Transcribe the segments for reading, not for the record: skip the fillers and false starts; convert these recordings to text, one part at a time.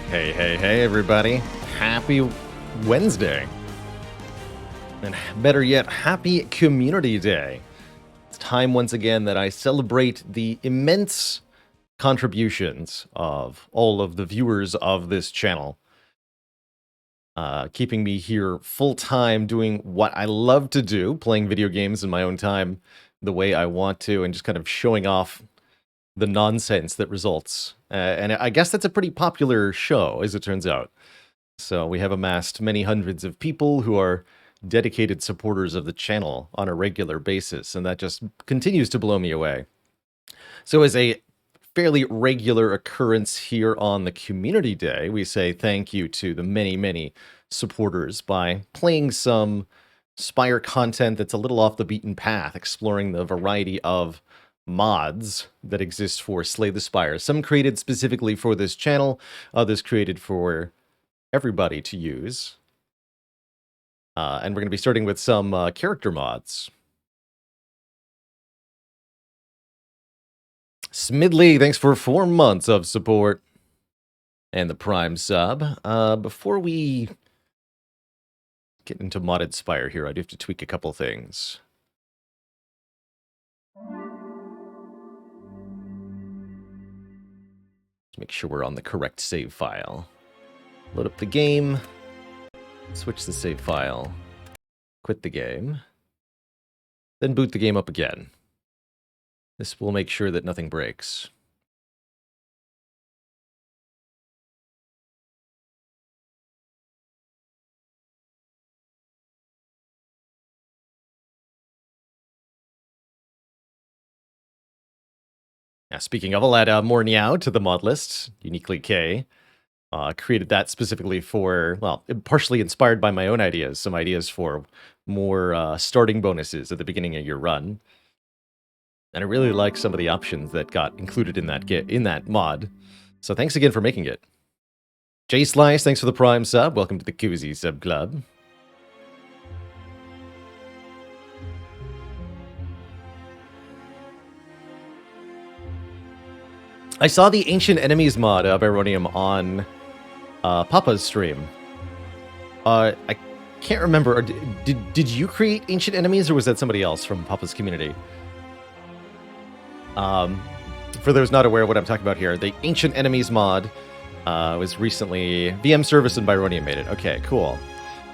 Hey, everybody. Happy Wednesday. And better yet, happy Community Day. It's time once again that I celebrate the immense contributions of all of the viewers of this channel. Keeping me here full-time doing what I love to do, playing video games in my own time the way I want to, and just kind of showing off the nonsense that results. And I guess that's a pretty popular show, as it turns out. So we have amassed many hundreds of people who are dedicated supporters of the channel on a regular basis, and that just continues to blow me away. So as a fairly regular occurrence here on the Community Day, we say thank you to the many supporters by playing some Spire content that's a little off the beaten path, exploring the variety of mods that exist for Slay the Spire. Some created specifically for this channel, others created for everybody to use. And we're going to be starting with some character mods. Smidley, thanks for 4 months of support and the Prime sub. Before we get into modded Spire here, I do have to tweak a couple things. Make sure we're on the correct save file. Load up the game, switch the save file, quit the game, then boot the game up again. This will make sure that nothing breaks. Now, speaking of, I'll add more Meow to the mod list, uniquely K. Created that specifically for, well, partially inspired by my own ideas, some ideas for more starting bonuses at the beginning of your run. And I really like some of the options that got included in that mod. So thanks again for making it. J Slice, thanks for the Prime sub. Welcome to the Koozie Sub Club. I saw the Ancient Enemies mod of Ironium on Papa's stream. I can't remember. Did you create Ancient Enemies, or was that somebody else from Papa's community? For those not aware of what I'm talking about here, the Ancient Enemies mod was recently... VM Service and Byronium made it. Okay, cool.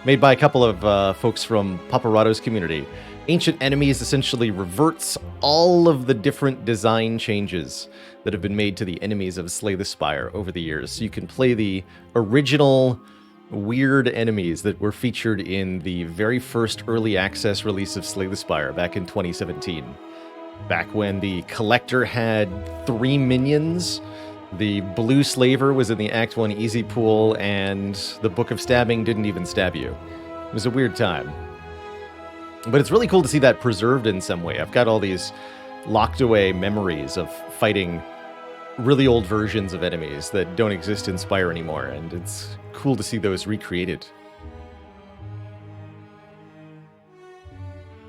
Made by a couple of folks from Paparato's community. Ancient Enemies essentially reverts all of the different design changes that have been made to the enemies of Slay the Spire over the years. So you can play the original weird enemies that were featured in the very first early access release of Slay the Spire back in 2017. Back when the Collector had 3 minions, the Blue Slaver was in the Act 1 Easy Pool, and the Book of Stabbing didn't even stab you. It was a weird time. But it's really cool to see that preserved in some way. I've got all these locked away memories of fighting really old versions of enemies that don't exist in Spire anymore, and it's cool to see those recreated.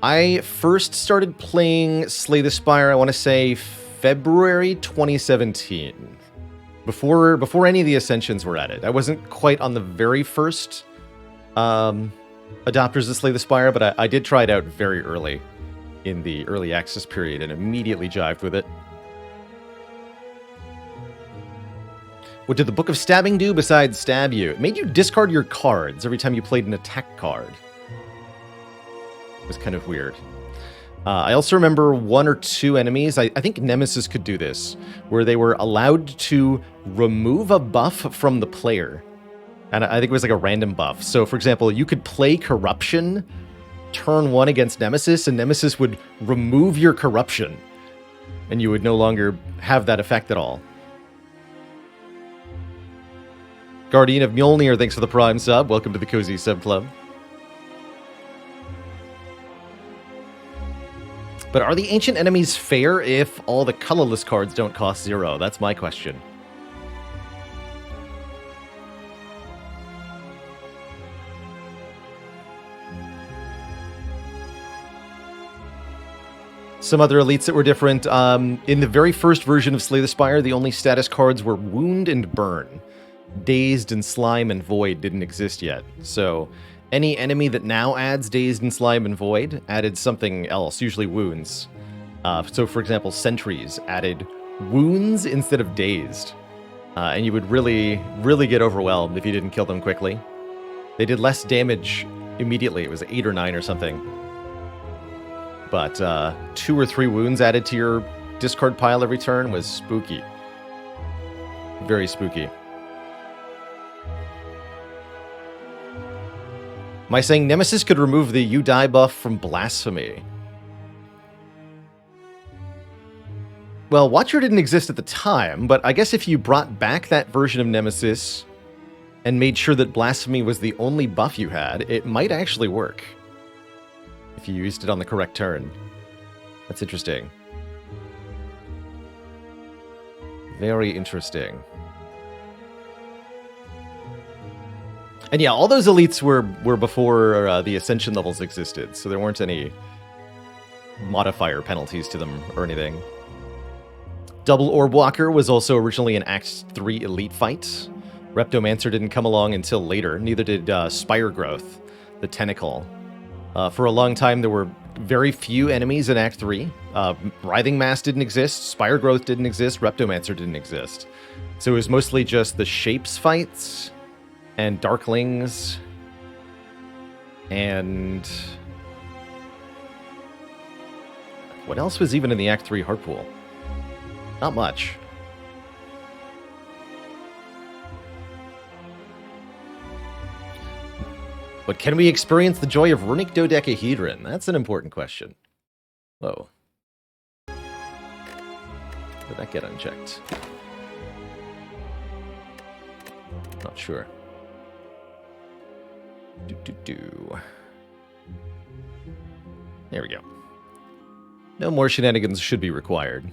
I first started playing Slay the Spire, I want to say February 2017. Before any of the Ascensions were added. I wasn't quite on the very first adopters of Slay the Spire, but I did try it out very early in the early access period and immediately jived with it. What did the Book of Stabbing do besides stab you? It made you discard your cards every time you played an attack card. It was kind of weird. I also remember 1 or 2 enemies, I think Nemesis could do this, where they were allowed to remove a buff from the player. And I think it was like a random buff. So, for example, you could play Corruption, turn 1 against Nemesis, and Nemesis would remove your Corruption. And you would no longer have that effect at all. Guardian of Mjolnir, thanks for the Prime sub. Welcome to the Cozy Sub Club. But are the Ancient Enemies fair if all the colorless cards don't cost 0? That's my question. Some other elites that were different. In the very first version of Slay the Spire, the only status cards were Wound and Burn. Dazed and Slime and Void didn't exist yet. So any enemy that now adds Dazed and Slime and Void added something else, usually wounds. So for example, Sentries added wounds instead of dazed. And you would really, really get overwhelmed if you didn't kill them quickly. They did less damage immediately. It was 8 or 9 or something. But 2 or 3 wounds added to your discard pile every turn was spooky. Very spooky. Am I saying Nemesis could remove the You Die buff from Blasphemy? Well, Watcher didn't exist at the time, but I guess if you brought back that version of Nemesis and made sure that Blasphemy was the only buff you had, it might actually work. If you used it on the correct turn. That's interesting. Very interesting. And yeah, all those elites were before the Ascension levels existed, so there weren't any modifier penalties to them or anything. Double Orb Walker was also originally an Act 3 elite fight. Reptomancer didn't come along until later, neither did Spire Growth, the Tentacle. For a long time, there were very few enemies in Act 3. Writhing Mass didn't exist, Spire Growth didn't exist, Reptomancer didn't exist. So it was mostly just the Shapes fights, and Darklings, and... what else was even in the Act 3 Heart Pool? Not much. But can we experience the joy of Runic Dodecahedron? That's an important question. Whoa. Did that get unchecked? Not sure. There we go. No more shenanigans should be required.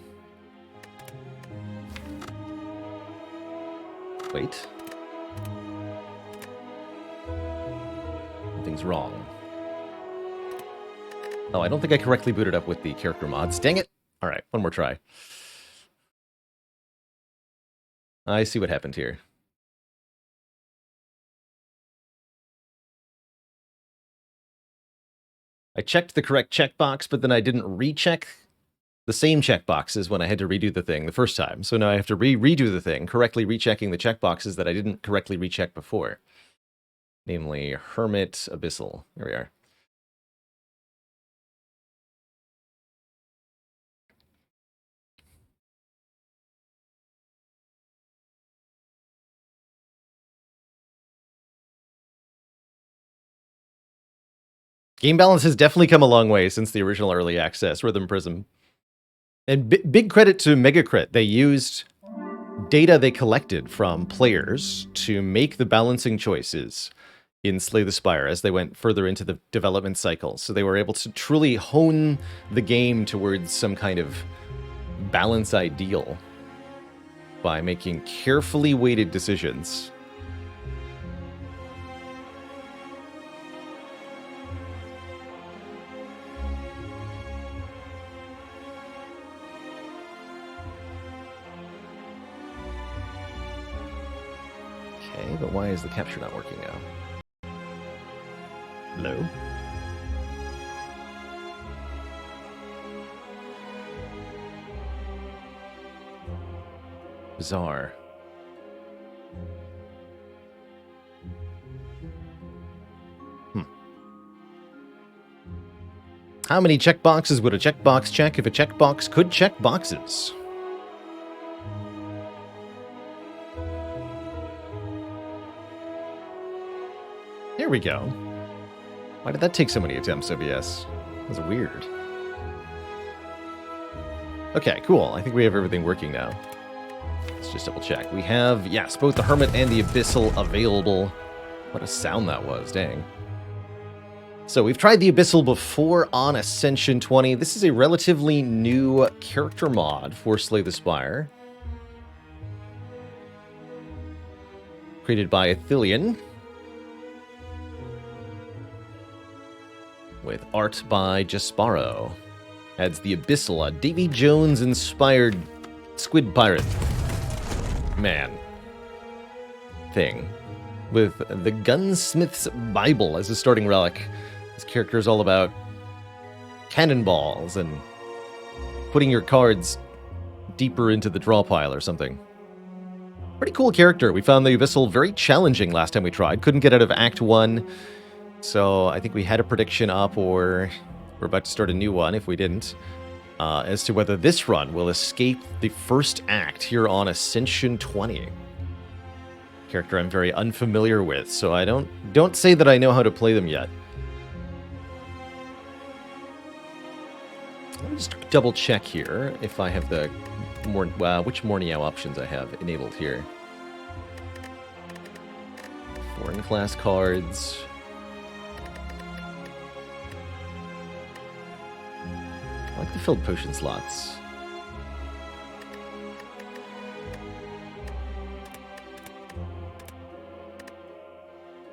Wait. Something's wrong. Oh, I don't think I correctly booted up with the character mods. Dang it! Alright, one more try. I see what happened here. I checked the correct checkbox, but then I didn't recheck the same checkboxes when I had to redo the thing the first time. So now I have to redo the thing, correctly rechecking the checkboxes that I didn't correctly recheck before. Namely, Hermit, Abyssal. Here we are. Game balance has definitely come a long way since the original early access, Rhythm Prism. And big credit to Megacrit. They used data they collected from players to make the balancing choices in Slay the Spire as they went further into the development cycle. So they were able to truly hone the game towards some kind of balance ideal by making carefully weighted decisions. Okay, but why is the capture not working now? Hello? Bizarre. How many checkboxes would a checkbox check if a checkbox could check boxes? There we go. Why did that take so many attempts, OBS? That was weird. Okay, cool. I think we have everything working now. Let's just double check. We have, yes, both the Hermit and the Abyssal available. What a sound that was, dang. So we've tried the Abyssal before on Ascension 20. This is a relatively new character mod for Slay the Spire. Created by Athelion. With art by Jasparo. Adds the Abyssal, a Davy Jones-inspired squid pirate. Man. thing with the Gunsmith's Bible as a starting relic. This character is all about cannonballs and putting your cards deeper into the draw pile or something. Pretty cool character. We found the Abyssal very challenging last time we tried. Couldn't get out of Act 1. So I think we had a prediction up, or we're about to start a new one if we didn't, as to whether this run will escape the first act here on Ascension 20. Character I'm very unfamiliar with, so I don't say that I know how to play them yet. Let me just double check here if I have the which Morniao options I have enabled here. Foreign class cards. I like the filled potion slots.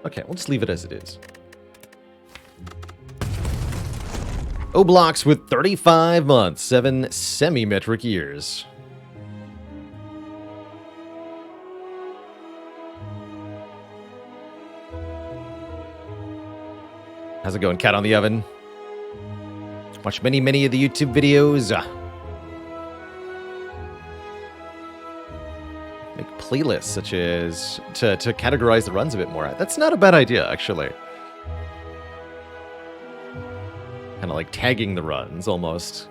Okay, we'll just leave it as it is. Oblocks with 35 months, 7 semi-metric years. How's it going, Cat on the Oven? Watch many of the YouTube videos. Make playlists such as to categorize the runs a bit more. That's not a bad idea, actually. Kind of like tagging the runs, almost.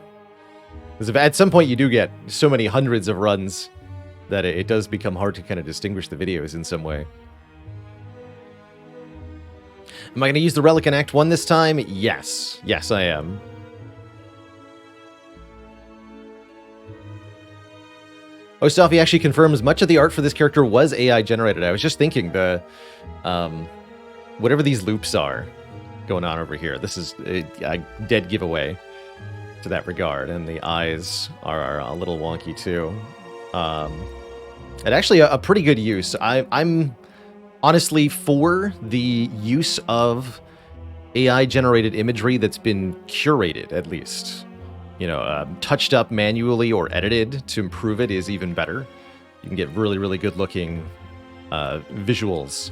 Because if at some point you do get so many hundreds of runs that it does become hard to kind of distinguish the videos in some way. Am I going to use the relic in Act 1 this time? Yes. Yes, I am. Ostafi actually confirms much of the art for this character was AI generated. I was just thinking the whatever these loops are going on over here, this is a dead giveaway to that regard, and the eyes are a little wonky too. And actually a pretty good use. I'm honestly for the use of AI generated imagery that's been curated, at least. You know, touched up manually or edited to improve it is even better. You can get really good looking visuals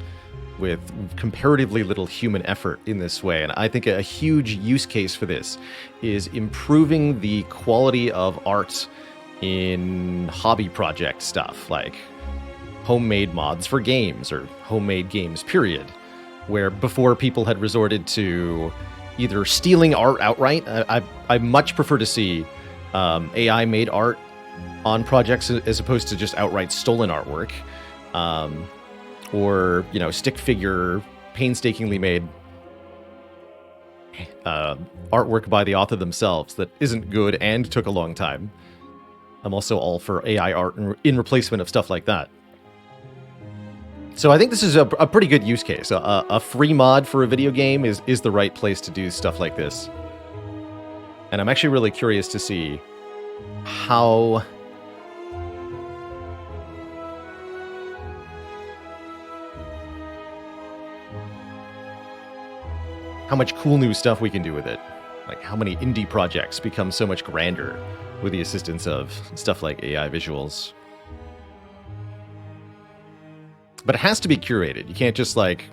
with comparatively little human effort in this way. And I think a huge use case for this is improving the quality of art in hobby project stuff, like homemade mods for games or homemade games, period. Where before people had resorted to either stealing art outright. I much prefer to see AI-made art on projects as opposed to just outright stolen artwork. Or, you know, stick figure, painstakingly made artwork by the author themselves that isn't good and took a long time. I'm also all for AI art in replacement of stuff like that. So I think this is a pretty good use case. A free mod for a video game is the right place to do stuff like this. And I'm actually really curious to see how much cool new stuff we can do with it. Like how many indie projects become so much grander with the assistance of stuff like AI visuals. But it has to be curated. You can't just like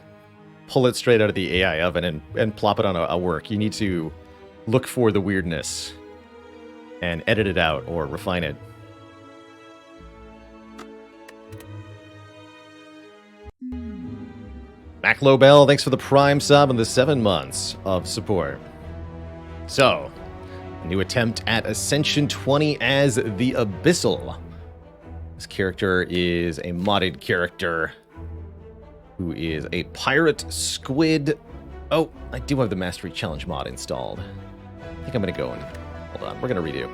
pull it straight out of the AI oven and plop it on a work. You need to look for the weirdness and edit it out or refine it. Maclo Bell, thanks for the Prime sub and the 7 months of support. So, a new attempt at Ascension 20 as the Abyssal. This character is a modded character who is a pirate squid. Oh, I do have the Mastery Challenge mod installed. I think I'm going to go and... Hold on, we're going to redo.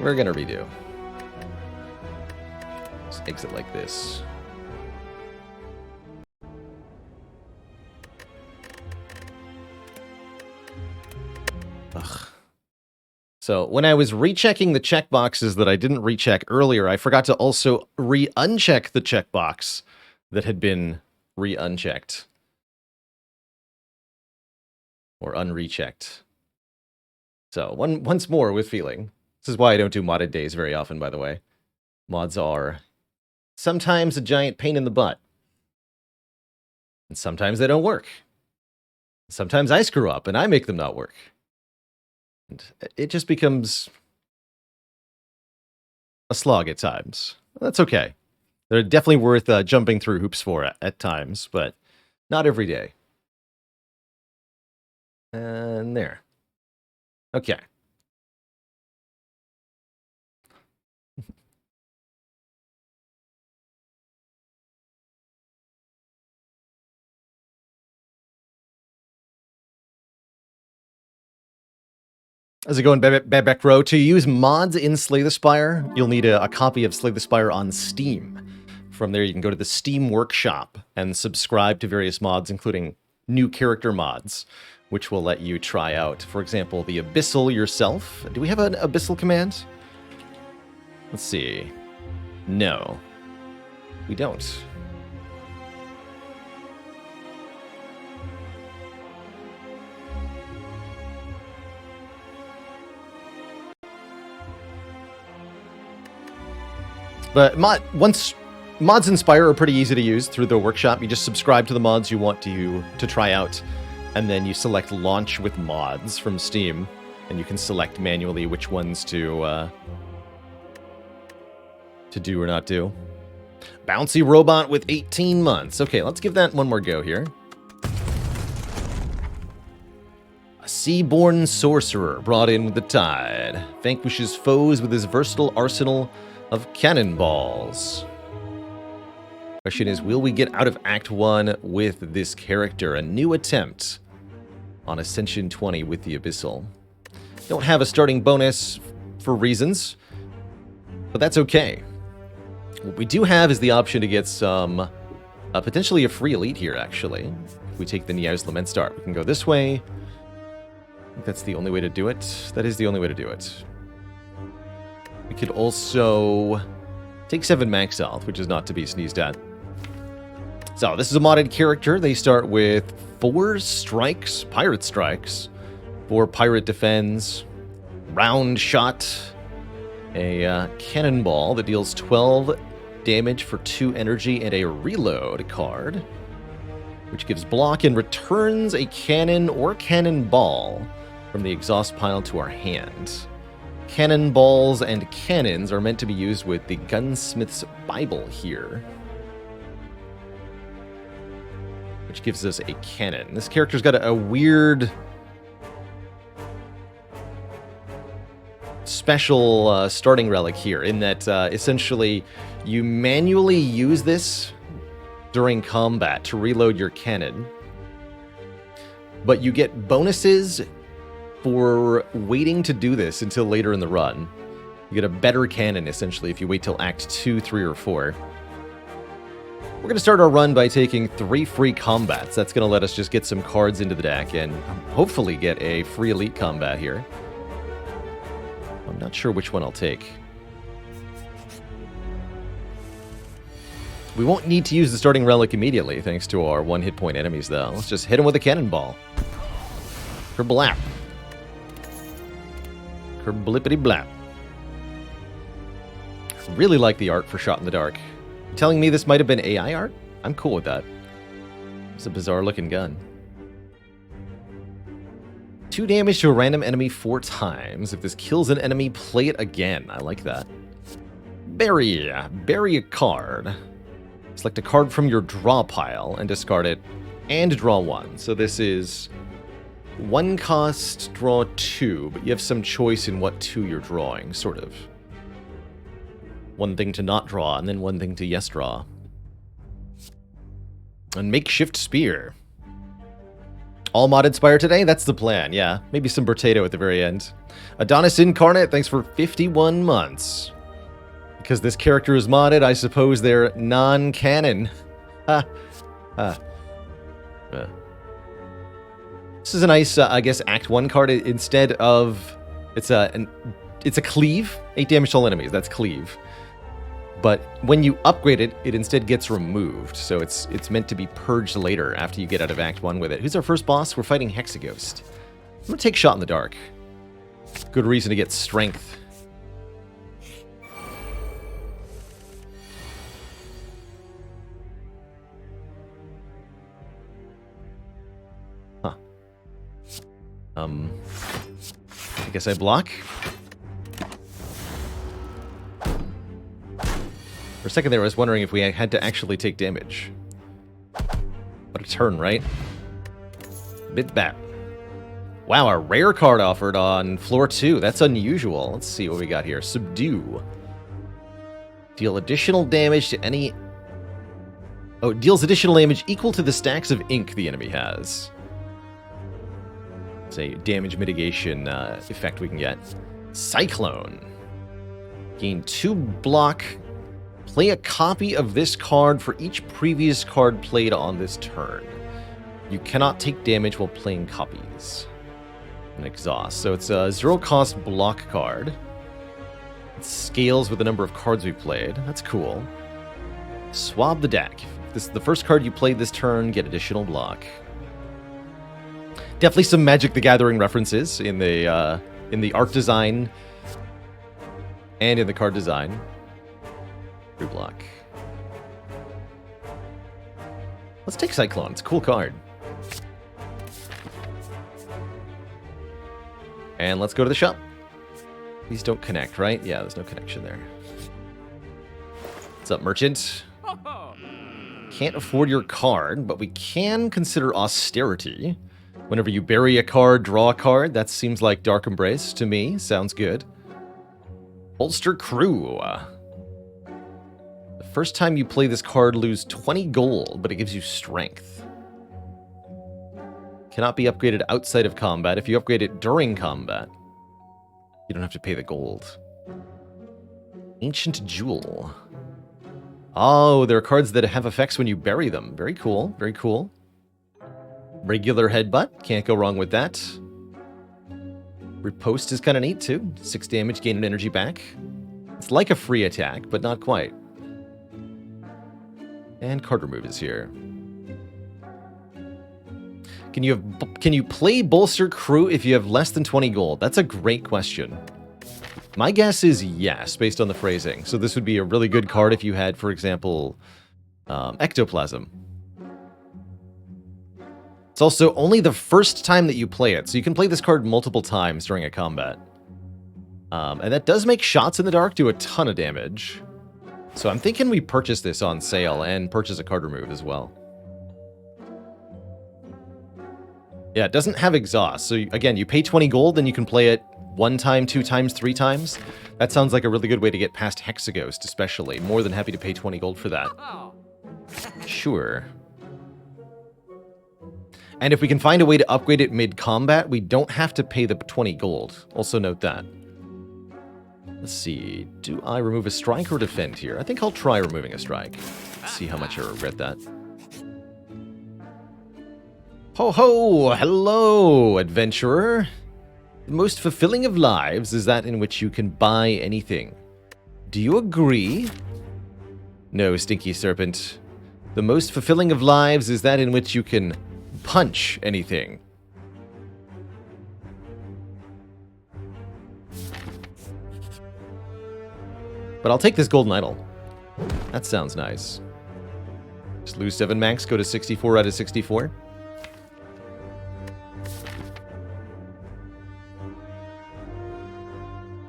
We're going to redo. Just exit like this. Ugh. So when I was rechecking the checkboxes that I didn't recheck earlier, I forgot to also re-uncheck the checkbox that had been re-unchecked. Or unrechecked. So once more with feeling. This is why I don't do modded days very often, by the way. Mods are sometimes a giant pain in the butt. And sometimes they don't work. Sometimes I screw up and I make them not work. And it just becomes a slog at times. That's okay. They're definitely worth jumping through hoops for at times, but not every day. And there. Okay. How's it going, Bebek Row? To use mods in Slay the Spire, you'll need a copy of Slay the Spire on Steam. From there, you can go to the Steam Workshop and subscribe to various mods, including new character mods, which will let you try out, for example, the Abyssal yourself. Do we have an Abyssal command? Let's see. No. We don't. But mods in Spire are pretty easy to use through the workshop. You just subscribe to the mods you want to try out, and then you select Launch with Mods from Steam, and you can select manually which ones to do or not do. Bouncy Robot with 18 months. Okay, let's give that one more go here. A Seaborn Sorcerer brought in with the tide. Vanquishes foes with his versatile arsenal of cannonballs. Question is, will we get out of Act 1 with this character? A new attempt on Ascension 20 with the Abyssal. Don't have a starting bonus for reasons, but that's okay. What we do have is the option to get some, potentially a free elite here, actually. If we take the Niao's Lament Start, we can go this way. I think that's the only way to do it. That is the only way to do it. We could also take 7 max health, which is not to be sneezed at. So, this is a modded character. They start with 4 strikes, pirate strikes, 4 pirate defends, round shot, a cannonball that deals 12 damage for 2 energy, and a reload card, which gives block and returns a cannon or cannonball from the exhaust pile to our hand. Cannonballs and cannons are meant to be used with the Gunsmith's Bible here, which gives us a cannon. This character's got a weird special starting relic here, in that essentially you manually use this during combat to reload your cannon, but you get bonuses for waiting to do this until later in the run. You get a better cannon, essentially, if you wait till Act 2, 3, or 4. We're going to start our run by taking 3 free combats. That's going to let us just get some cards into the deck and hopefully get a free elite combat here. I'm not sure which one I'll take. We won't need to use the starting relic immediately, thanks to our 1 hit point enemies, though. Let's just hit him with a cannonball. Kerblap. Kerblippity blap. Really like the art for Shot in the Dark. You telling me this might have been AI art? I'm cool with that. It's a bizarre looking gun. 2 damage to a random enemy 4 times. If this kills an enemy, play it again. I like that. Bury. Bury a card. Select a card from your draw pile and discard it, and draw 1. So this is 1 cost, draw 2, but you have some choice in what 2 you're drawing, sort of. 1 thing to not draw, and then 1 thing to yes draw. And Makeshift Spear. All modded Spire today? That's the plan, yeah. Maybe some Brotato at the very end. Adonis Incarnate, thanks for 51 months. Because this character is modded, I suppose they're non-canon. Ha. Ha. This is a nice, I guess, Act 1 card. Instead of... It's a cleave. 8 damage to all enemies. That's cleave. But when you upgrade it, it instead gets removed. So it's meant to be purged later after you get out of Act 1 with it. Who's our first boss? We're fighting Hexaghost. I'm going to take Shot in the Dark. Good reason to get strength. I guess I block. For a second there, I was wondering if we had to actually take damage. What a turn, right? Bit bat. Wow, a rare card offered on floor 2. That's unusual. Let's see what we got here. Subdue. Deal additional damage to any... Oh, deals additional damage equal to the stacks of ink the enemy has. It's a damage mitigation effect we can get. Cyclone. Gain 2 block. Play a copy of this card for each previous card played on this turn. You cannot take damage while playing copies. An exhaust. So it's a 0-cost block card. It scales with the number of cards we've played. That's cool. Swab the deck. If this is the first card you played this turn, get additional block. Definitely some Magic the Gathering references in the art design and in the card design. Free block. Let's take Cyclone. It's a cool card. And let's go to the shop. These don't connect, right? Yeah, there's no connection there. What's up, merchant? Can't afford your card, but we can consider austerity. Whenever you bury a card, draw a card. That seems like Dark Embrace to me. Sounds good. Bolster Crew. The first time you play this card, lose 20 gold, but it gives you strength. Cannot be upgraded outside of combat. If you upgrade it during combat, you don't have to pay the gold. Ancient Jewel. Oh, there are cards that have effects when you bury them. Very cool, very cool. Regular Headbutt. Can't go wrong with that. Riposte is kind of neat, too. 6 damage, gain an energy back. It's like a free attack, but not quite. And card remove is here. Can you play Bolster Crew if you have less than 20 gold? That's a great question. My guess is yes, based on the phrasing. So this would be a really good card if you had, for example, Ectoplasm. It's also only the first time that you play it, so you can play this card multiple times during a combat. And that does make shots in the dark do a ton of damage. So I'm thinking we purchase this on sale and purchase a card remove as well. Yeah, it doesn't have exhaust. So again, you pay 20 gold, then you can play it 1 time, 2 times, 3 times. That sounds like a really good way to get past Hexaghost, especially. More than happy to pay 20 gold for that. Sure. And if we can find a way to upgrade it mid-combat, we don't have to pay the 20 gold. Also note that. Let's see. Do I remove a strike or defend here? I think I'll try removing a strike. Let's see how much I regret that. Ho ho! Hello, adventurer! The most fulfilling of lives is that in which you can buy anything. Do you agree? No, stinky serpent. The most fulfilling of lives is that in which you can punch anything. But I'll take this golden idol. That sounds nice. Just lose 7 max, go to 64 out of 64.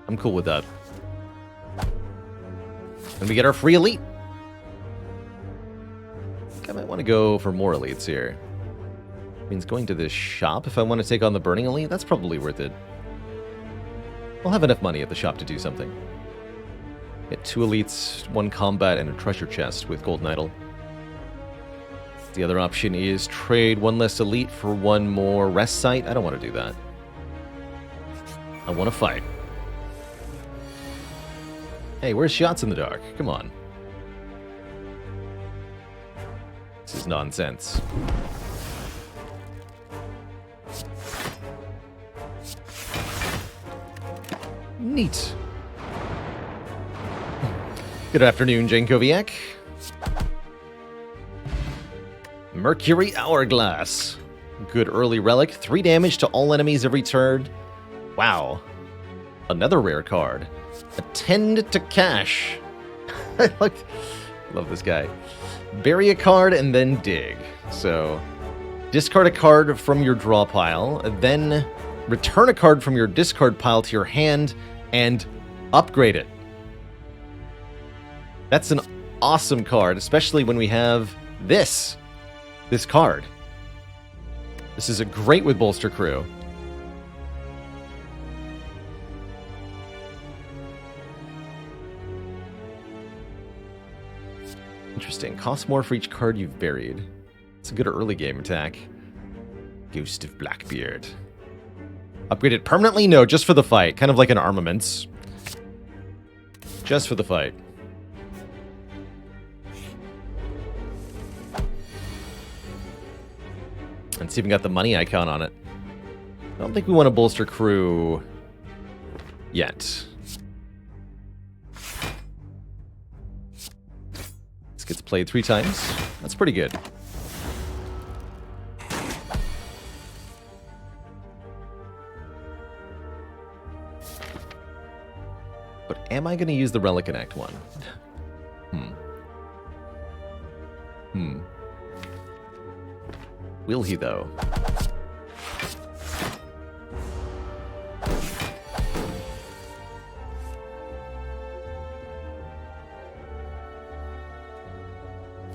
I'm cool with that. And we get our free elite. I might want to go for more elites here. Means going to this shop if I want to take on the Burning Elite, that's probably worth it. I'll have enough money at the shop to do something. Get 2 elites, 1 combat, and a treasure chest with Golden Idol. The other option is trade 1 less elite for 1 more rest site. I don't want to do that. I want to fight. Hey, where's Shots in the Dark? Come on. This is nonsense. Neat. Good afternoon, Jankoviak. Mercury Hourglass. Good early relic. 3 damage to all enemies every turn. Wow. Another rare card. Attend to cash. I love this guy. Bury a card and then dig. So, discard a card from your draw pile, then return a card from your discard pile to your hand and upgrade it. That's an awesome card, especially when we have this card. This is a great with Bolster Crew. Interesting. Costs more for each card you've buried. It's a good early game attack. Ghost of Blackbeard. Upgrade it permanently? No, just for the fight. Kind of like an armaments. Just for the fight. And it's even got the money icon on it. I don't think we want to Bolster Crew yet. This gets played 3 times. That's pretty good. But am I going to use the Relic in Act 1? Will he, though?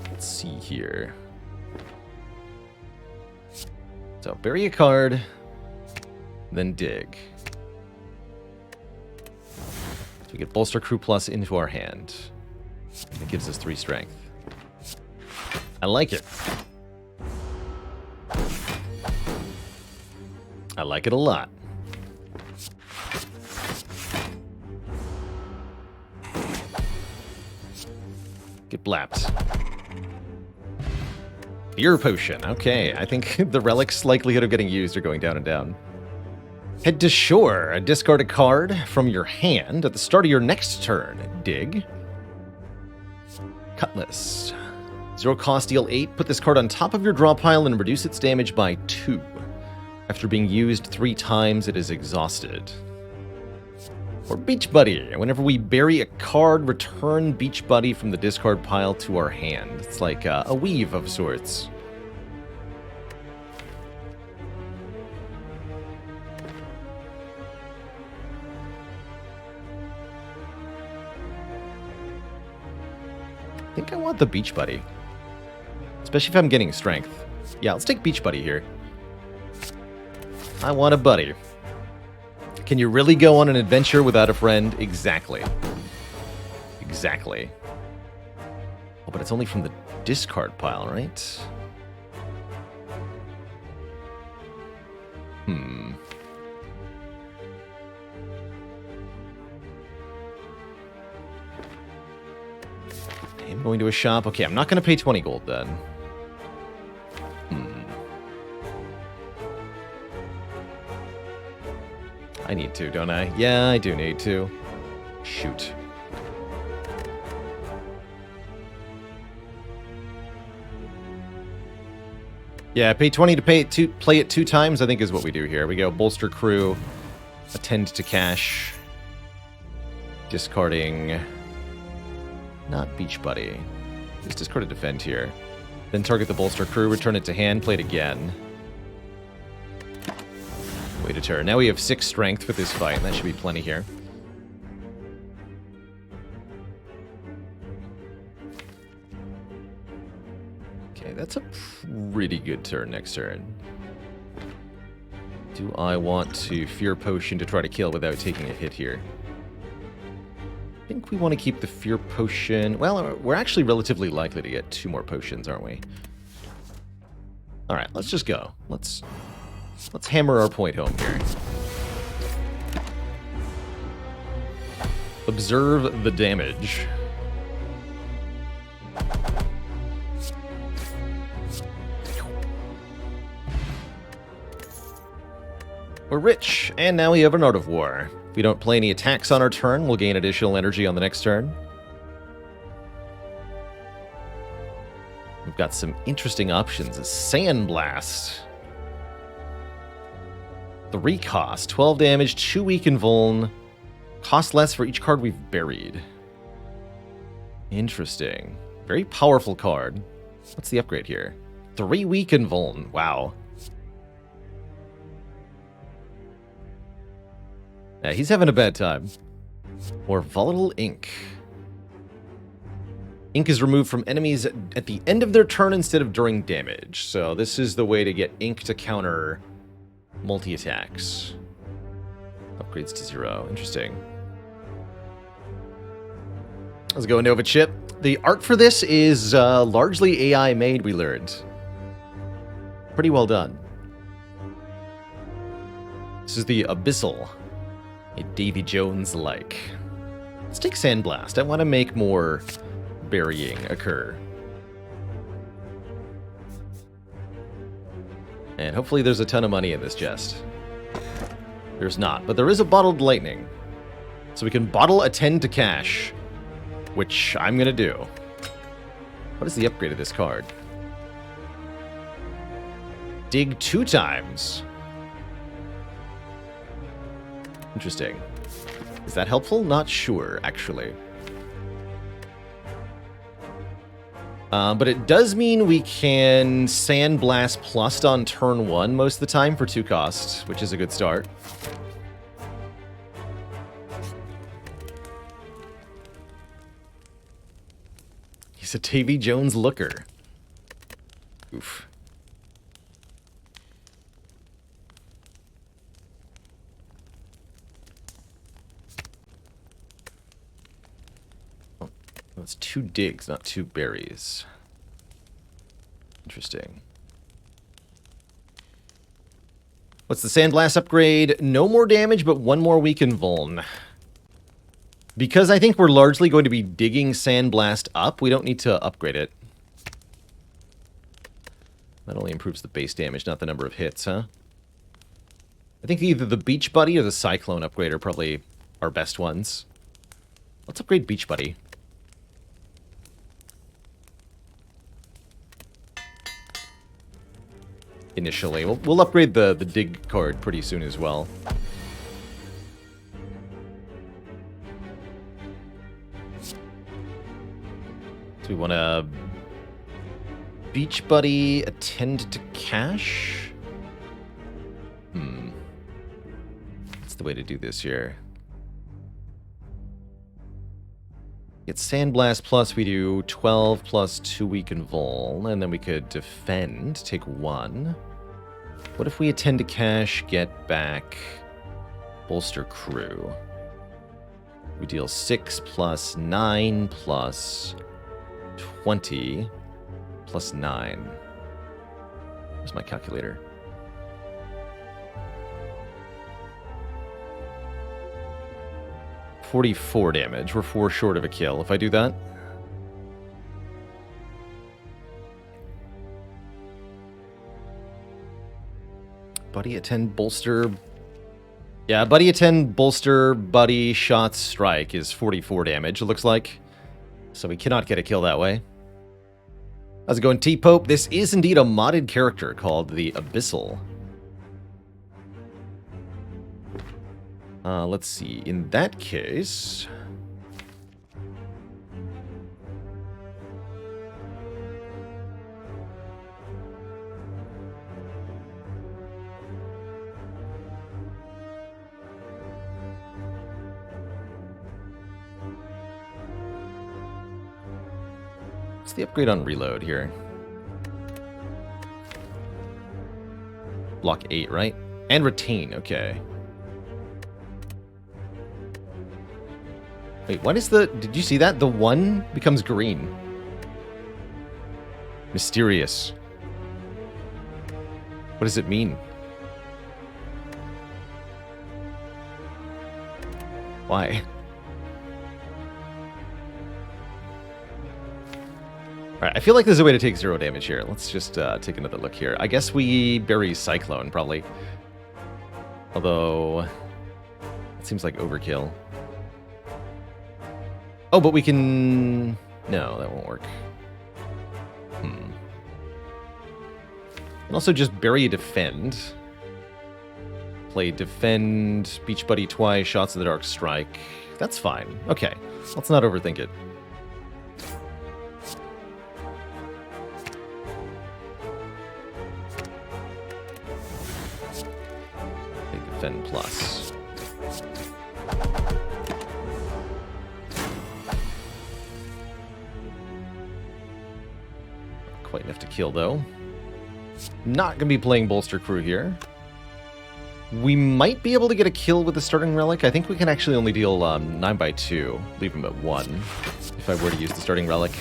Let's see here. So, bury a card, then dig. So we get Bolster Crew Plus into our hand. It gives us 3 strength. I like it. I like it a lot. Get blapped. Fear Potion. Okay, I think the Relic's likelihood of getting used are going down and down. Head to shore. Discard a card from your hand at the start of your next turn. Dig. Cutlass. 0 cost, deal 8. Put this card on top of your draw pile and reduce its damage by 2. After being used 3 times, it is exhausted. Or Beach Buddy. Whenever we bury a card, return Beach Buddy from the discard pile to our hand. It's like a weave of sorts. I think I want the Beach Buddy. Especially if I'm getting strength. Yeah, let's take Beach Buddy here. I want a buddy. Can you really go on an adventure without a friend? Exactly. Exactly. Oh, but it's only from the discard pile, right? I'm going to a shop. Okay, I'm not going to pay 20 gold then. I need to, don't I? Yeah, I do need to. Shoot. Yeah, pay 20 to play it 2 times, I think is what we do here. We go Bolster Crew, attend to cash, discarding, not Beach Buddy. Just discard a defend here. Then target the Bolster Crew, return it to hand, play it again. Wait a turn. Now we have 6 strength for this fight, and that should be plenty here. Okay, that's a pretty good turn next turn. Do I want to Fear Potion to try to kill without taking a hit here? I think we want to keep the Fear Potion. Well, we're actually relatively likely to get 2 more potions, aren't we? Alright, let's just go. Let's hammer our point home here. Observe the damage. We're rich, and now we have an Art of War. If we don't play any attacks on our turn, we'll gain additional energy on the next turn. We've got some interesting options. A Sandblast. 3 cost, 12 damage, 2 weaken vuln. Cost less for each card we've buried. Interesting. Very powerful card. What's the upgrade here? 3 weaken vuln. Wow. Yeah, he's having a bad time. More volatile ink. Ink is removed from enemies at the end of their turn instead of during damage. So this is the way to get ink to counter multi-attacks. Upgrades to 0. Interesting. Let's go Nova Chip. The art for this is largely AI made, we learned. Pretty well done. This is the Abyssal. A Davy Jones-like. Let's take Sandblast. I want to make more burying occur. And hopefully there's a ton of money in this chest. There's not, but there is a bottled lightning. So we can bottle attend to cash, which I'm going to do. What is the upgrade of this card? Dig 2 times. Interesting. Is that helpful? Not sure, actually. But it does mean we can Sandblast Plus on turn 1 most of the time for 2 costs, which is a good start. He's a Davy Jones looker. Oof. It's 2 digs, not 2 berries. Interesting. What's the Sandblast upgrade? No more damage, but 1 more weaken vuln. Because I think we're largely going to be digging Sandblast up, we don't need to upgrade it. That only improves the base damage, not the number of hits, huh? I think either the Beach Buddy or the Cyclone upgrade are probably our best ones. Let's upgrade Beach Buddy. Initially. We'll upgrade the dig card pretty soon as well. So we want to Beach Buddy attend to cash? What's the way to do this here? Get Sandblast Plus, we do 12 plus 2 weaken vuln, and then we could defend, take 1. What if we attend to cash, get back Bolster Crew? We deal 6 plus 9 plus 20 plus 9. Where's my calculator? $44 damage. We're 4 short of a kill if I do that. Buddy attend bolster. Yeah, buddy attend bolster buddy shots strike is 44 damage, it looks like. So we cannot get a kill that way. How's it going, T-Pope? This is indeed a modded character called the Abyssal. Let's see. In that case... what's the upgrade on reload here? Block 8, right? And retain, okay. Wait, what is the... did you see that? The 1 becomes green. Mysterious. What does it mean? Why? Alright, I feel like there's a way to take 0 damage here. Let's just take another look here. I guess we bury Cyclone, probably. Although... it seems like overkill. Oh, but we can... no, that won't work. And also just bury a defend. Play defend, Beach Buddy twice, shots of the Dark Strike. That's fine. Okay, let's not overthink it. Play defend plus. quite enough to kill, though. Not going to be playing Bolster Crew here. We might be able to get a kill with the Starting Relic. I think we can actually only deal 9x2. Leave him at 1 if I were to use the Starting Relic.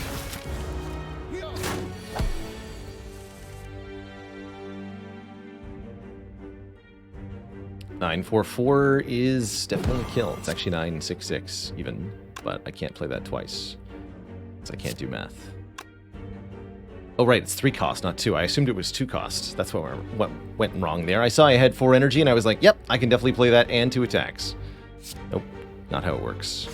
$944 is definitely a kill. It's actually 966 even, but I can't play that twice because I can't do math. Oh, right, it's 3 cost, not 2. I assumed it was 2 cost. That's what went wrong there. I saw I had 4 energy, and I was like, yep, I can definitely play that and 2 attacks. Nope, not how it works.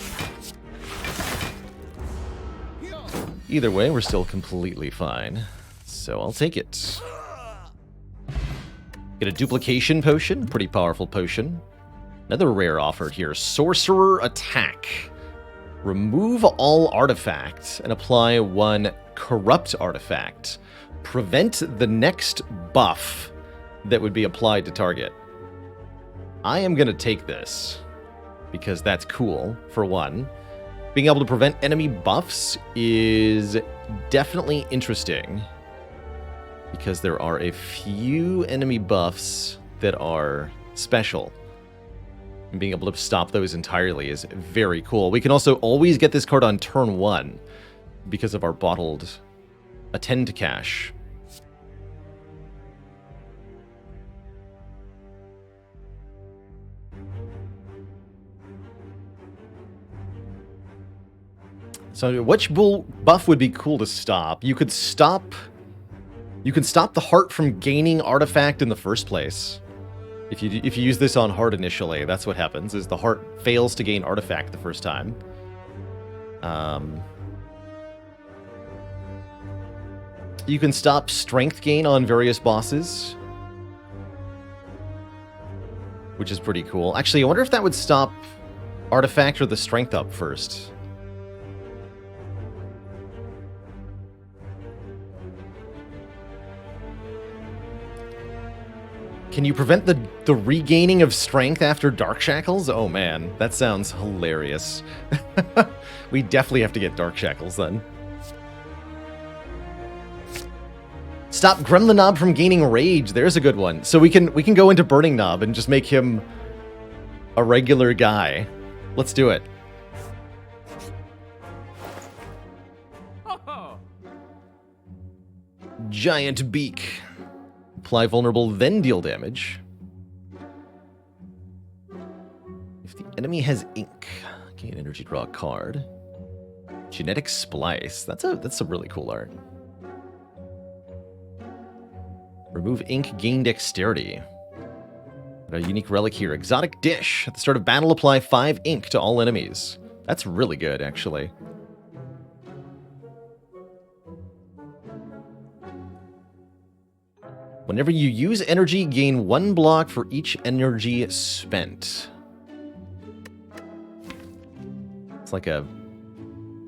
Either way, we're still completely fine. So I'll take it. Get a duplication potion, pretty powerful potion. Another rare offered here, Sorcerer Attack. Remove all artifacts and apply 1 corrupt artifact. Prevent the next buff that would be applied to target. I am going to take this because that's cool, for one. Being able to prevent enemy buffs is definitely interesting because there are a few enemy buffs that are special. And being able to stop those entirely is very cool. We can also always get this card on turn 1 because of our bottled Attend to Cash. So which buff would be cool to stop? You can stop the heart from gaining artifact in the first place. If you use this on heart initially, that's what happens, is the heart fails to gain artifact the first time. You can stop strength gain on various bosses, which is pretty cool. Actually, I wonder if that would stop artifact or the strength up first. Can you prevent the regaining of strength after Dark Shackles? Oh man, that sounds hilarious. We definitely have to get Dark Shackles then. Stop Gremlin Knob from gaining rage. There's a good one. So we can go into Burning Knob and just make him a regular guy. Let's do it. Giant Beak. Apply vulnerable, then deal damage. If the enemy has ink, gain energy, draw a card. Genetic Splice. That's a really cool art. Remove ink, gain dexterity. Got a unique relic here. Exotic Dish. At the start of battle, apply 5 ink to all enemies. That's really good, actually. Whenever you use energy, gain 1 block for each energy spent. It's like a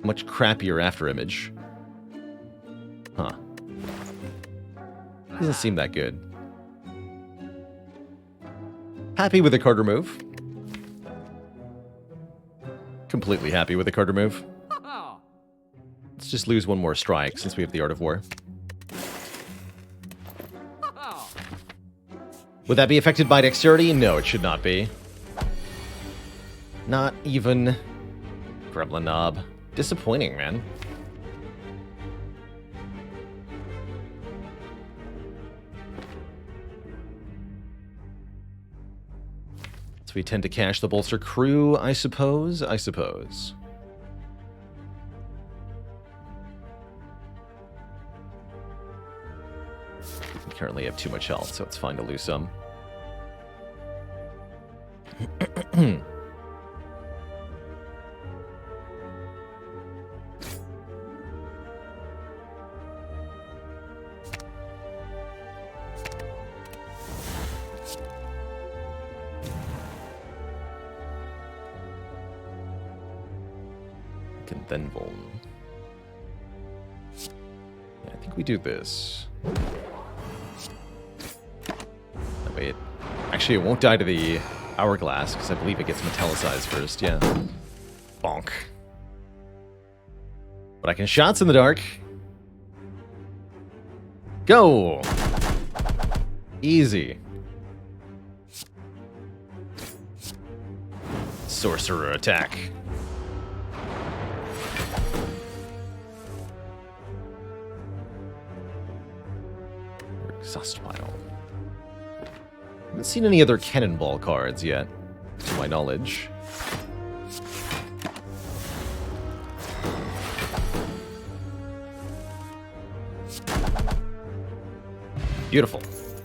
much crappier afterimage. Huh. Doesn't seem that good. Happy with the card remove. Completely happy with the card remove. Let's just lose 1 more strike since we have the Art of War. Would that be affected by dexterity? No, it should not be. Not even Gremlin Knob. Disappointing, man. So we tend to cash the Bolster Crew, I suppose. Currently have too much health, so it's fine to lose some. Can then vuln. Yeah, I think we do this. Wait, actually it won't die to the hourglass, because I believe it gets metallicized first, yeah. Bonk. But I can shots in the dark. Go! Easy. Sorcerer attack. Exhaust pile. Haven't seen any other cannonball cards yet, to my knowledge. Beautiful.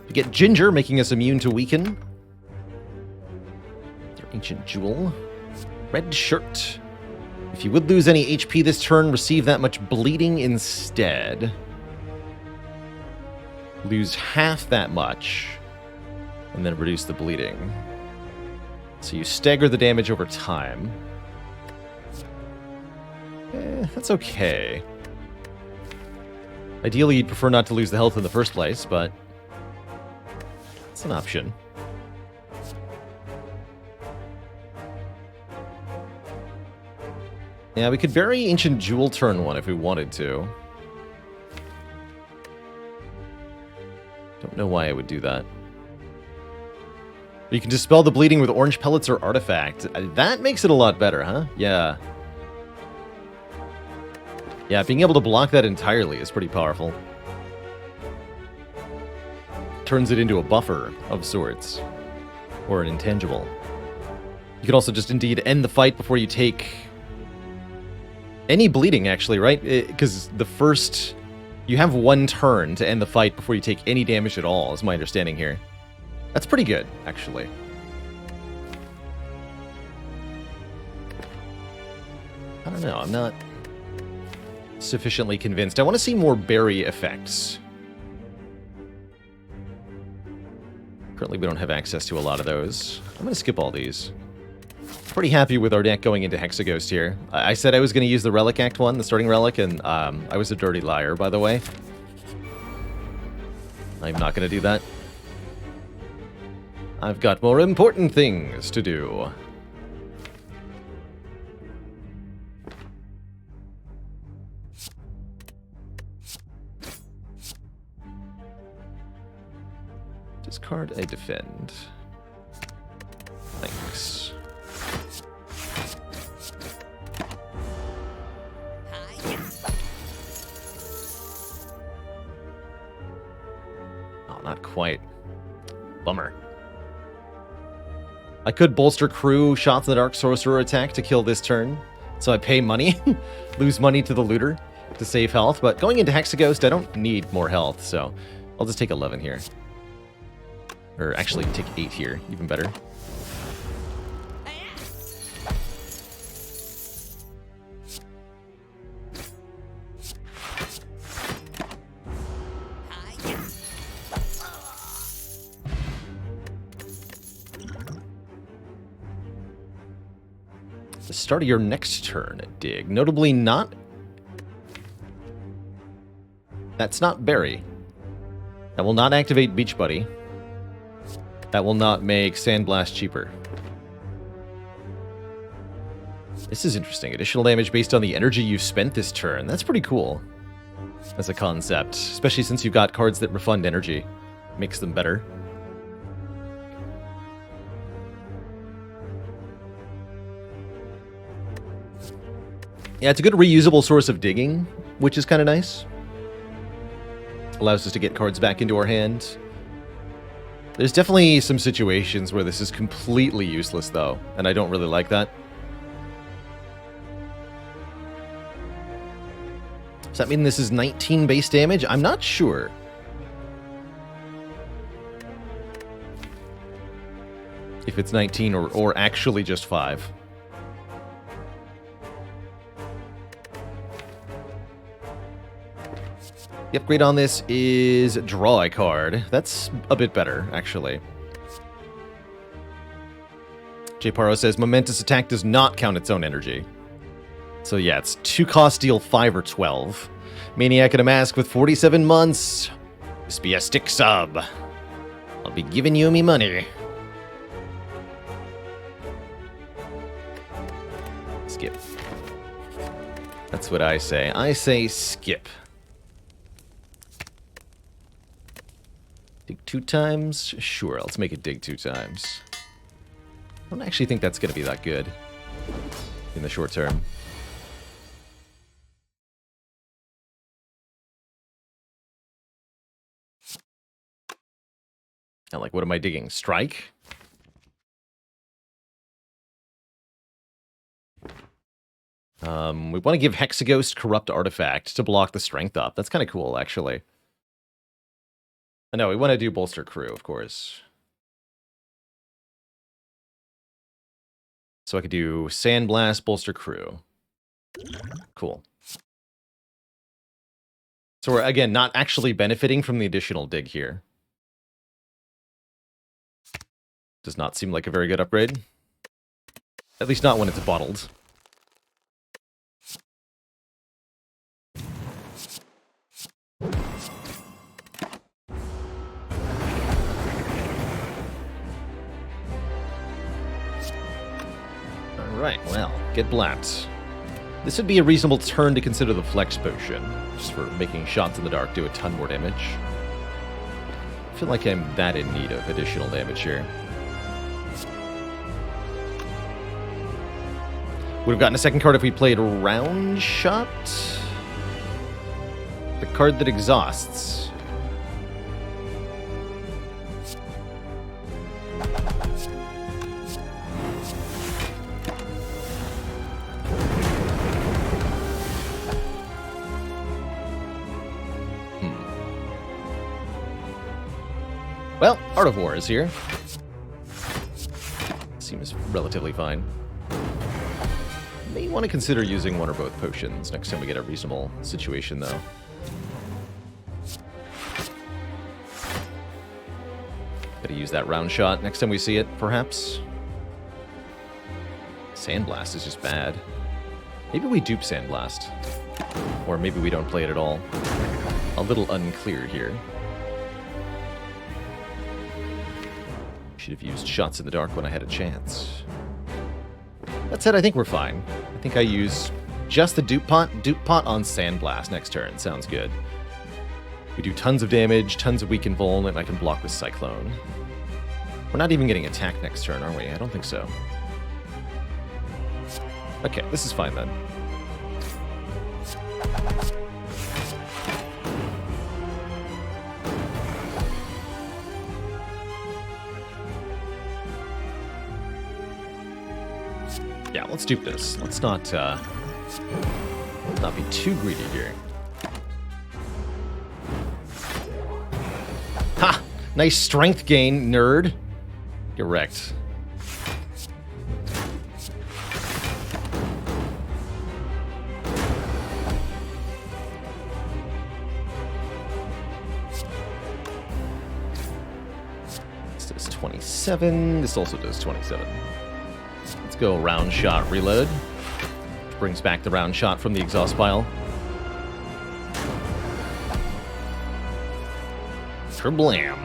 We get Ginger, making us immune to weaken. Their Ancient Jewel. Red Shirt. If you would lose any HP this turn, receive that much bleeding instead. Lose half that much, and then reduce the bleeding. So you stagger the damage over time. That's okay. Ideally, you'd prefer not to lose the health in the first place, but it's an option. Yeah, we could bury Ancient Jewel turn 1 if we wanted to. Don't know why I would do that. You can dispel the bleeding with orange pellets or artifact. That makes it a lot better, huh? Yeah. Yeah, being able to block that entirely is pretty powerful. Turns it into a buffer of sorts. Or an intangible. You can also just indeed end the fight before you take any bleeding, actually, right? Because the first... You have one turn to end the fight before you take any damage at all, is my understanding here. That's pretty good, actually. I don't know, I'm not sufficiently convinced. I want to see more berry effects. Currently, we don't have access to a lot of those. I'm going to skip all these. Pretty happy with our deck going into Hexaghost here. I said I was going to use the Relic Act one, the starting relic, and I was a dirty liar, by the way. I'm not going to do that. I've got more important things to do. Discard a defend. Thanks. Not quite. Bummer. I could bolster crew Shots in the Dark Sorcerer attack to kill this turn. So I pay money, lose money to the looter to save health. But going into Hexaghost, I don't need more health, so I'll just take 11 here. Or actually take 8 here, even better. The start of your next turn, dig. Notably not... That's not Berry. That will not activate Beach Buddy. That will not make Sandblast cheaper. This is interesting. Additional damage based on the energy you've spent this turn. That's pretty cool as a concept, especially since you've got cards that refund energy. Makes them better. Yeah, it's a good reusable source of digging, which is kind of nice. Allows us to get cards back into our hand. There's definitely some situations where this is completely useless, though, and I don't really like that. Does that mean this is 19 base damage? I'm not sure. If it's 19 or actually just 5. The upgrade on this is draw a card. That's a bit better, actually. J. Paro says, Momentous Attack does not count its own energy. So yeah, it's 2 cost, deal 5 or 12. Maniac and a Mask with 47 months. This be a stick sub. I'll be giving you me money. Skip. That's what I say. I say skip. Dig 2 times? Sure, let's make it dig 2 times. I don't actually think that's going to be that good in the short term. And like, what am I digging? Strike? We want to give Hexaghost Corrupt Artifact to block the strength up. That's kind of cool, actually. No, we want to do Bolster Crew, of course. So I could do Sandblast, Bolster Crew. Cool. So we're, again, not actually benefiting from the additional dig here. Does not seem like a very good upgrade. At least not when it's bottled. Alright, well, get blapped. This would be a reasonable turn to consider the Flex Potion, just for making shots in the dark do a ton more damage. I feel like I'm that in need of additional damage here. Would have gotten a second card if we played Round Shot. The card that exhausts. Well, Art of War is here. Seems relatively fine. May want to consider using one or both potions next time we get a reasonable situation, though. Gotta use that round shot next time we see it, perhaps. Sandblast is just bad. Maybe we dupe Sandblast. Or maybe we don't play it at all. A little unclear here. Should have used Shots in the Dark when I had a chance. That said, I think we're fine. I think I use just the dupe pot on Sandblast next turn. Sounds good. We do tons of damage, tons of weaken vuln, and I can block with Cyclone. We're not even getting attacked next turn, are we? I don't think so. Okay, this is fine then. Yeah, let's dupe this. Let's not be too greedy here. Ha! Nice strength gain, nerd. Get wrecked. This does 27. This also does 27. Let's go round shot reload. Which brings back the round shot from the exhaust pile. Kerblam.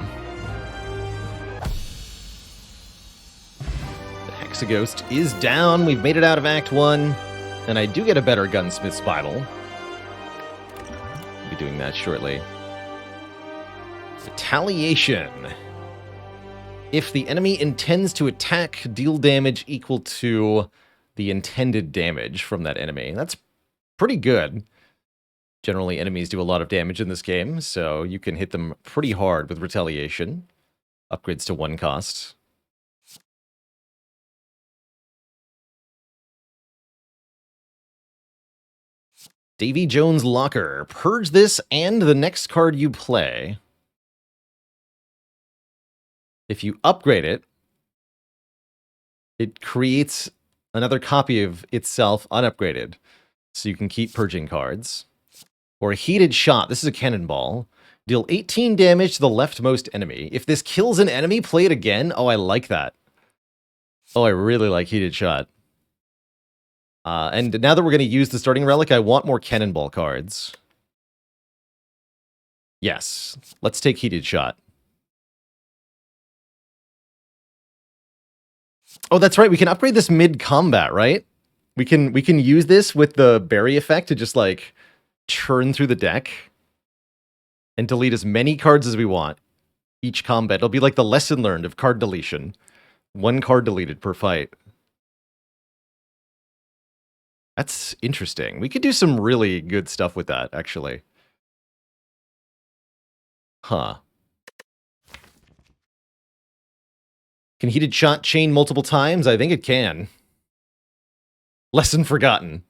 The Hexaghost is down. We've made it out of Act 1. And I do get a better Gunsmith's Bible. I'll be doing that shortly. Retaliation. If the enemy intends to attack, deal damage equal to the intended damage from that enemy. That's pretty good. Generally, enemies do a lot of damage in this game, so you can hit them pretty hard with Retaliation. Upgrades to 1 cost. Davy Jones' Locker. Purge this and the next card you play. If you upgrade it, it creates another copy of itself unupgraded. So you can keep purging cards. Or Heated Shot. This is a cannonball. Deal 18 damage to the leftmost enemy. If this kills an enemy, play it again. Oh, I like that. Oh, I really like Heated Shot. And now that we're going to use the starting relic, I want more cannonball cards. Yes. Let's take Heated Shot. Oh, that's right. We can upgrade this mid-combat, right? We can use this with the berry effect to just, like, churn through the deck and delete as many cards as we want. each combat. It'll be like the lesson learned of card deletion. 1 card deleted per fight. That's interesting. We could do some really good stuff with that, actually. Huh. Can heated shot chain multiple times? I think it can. Lesson forgotten.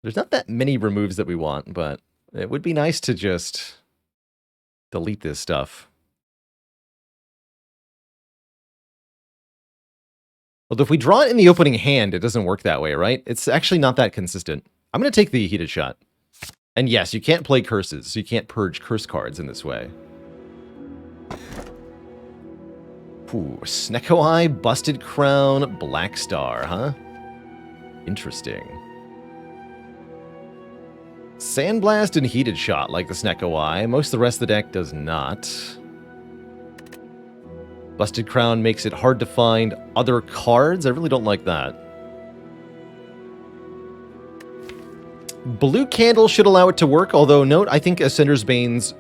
There's not that many removes that we want, but it would be nice to just delete this stuff. Although if we draw it in the opening hand, it doesn't work that way, right? It's actually not that consistent. I'm going to take the heated shot. And yes, you can't play curses, so you can't purge curse cards in this way. Ooh, Snecko Eye, Busted Crown, Black Star, huh? Interesting. Sandblast and Heated Shot like the Snecko Eye. Most of the rest of the deck does not. Busted Crown makes it hard to find other cards. I really don't like that. Blue Candle should allow it to work, although note, I think Ascender's Bane's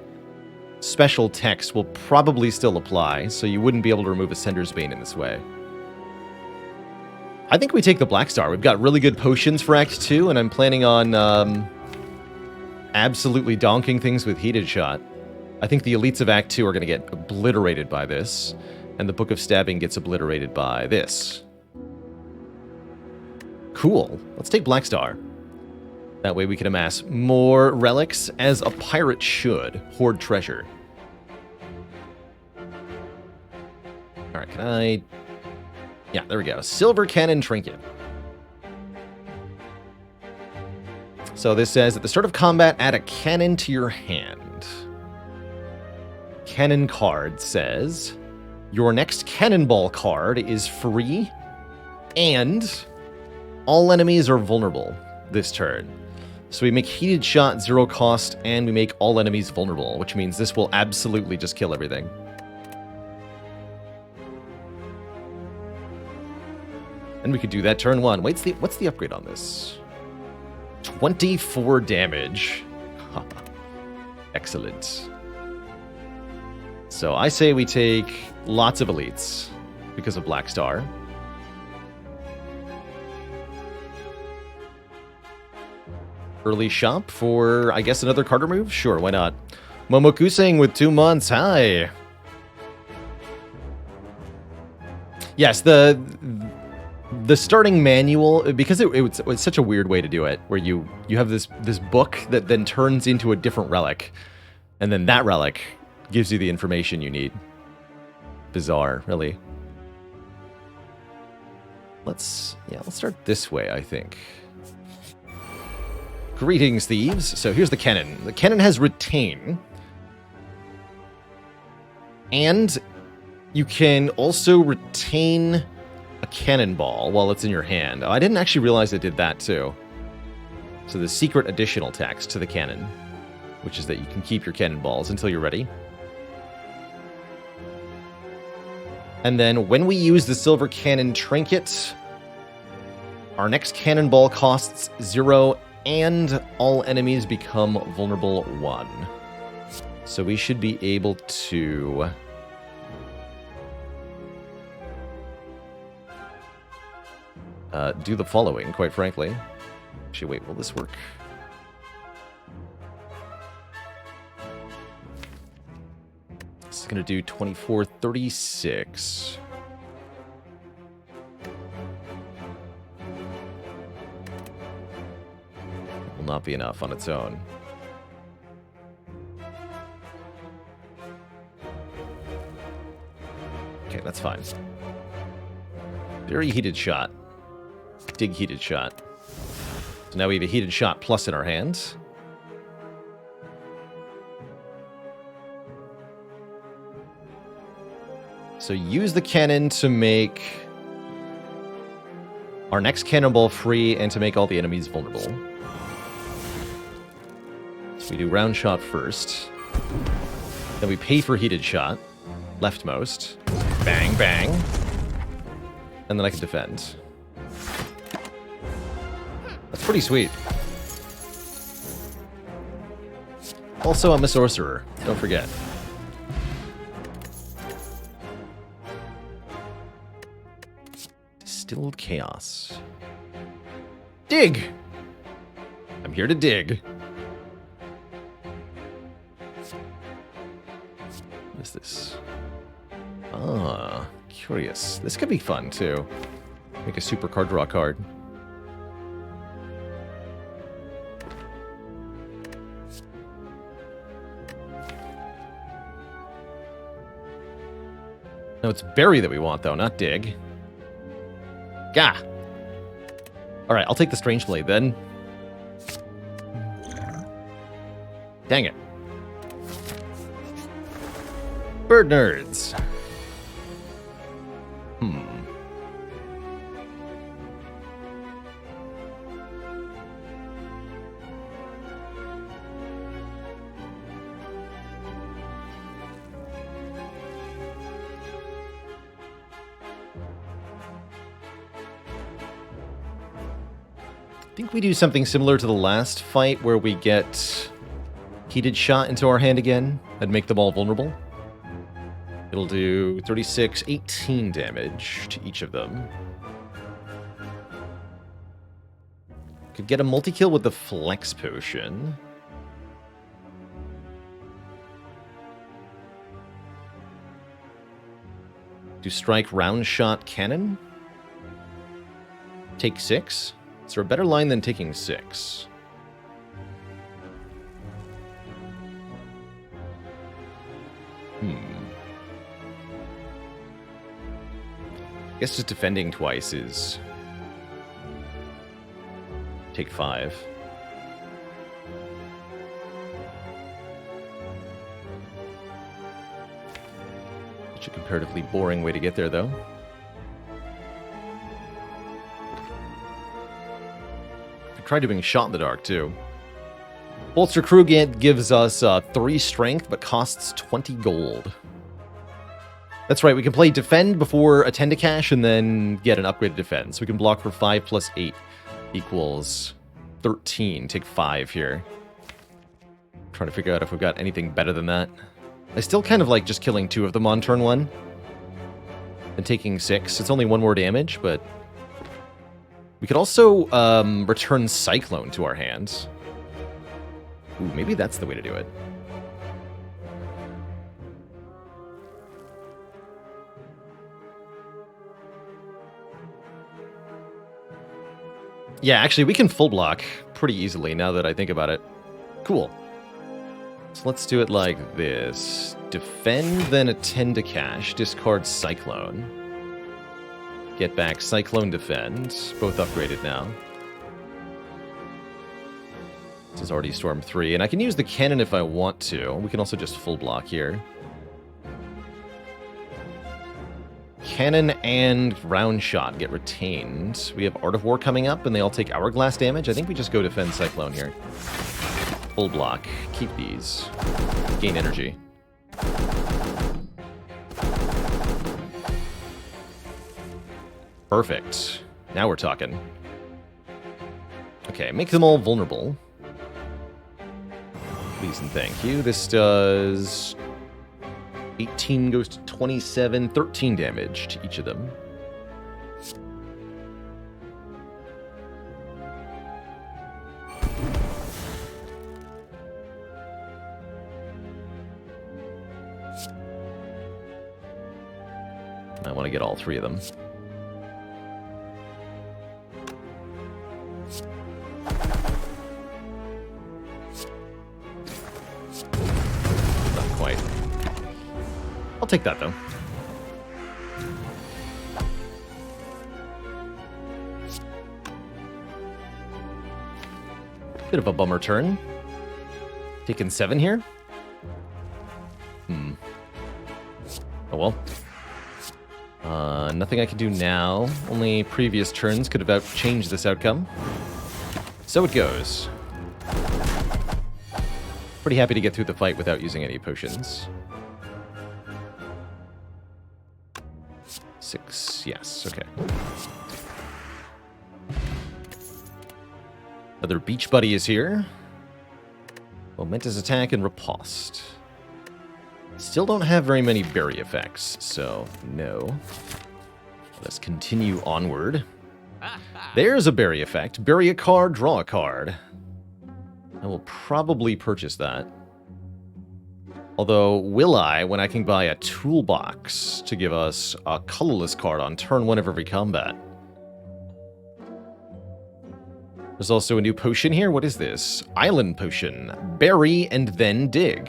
special text will probably still apply, so you wouldn't be able to remove Ascender's Bane in this way. I think we take the Black Star. We've got really good potions for Act 2, and I'm planning on absolutely donking things with Heated Shot. I think the elites of Act 2 are going to get obliterated by this, and the Book of Stabbing gets obliterated by this. Cool. Let's take Black Star. That way we can amass more relics, as a pirate should. Hoard treasure. Alright, can I... Yeah, there we go. Silver Cannon Trinket. So this says, at the start of combat, add a cannon to your hand. Cannon card says, your next cannonball card is free, and all enemies are vulnerable this turn. So we make Heated Shot 0 cost, and we make all enemies vulnerable, which means this will absolutely just kill everything. And we could do that turn 1. What's the upgrade on this? 24 damage. Excellent. So I say we take lots of elites because of Black Star. Early shop for, I guess, another card remove? Sure, why not? Momokusing with 2 months. Hi. Yes, the starting manual, because it was such a weird way to do it, where you have this book that then turns into a different relic, and then that relic gives you the information you need. Bizarre, really. Let's start this way, I think. Greetings, thieves. So here's the cannon. The cannon has retain. And you can also retain a cannonball while it's in your hand. Oh, I didn't actually realize it did that too. So the secret additional text to the cannon, which is that you can keep your cannonballs until you're ready. And then when we use the Silver Cannon Trinket, our next cannonball costs 0, and all enemies become vulnerable 1. So we should be able to... do the following, quite frankly. Actually, wait, will this work? This is going to do 2436. Will not be enough on its own. Okay, that's fine. Very heated shot. Dig Heated Shot. So now we have a Heated Shot plus in our hands. So use the cannon to make our next cannonball free and to make all the enemies vulnerable. So we do round shot first. Then we pay for Heated Shot. Leftmost. Bang, bang. And then I can defend. That's pretty sweet. Also, I'm a sorcerer. Don't forget. Distilled chaos. Dig! I'm here to dig. What is this? Ah, curious. This could be fun, too. Make a super card draw card. No, it's berry that we want, though, not dig. Gah! Alright, I'll take the Strange Blade, then. Dang it. Bird nerds. I think we do something similar to the last fight where we get Heated Shot into our hand again and make them all vulnerable. It'll do 36, 18 damage to each of them. Could get a multi-kill with the Flex Potion. Do Strike Round Shot Cannon. Take 6. Is there a better line than taking 6? I guess just defending twice is... Take 5. Such a comparatively boring way to get there, though. Try doing Shot in the Dark, too. Bolster Crew gives us 3 strength, but costs 20 gold. That's right, we can play Defend before Attend to Cash, and then get an upgraded Defend. So we can block for 5 plus 8 equals 13. Take 5 here. Trying to figure out if we've got anything better than that. I still kind of like just killing 2 of them on turn 1. And taking 6. It's only 1 more damage, but... We could also return Cyclone to our hands. Ooh, maybe that's the way to do it. Yeah, actually, we can full block pretty easily now that I think about it. Cool. So let's do it like this. Defend, then Attend to Cash. Discard Cyclone. Get back Cyclone Defend. Both upgraded now. This is already Storm 3. And I can use the cannon if I want to. We can also just full block here. Cannon and Round Shot get retained. We have Art of War coming up, and they all take Hourglass damage. I think we just go Defend Cyclone here. Full block. Keep these. Gain energy. Perfect. Now we're talking. Okay, make them all vulnerable. Please and thank you. This does 18 goes to 27, 13 damage to each of them. I want to get all 3 of them. I'll take that, though. Bit of a bummer turn. Taking 7 here? Oh well. Nothing I can do now. Only previous turns could have changed this outcome. So it goes. Pretty happy to get through the fight without using any potions. 6, yes, okay. Another beach buddy is here. Momentous attack and riposte. Still don't have very many berry effects, so no. Let's continue onward. There's a berry effect. Bury a card, draw a card. I will probably purchase that. Although, will I, when I can buy a toolbox to give us a colorless card on turn 1 of every combat? There's also a new potion here. What is this? Island potion. Bury and then dig.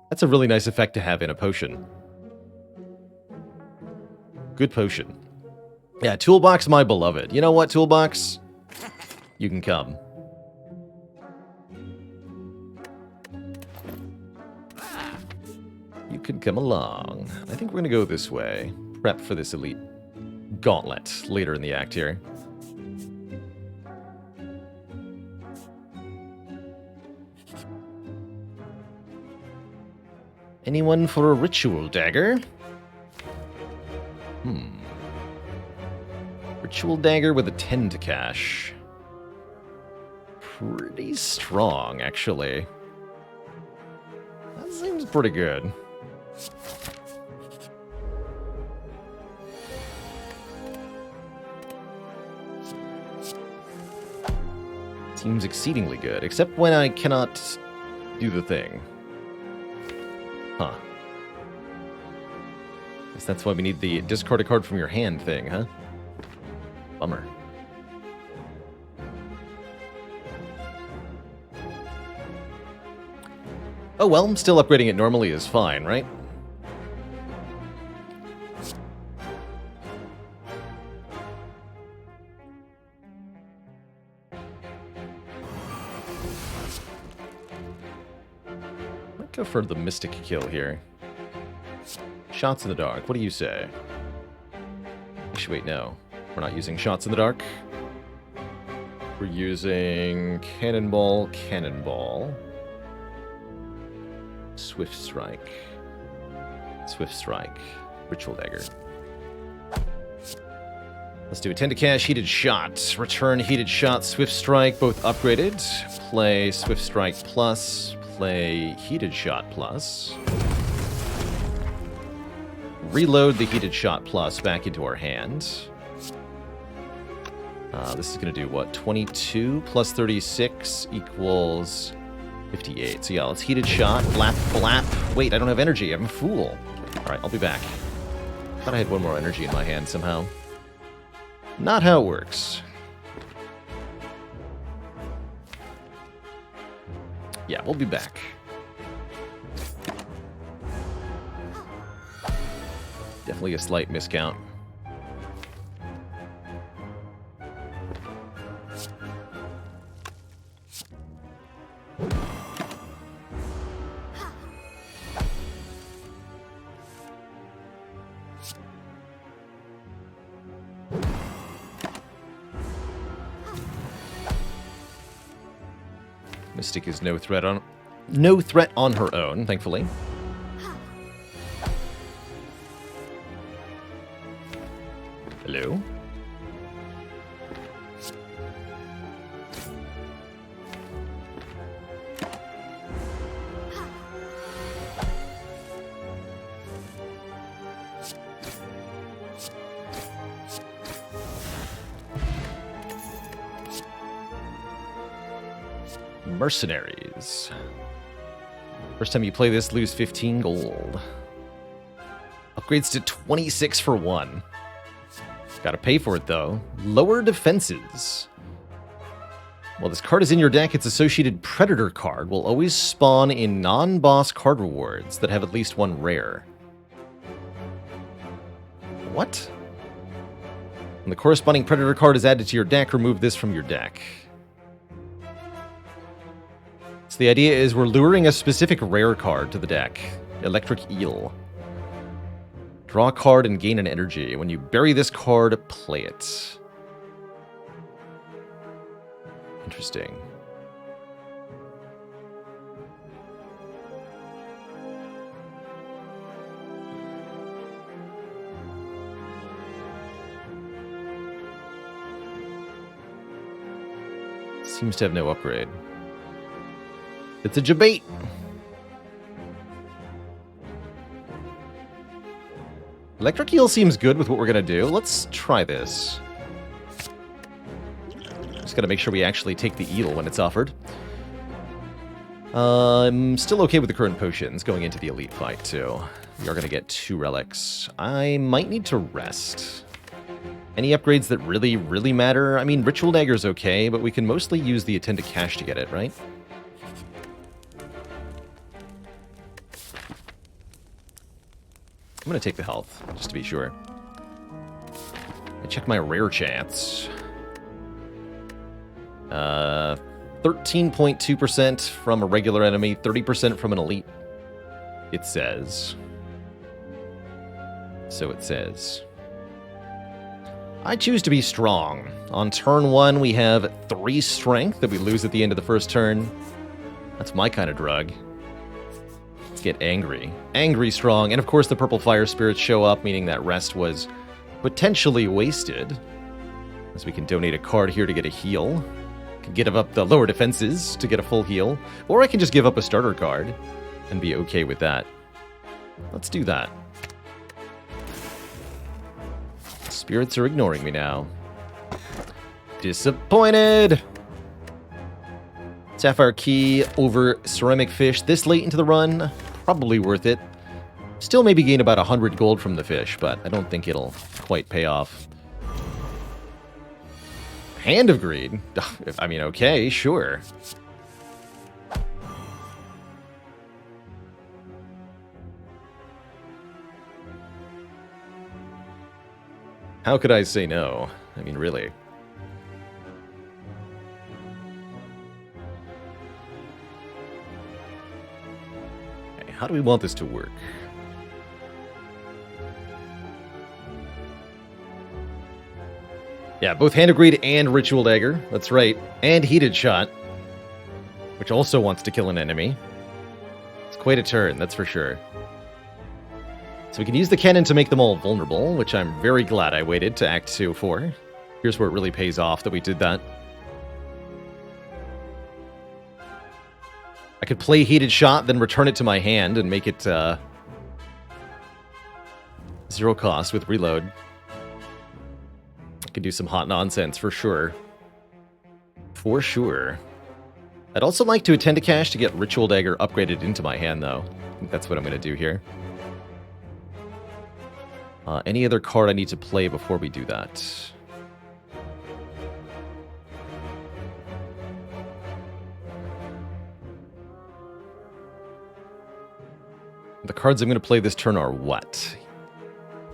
That's a really nice effect to have in a potion. Good potion. Yeah, toolbox, my beloved. You know what, toolbox? You can come. You can come along. I think we're going to go this way. Prep for this elite gauntlet later in the act here. Anyone for a ritual dagger? Ritual dagger with a 10 to cash. Pretty strong, actually. That seems pretty good. Seems exceedingly good, except when I cannot do the thing. Huh. Guess that's why we need the discard a card from your hand thing, huh? Bummer. Oh well, still upgrading it normally is fine, right? Might go for the Mystic kill here. Shots in the dark, what do you say? Actually, wait, no. We're not using shots in the dark. We're using cannonball, cannonball. Swift strike. Swift strike. Ritual dagger. Let's do a 10 to cash, heated shot. Return heated shot, swift strike, both upgraded. Play swift strike plus. Play heated shot plus. Reload the heated shot plus back into our hand. This is going to do what? 22 plus 36 equals 58. So yeah, let's heated shot. Blap, blap. Wait, I don't have energy. I'm a fool. Alright, I'll be back. Thought I had one more energy in my hand somehow. Not how it works. Yeah, we'll be back. Definitely a slight miscount. Mystic is no threat on her own, thankfully. Hello? Mercenaries. First time you play this, lose 15 gold. Upgrades to 26 for 1. Gotta pay for it, though. Lower defenses. While this card is in your deck, its associated Predator card will always spawn in non-boss card rewards that have at least one rare. What? When the corresponding Predator card is added to your deck, remove this from your deck. So the idea is we're luring a specific rare card to the deck. Electric Eel. Draw a card and gain an energy. When you bury this card, play it. Interesting. Seems to have no upgrade. It's a debate. Electric Eel seems good with what we're going to do. Let's try this. Just got to make sure we actually take the eel when it's offered. I'm still okay with the current potions going into the elite fight, too. We are going to get 2 relics. I might need to rest. Any upgrades that really, really matter? I mean, Ritual Dagger's okay, but we can mostly use the Attend to Cash to get it, right? I'm going to take the health, just to be sure. I check my rare chance. 13.2% from a regular enemy, 30% from an elite. It says. So it says. I choose to be strong. On turn 1, we have 3 strength that we lose at the end of the first turn. That's my kind of drug. Let's get angry. Angry strong. And of course the purple fire spirits show up, meaning that rest was potentially wasted. As we can donate a card here to get a heal. Can give up the lower defenses to get a full heal. Or I can just give up a starter card and be okay with that. Let's do that. Spirits are ignoring me now. Disappointed! Sapphire Key over Ceramic Fish this late into the run. Probably worth it. Still maybe gain about 100 gold from the fish, but I don't think it'll quite pay off. Hand of Greed? I mean, okay, sure. How could I say no? I mean, really. Okay, how do we want this to work? Yeah, both Hand of Greed and Ritual Dagger. That's right. And Heated Shot, which also wants to kill an enemy. It's quite a turn, that's for sure. So we can use the cannon to make them all vulnerable, which I'm very glad I waited to Act 2 for. Here's where it really pays off that we did that. I could play Heated Shot, then return it to my hand and make it 0 cost with reload. I could do some hot nonsense for sure. For sure. I'd also like to Attend to Cash to get Ritual Dagger upgraded into my hand, though. I think that's what I'm going to do here. Any other card I need to play before we do that? The cards I'm going to play this turn are what?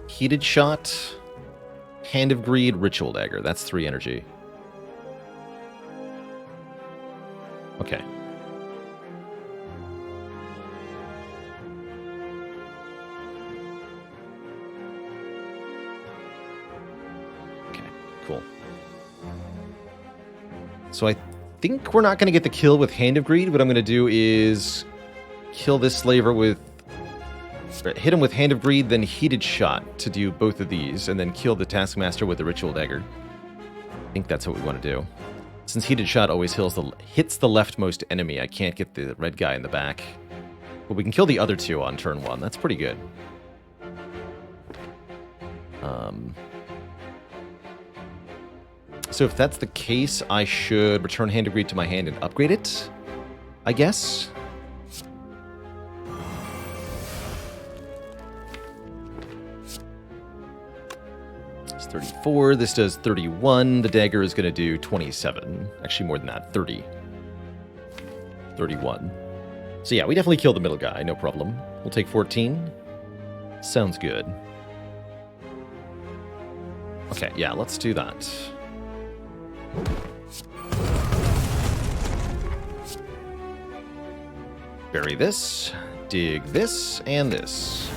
Heated Shot, Hand of Greed, Ritual Dagger. That's 3 energy. Okay. Cool. So I think we're not going to get the kill with Hand of Greed. What I'm going to do is kill this slaver with... hit him with Hand of Greed, then Heated Shot to do both of these, and then kill the Taskmaster with the Ritual Dagger. I think that's what we want to do. Since Heated Shot always hits the leftmost enemy, I can't get the red guy in the back. But we can kill the other 2 on turn 1. That's pretty good. So if that's the case, I should return Hand of Greed to my hand and upgrade it, I guess. It's 34. This does 31. The dagger is going to do 27. Actually, more than that. 30. 31. So yeah, we definitely kill the middle guy. No problem. We'll take 14. Sounds good. Okay, yeah, let's do that. Bury this, dig this, and this.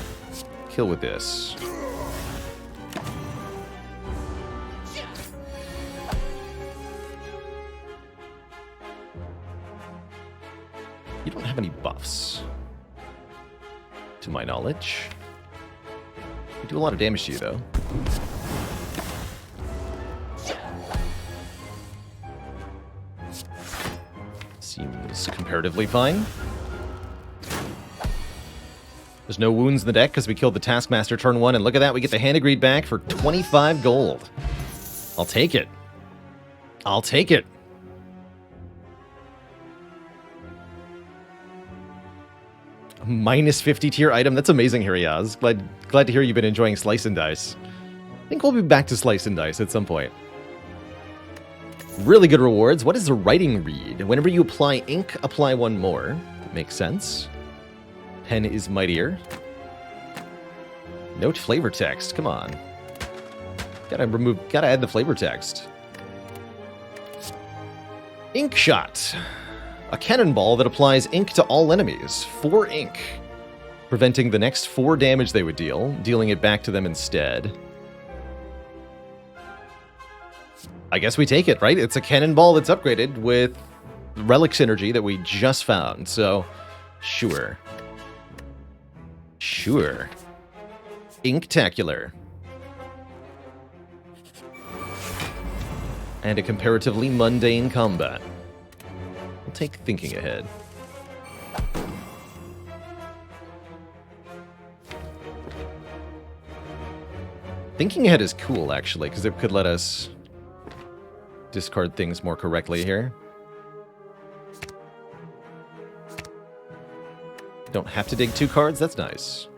Kill with this. You don't have any buffs, to my knowledge. You do a lot of damage to you, though. Seems comparatively fine. There's no wounds in the deck because we killed the Taskmaster turn 1, and look at that, we get the Hand of Greed back for 25 gold. I'll take it. I'll take it. Minus 50 tier item. That's amazing, Hiriaz. Glad to hear you've been enjoying Slice and Dice. I think we'll be back to Slice and Dice at some point. Really good rewards. What is the writing read? Whenever you apply ink, apply one more. That makes sense. Pen is mightier. Note flavor text. Come on. Gotta add the flavor text. Ink shot. A cannonball that applies ink to all enemies. 4 ink. Preventing the next 4 damage they would deal, dealing it back to them instead. I guess we take it, right? It's a cannonball that's upgraded with relic synergy that we just found, so sure. Sure. Inktacular. And a comparatively mundane combat. We'll take Thinking Ahead. Thinking Ahead is cool, actually, because it could let us discard things more correctly here. Don't have to dig 2 cards, that's nice.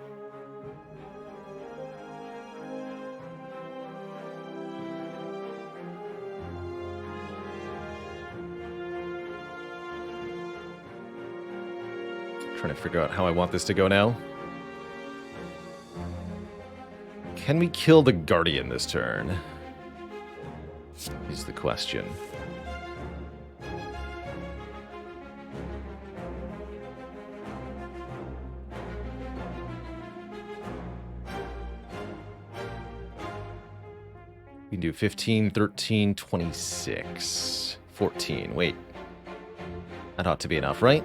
Trying to figure out how I want this to go now. Can we kill the Guardian this turn? Is the question. We can do 15, 13, 26, 14. Wait. That ought to be enough, right?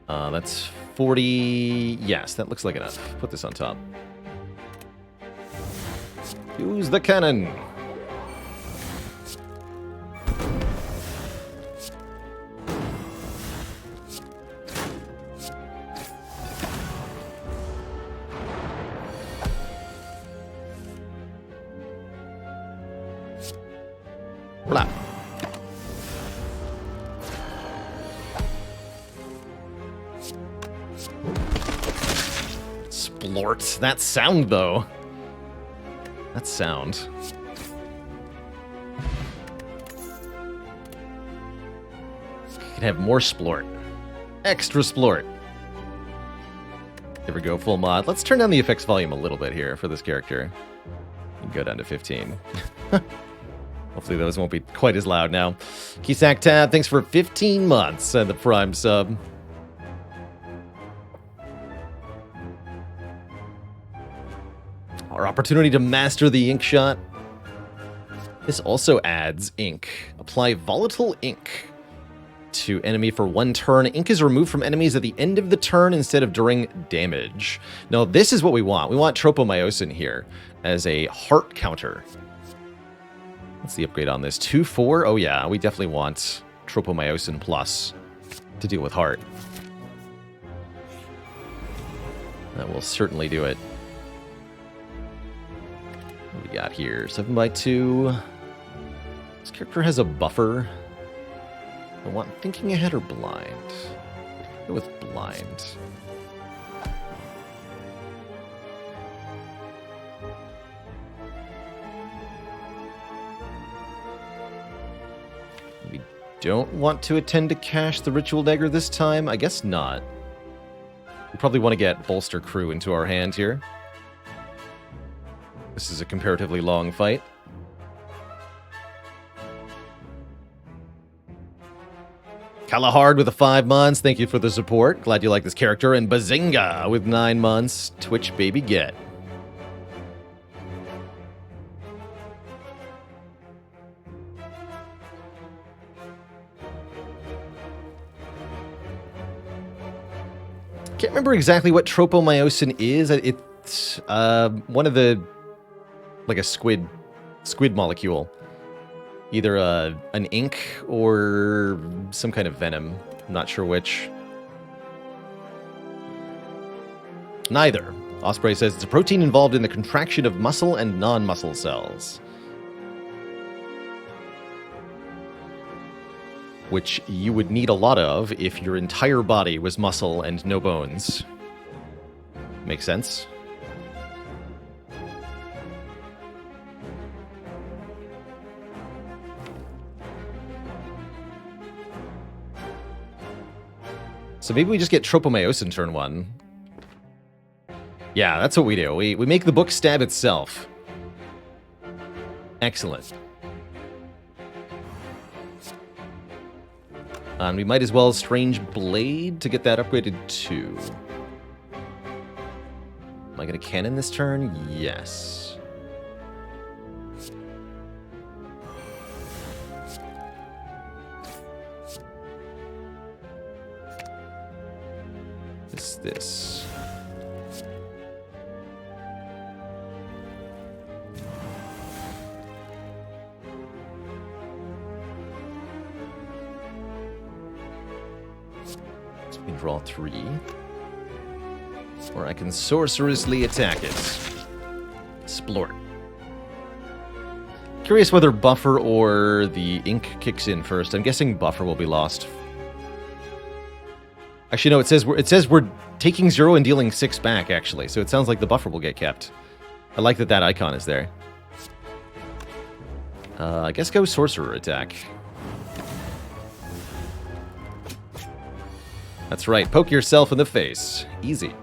That's 40... Yes, that looks like enough. Put this on top. Use the cannon! Blah. Splort. That sound, though. That sound. Can have more splort. Extra splort. There we go, full mod. Let's turn down the effects volume a little bit here for this character. Go down to 15. Hopefully those won't be quite as loud now. Kisak Tab, thanks for 15 months and the Prime sub. Our opportunity to master the ink shot. This also adds ink. Apply volatile ink to enemy for 1 turn. Ink is removed from enemies at the end of the turn instead of during damage. Now, this is what we want. We want Tropomyosin here as a heart counter. What's the upgrade on this? 2-4? Oh yeah, we definitely want Tropomyosin Plus to deal with heart. That will certainly do it. What do we got here? 7x2. This character has a buffer. I want Thinking Ahead or Blind? Go with Blind. We don't want to attend to cash the Ritual Dagger this time? I guess not. We probably want to get Bolster Crew into our hand here. This is a comparatively long fight. Kalahard with the 5 months. Thank you for the support. Glad you like this character. And Bazinga with 9 months. Twitch baby get. Can't remember exactly what Tropomyosin is. It's one of the... like a squid molecule. Either an ink or some kind of venom. I'm not sure which. Neither. Osprey says it's a protein involved in the contraction of muscle and non-muscle cells. Which you would need a lot of if your entire body was muscle and no bones. Makes sense? So maybe we just get Tropomaios in turn 1. Yeah, that's what we do. We make the book stab itself. Excellent. And we might as well Strange Blade to get that upgraded too. Am I going to cannon this turn? Yes. This. So we can draw 3. Or I can sorcerously attack it. Splort. Curious whether Buffer or the ink kicks in first. I'm guessing Buffer will be lost. Actually, no, it says we're taking 0 and dealing 6 back, actually. So it sounds like the Buffer will get kept. I like that icon is there. I guess go Sorcerer attack. That's right, poke yourself in the face. Easy.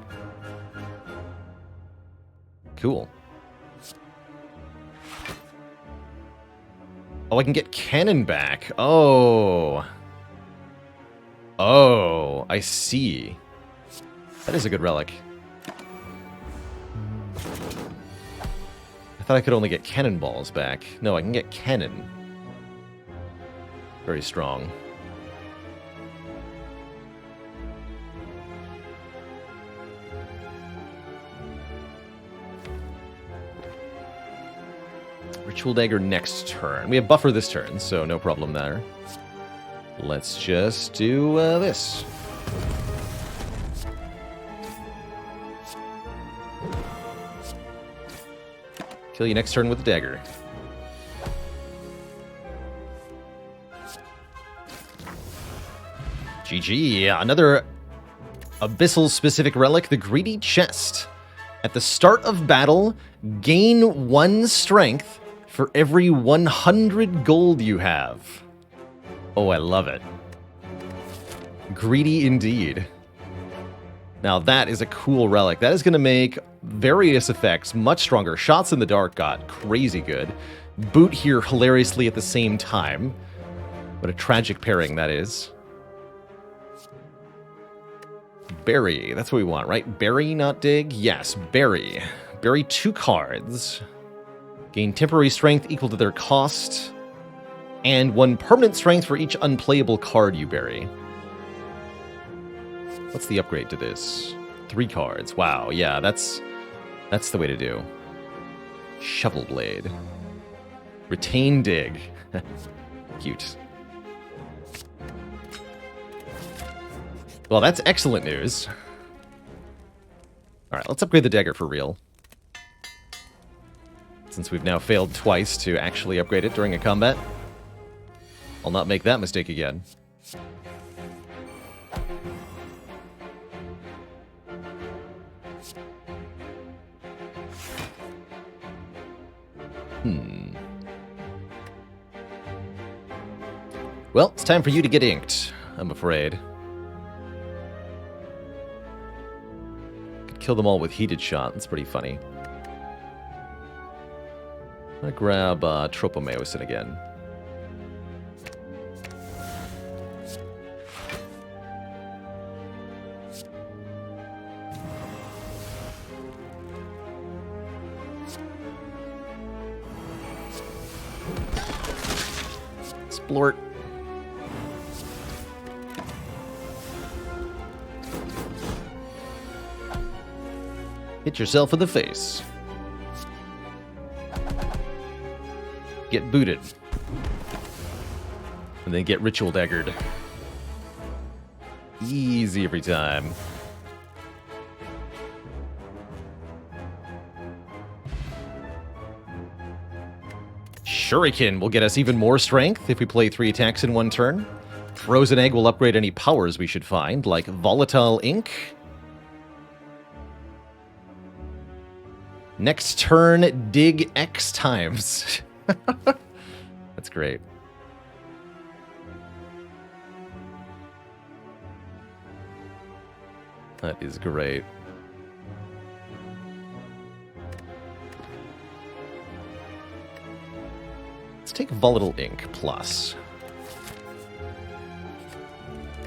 Cool. Oh, I can get Cannon back. Oh. Oh, I see. That is a good relic. I thought I could only get cannonballs back. No, I can get cannon. Very strong. Ritual Dagger next turn. We have Buffer this turn, so no problem there. Let's just do this. Kill you next turn with the dagger. GG. Another Abyssal-specific relic, the Greedy Chest. At the start of battle, gain 1 strength for every 100 gold you have. Oh, I love it. Greedy indeed. Now that is a cool relic. That is going to make various effects much stronger. Shots in the Dark got crazy good. Boot here hilariously at the same time. What a tragic pairing that is. Bury. That's what we want, right? Bury, not dig? Yes, bury. Bury 2 cards. Gain temporary strength equal to their cost. And 1 permanent strength for each unplayable card you bury. What's the upgrade to this? 3 cards. Wow, yeah, that's the way to do. Shovel Blade. Retain Dig. Cute. Well, that's excellent news. Alright, let's upgrade the dagger for real. Since we've now failed twice to actually upgrade it during a combat. I'll not make that mistake again. Well, it's time for you to get inked, I'm afraid. Could kill them all with Heated Shot, that's pretty funny. I'm gonna grab Tropomaios again. Splort. Hit yourself in the face. get booted. And then get ritual daggered. Easy every time. Shuriken will get us even more strength if we play 3 attacks in one turn. Frozen Egg will upgrade any powers we should find, like Volatile Ink. Next turn, dig X times. That's great. That is great. Let's take Volatile Ink plus.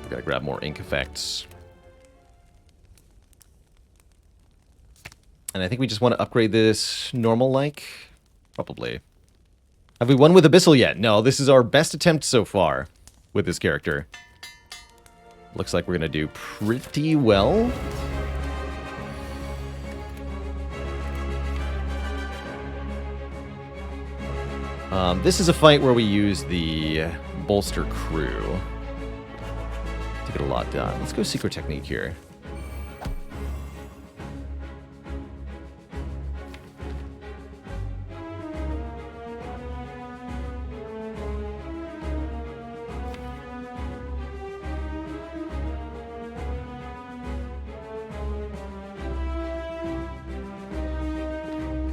Gotta grab more ink effects. And I think we just want to upgrade this normal-like? Probably. Have we won with Abyssal yet? No, this is our best attempt so far with this character. Looks like we're going to do pretty well. This is a fight where we use the Bolster Crew to get a lot done. Let's go Secret Technique here.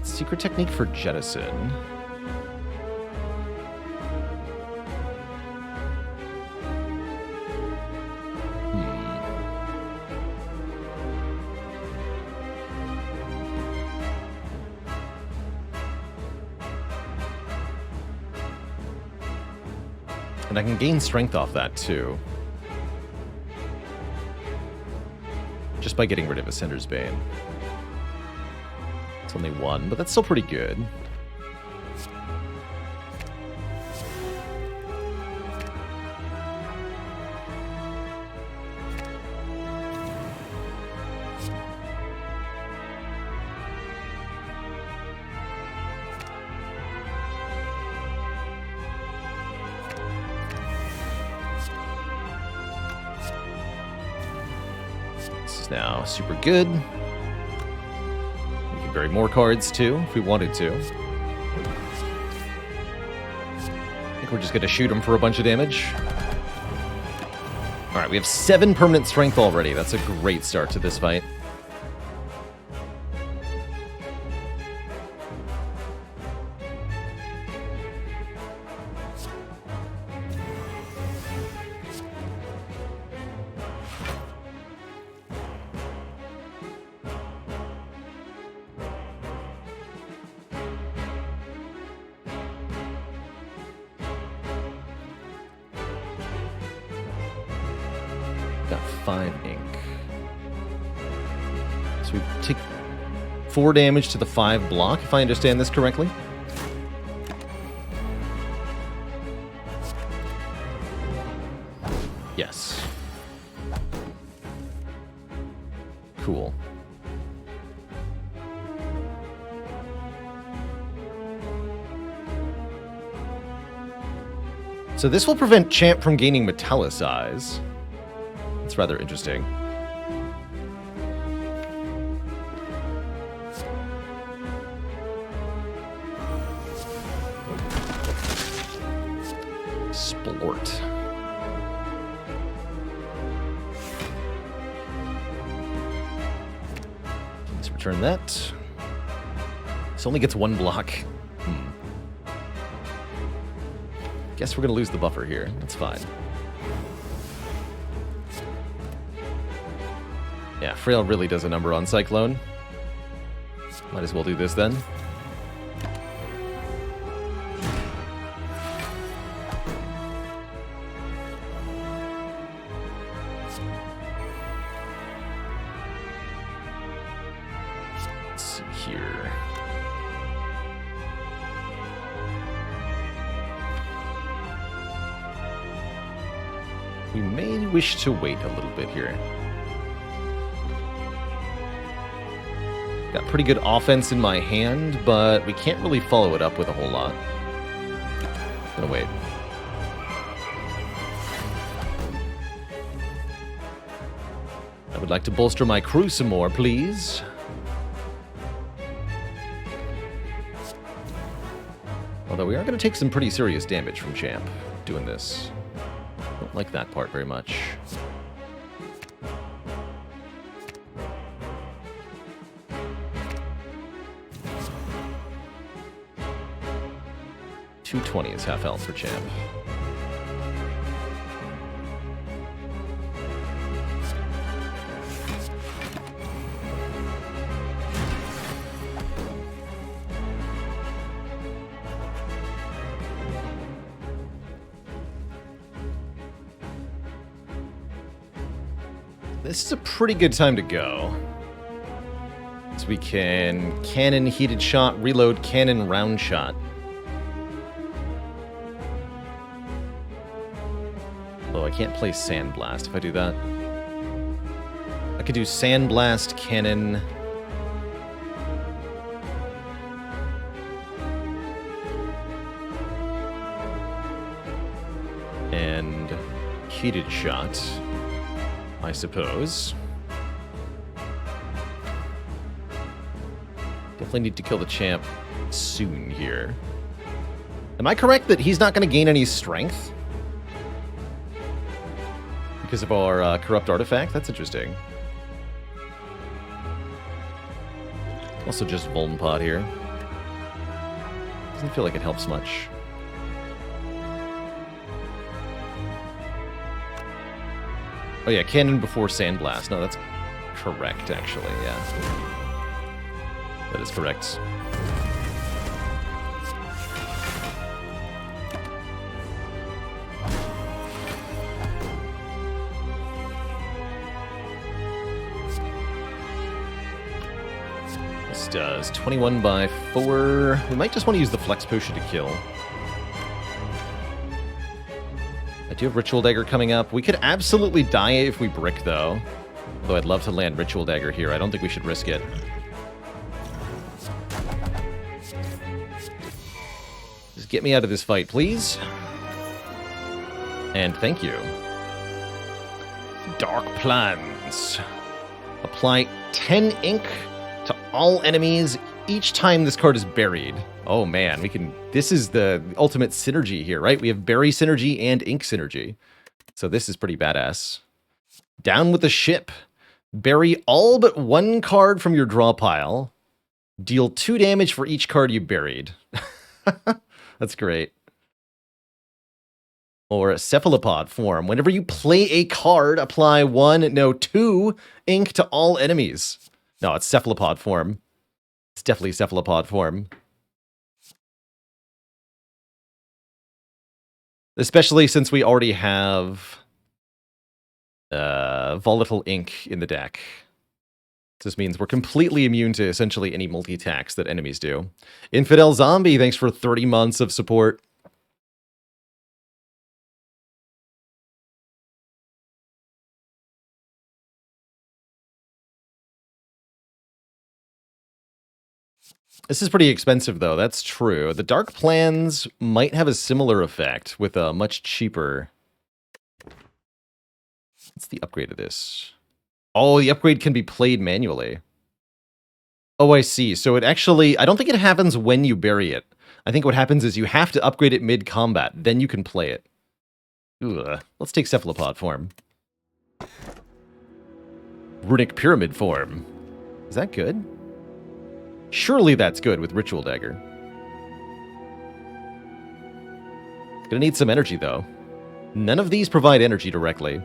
Secret Technique for Jettison. And I can gain strength off that, too. Just by getting rid of Ascender's Bane. It's only 1, but that's still pretty good. Now, super good. We can bury more cards, too, if we wanted to. I think we're just going to shoot him for a bunch of damage. Alright, we have 7 permanent strength already. That's a great start to this fight. Got 5 ink. So we take 4 damage to the 5 block, if I understand this correctly. Yes. Cool. So this will prevent Champ from gaining Metallicize. It's rather interesting. Splort. Let's return that. This only gets 1 block. Guess we're gonna lose the buffer here. That's fine. Yeah, Frail really does a number on Cyclone. Might as well do this then. Let's see here. We may wish to wait a little bit here. Got pretty good offense in my hand, but we can't really follow it up with a whole lot. Gonna wait. I would like to bolster my crew some more, please. Although we are going to take some pretty serious damage from Champ doing this. Don't like that part very much. $220 is half health for Champ. This is a pretty good time to go. So we can cannon, heated shot, reload, cannon, round shot. Although I can't play Sandblast if I do that. I could do Sandblast, cannon. And heated shot, I suppose. Definitely need to kill the champ soon here. Am I correct that he's not going to gain any strength? Because of our corrupt artifact? That's interesting. Also just Vuln Pod here. Doesn't feel like it helps much. Oh yeah, cannon before Sandblast. No, that's correct, actually, yeah. That is correct. This does 21 by 4. We might just want to use the Flex Potion to kill. I do have Ritual Dagger coming up. We could absolutely die if we brick, though. Although I'd love to land Ritual Dagger here. I don't think we should risk it. Just get me out of this fight, please. And thank you. Dark Plans. Apply 10 ink to all enemies each time this card is buried. Oh man, we can. This is the ultimate synergy here, right? We have berry synergy and ink synergy. So this is pretty badass. Down with the ship. Bury all but one card from your draw pile. Deal 2 damage for each card you buried. That's great. Or Cephalopod form. Whenever you play a card, apply 2 ink to all enemies. No, it's Cephalopod form. It's definitely Cephalopod form. Especially since we already have volatile ink in the deck. This means we're completely immune to essentially any multi-attacks that enemies do. Infidel Zombie, thanks for 30 months of support. This is pretty expensive, though. That's true. The Dark Plans might have a similar effect with a much cheaper... What's the upgrade of this? Oh, the upgrade can be played manually. Oh, I see. So it actually... I don't think it happens when you bury it. I think what happens is you have to upgrade it mid-combat. Then you can play it. Ugh. Let's take Cephalopod form. Runic Pyramid form. Is that good? Surely that's good with Ritual Dagger. Gonna need some energy, though. None of these provide energy directly.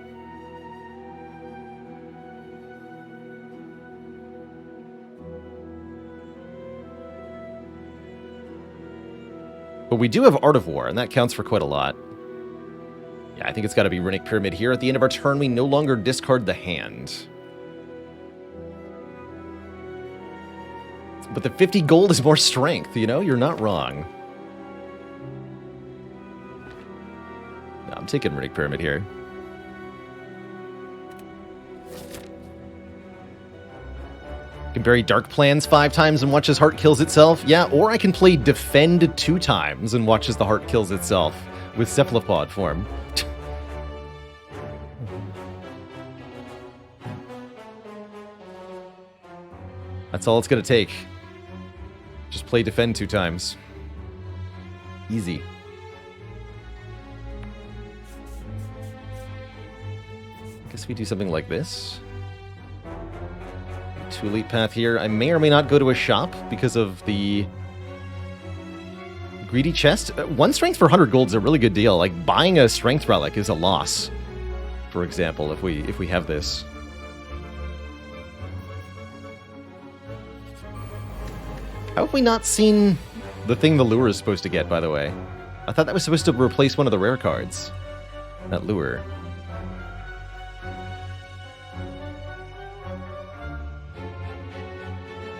But we do have Art of War, and that counts for quite a lot. Yeah, I think it's got to be Runic Pyramid here. At the end of our turn, we no longer discard the hand. But the 50 gold is more strength, you know? You're not wrong. No, I'm taking Runic Pyramid here. I can bury Dark Plans 5 times and watch as Heart kills itself. Yeah, or I can play Defend 2 times and watch as the Heart kills itself with Cephalopod form. That's all it's going to take. Just play Defend 2 times. Easy. Guess we do something like this. 2 elite path here. I may or may not go to a shop because of the greedy chest. 1 strength for 100 gold is a really good deal. Like, buying a strength relic is a loss, for example, if we have this. How have we not seen the thing the lure is supposed to get, by the way? I thought that was supposed to replace one of the rare cards. That lure.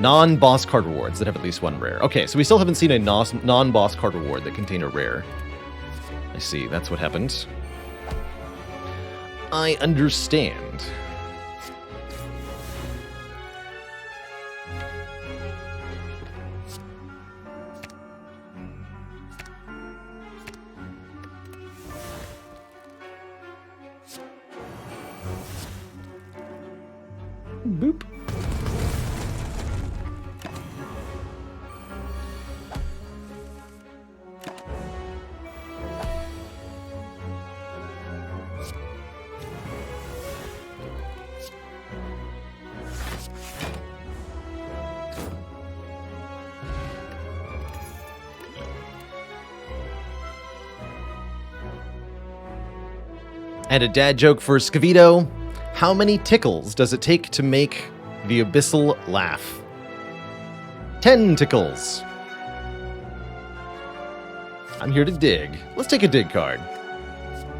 Non-boss card rewards that have at least 1 rare. Okay, so we still haven't seen a non-boss card reward that contain a rare. I see, that's what happened. I understand. Boop. And a dad joke for Scavito. How many tickles does it take to make the Abyssal laugh? 10 tickles. I'm here to dig. Let's take a dig card.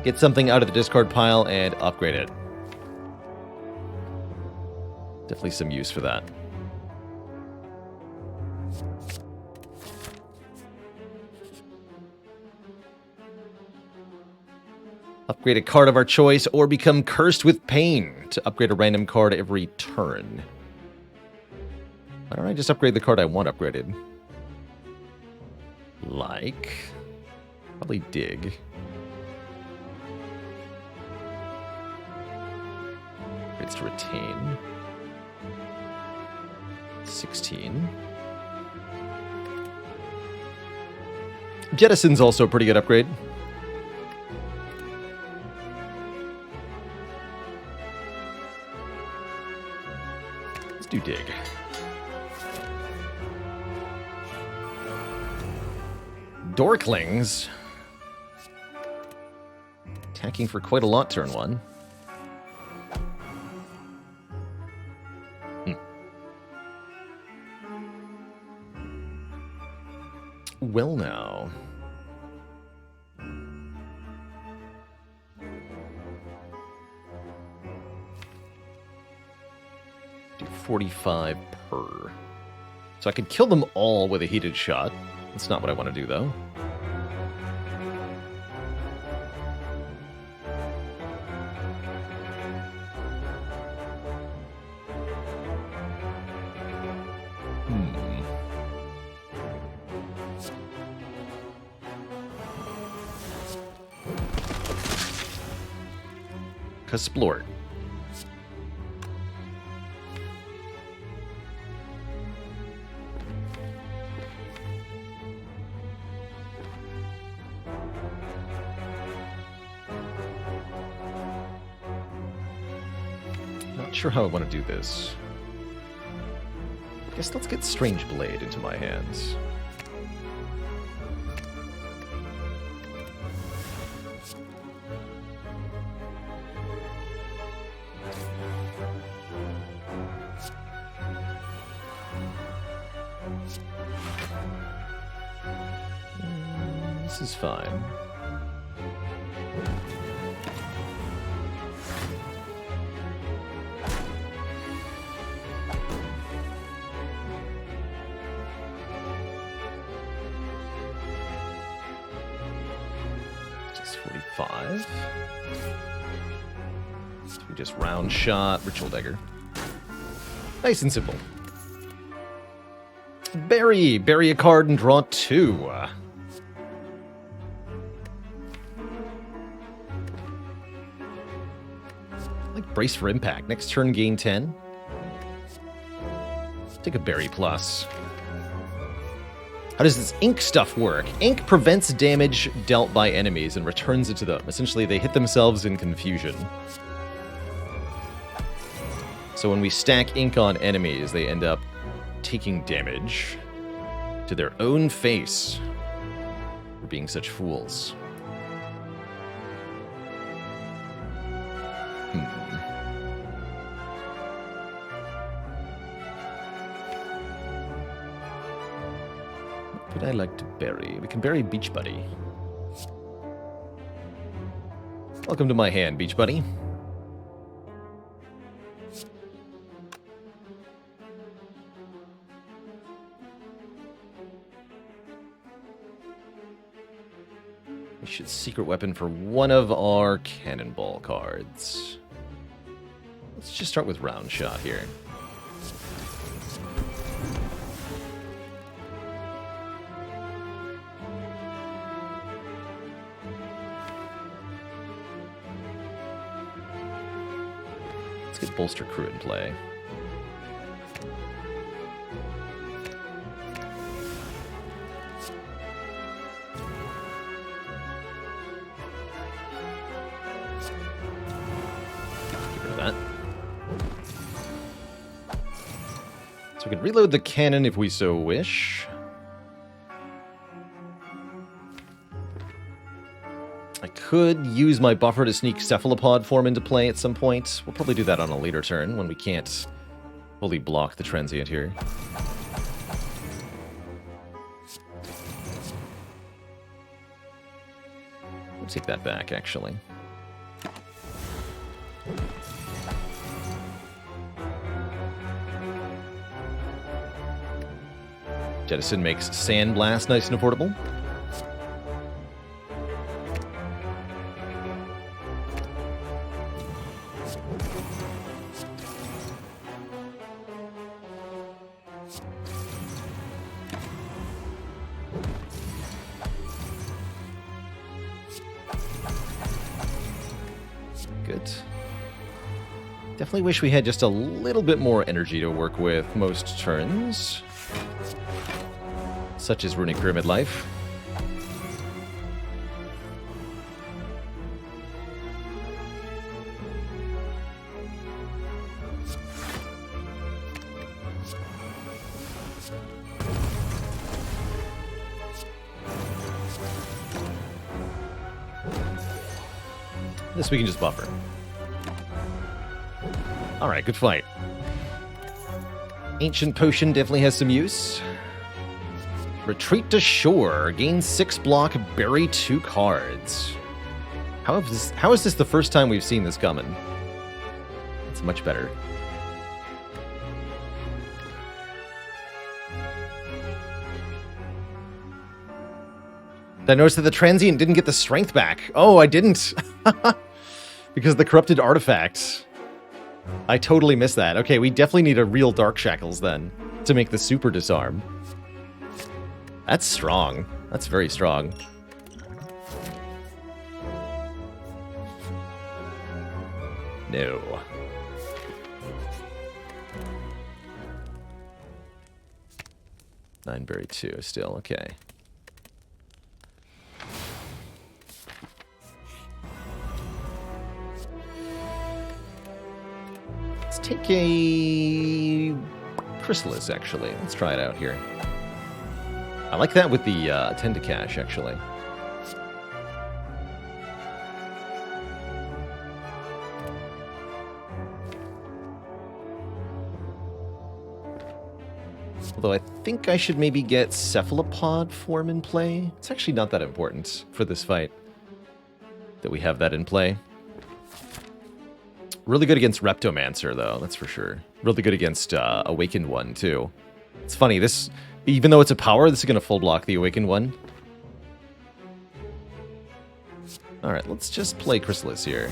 Get something out of the discard pile and upgrade it. Definitely some use for that. Upgrade a card of our choice or become cursed with pain to upgrade a random card every turn. Why don't I just upgrade the card I want upgraded? Like... probably dig. Upgrades to retain. 16. Jettison's also a pretty good upgrade. Do dig. Dorklings. Attacking for quite a lot turn 1. Well now. 45 per. So I could kill them all with a heated shot. That's not what I want to do, though. Explore. Not sure how I want to do this. I guess let's get Strange Blade into my hands. This is fine. Just 45. So we just round shot, Ritual Dagger. Nice and simple. Bury! Bury a card and draw 2. Like Brace for Impact. Next turn, gain 10. Take a Bury Plus. How does this ink stuff work? Ink prevents damage dealt by enemies and returns it to them. Essentially, they hit themselves in confusion. So when we stack ink on enemies, they end up taking damage to their own face for being such fools. What would I like to bury? We can bury Beach Buddy. Welcome to my hand, Beach Buddy. We should secret weapon for one of our cannonball cards. Let's just start with round shot here. Let's get Bolster Crew in play. So we can reload the cannon if we so wish. I could use my buffer to sneak Cephalopod form into play at some point. We'll probably do that on a later turn when we can't fully block the transient here. We'll take that back, actually. Jettison makes Sandblast nice and affordable. Good. Definitely wish we had just a little bit more energy to work with most turns. Such as Runic Pyramid Life. This we can just buffer. Alright, good fight. Ancient Potion definitely has some use. Retreat to Shore. Gain 6 block, bury 2 cards. How is this the first time we've seen this coming? It's much better. I noticed that the transient didn't get the strength back. Oh, I didn't. Because of the corrupted artifact. I totally missed that. Okay, we definitely need a real Dark Shackles then to make the super disarm. That's strong. That's very strong. No. Nine bury 2 still, okay. Let's take a Chrysalis, actually. Let's try it out here. I like that with the Tend to Cash, actually. Although I think I should maybe get Cephalopod form in play. It's actually not that important for this fight that we have that in play. Really good against Reptomancer, though, that's for sure. Really good against Awakened One, too. It's funny, this... Even though it's a power, this is going to full block the Awakened One. Alright, let's just play Chrysalis here.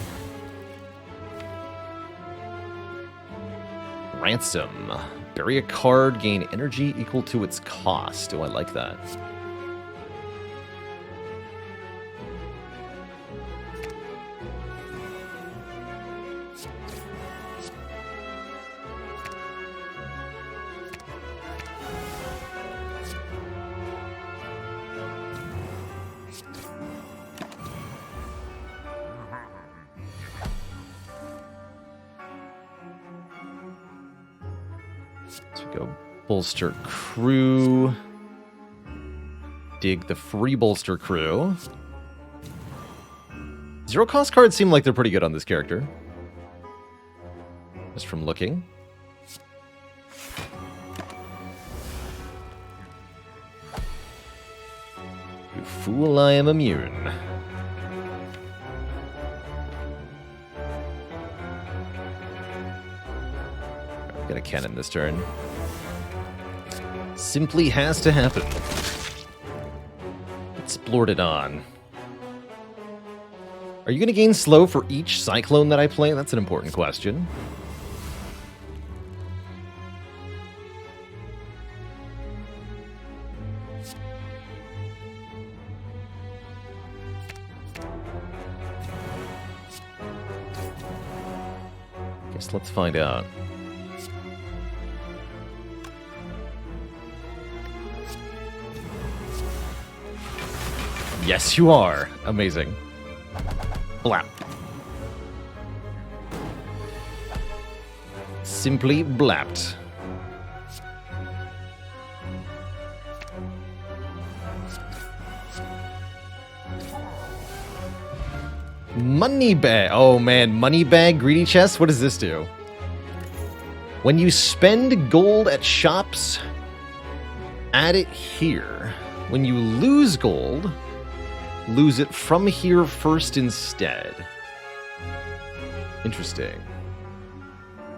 Ransom. Bury a card, gain energy equal to its cost. Oh, I like that. Go bolster crew. Dig the free bolster crew. Zero cost cards seem like they're pretty good on this character. Just from looking. You fool, I am immune. Got a cannon this turn. Simply has to happen. Explored it on. Are you going to gain slow for each Cyclone that I play? That's an important question. Guess let's find out. Yes, you are. Amazing. Blap. Simply blapped. Money bag. Oh man, money bag, greedy chest. What does this do? When you spend gold at shops, add it here. When you lose gold, lose it from here first instead. Interesting.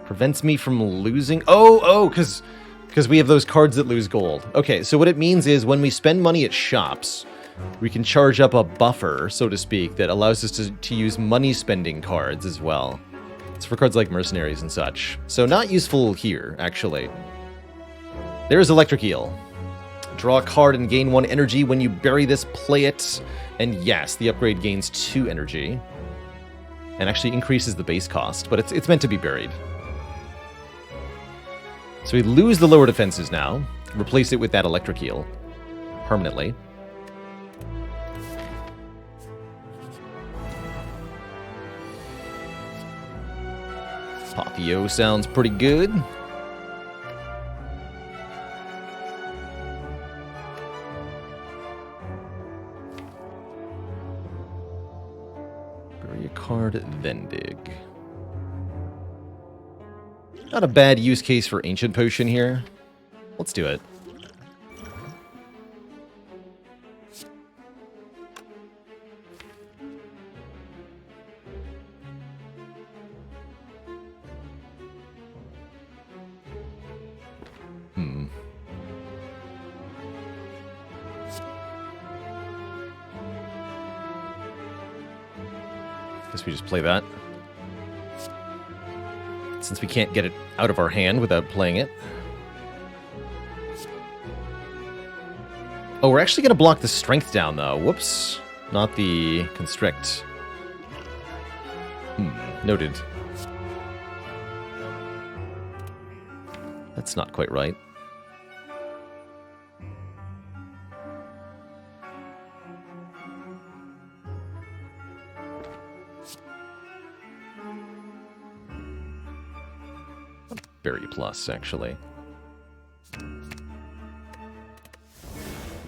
Prevents me from losing... Oh, because we have those cards that lose gold. Okay, so what it means is when we spend money at shops, we can charge up a buffer, so to speak, that allows us to use money-spending cards as well. It's for cards like Mercenaries and such. So not useful here, actually. There's Electric Eel. Draw a card and gain 1 energy. When you bury this, play it. And yes, the upgrade gains 2 energy. And actually increases the base cost, but it's meant to be buried. So we lose the lower defenses now. Replace it with that Electric Eel. Permanently. Papio sounds pretty good. Bury a card, then dig. Not a bad use case for Ancient Potion here. Let's do it. Guess we just play that. Since we can't get it out of our hand without playing it. Oh, we're actually going to block the strength down, though. Whoops. Not the constrict. Noted. That's not quite right. Berry plus, actually. Let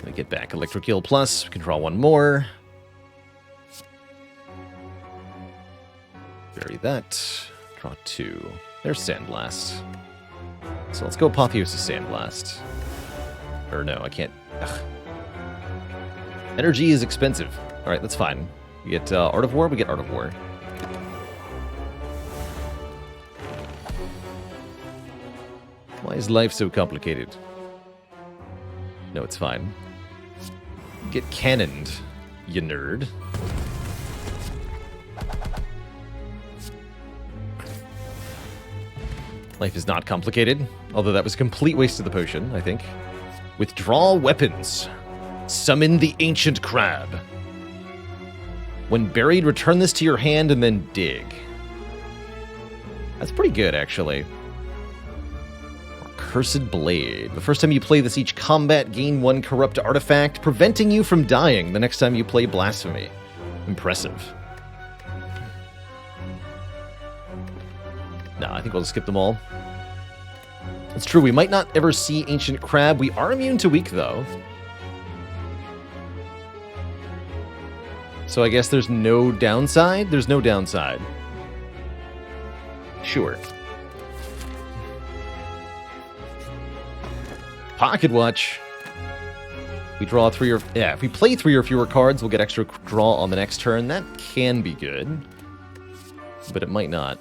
me get back Electric Eel plus. We can draw 1 more. Bury that. Draw 2. There's Sandblast. So let's go Apotheosis Sandblast. Or no, I can't. Ugh. Energy is expensive. Alright, that's fine. We get Art of War, we get Art of War. Why is life so complicated? No, it's fine. Get cannoned, you nerd. Life is not complicated, although that was a complete waste of the potion, I think. Withdraw weapons. Summon the Ancient Crab. When buried, return this to your hand and then dig. That's pretty good, actually. Cursed Blade. The first time you play this each combat, gain 1 corrupt artifact, preventing you from dying the next time you play Blasphemy. Impressive. No, I think we'll just skip them all. It's true, we might not ever see Ancient Crab. We are immune to weak, though. So I guess there's no downside? There's no downside. Sure. Pocket Watch. We draw 3 or... Yeah, if we play 3 or fewer cards, we'll get extra draw on the next turn. That can be good. But it might not.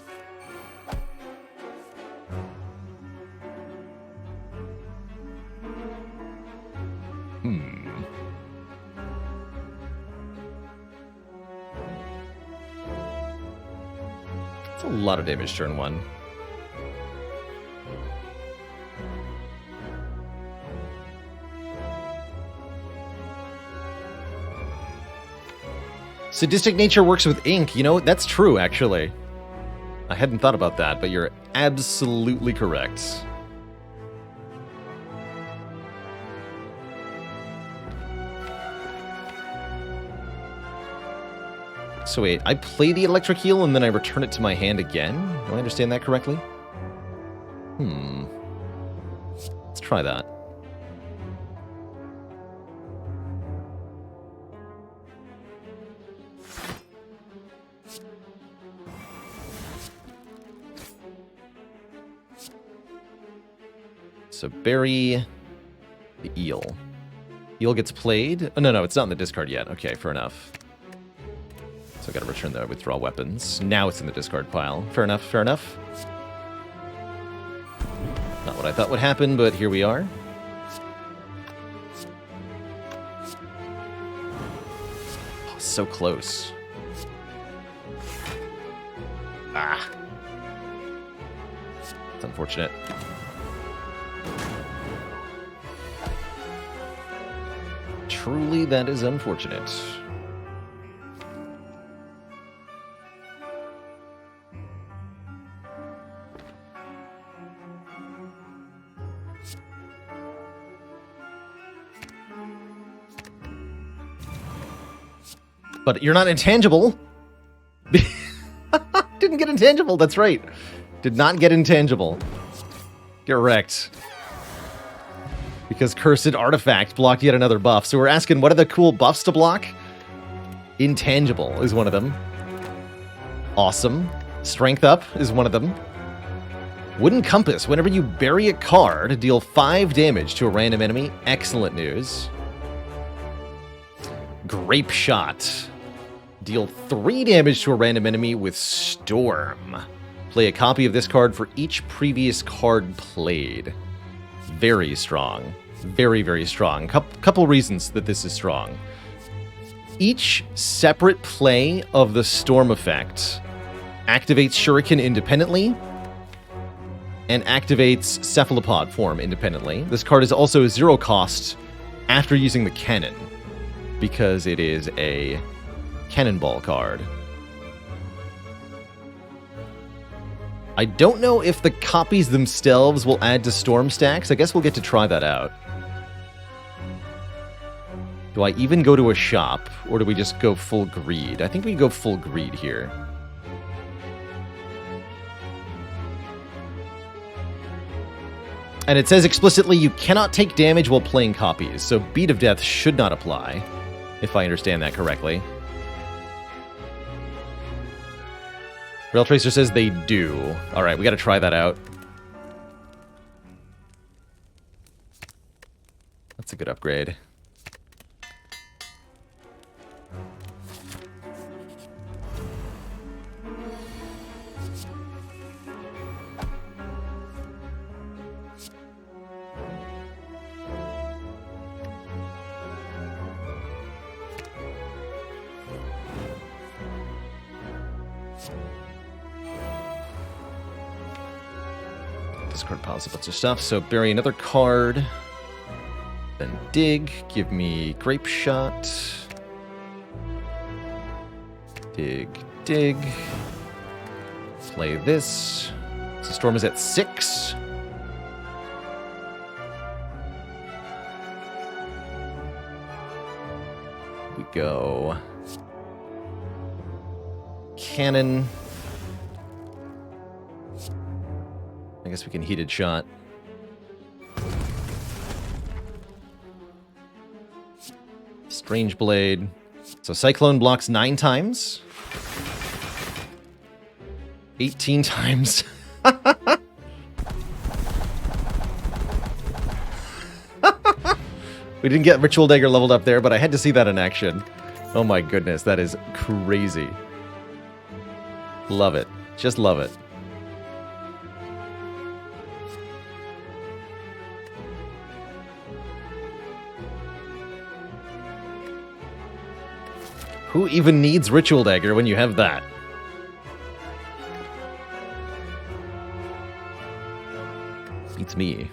That's a lot of damage turn 1. Sadistic nature works with ink. You know, that's true, actually. I hadn't thought about that, but you're absolutely correct. So wait, I play the Electric Heal and then I return it to my hand again? Do I understand that correctly? Let's try that. So bury the eel. Eel gets played. Oh, no, it's not in the discard yet. Okay, fair enough. So I gotta return the withdraw weapons. Now it's in the discard pile. Fair enough, fair enough. Not what I thought would happen, but here we are. Oh, so close. Ah. It's unfortunate. Truly, that is unfortunate. But you're not intangible. Didn't get intangible, that's right. Did not get intangible. Get wrecked. Because Cursed Artifact blocked yet another buff. So we're asking, what are the cool buffs to block? Intangible is one of them. Awesome. Strength Up is one of them. Wooden Compass. Whenever you bury a card, deal 5 damage to a random enemy. Excellent news. Grape Shot. Deal 3 damage to a random enemy with Storm. Play a copy of this card for each previous card played. Very strong. Very, very strong. Couple reasons that this is strong. Each separate play of the Storm effect activates Shuriken independently and activates Cephalopod form independently. This card is also 0 cost after using the cannon because it is a cannonball card. I don't know if the copies themselves will add to Storm stacks. I guess we'll get to try that out. Do I even go to a shop, or do we just go full greed? I think we go full greed here. And it says explicitly you cannot take damage while playing copies, so Beat of Death should not apply, if I understand that correctly. Rail Tracer says they do. Alright, we gotta try that out. That's a good upgrade. Discard piles a bunch of stuff. So bury another card. Then dig. Give me Grape Shot. Dig, dig. Play this. So Storm is at 6. We go. Cannon. I guess we can Heated Shot. Strange Blade. So Cyclone blocks 9 times. 18 times. We didn't get Ritual Dagger leveled up there, but I had to see that in action. Oh my goodness, that is crazy. Love it. Just love it. Who even needs Ritual Dagger when you have that? Beats me.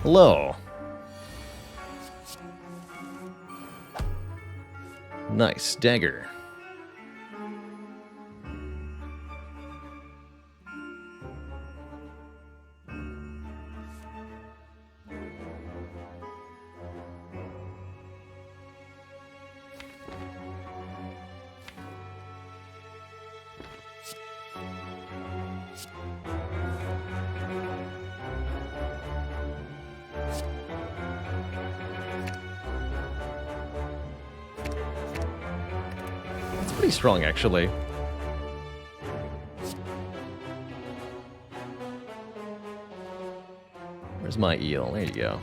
Hello. Nice. Dagger. Pretty strong, actually. Where's my eel? There you go.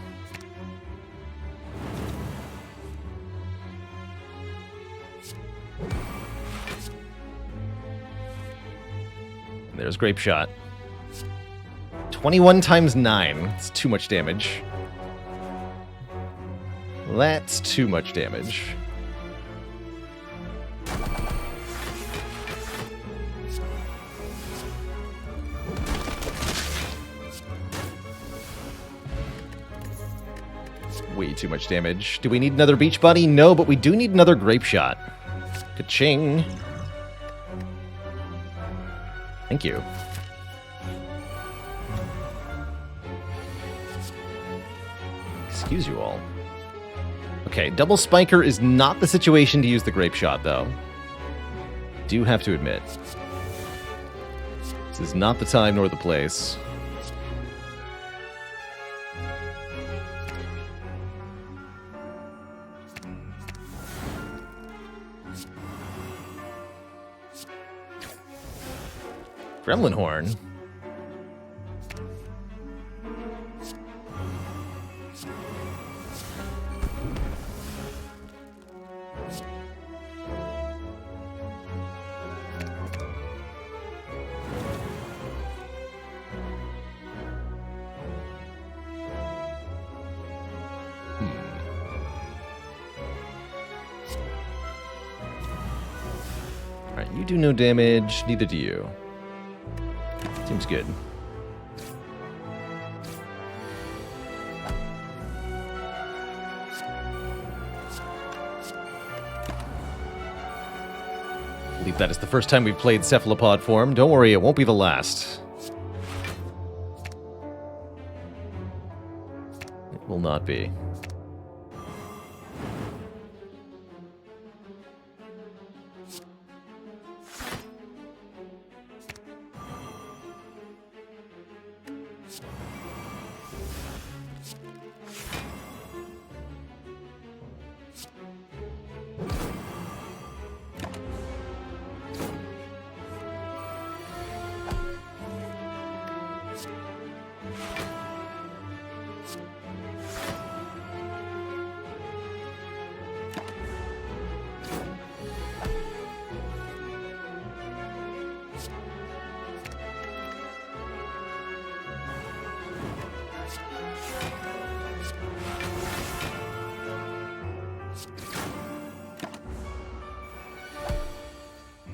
There's Grape Shot. 21 times 9. It's too much damage. That's too much damage. Way too much damage. Do we need another Beach Body? No, but we do need another Grape Shot. Ka-ching. Thank you. Excuse you all. Okay, Double Spiker is not the situation to use the Grape Shot, though. Do have to admit. This is not the time nor the place. Gremlin Horn. Alright, you do no damage, neither do you. Seems good. I believe that is the first time we've played Cephalopod form. Don't worry, it won't be the last. It will not be.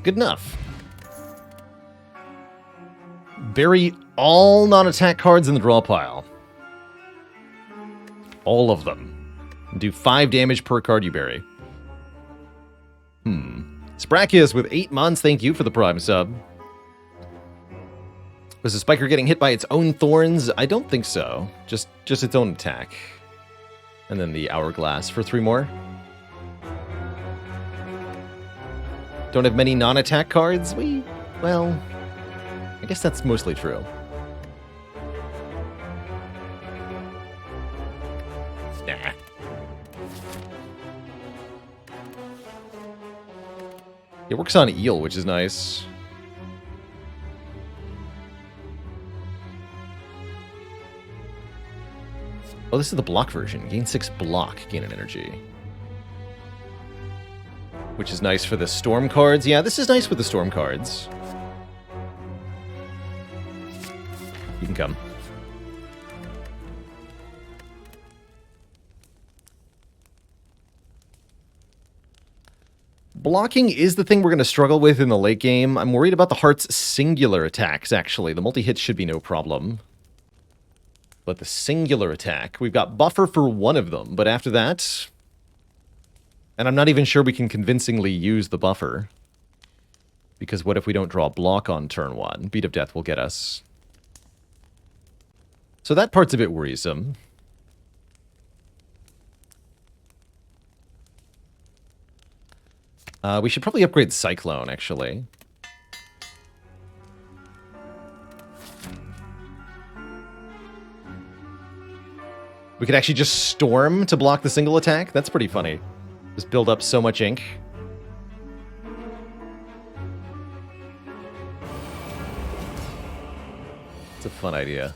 Good enough. Bury all non-attack cards in the draw pile. All of them. Do 5 damage per card you bury. Sprakius with 8 months, thank you for the Prime sub. Was the Spiker getting hit by its own thorns? I don't think so. Just its own attack. And then the Hourglass for 3 more. Don't have many non-attack cards? Well, I guess that's mostly true. Nah. It works on Eel, which is nice. Oh, this is the block version. Gain 6 block, gain an energy. Which is nice for the storm cards. Yeah, this is nice with the storm cards. You can come. Blocking is the thing we're going to struggle with in the late game. I'm worried about the Heart's singular attacks, actually. The multi-hits should be no problem. But the singular attack, we've got buffer for one of them, but after that... And I'm not even sure we can convincingly use the buffer. Because what if we don't draw a block on turn 1? Beat of Death will get us. So that part's a bit worrisome. We should probably upgrade Cyclone, actually. We could actually just Storm to block the single attack? That's pretty funny. Just build up so much ink. It's a fun idea.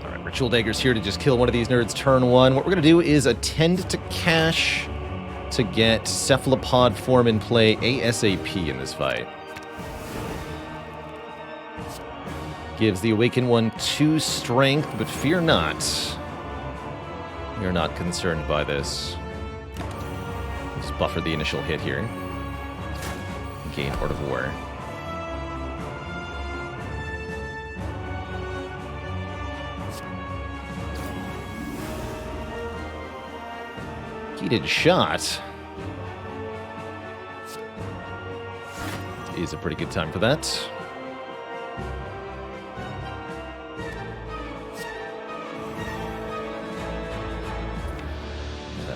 Alright, Ritual Dagger's here to just kill one of these nerds turn 1. What we're going to do is attend to cash to get Cephalopod form in play ASAP in this fight. Gives the Awakened one 2 strength, but fear not. You're not concerned by this. Just buffer the initial hit here. Gain Art of War. Heated Shot is a pretty good time for that.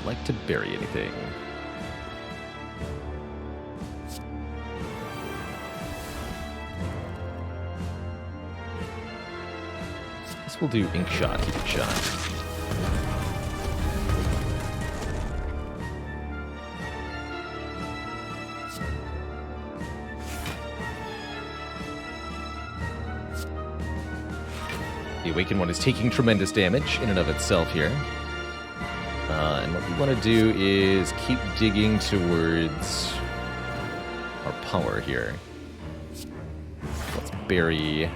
Like to bury anything. This will do Ink Shot, Heated Shot. The Awakened one is taking tremendous damage in and of itself here. And what we want to do is keep digging towards our power here. Let's bury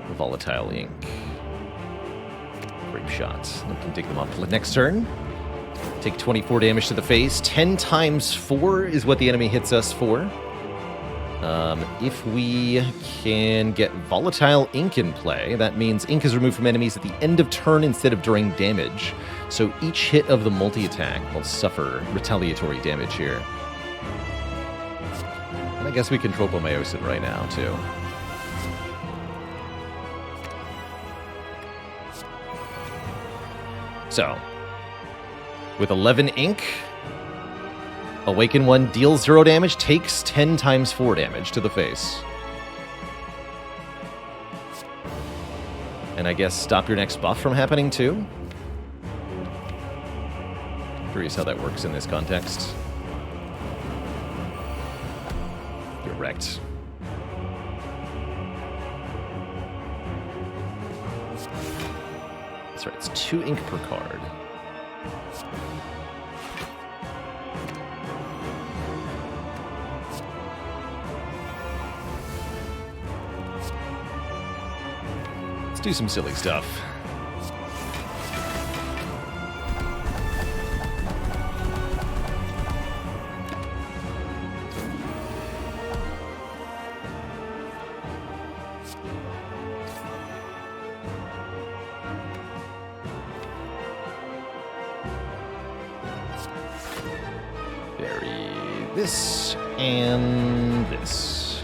the Volatile Ink. Grape Shot. We can dig them up next turn. Take 24 damage to the face. 10 times 4 is what the enemy hits us for. If we can get Volatile Ink in play, that means ink is removed from enemies at the end of turn instead of during damage. So each hit of the multi-attack will suffer retaliatory damage here. And I guess we can Tropomayosin right now, too. So, with 11 ink, Awaken one deals 0 damage, takes 10 times 4 damage to the face. And I guess stop your next buff from happening too? Curious how that works in this context. You're wrecked. That's right, it's 2 ink per card. Let's do some silly stuff. this and this.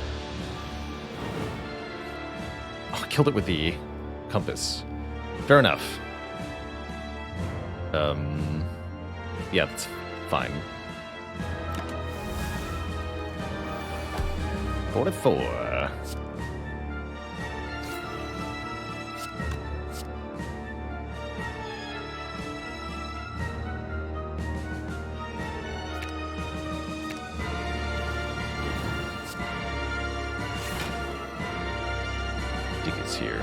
Oh, I killed it with the compass. Fair enough. Yeah, that's fine. 44. Dig is here.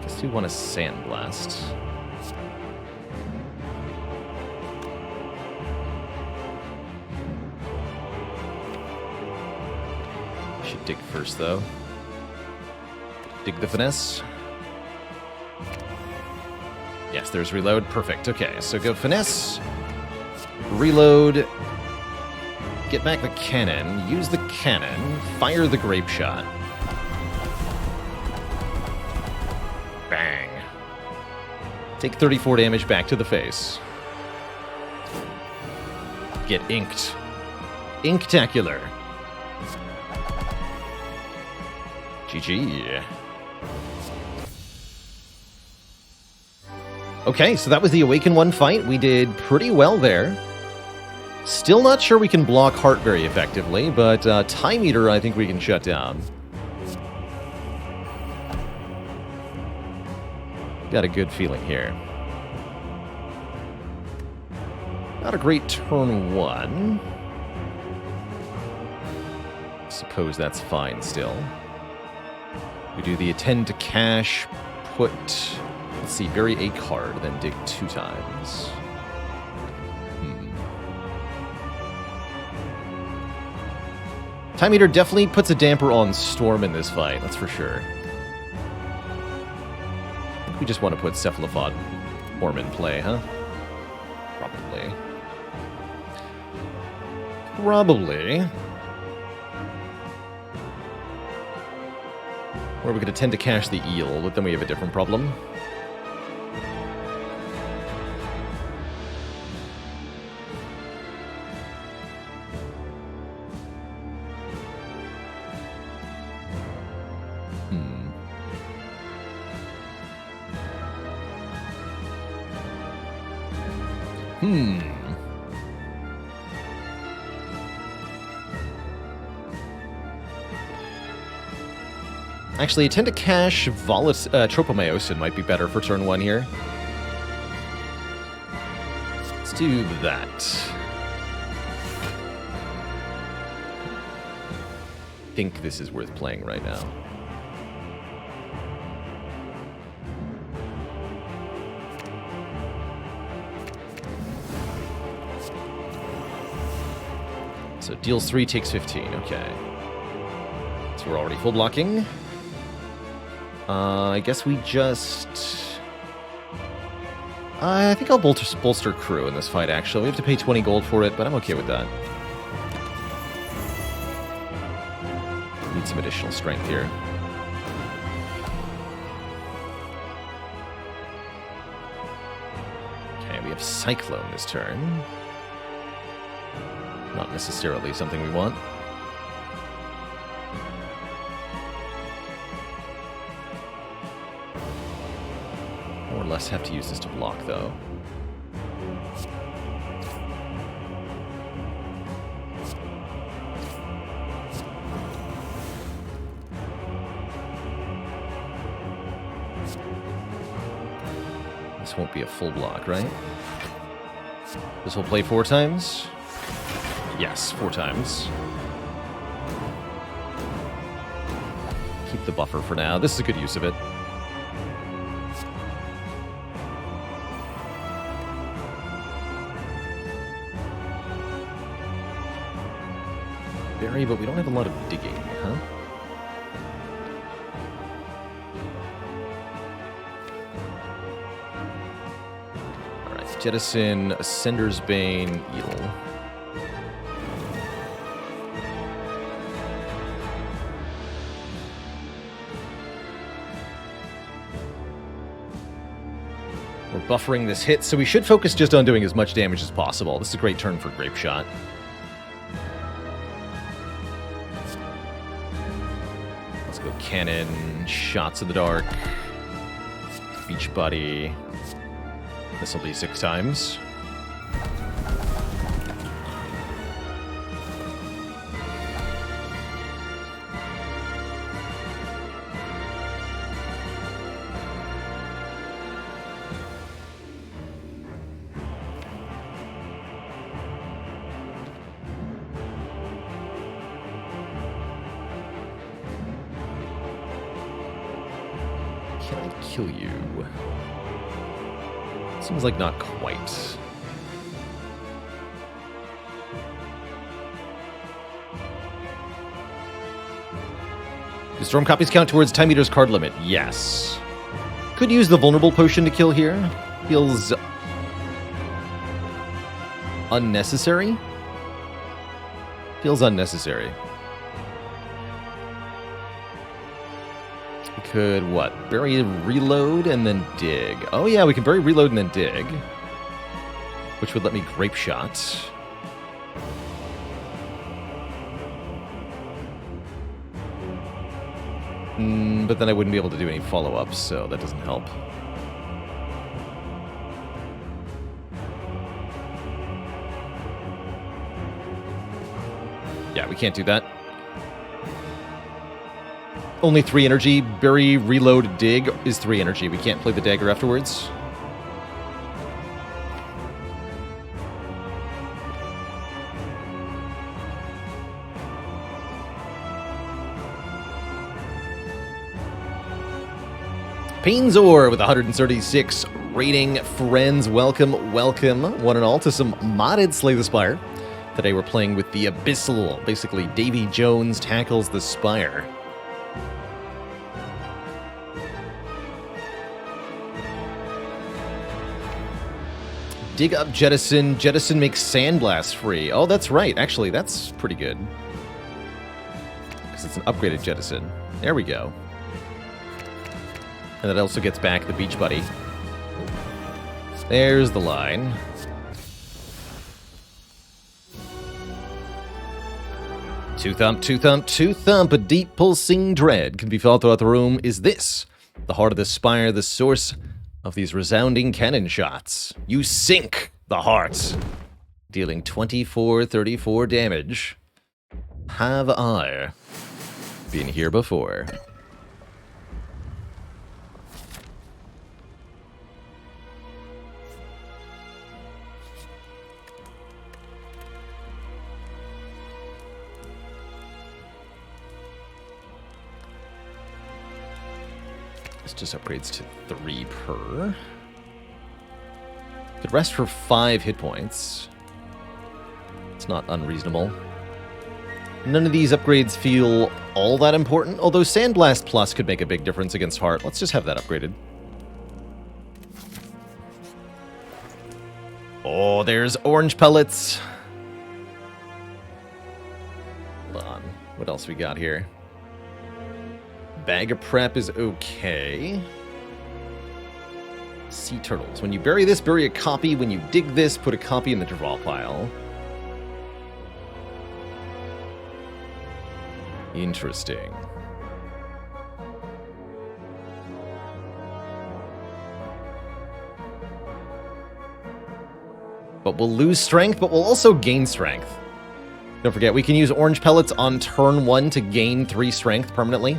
Guess we want a sandblast. Should dig first, though. Dig the finesse. Yes, there's reload. Perfect. Okay, so go finesse. Reload. Get back the cannon. Use the cannon. Fire the grape shot. Bang. Take 34 damage back to the face. Get inked. Inktacular. GG. Okay, so that was the Awaken 1 fight. We did pretty well there. Still not sure we can block Heart very effectively, but Time Eater I think we can shut down. Got a good feeling here. Not a great turn 1. Suppose that's fine still. We do the Attend to Cash, put, let's see, bury a card, then dig 2 times. Time Eater definitely puts a damper on Storm in this fight, that's for sure. I think we just want to put Cephalopod Orm in play, huh? Probably. Probably. Or we could Attend to Cash the Eel, but then we have a different problem. Actually, Attend to Cash Tropomyosin might be better for turn 1 here. Let's do that. I think this is worth playing right now. So deals 3, takes 15, okay. So we're already full blocking. I guess we just... I think I'll bolster crew in this fight, actually. We have to pay 20 gold for it, but I'm okay with that. Need some additional strength here. Okay, we have Cyclone this turn. Not necessarily something we want. More or less have to use this to block, though. This won't be a full block, right? This will play 4 times? Yes, 4 times. Keep the buffer for now. This is a good use of it. Bury, but we don't have a lot of digging, huh? Alright, jettison Ascender's Bane, Eel. We're buffering this hit, so we should focus just on doing as much damage as possible. This is a great turn for Grape Shot. Let's go Cannon, Shots in the Dark, Beachbody. This will be 6 times. Can I kill you? Seems like not quite. Do storm copies count towards Time Eater's card limit? Yes. Could use the vulnerable potion to kill here. Feels unnecessary. Feels unnecessary. We could, what? Bury, reload, and then dig. Oh yeah, we can bury, reload, and then dig. Which would let me Grape Shot. But then I wouldn't be able to do any follow-ups, so that doesn't help. Yeah, we can't do that. Only 3 energy. Bury, reload, dig is 3 energy. We can't play the dagger afterwards. Painzor with 136 rating. Friends, welcome, welcome, one and all, to some modded Slay the Spire. Today we're playing with the Abyssal. Basically, Davy Jones tackles the Spire. Dig up Jettison. Jettison makes Sandblast free. Oh, that's right. Actually, that's pretty good. Because it's an upgraded Jettison. There we go. And that also gets back the Beachbody. There's the line. Two thump, two thump, two thump. A deep pulsing dread can be felt throughout the room. Is this the heart of the Spire, the source of these resounding cannon shots? You sink the heart, dealing 24-34 damage. Have I been here before? This just upgrades to 3 per. Could rest for 5 hit points. It's not unreasonable. None of these upgrades feel all that important, although Sandblast Plus could make a big difference against Heart. Let's just have that upgraded. Oh, there's orange pellets. Hold on. What else we got here? Bag of Prep is okay. Sea Turtles. When you bury this, bury a copy. When you dig this, put a copy in the draw pile. Interesting. But we'll lose strength, but we'll also gain strength. Don't forget, we can use orange pellets on turn 1 to gain 3 strength permanently,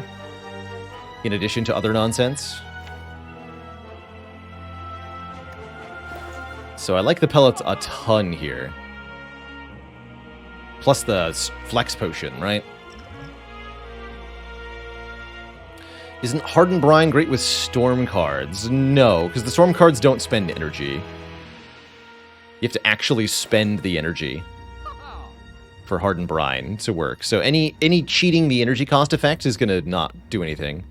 in addition to other nonsense. So I like the pellets a ton here. Plus the flex potion, right? Isn't Hardened Brine great with storm cards? No, because the storm cards don't spend energy. You have to actually spend the energy for Hardened Brine to work. So any cheating the energy cost effect is going to not do anything.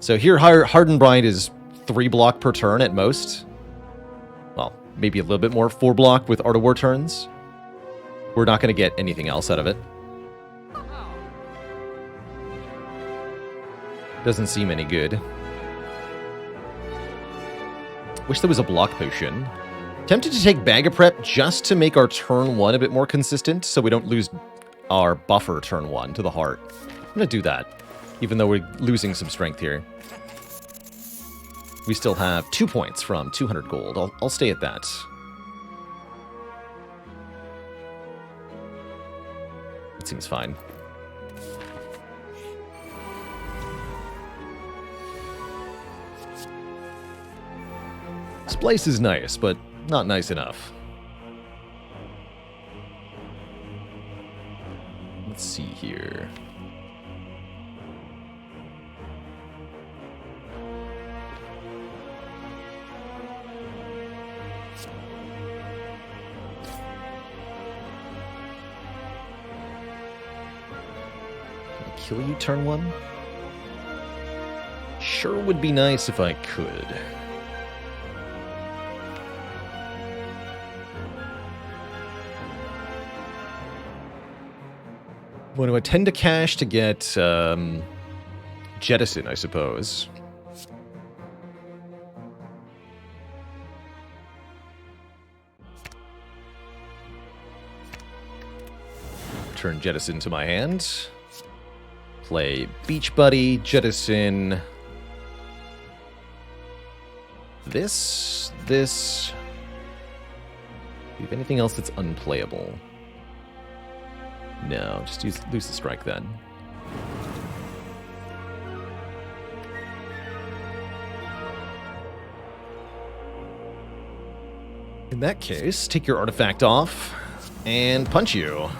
So here, Hardened Brine is 3 block per turn at most. Well, maybe a little bit more, 4 block with Art of War turns. We're not going to get anything else out of it. Doesn't seem any good. Wish there was a block potion. Tempted to take Bag of Prep just to make our turn 1 a bit more consistent so we don't lose our buffer turn 1 to the heart. I'm going to do that, even though we're losing some strength here. We still have 2 points from 200 gold. I'll stay at that. It seems fine. Splice is nice, but not nice enough. Let's see here. Can I kill you turn 1? Sure would be nice if I could. What do I tend to cash to get Jettison, I suppose? Turn Jettison to my hand. Play Beach Buddy, Jettison. This. Do you have anything else that's unplayable? No, just lose the strike then. In that case, take your artifact off and punch you.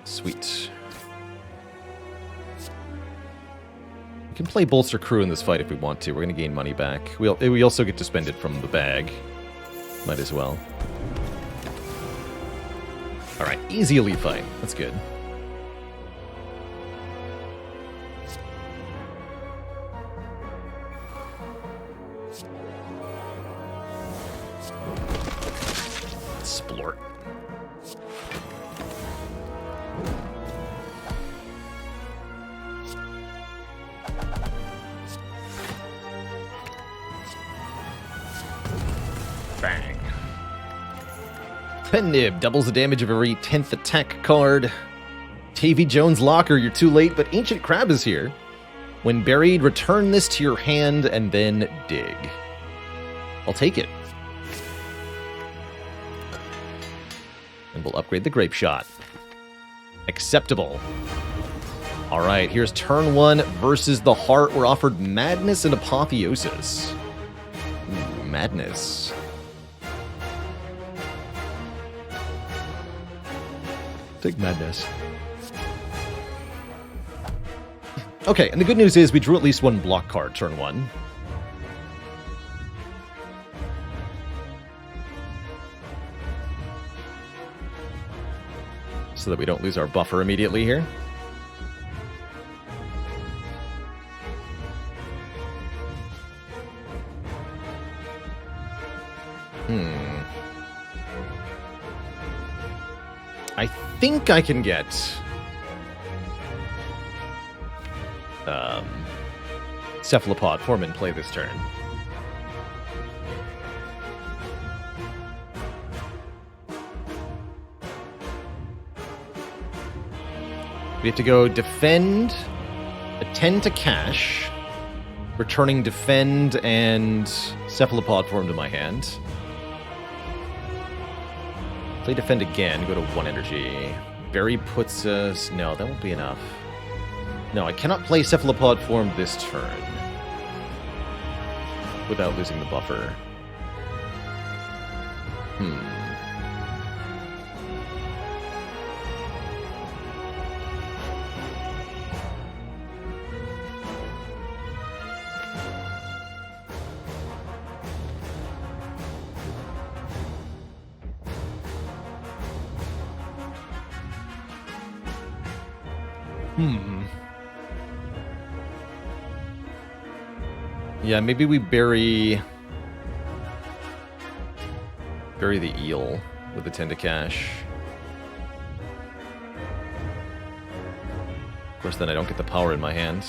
Sweet. We can play Bolster Crew in this fight if we want to. We're going to gain money back. We also get to spend it from the bag. Might as well. Alright, easy elite fight. That's good. Splort. Bang. Pen Nib doubles the damage of every 10th attack card. Tavy Jones Locker, you're too late, but Ancient Crab is here. When buried, return this to your hand and then dig. I'll take it. And we'll upgrade the Grape Shot. Acceptable. Alright, here's turn 1 versus the Heart. We're offered Madness and Apotheosis. Ooh, Madness. Take Madness. Okay, and the good news is we drew at least 1 block card turn 1. So that we don't lose our buffer immediately here. I think I can get Cephalopod form in play this turn. We have to go defend, attend to cash, returning defend and Cephalopod form to my hand. Play defend again, go to 1 energy. Barry puts us... No, that won't be enough. No, I cannot play Cephalopod form this turn without losing the buffer. Yeah, maybe we bury the eel with the 10 to cash. Of course, then I don't get the power in my hand.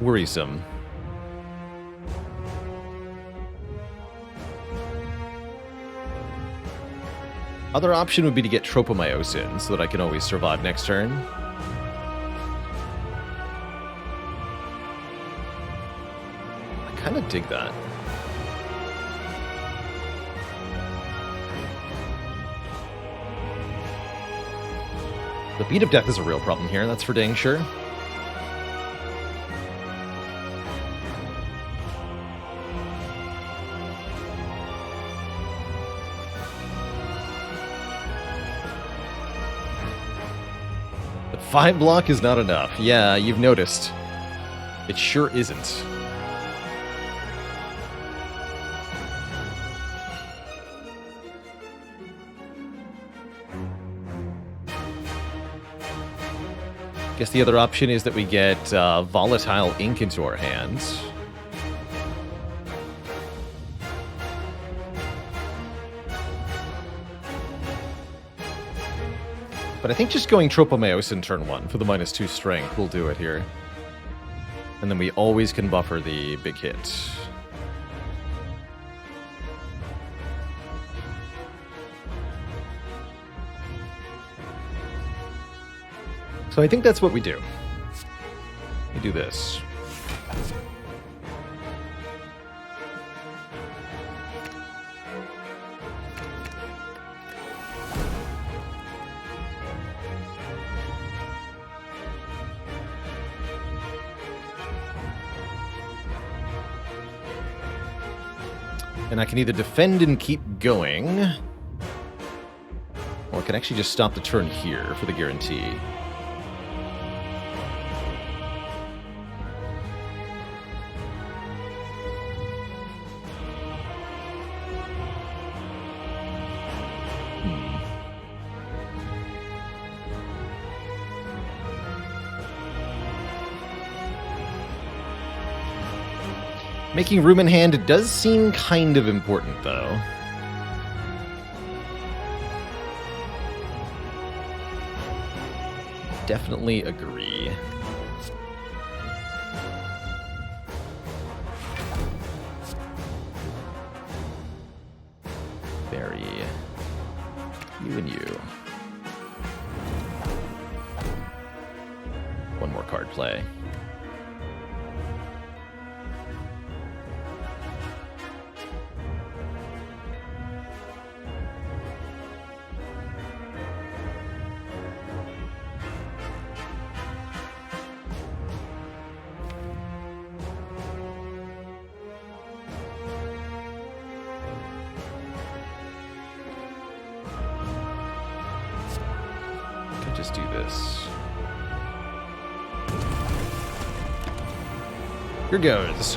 Worrisome. Other option would be to get Tropomyosin so that I can always survive next turn. I kind of dig that. The Beat of Death is a real problem here, that's for dang sure. But 5 block is not enough. Yeah, you've noticed. It sure isn't. Guess the other option is that we get volatile ink into our hands. But I think just going Tropomyosin turn 1 for the -2 strength will do it here. And then we always can buffer the big hit. So I think that's what we do. We do this. And I can either defend and keep going, or I can actually just stop the turn here for the guarantee. Making room in hand does seem kind of important, though. Definitely agree. Barry. You and you. One more card play. Just do this. Here goes.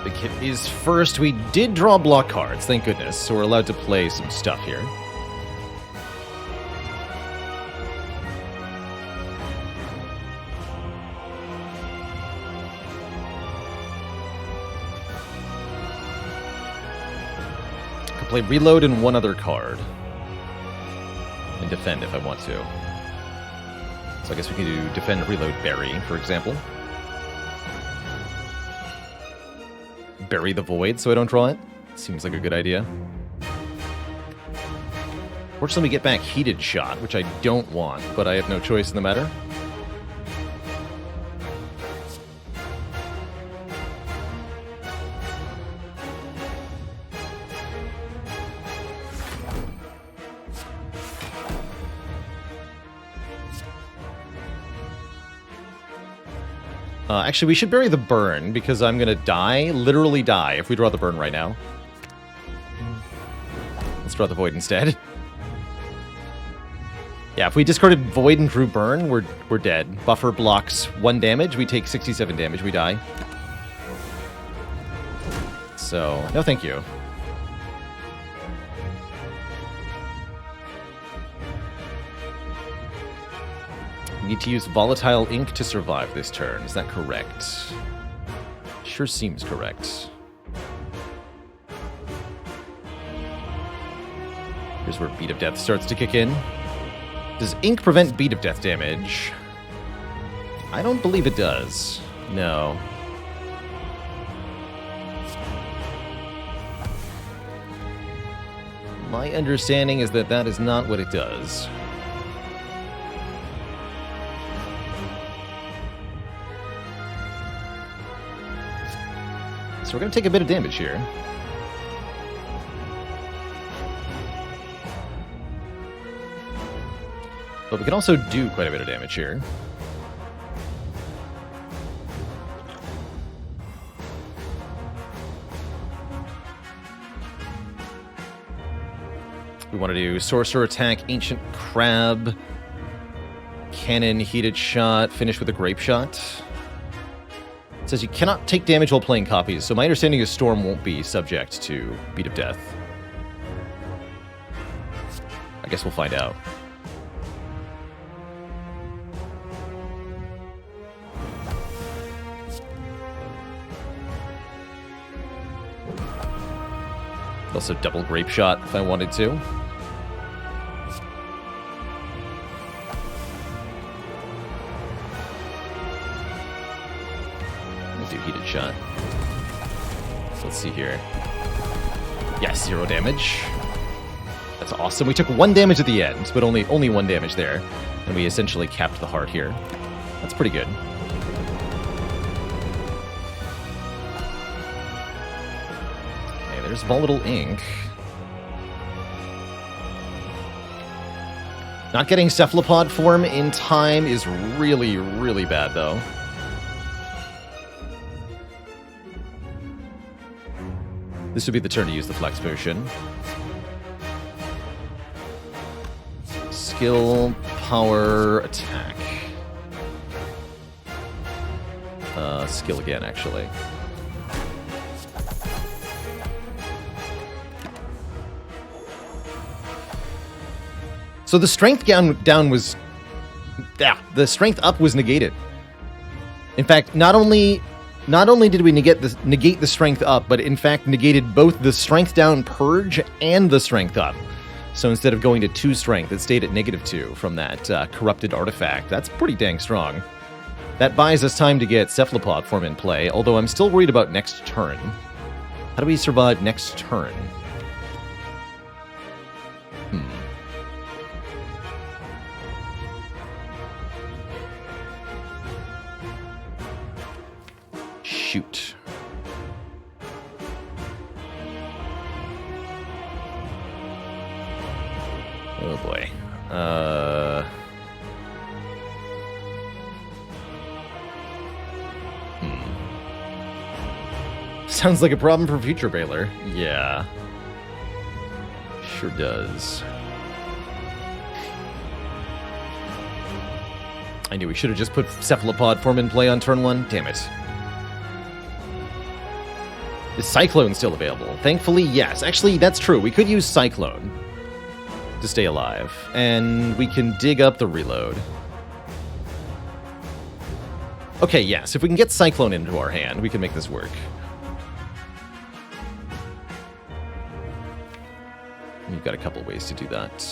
Big hit is first. We did draw block cards, thank goodness, so we're allowed to play some stuff here. I can play reload and one other card. And defend if I want to. So I guess we can do defend, reload, bury, for example. Bury the void so I don't draw it. Seems like a good idea. Fortunately, we get back heated shot, which I don't want, but I have no choice in the matter. Actually, we should bury the burn, because I'm going to die, literally die, if we draw the burn right now. Let's draw the void instead. Yeah, if we discarded void and drew burn, we're dead. Buffer blocks 1 damage, we take 67 damage, we die. So, no thank you. Need to use volatile ink to survive this turn. Is that correct? Sure seems correct. Here's where Beat of Death starts to kick in. Does ink prevent Beat of Death damage? I don't believe it does. No. My understanding is that that is not what it does. So we're going to take a bit of damage here. But we can also do quite a bit of damage here. We want to do Sorcerer Attack, Ancient Crab, Cannon, Heated Shot, finish with a Grape Shot. It says you cannot take damage while playing copies, so my understanding is Storm won't be subject to Beat of Death. I guess we'll find out. Also double Grape Shot if I wanted to. Let's do Heated Shot. So let's see here. Yes, 0 damage. That's awesome. We took 1 damage at the end, but only 1 damage there. And we essentially capped the heart here. That's pretty good. There's Volatile Ink. Not getting Cephalopod form in time is really, really bad, though. This would be the turn to use the Flex Potion. Skill, Power, Attack. Skill again, actually. So the strength down was... Yeah, the strength up was negated. In fact, not only did we negate the strength up, but in fact negated both the strength down purge and the strength up. So instead of going to 2 strength, it stayed at -2 from that corrupted artifact. That's pretty dang strong. That buys us time to get Cephalopod form in play, although I'm still worried about next turn. How do we survive next turn? Shoot. Oh boy. Sounds like a problem for future Baylor. Yeah. Sure does. I knew we should have just put Cephalopod form in play on turn 1. Damn it. Is Cyclone still available? Thankfully, yes. Actually, that's true. We could use Cyclone to stay alive. And we can dig up the reload. Okay, yes. If we can get Cyclone into our hand, we can make this work. We've got a couple ways to do that.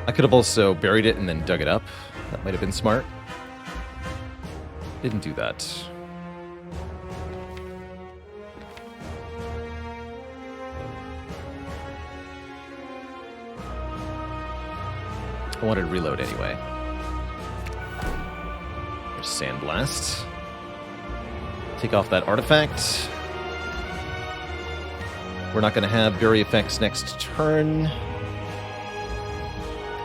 I could have also buried it and then dug it up. That might have been smart. Didn't do that. I wanted to reload anyway. There's Sandblast. Take off that artifact. We're not going to have Bury effects next turn.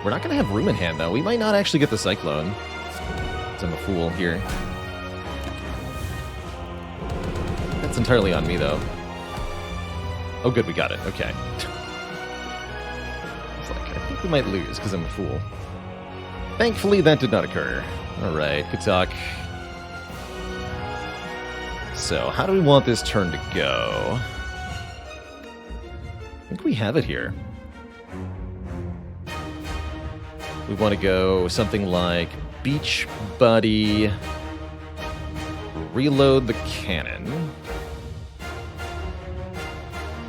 We're not going to have room in hand, though. We might not actually get the Cyclone. Because I'm a fool here. That's entirely on me, though. Oh, good, we got it. Okay. It's like, I think we might lose because I'm a fool. Thankfully, that did not occur. Alright, good talk. So, how do we want this turn to go? I think we have it here. We want to go something like Beach Buddy, reload the cannon,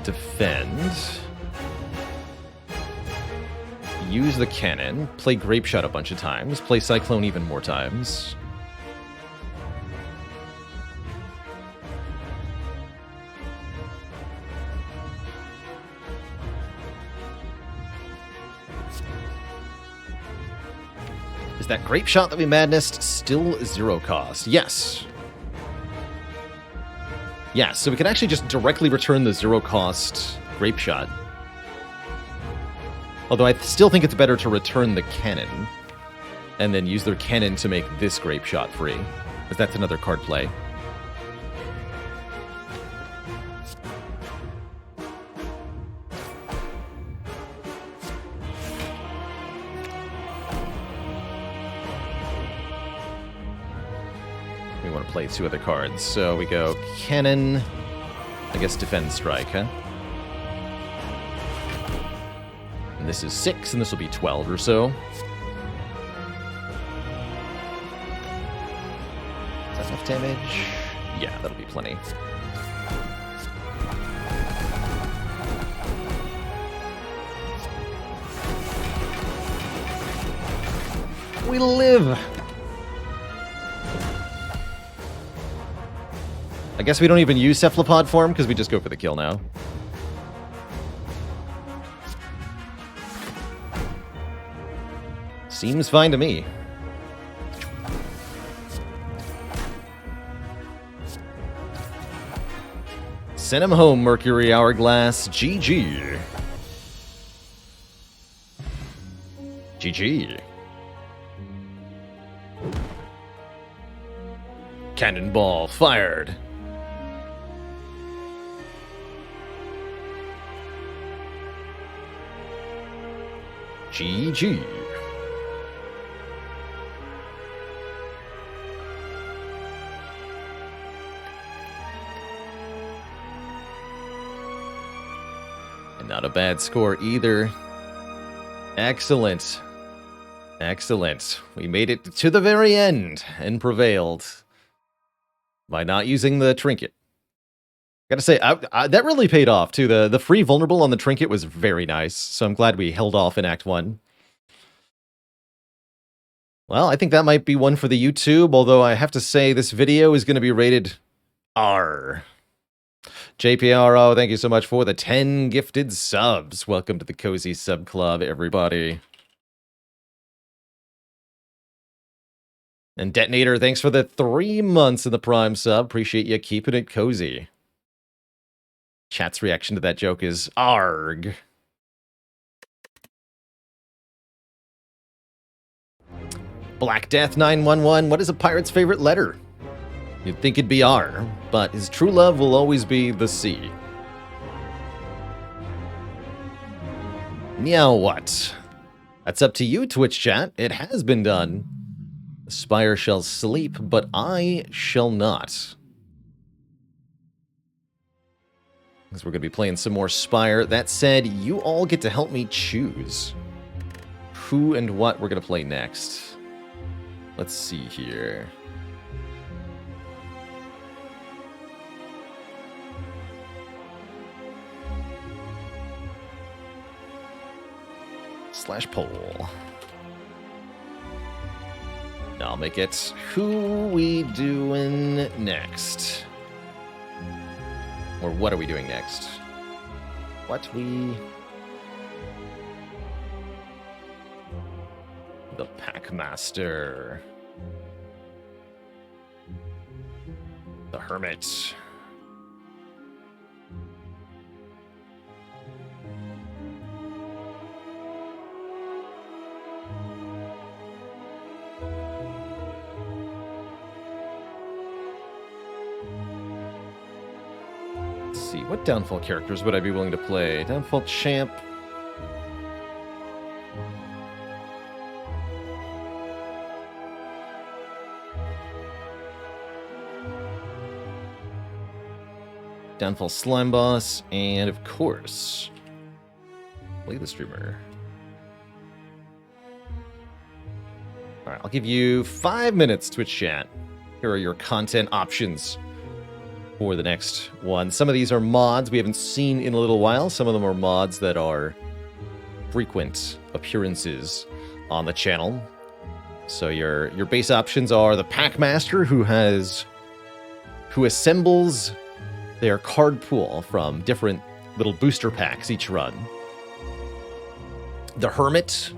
defend, use the cannon, play Grape Shot a bunch of times, play Cyclone even more times. Is that Grape Shot that we madnessed still 0 cost? Yes. Yes, so we can actually just directly return the 0 cost Grape Shot. Although I still think it's better to return the cannon and then use their cannon to make this Grape Shot free, because that's another card play. We want to play 2 other cards, so we go cannon, I guess defend strike, huh? And this is 6, and this will be 12 or so. Is that enough damage? Yeah, that'll be plenty. We live! I guess we don't even use Cephalopod form, because we just go for the kill now. Seems fine to me. Send him home, Mercury Hourglass. GG. GG. Cannonball fired. GG. And not a bad score either. Excellent. Excellent. We made it to the very end and prevailed by not using the trinket. Gotta say, that really paid off, too. The free vulnerable on the trinket was very nice, so I'm glad we held off in Act 1. Well, I think that might be one for the YouTube, although I have to say this video is going to be rated R. JPRO, thank you so much for the 10 gifted subs. Welcome to the Cozy Sub Club, everybody. And Detonator, thanks for the 3 months in the Prime sub. Appreciate you keeping it cozy. Chat's reaction to that joke is ARG. Black Death 911, what is a pirate's favorite letter? You'd think it'd be R, but his true love will always be the C. Now what? That's up to you, Twitch chat. It has been done. The Spire shall sleep, but I shall not. Because we're going to be playing some more Spire. That said, you all get to help me choose who and what we're going to play next. Let's see here. /poll. Now I'll make it who we doing next. Or what are we doing next? What we... The Packmaster. The Hermit. See, what Downfall characters would I be willing to play? Downfall Champ. Downfall Slime Boss, and of course, play the streamer. Alright, I'll give you 5 minutes, Twitch chat. Here are your content options for the next one. Some of these are mods we haven't seen in a little while. Some of them are mods that are frequent appearances on the channel. So your base options are the Packmaster, who assembles their card pool from different little booster packs each run. The Hermit,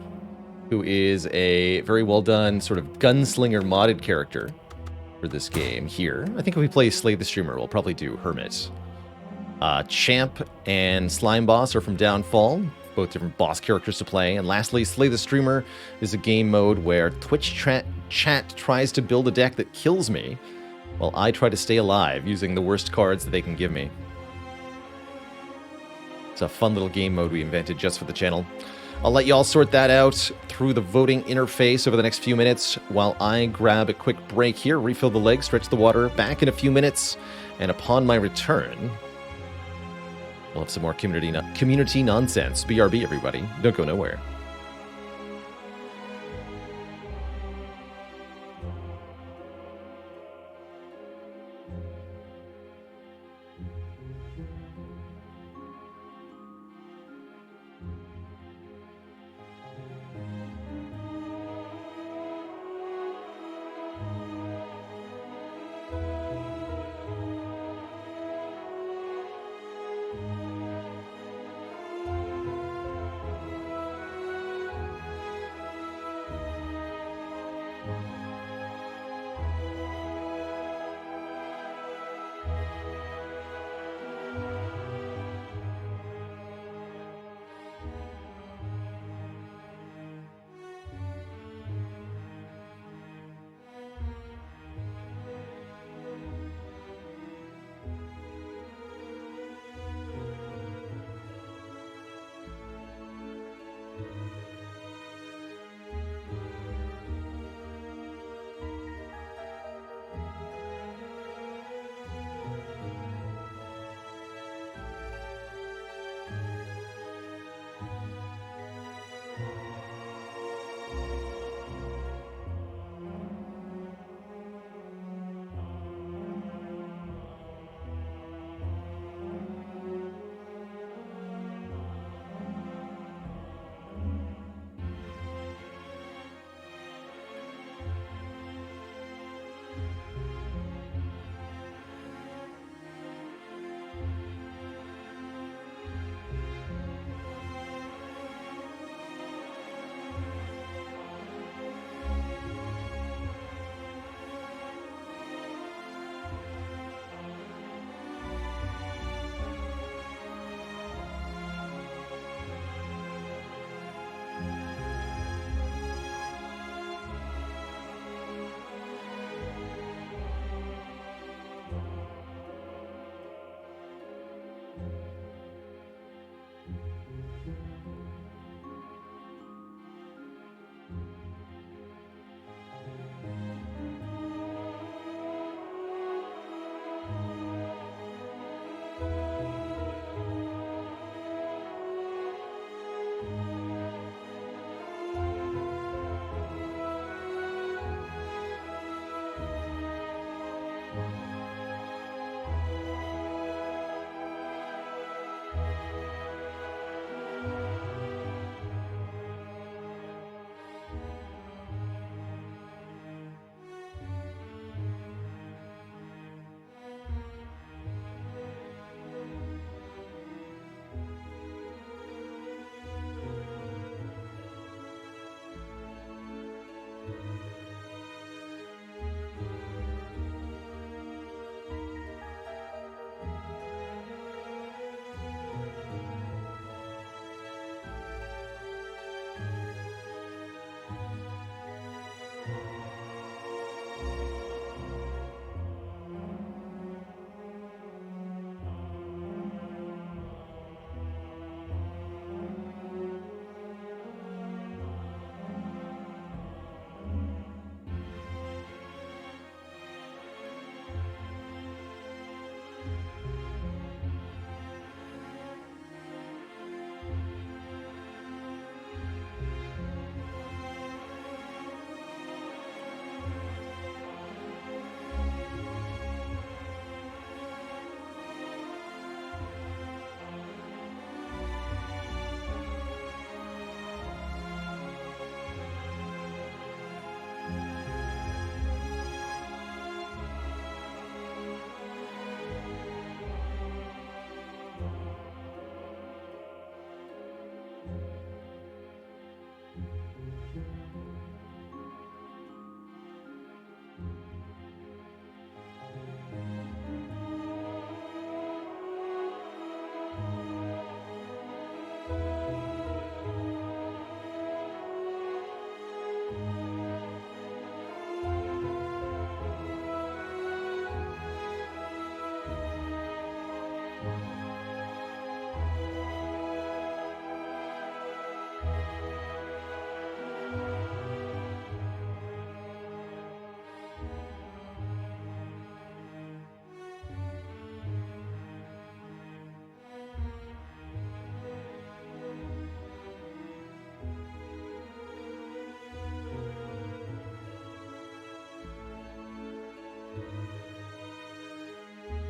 who is a very well done sort of gunslinger modded character for this game here. I think if we play Slay the Streamer, we'll probably do Hermit. Champ and Slime Boss are from Downfall, both different boss characters to play. And lastly, Slay the Streamer is a game mode where Twitch chat tries to build a deck that kills me, while I try to stay alive using the worst cards that they can give me. It's a fun little game mode we invented just for the channel. I'll let you all sort that out through the voting interface over the next few minutes while I grab a quick break here, refill the legs, stretch the water, back in a few minutes, and upon my return, we'll have some more community nonsense. BRB, everybody. Don't go nowhere.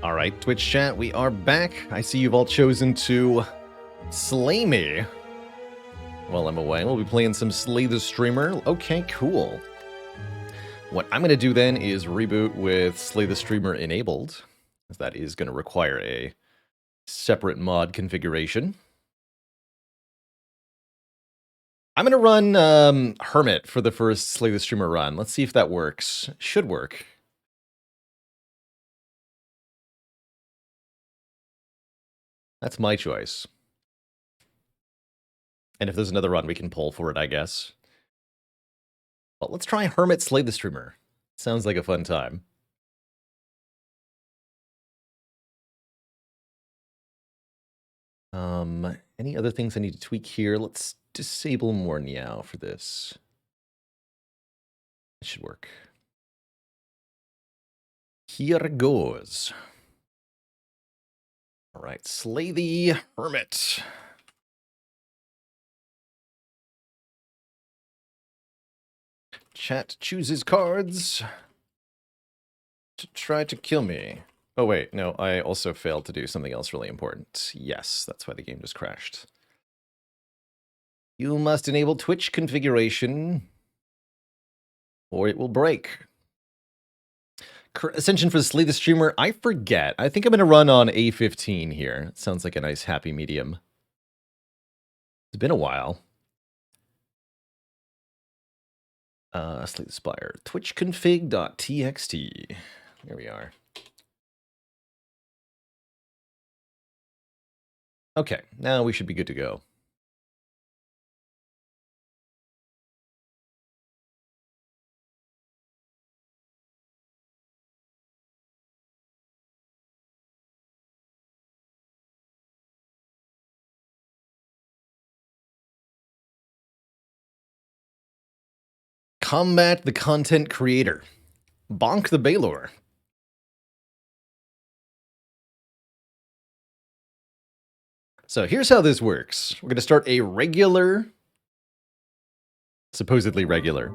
All right, Twitch chat, we are back. I see you've all chosen to slay me while I'm away. We'll be playing some Slay the Streamer. Okay, cool. What I'm going to do then is reboot with Slay the Streamer enabled, as that is going to require a separate mod configuration. I'm going to run Hermit for the first Slay the Streamer run. Let's see if that works. Should work. That's my choice. And if there's another run, we can pull for it, I guess. But let's try Hermit Slay the Streamer. Sounds like a fun time. Any other things I need to tweak here? Let's disable more Meow for this. It should work. Here goes. All right, slay the Hermit. Chat chooses cards to try to kill me. Oh wait, no, I also failed to do something else really important. Yes, that's why the game just crashed. You must enable Twitch configuration, or it will break. Ascension for the Slay the Streamer, I forget. I think I'm going to run on A15 here. It sounds like a nice happy medium. It's been a while. Slay the Spire. twitchconfig.txt. There we are. Okay, now we should be good to go. Combat the content creator. Bonk the Baylor. So here's how this works. We're going to start a regular, supposedly regular,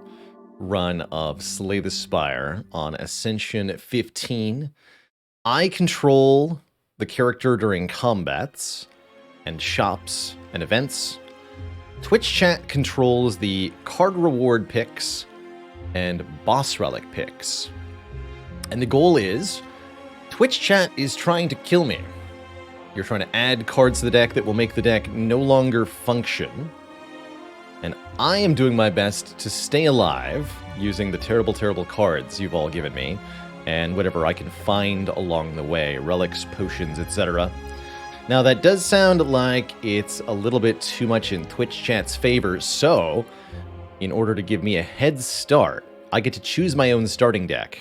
run of Slay the Spire on Ascension 15. I control the character during combats and shops and events. Twitch chat controls the card reward picks and boss relic picks. And the goal is, Twitch chat is trying to kill me. You're trying to add cards to the deck that will make the deck no longer function. And I am doing my best to stay alive using the terrible, terrible cards you've all given me and whatever I can find along the way, relics, potions, etc. Now, that does sound like it's a little bit too much in Twitch chat's favor, so in order to give me a head start, I get to choose my own starting deck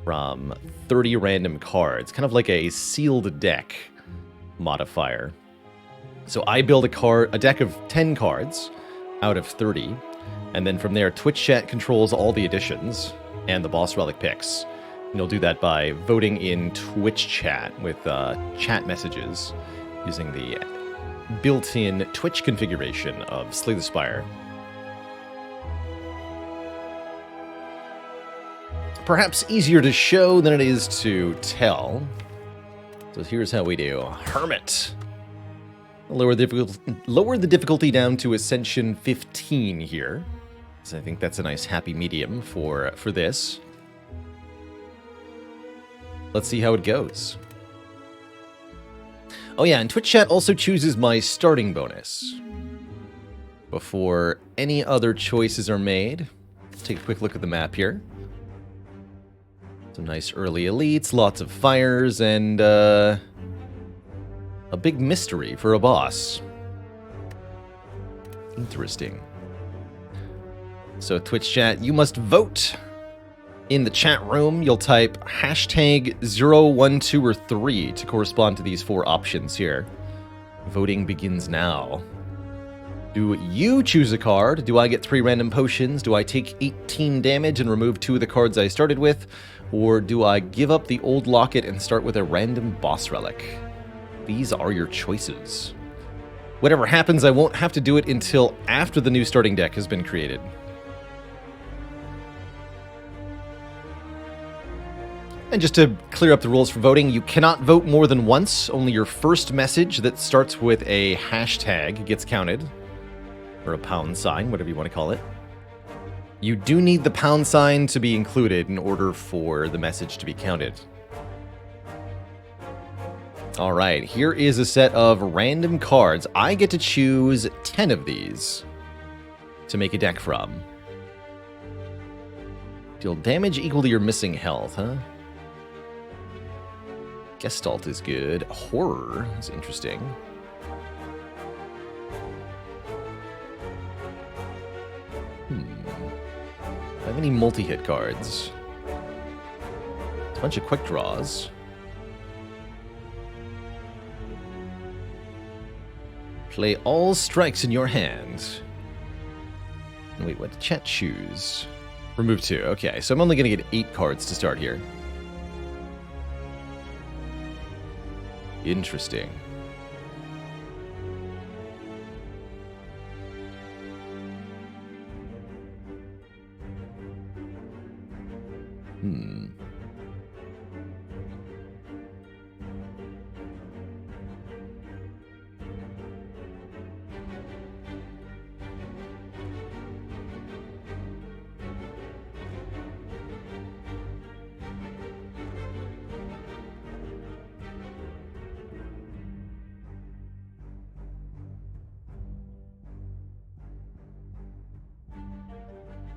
from 30 random cards, kind of like a sealed deck modifier. So I build a deck of 10 cards out of 30, and then from there, Twitch chat controls all the additions and the boss relic picks. And you'll do that by voting in Twitch chat with chat messages using the built-in Twitch configuration of Slay the Spire. Perhaps easier to show than it is to tell. So here's how we do. Hermit. Lower the difficulty down to Ascension 15 here. So I think that's a nice happy medium for this. Let's see how it goes. Oh yeah, and Twitch chat also chooses my starting bonus before any other choices are made. Let's take a quick look at the map here. Some nice early elites, lots of fires, and a big mystery for a boss. Interesting. So Twitch chat, you must vote. In the chat room, you'll type hashtag 0, 1, 2, or 3 to correspond to these 4 options here. Voting begins now. Do you choose a card? Do I get 3 random potions? Do I take 18 damage and remove 2 of the cards I started with? Or do I give up the old locket and start with a random boss relic? These are your choices. Whatever happens, I won't have to do it until after the new starting deck has been created. And just to clear up the rules for voting, you cannot vote more than once. Only your first message that starts with a hashtag gets counted. Or a pound sign, whatever you want to call it. You do need the pound sign to be included in order for the message to be counted. Alright, here is a set of random cards. I get to choose 10 of these to make a deck from. Deal damage equal to your missing health, huh? Gestalt is good. Horror is interesting. Do I have any multi-hit cards? A bunch of quick draws. Play all strikes in your hand. Wait, what did chat choose? Remove 2. Okay, so I'm only going to get 8 cards to start here. Interesting.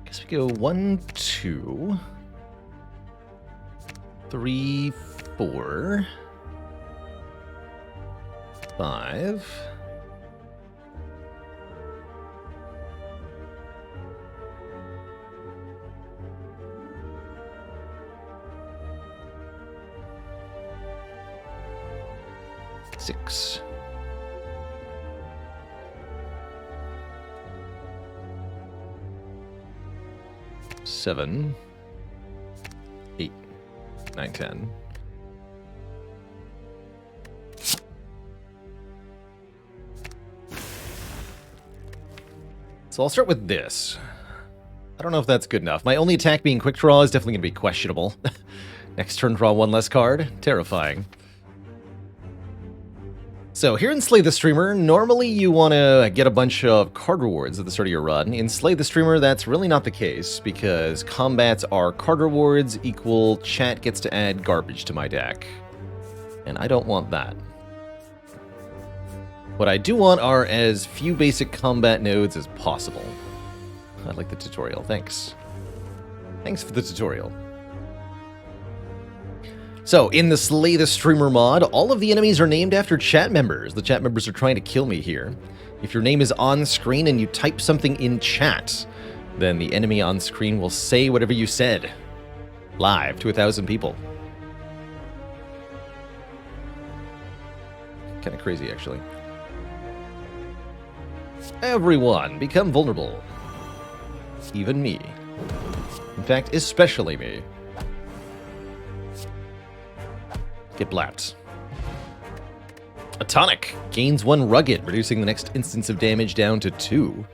Guess we go 1, 2, 3, 4, 5. Six. 7, 8, 9, 10. So I'll start with this. I don't know if that's good enough. My only attack being quick draw is definitely going to be questionable. Next turn, draw 1 less card. Terrifying. So here in Slay the Streamer, normally you want to get a bunch of card rewards at the start of your run. In Slay the Streamer, that's really not the case, because combats are card rewards equal chat gets to add garbage to my deck. And I don't want that. What I do want are as few basic combat nodes as possible. I like the tutorial, thanks. Thanks for the tutorial. So, in the Slay the Streamer mod, all of the enemies are named after chat members. The chat members are trying to kill me here. If your name is on screen and you type something in chat, then the enemy on screen will say whatever you said. Live to 1,000 people. Kind of crazy, actually. Everyone, become vulnerable. Even me. In fact, especially me. Get blapped. A tonic. Gains 1 rugged, reducing the next instance of damage down to 2.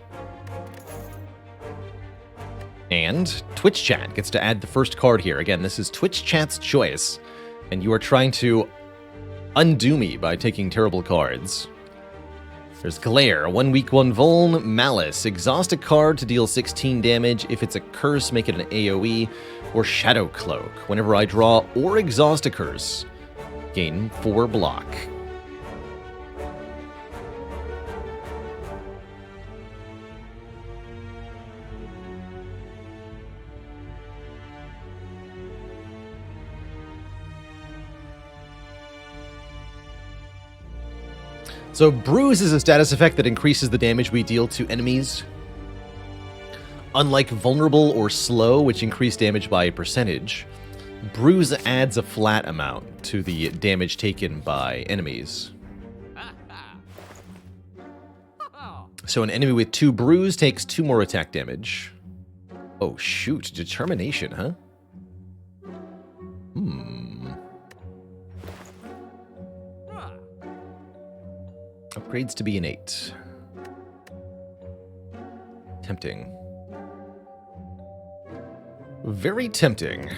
And Twitch Chat gets to add the first card here. Again, this is Twitch Chat's choice. And you are trying to undo me by taking terrible cards. There's Glare, 1 weak, 1 vuln. Malice, exhaust a card to deal 16 damage. If it's a curse, make it an AoE. Or Shadow Cloak. Whenever I draw or exhaust a curse, gain 4 block. So Bruise is a status effect that increases the damage we deal to enemies. Unlike Vulnerable or Slow, which increase damage by a percentage, Bruise adds a flat amount to the damage taken by enemies. So an enemy with 2 Bruise takes 2 more attack damage. Oh shoot, Determination, huh? Upgrades to be an 8. Tempting. Very tempting.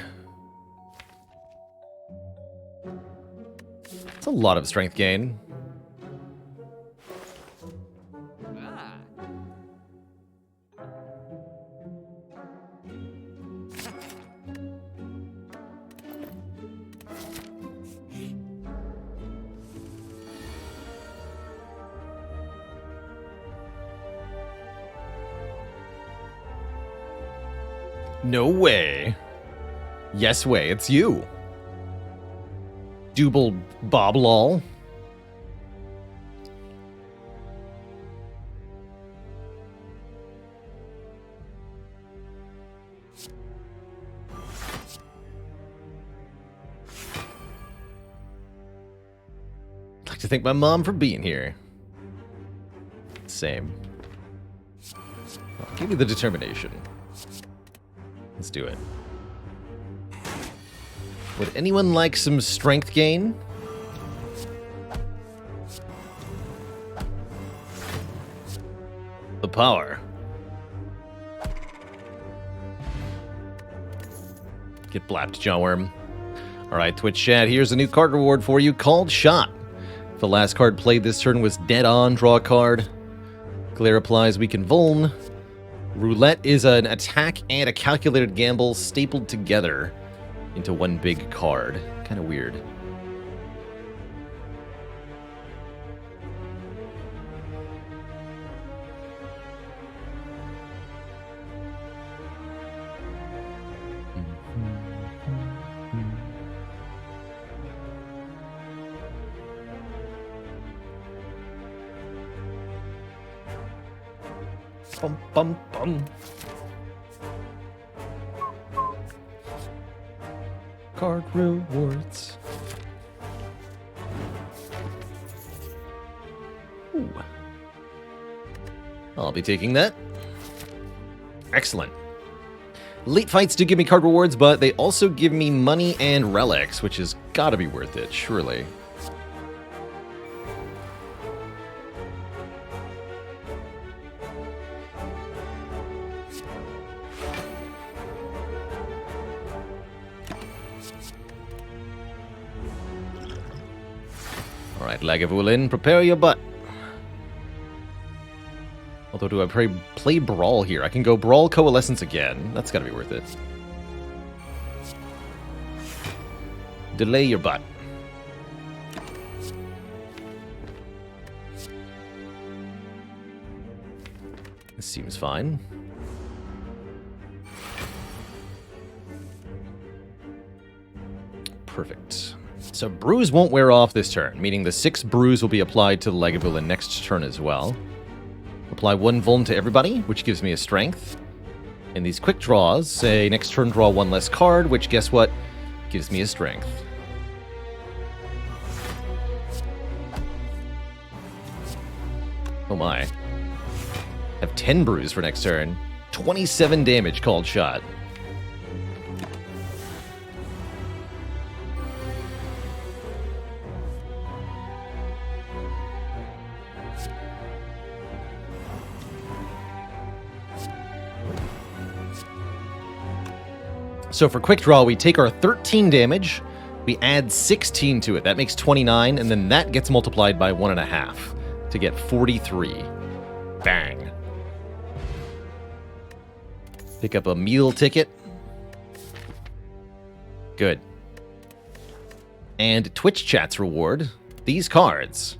It's a lot of strength gain. No way. Yes way, it's you. Double Bob lol. I'd like to thank my mom for being here. Same. I'll give you the determination. Let's do it. Would anyone like some strength gain? The power. Get blapped, Jawworm. Alright, Twitch chat, here's a new card reward for you called Shot. If the last card played this turn was dead on, draw a card. Glare applies, weaken Vuln. Roulette is an attack and a calculated gamble stapled together into one big card. Kind of weird. Bum, bum, bum. Card rewards. Ooh. I'll be taking that. Excellent. Elite fights do give me card rewards, but they also give me money and relics, which has got to be worth it, surely. Alright, Lagavulin, prepare your butt. Although, do I play Brawl here? I can go Brawl Coalescence again. That's gotta be worth it. Delay your butt. This seems fine. Perfect. So Bruise won't wear off this turn, meaning the 6 Bruise will be applied to the Lagavulin next turn as well. Apply 1 Vuln to everybody, which gives me a strength. And these quick draws say next turn draw 1 less card, which guess what? Gives me a strength. Oh my. Have 10 Bruise for next turn. 27 damage called Shot. So for quick draw, we take our 13 damage, we add 16 to it. That makes 29, and then that gets multiplied by 1.5 to get 43. Bang. Pick up a meal ticket. Good. And Twitch chat's reward. These cards.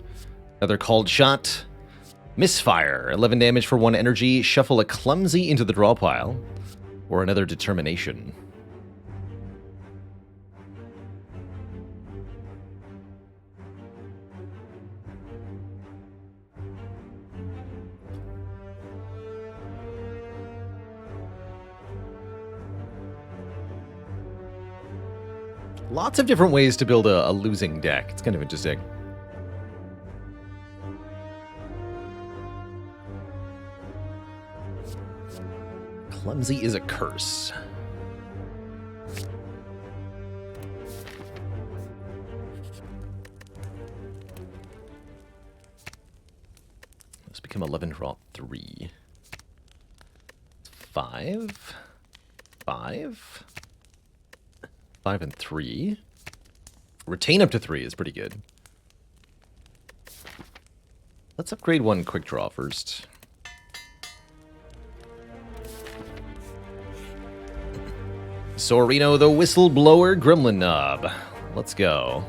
Another called Shot. Misfire. 11 damage for 1 energy. Shuffle a Clumsy into the draw pile. Or another Determination. Lots of different ways to build a losing deck. It's kind of interesting. Clumsy is a curse. Let's become 11, draw 3. 5. 5. 5 and 3. Retain up to 3 is pretty good. Let's upgrade one quick draw first. Sorino the Whistleblower Gremlin Knob. Let's go.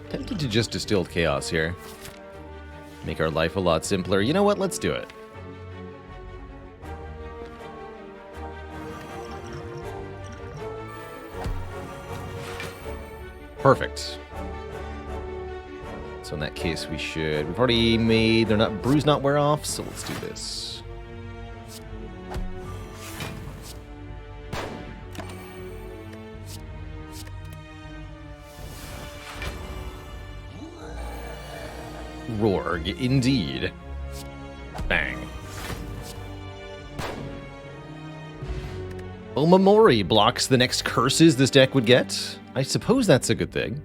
Tempted to just Distilled Chaos here. Make our life a lot simpler. You know what? Let's do it. Perfect. So in that case, we've already made, brews not wear off, so let's do this. Rorg, indeed. Bang. Omamori blocks the next curses this deck would get. I suppose that's a good thing.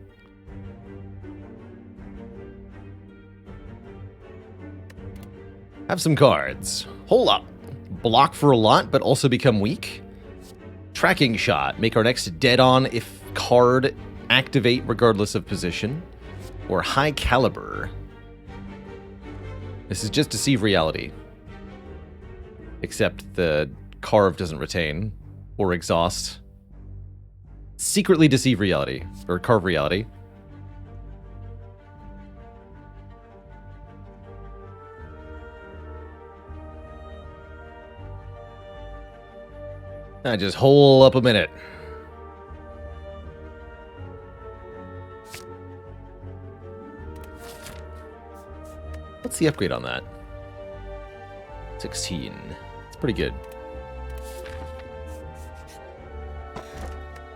Have some cards. Hold up. Block for a lot, but also become weak. Tracking Shot. Make our next dead on if card activate regardless of position. Or High Caliber. This is just Deceive Reality. Except the Carve doesn't retain. Or Exhaust. Secretly Deceive Reality. Or Carve Reality. Just hole up a minute. What's the upgrade on that? 16. It's pretty good.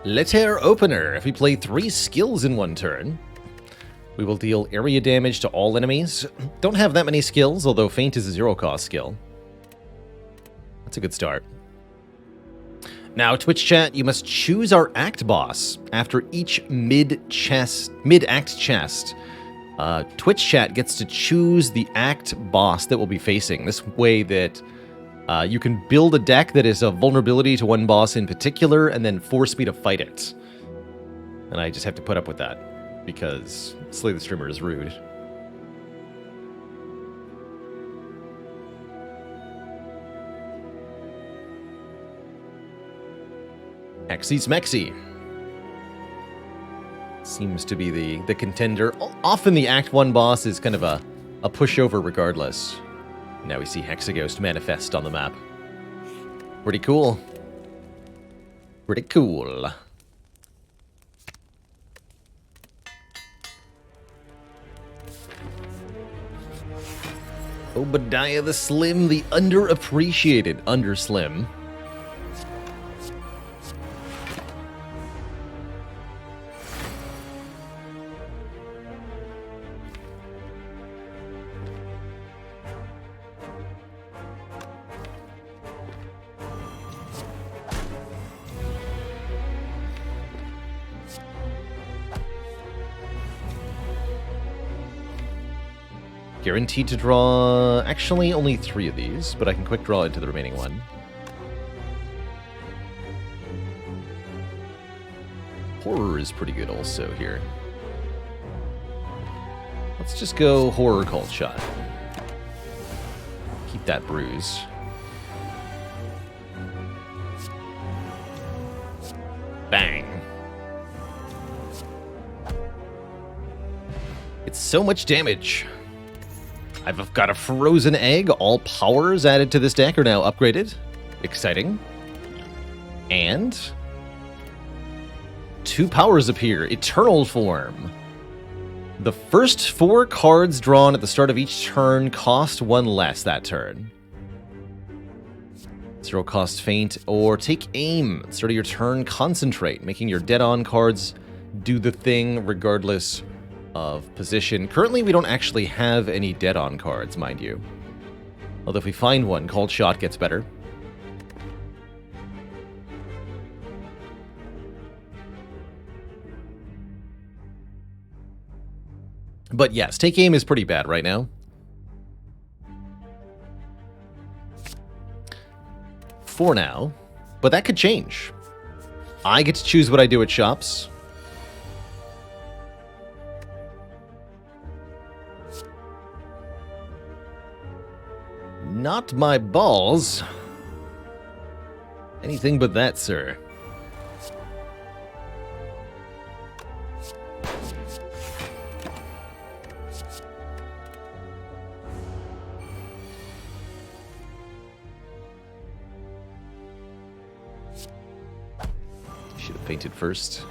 Letter Opener. If we play 3 skills in one turn, we will deal area damage to all enemies. Don't have that many skills, although Feint is a 0-cost skill. That's a good start. Now, Twitch chat, you must choose our act boss after each mid-act chest. Twitch chat gets to choose the act boss that we'll be facing. This way that you can build a deck that is a vulnerability to one boss in particular, and then force me to fight it. And I just have to put up with that, because Slay the Streamer is rude. Hexy's Mexy. Seems to be the contender. Often the Act 1 boss is kind of a pushover regardless. Now we see Hexaghost manifest on the map. Pretty cool. Pretty cool. Obadiah the Slim, the underappreciated Underslim. Guaranteed to draw, actually only 3 of these, but I can quick draw into the remaining one. Horror is pretty good also here. Let's just go Horror Cult Shot. Keep that bruise. Bang. It's so much damage. I've got a Frozen Egg. All powers added to this deck are now upgraded. Exciting. And 2 powers appear. Eternal Form. The first 4 cards drawn at the start of each turn cost 1 less that turn. 0 cost Feint or take aim. Start of your turn, concentrate, making your dead-on cards do the thing regardless of position. Currently, we don't actually have any dead-on cards, mind you. Although if we find one, Cold Shot gets better. But yes, take aim is pretty bad right now. for now, but that could change. I get to choose what I do at shops. Not my balls. Anything but that, sir. Should have painted first.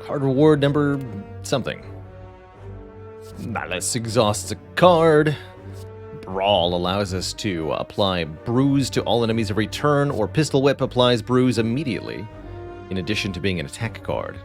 Card reward number something. Malice exhausts a card. Brawl allows us to apply bruise to all enemies every turn, or Pistol Whip applies bruise immediately, in addition to being an attack card.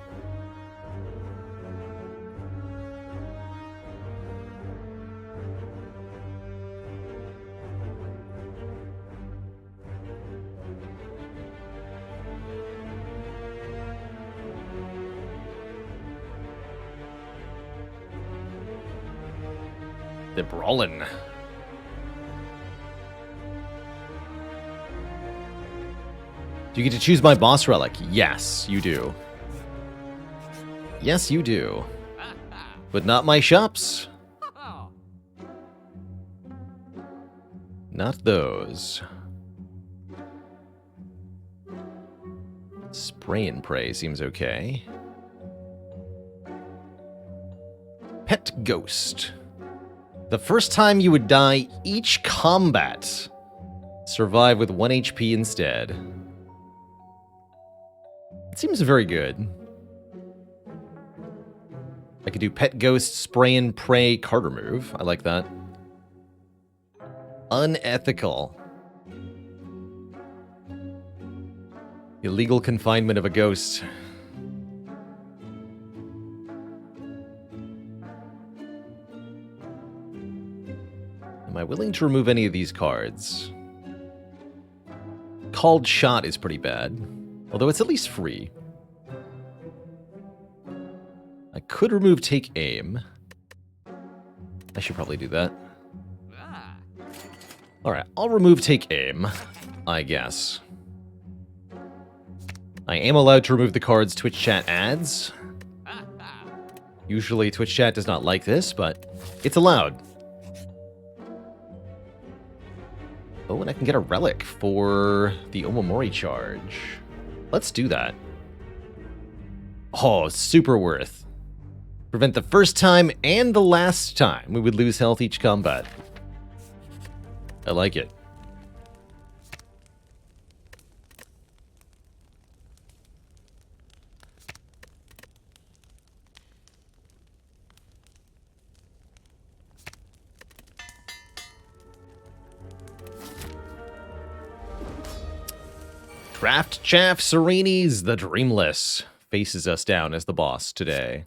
They're brawling. Do you get to choose my boss relic? Yes, you do. Yes, you do. But not my shops. Not those. Spray and pray seems okay. Pet Ghost. The first time you would die each combat. Survive with 1 HP instead. It seems very good. I could do Pet Ghost, Spray and Pray, card remove. I like that. Unethical. Illegal confinement of a ghost. Am I willing to remove any of these cards? Called Shot is pretty bad, although it's at least free. I could remove Take Aim. I should probably do that. Alright, I'll remove Take Aim, I guess. I am allowed to remove the cards Twitch chat adds. Usually Twitch chat does not like this, but it's allowed. Oh, and I can get a relic for the Omamori charge. Let's do that. Oh, super worth. Prevent the first time and the last time we would lose health each combat. I like it. Craft Chaff Serenes, the Dreamless, faces us down as the boss today.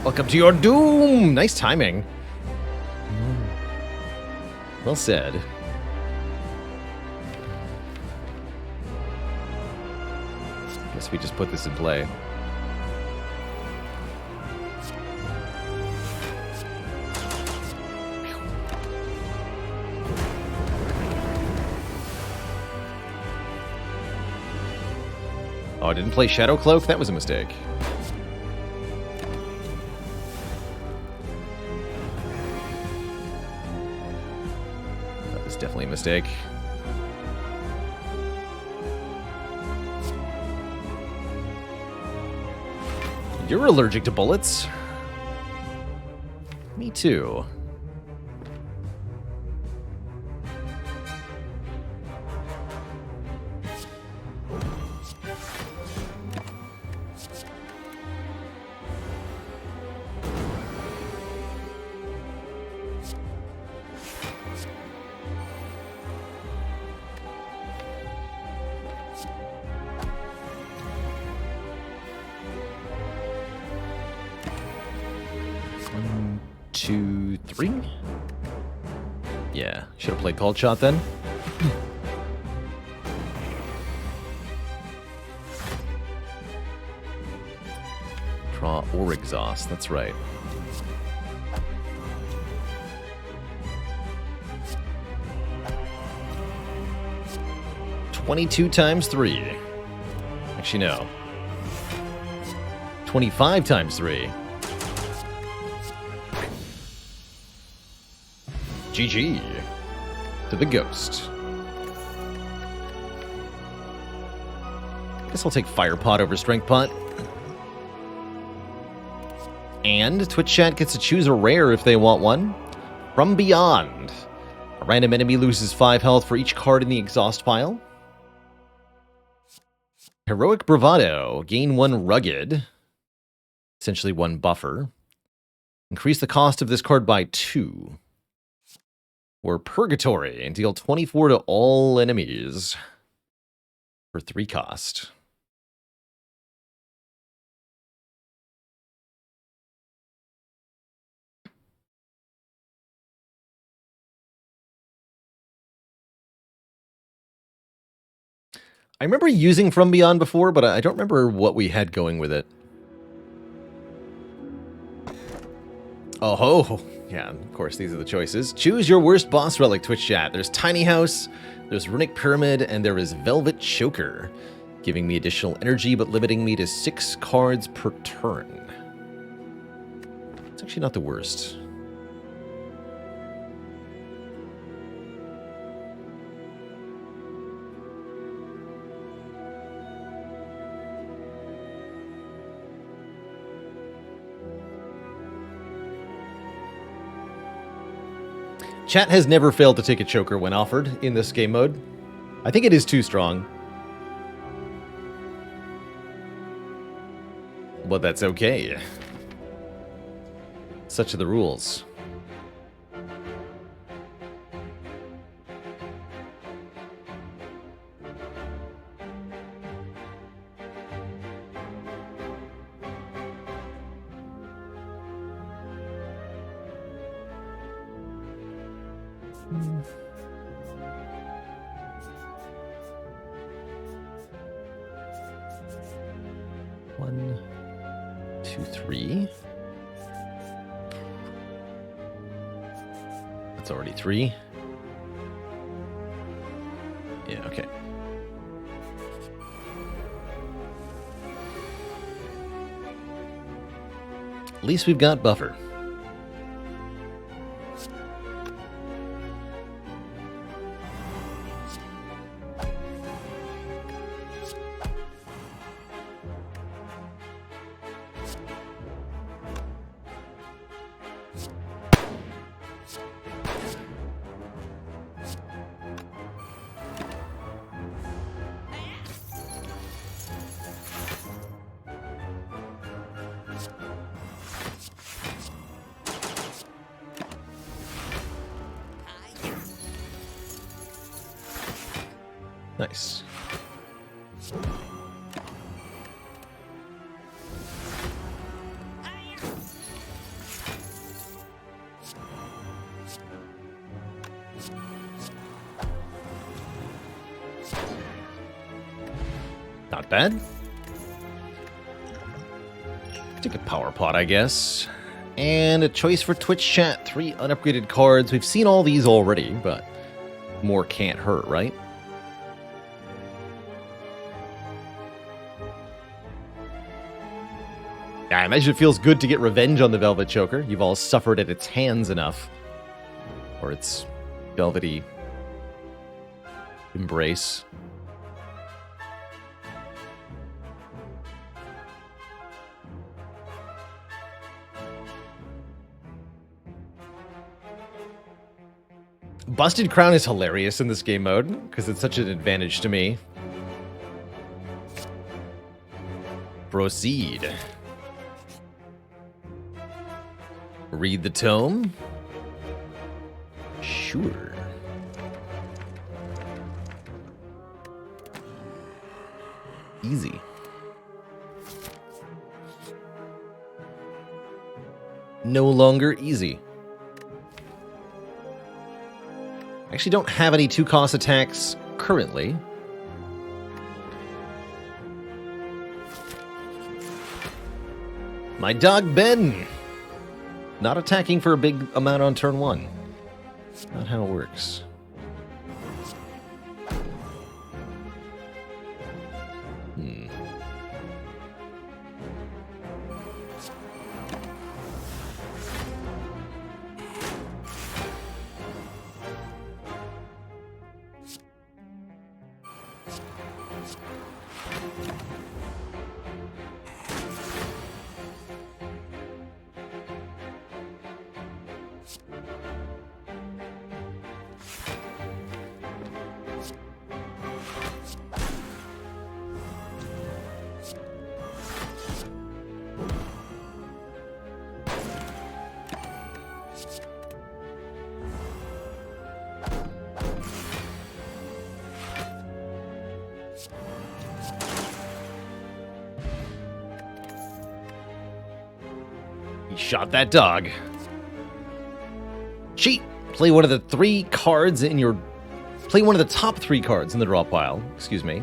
Welcome to your doom! Nice timing. Well said. Guess we just put this in play. Oh, I didn't play Shadow Cloak? That was a mistake. That was definitely a mistake. You're allergic to bullets. Me too. 2, 3. Yeah, should have played Cold Shot then. Draw or exhaust, that's right. $22 times 3. Actually, no. 25 times 3. GG. To the ghost. Guess I'll take Fire Pot over Strength Pot. And Twitch chat gets to choose a rare if they want one. From Beyond. A random enemy loses 5 health for each card in the exhaust pile. Heroic Bravado. Gain 1 rugged. Essentially 1 buffer. Increase the cost of this card by 2. Or Purgatory, and deal 24 to all enemies for 3 cost. I remember using From Beyond before, but I don't remember what we had going with it. Oh ho! Yeah, of course, these are the choices. Choose your worst boss relic, Twitch chat. There's Tiny House, there's Runic Pyramid, and there is Velvet Choker, giving me additional energy but limiting me to 6 cards per turn. It's actually not the worst. Chat has never failed to take a choker when offered in this game mode. I think it is too strong. But that's okay. Such are the rules. One, 2, 3. That's already 3. Yeah, okay. At least we've got buffer. Nice. Not bad. Take a power pot, I guess. And a choice for Twitch chat. 3 unupgraded cards. We've seen all these already, but more can't hurt, right? I imagine it feels good to get revenge on the Velvet Choker. You've all suffered at its hands enough. Or its velvety embrace. Busted Crown is hilarious in this game mode, because it's such an advantage to me. Proceed. Read the tome? Sure. Easy. No longer easy. Actually don't have any 2-cost attacks currently. My dog Ben! Not attacking for a big amount on turn 1. Not how it works. He shot that dog. Cheat! Play one of the 3 cards in your... Play one of the top 3 cards in the draw pile. Excuse me.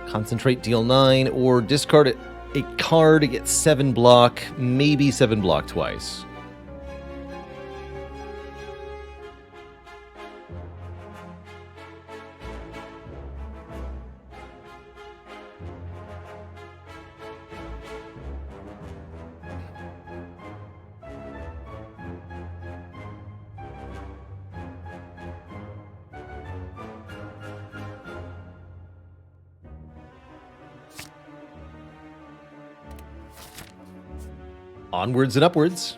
Concentrate, deal 9, or discard a card to get 7 block, maybe 7 block twice. Onwards and upwards.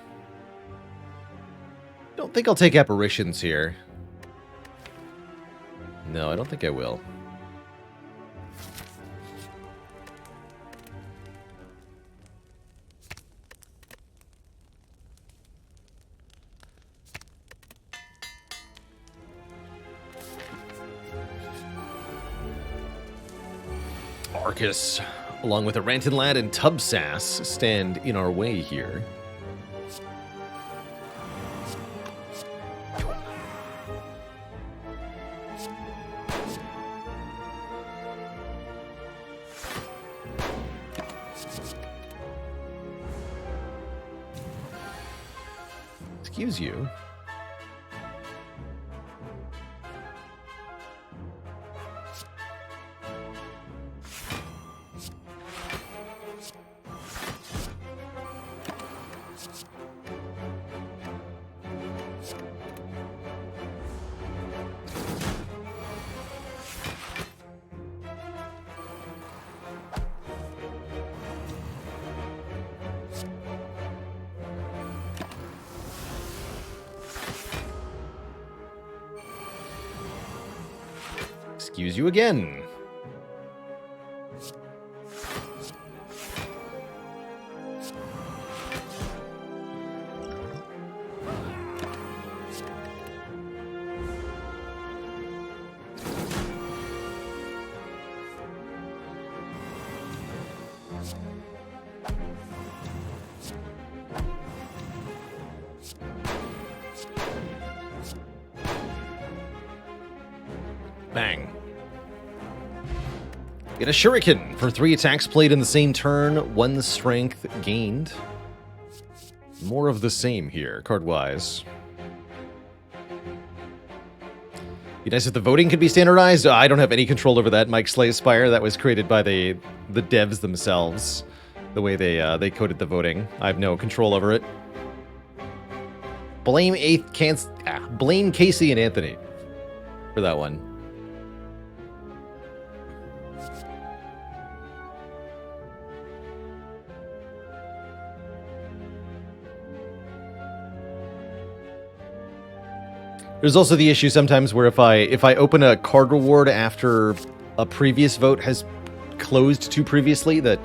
Don't think I'll take apparitions here. No, I don't think I will. Arcus, along with a Rantin Lad and Tubsass, stand in our way here. Excuse you. Excuse you again. Bang. Get a Shuriken for 3 attacks played in the same turn, 1 strength gained. More of the same here, card-wise. Be nice if the voting could be standardized. I don't have any control over that. Mike Slay Spire, that was created by the devs themselves. The way they coded the voting. I have no control over it. Blame Casey and Anthony for that one. There's also the issue sometimes where if I open a card reward after a previous vote has closed too previously, that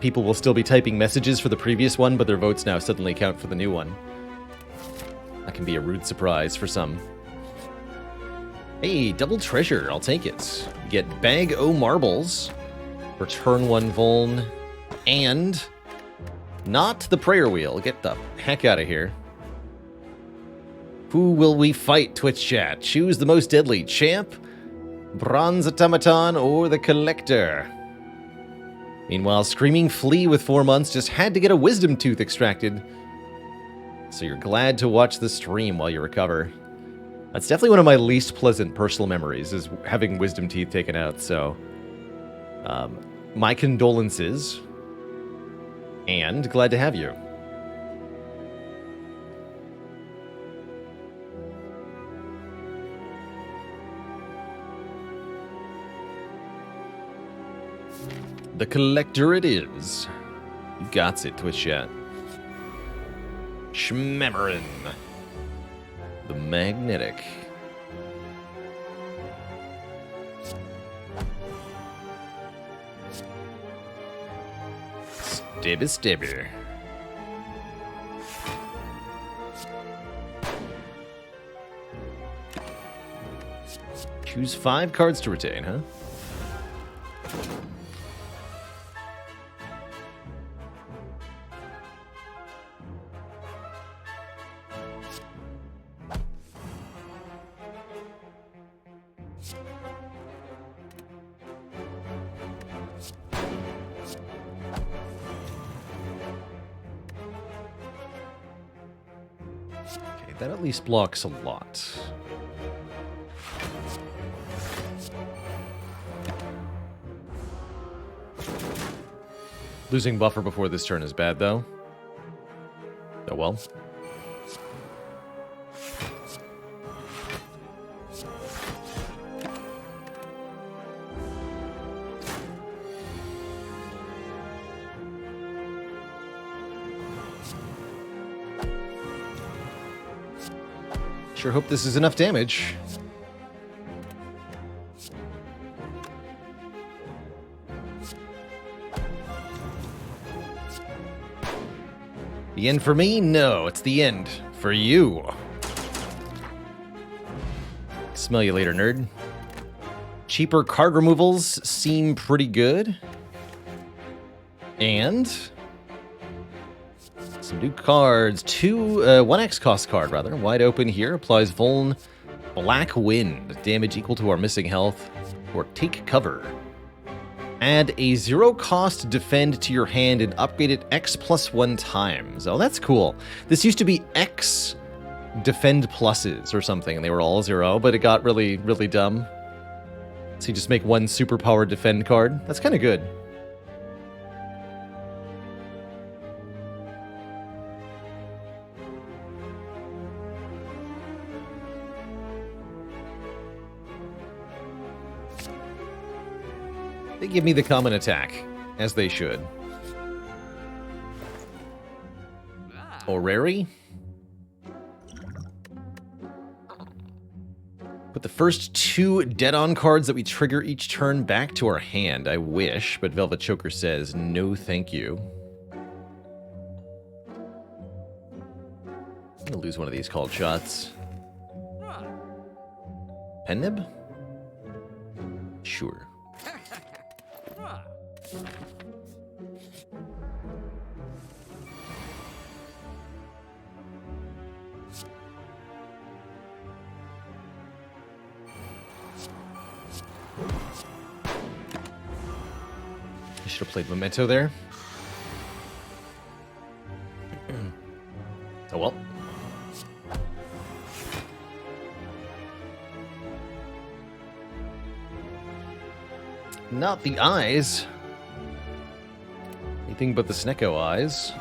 people will still be typing messages for the previous one, but their votes now suddenly count for the new one. That can be a rude surprise for some. Hey, double treasure, I'll take it. Get Bag O Marbles for turn 1 Vuln, and not the prayer wheel. Get the heck out of here. Who will we fight, Twitch chat? Choose the most deadly champ, Bronze Automaton, or the Collector. Meanwhile, Screaming Flea with 4 months just had to get a wisdom tooth extracted. So you're glad to watch the stream while you recover. That's definitely one of my least pleasant personal memories, is having wisdom teeth taken out, so... my condolences. And glad to have you. The Collector it is. You got it, Twitch chat. Schmemmerin. The Magnetic. Stabby stabby. Choose 5 cards to retain, huh? That at least blocks a lot. Losing buffer before this turn is bad, though. Oh well. Sure hope this is enough damage. The end for me? No, it's the end for you. Smell you later, nerd. Cheaper card removals seem pretty good. And... some new cards. 1x cost card, rather. Wide open here. Applies Vuln. Black Wind. Damage equal to our missing health. Or take cover. Add a 0-cost defend to your hand and upgrade it X+1 times. Oh, that's cool. This used to be X defend pluses or something, and they were all 0, but it got really, really dumb. So you just make one superpowered defend card. That's kind of good. They give me the common attack, as they should. Orrery. Put the first 2 dead-on cards that we trigger each turn back to our hand. I wish, but Velvet Choker says, no thank you. I'm gonna lose one of these called shots. Pen nib? Sure. I should have played Memento there. Oh well. Not the eyes. Anything but the Snecko eyes.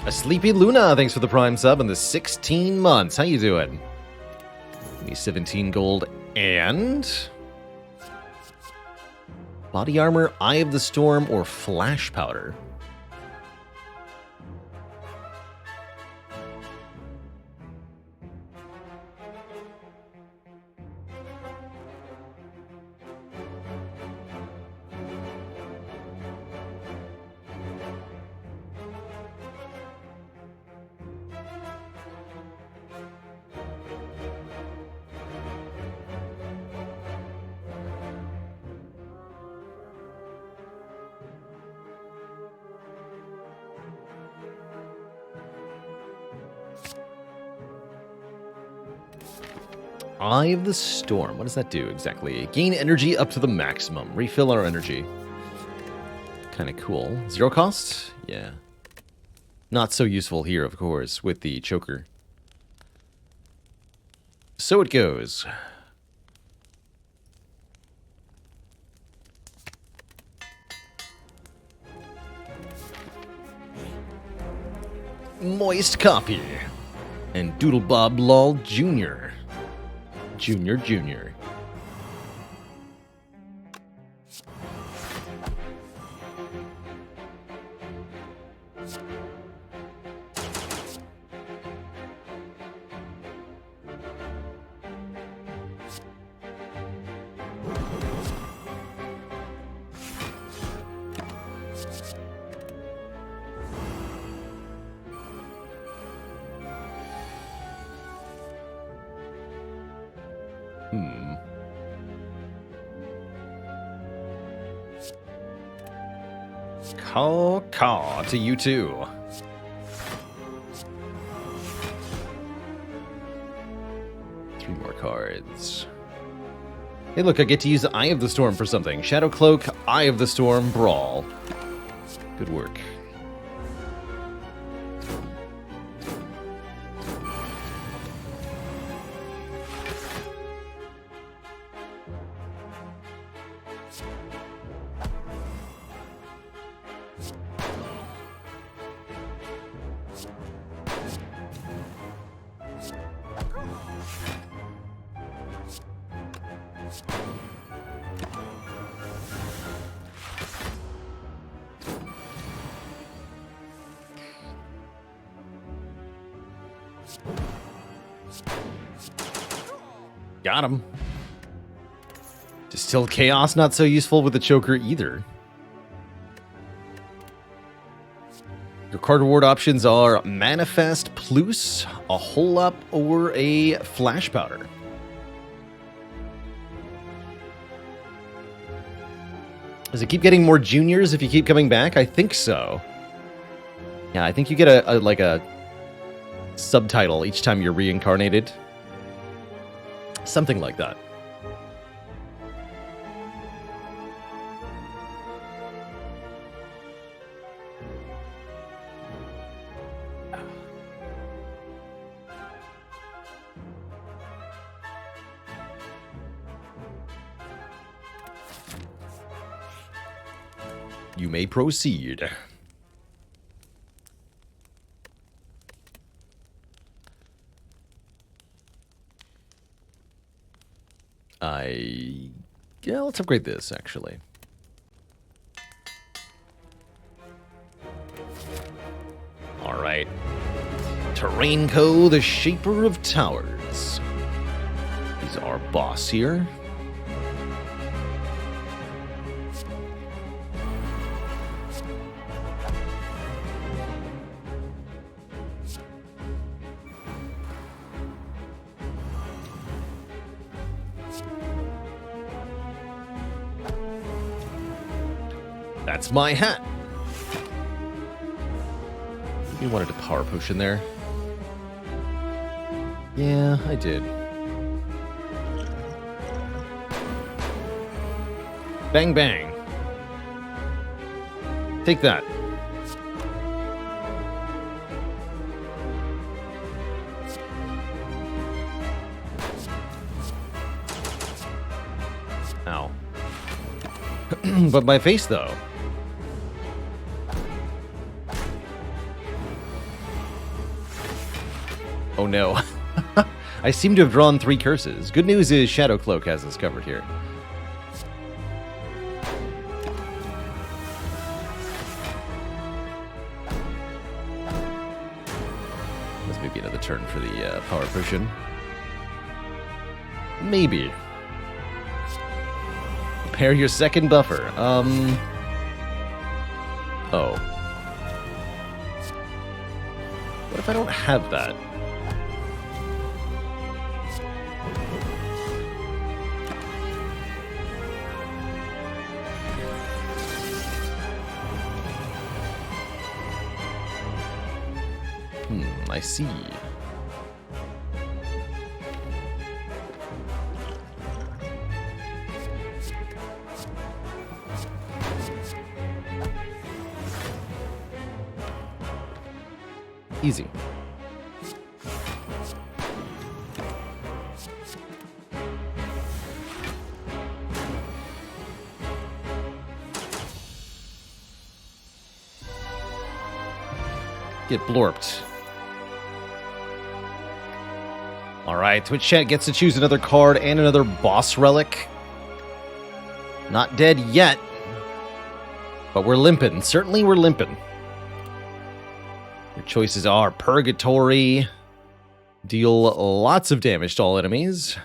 A Sleepy Luna, thanks for the Prime sub and the 16 months. How you doing? Give me 17 gold and... body armor, Eye of the Storm, or Flash Powder. Eye of the Storm. What does that do exactly? Gain energy up to the maximum. Refill our energy. Kind of cool. 0 cost? Yeah. Not so useful here, of course, with the choker. So it goes. Moist Copy. And Doodlebob Lol Jr. Junior. Caw to you too. Three more cards. Hey look, I get to use the Eye of the Storm for something. Shadow Cloak, Eye of the Storm, Brawl. Good work. Got him. Distilled Chaos, not so useful with the choker either. Your card reward options are Manifest Plus, a Hole Up, or a Flash Powder. Does it keep getting more juniors if you keep coming back? I think so. Yeah, I think you get a subtitle each time you're reincarnated. Something like that. You may proceed. Yeah, let's upgrade this, actually. Alright. Terrainco, the Shaper of Towers. He's our boss here. That's my hat. You wanted a power potion there. Yeah, I did. Bang, bang. Take that. Ow. But my face, though. Oh no. I seem to have drawn 3 curses. Good news is Shadow Cloak has us covered here. Let's maybe another turn for the power potion. Maybe. Prepare your second buffer. Oh. What if I don't have that? I see. Easy. Get blorped. Alright, Twitch chat gets to choose another card and another boss relic. Not dead yet. But we're limping. Certainly we're limping. Your choices are Purgatory. Deal lots of damage to all enemies.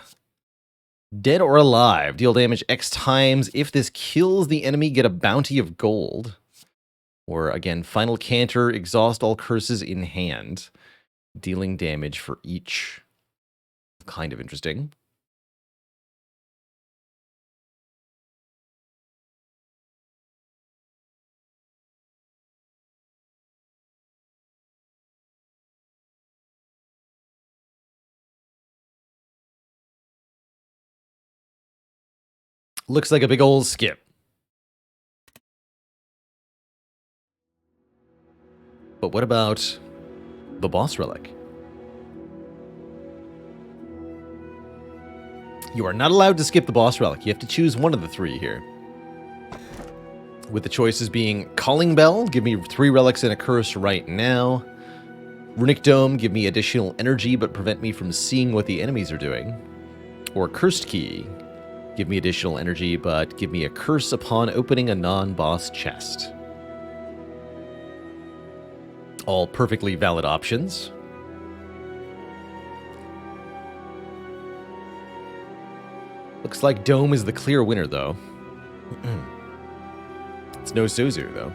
Dead or alive. Deal damage X times. If this kills the enemy, get a bounty of gold. Or, again, Final Canter. Exhaust all curses in hand. Dealing damage for each. Kind of interesting. Looks like a big old skip. But what about the boss relic? You are not allowed to skip the boss relic. You have to choose one of the three here. With the choices being Calling Bell, give me 3 relics and a curse right now. Runic Dome, give me additional energy but prevent me from seeing what the enemies are doing. Or Cursed Key, give me additional energy but give me a curse upon opening a non-boss chest. All perfectly valid options. Looks like Dome is the clear winner, though. It's no Sozu, though.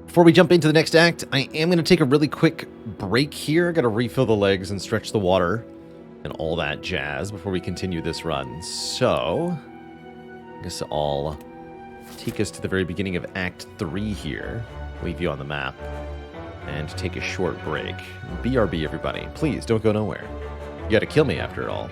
Before we jump into the next act, I am going to take a really quick break here. Got to refill the legs and stretch the water and all that jazz before we continue this run. So, I guess I'll take us to the very beginning of Act 3 here. Leave you on the map and take a short break. BRB, everybody. Please, don't go nowhere. You gotta kill me after all.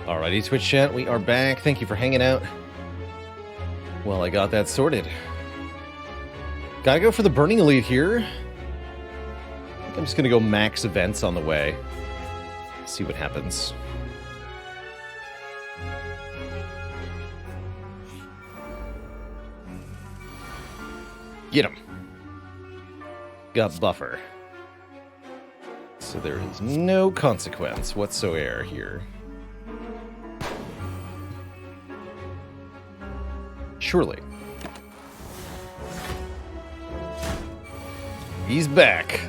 Alrighty, Twitch chat, we are back. Thank you for hanging out. Well, I got that sorted. Gotta go for the Burning Elite here. I think I'm just gonna go max events on the way. See what happens. Get him. Got buffer. So there is no consequence whatsoever here. Surely. He's back.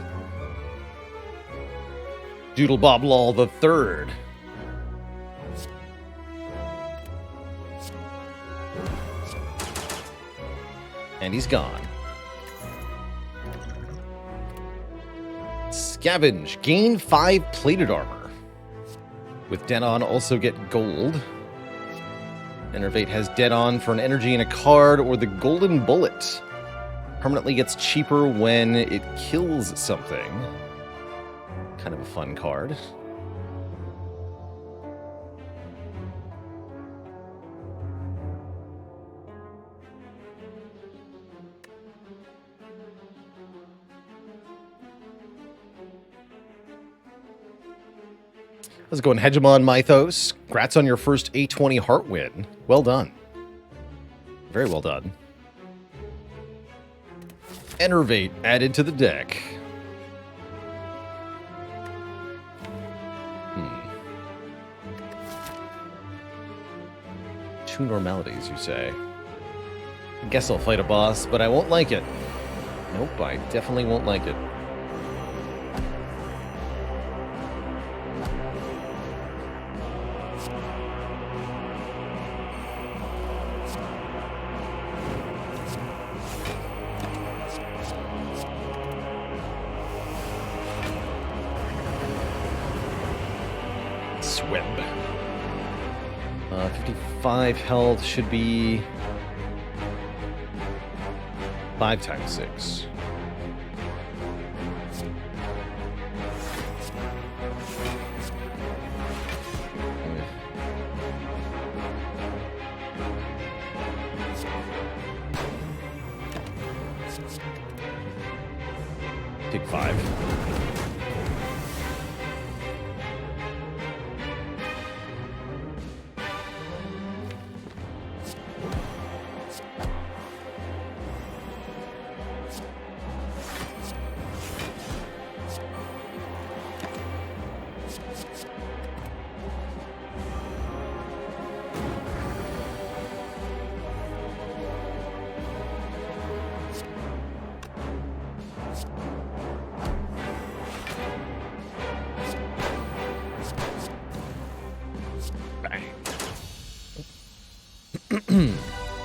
Doodle Bob Lol the Third. And he's gone. Scavenge. Gain 5 plated armor. With Dead On, also get gold. Enervate has Dead On for an energy and a card, or the Golden Bullet. Permanently gets cheaper when it kills something. Kind of a fun card. How's it going, Hegemon Mythos? Congrats on your first A20 heart win. Well done. Very well done. Enervate added to the deck. Two normalities, you say? I guess I'll fight a boss, but I won't like it. Nope, I definitely won't like it. Sweb. 55 health should be 5 times 6. Take 5.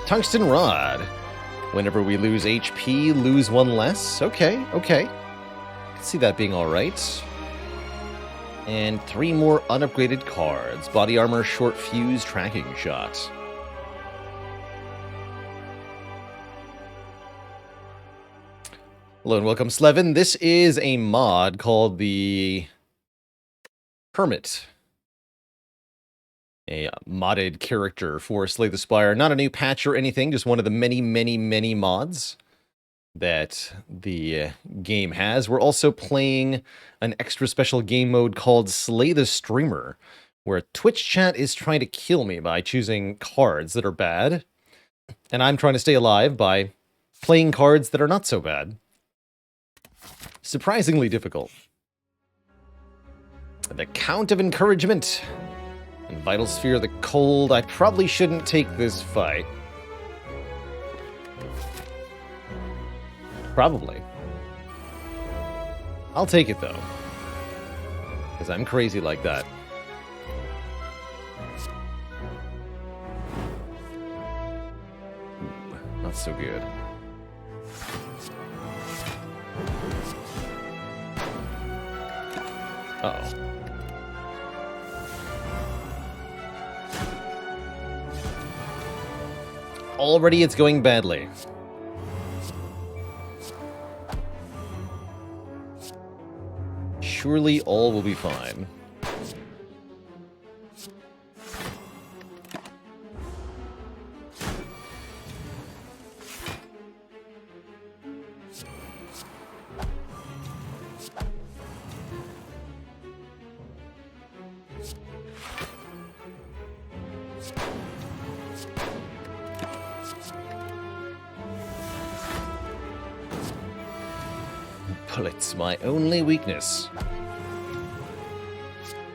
Tungsten Rod. Whenever we lose HP, lose 1 less. Okay, okay. I can see that being alright. And 3 more unupgraded cards. Body Armor, Short Fuse, Tracking Shot. Hello and welcome, Slevin. This is a mod called the Hermit. A modded character for Slay the Spire. Not a new patch or anything, just one of the many, many, many mods that the game has. We're also playing an extra special game mode called Slay the Streamer, where Twitch chat is trying to kill me by choosing cards that are bad, and I'm trying to stay alive by playing cards that are not so bad. Surprisingly difficult. The Count of Encouragement. And Vital Sphere the Cold. I probably shouldn't take this fight. Probably. I'll take it, though. Because I'm crazy like that. Ooh, not so good. Uh-oh. Already it's going badly. Surely all will be fine. Bullets, my only weakness.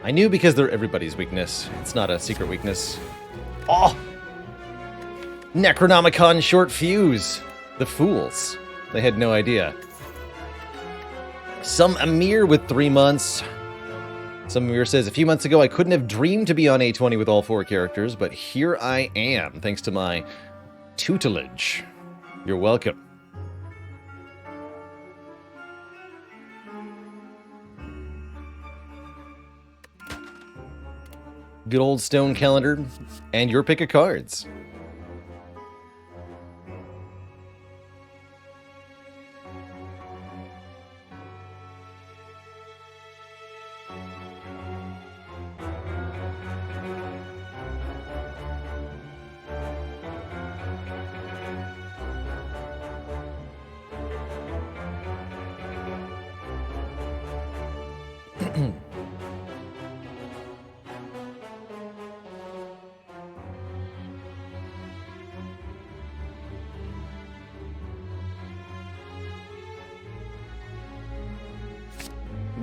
I knew because they're everybody's weakness. It's not a secret weakness. Oh! Necronomicon short fuse. The fools. They had no idea. Some Amir with 3 months. Some Amir says, a few months ago I couldn't have dreamed to be on A20 with all 4 characters, but here I am, thanks to my tutelage. You're welcome. Good old stone calendar, and your pick of cards.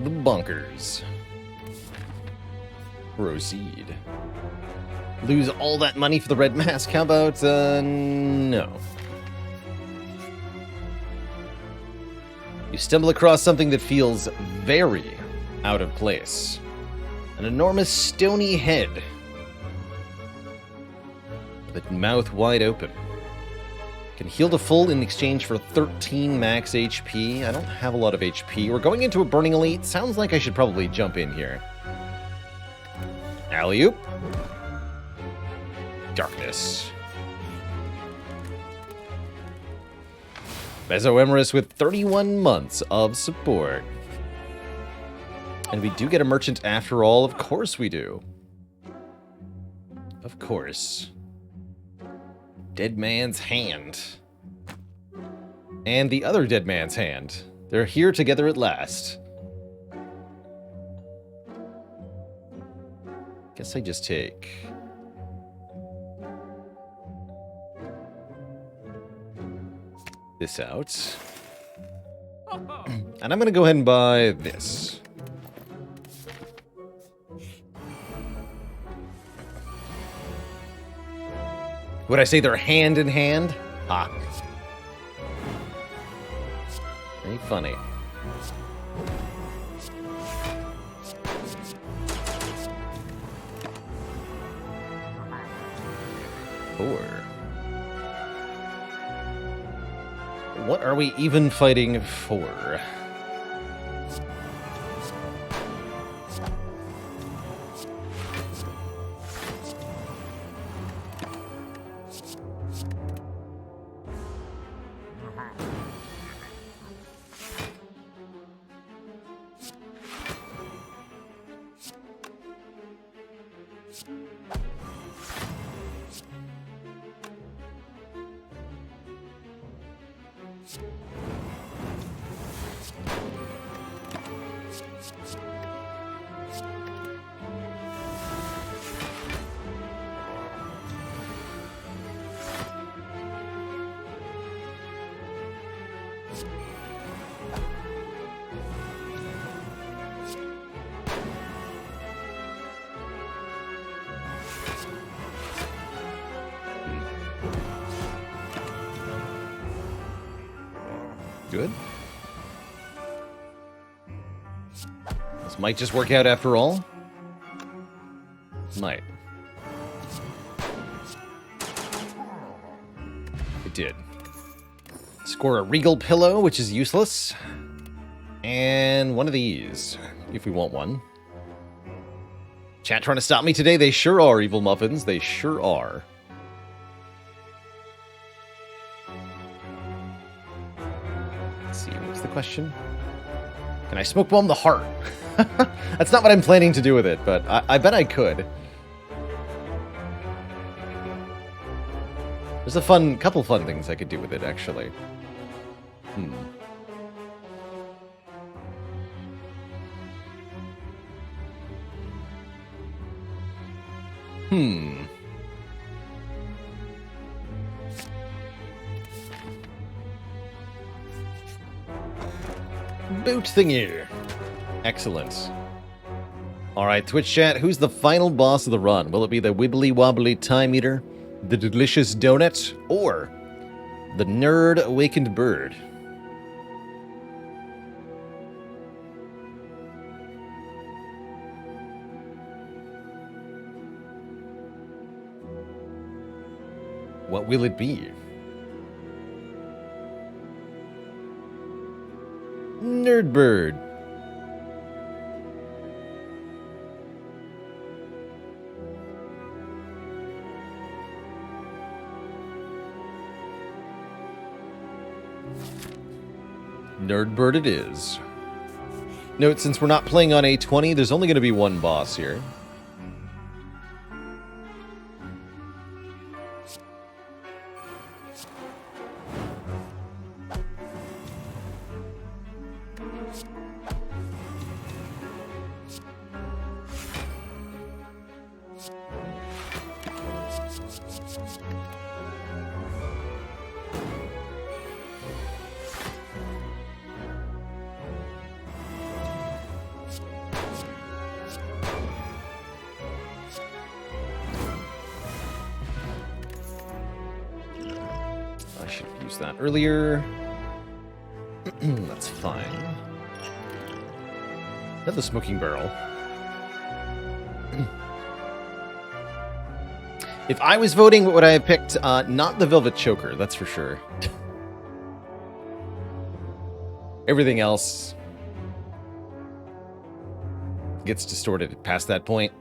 The bunkers. Proceed. Lose all that money for the red mask. How about, no. You stumble across something that feels very out of place. An enormous stony head. With mouth wide open. Can heal to full in exchange for 13 max HP. I don't have a lot of HP. We're going into a Burning Elite. Sounds like I should probably jump in here. Alley-oop. Darkness. Mesoemerus with 31 months of support. And we do get a merchant after all. Of course we do. Of course. Dead Man's Hand. And the other Dead Man's Hand. They're here together at last. Guess I just take... this out. And I'm going to go ahead and buy this. Would I say they're hand in hand? Ah. Very funny. Four. What are we even fighting for? Good. This might just work out after all. Might. It did. Score a Regal Pillow, which is useless. And one of these, if we want one. Chat trying to stop me today? They sure are, Evil Muffins. They sure are. Question. Can I smoke bomb the heart? That's not what I'm planning to do with it, but I bet I could. There's a couple fun things I could do with it, actually. Boot thingy. Excellent. Alright, Twitch chat, who's the final boss of the run? Will it be the Wibbly Wobbly Time Eater, the Delicious Donut, or the Nerd Awakened Bird? What will it be? Nerdbird. Nerdbird it is. Note, since we're not playing on A20, there's only going to be one boss here. Earlier. That's fine. Another smoking barrel. If I was voting, what would I have picked? Not the Velvet Choker, that's for sure. Everything else gets distorted past that point.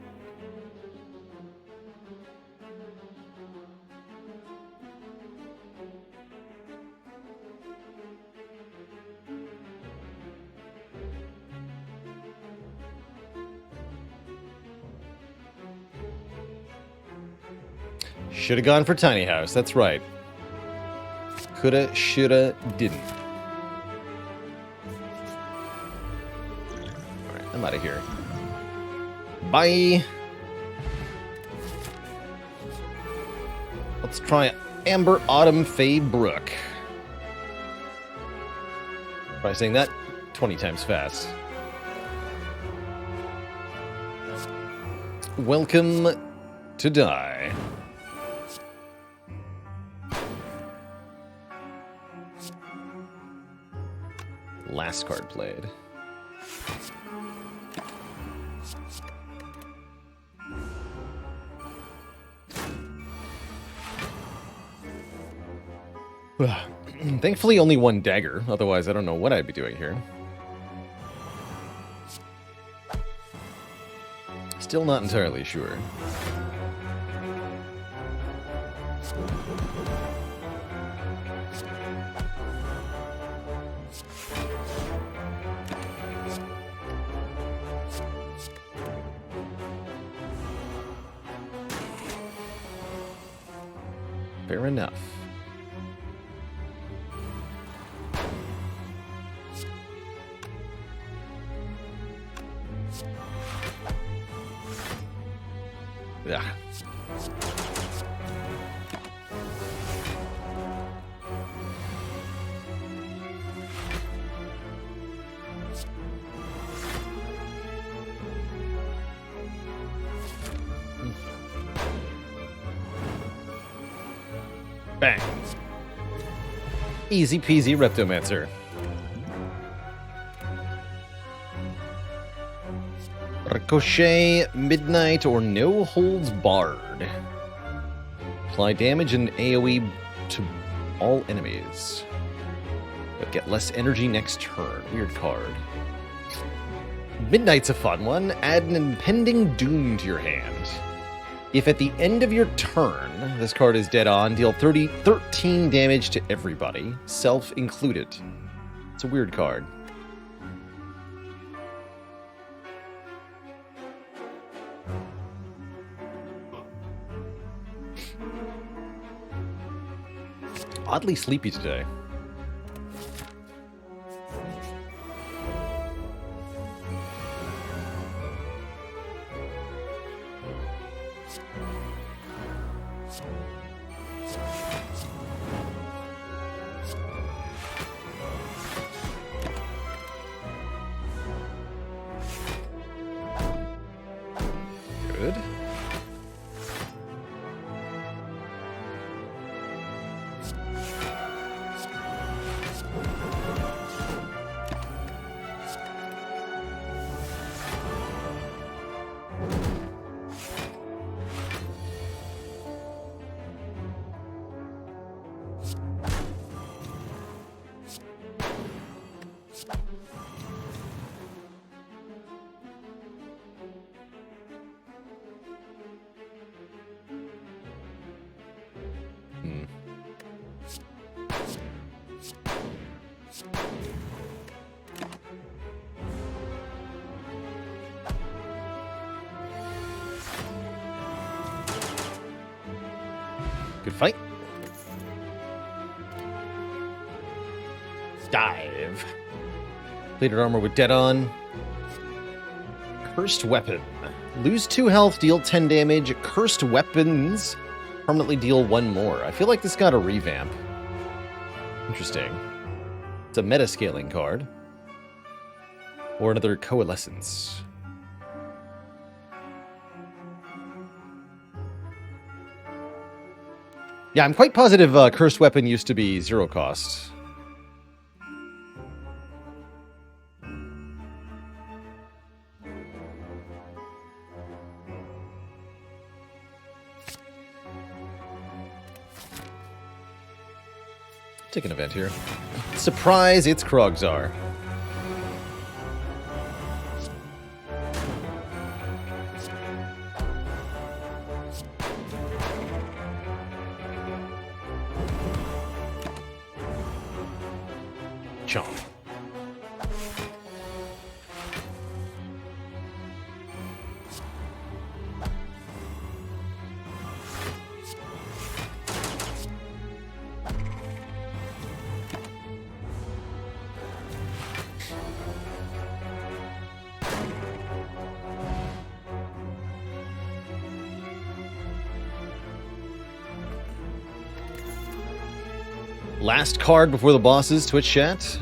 Should have gone for Tiny House, that's right. Coulda, shoulda, didn't. Alright, I'm out of here. Bye! Let's try Amber Autumn Fae Brook. Try saying that 20 times fast. Welcome to die. Last card played. Thankfully only one dagger, otherwise I don't know what I'd be doing here. Still not entirely sure. Fair enough. Yeah. Bang. Easy peasy Reptomancer. Ricochet, Midnight, or No Holds Barred. Apply damage and AoE to all enemies, but get less energy next turn. Weird card. Midnight's a fun one. Add an impending doom to your hand. If at the end of your turn, this card is dead on, deal 13 damage to everybody, self included. It's a weird card. oddly sleepy today. Good. Good fight. Dive. Plated armor with dead on. Cursed weapon. Lose 2 health, deal 10 damage. Cursed weapons permanently deal 1 more. I feel like this got a revamp. Interesting. It's a meta-scaling card. Or another coalescence. Yeah, I'm quite positive Cursed Weapon used to be 0 cost. Take an event here. Surprise, it's Krogzar. Chomp. Last card before the bosses, Twitch chat.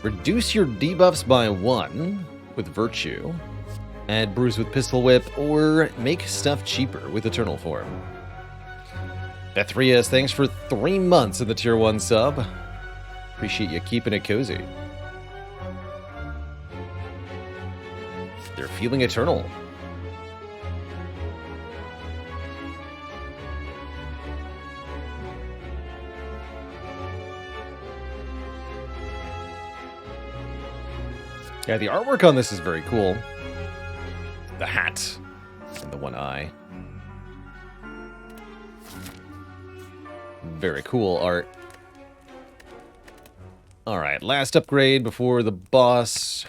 Reduce your debuffs by 1 with Virtue. Add Bruise with Pistol Whip, or make stuff cheaper with Eternal Form. Bethrias, thanks for 3 months in the Tier 1 sub. Appreciate you keeping it cozy. They're feeling eternal. Yeah, the artwork on this is very cool. The hat and the one eye. Very cool art. All right, last upgrade before the boss.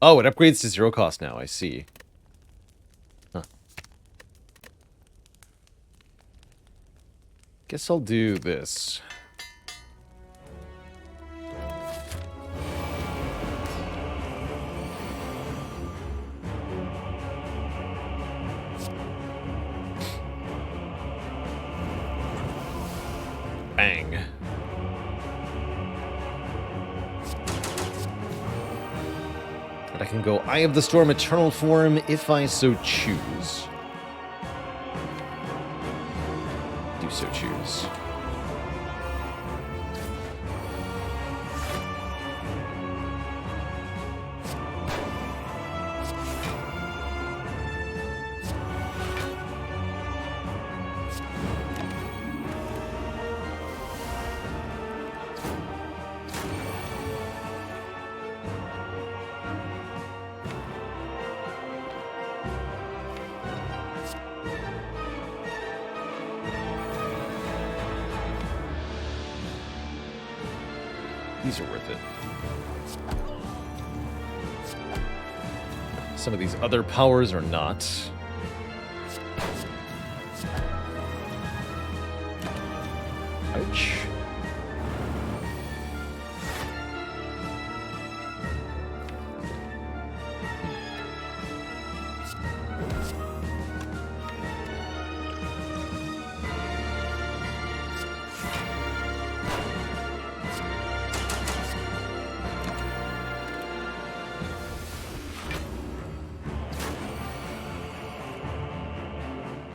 Oh, it upgrades to 0 cost now, I see. Huh. Guess I'll do this. Bang. And I can go Eye of the Storm Eternal Form if I so choose. Do so choose. These are worth it. Some of these other powers are not.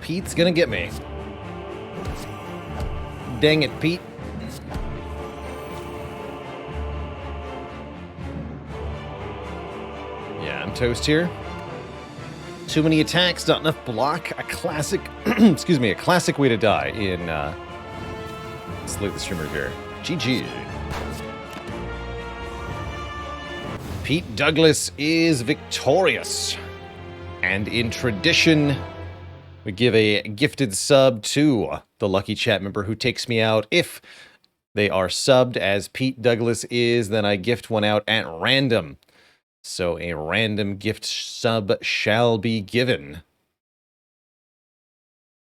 Pete's gonna get me. Dang it, Pete. Yeah, I'm toast here. Too many attacks, not enough block. A classic, excuse me, a classic way to die in Slay the Streamer here. GG. Pete Douglas is victorious. And in tradition, we give a gifted sub to the lucky chat member who takes me out. If they are subbed as Pete Douglas is, then I gift one out at random. So a random gift sub shall be given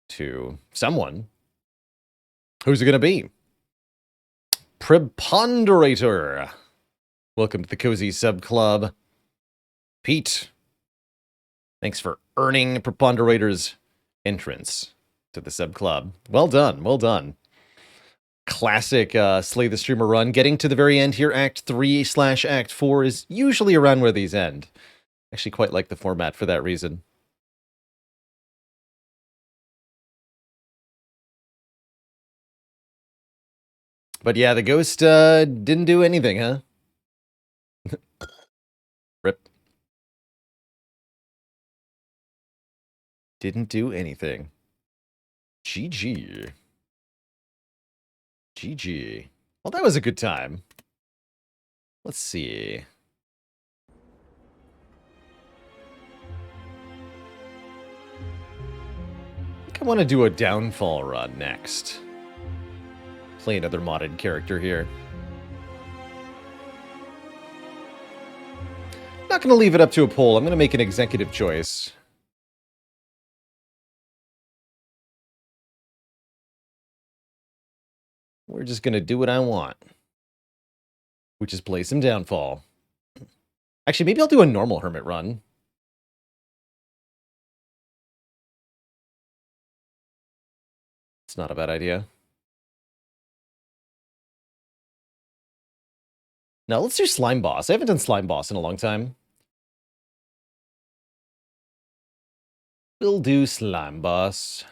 to someone. Who's it going to be? Preponderator. Welcome to the Cozy Sub Club. Pete, thanks for earning Preponderator's entrance to the sub club. Well done, well done. Classic Slay the Streamer run. Getting to the very end here, Act 3/Act 4 is usually around where these end. Actually quite like the format for that reason. But yeah, the ghost didn't do anything, huh? Rip. Didn't do anything. GG. GG. Well, that was a good time. Let's see. I think I want to do a downfall run next. Play another modded character here. Not going to leave it up to a poll. I'm going to make an executive choice. We're just going to do what I want. Which is play some downfall. Actually, maybe I'll do a normal Hermit run. It's not a bad idea. Now, let's do Slime Boss. I haven't done Slime Boss in a long time. We'll do Slime Boss.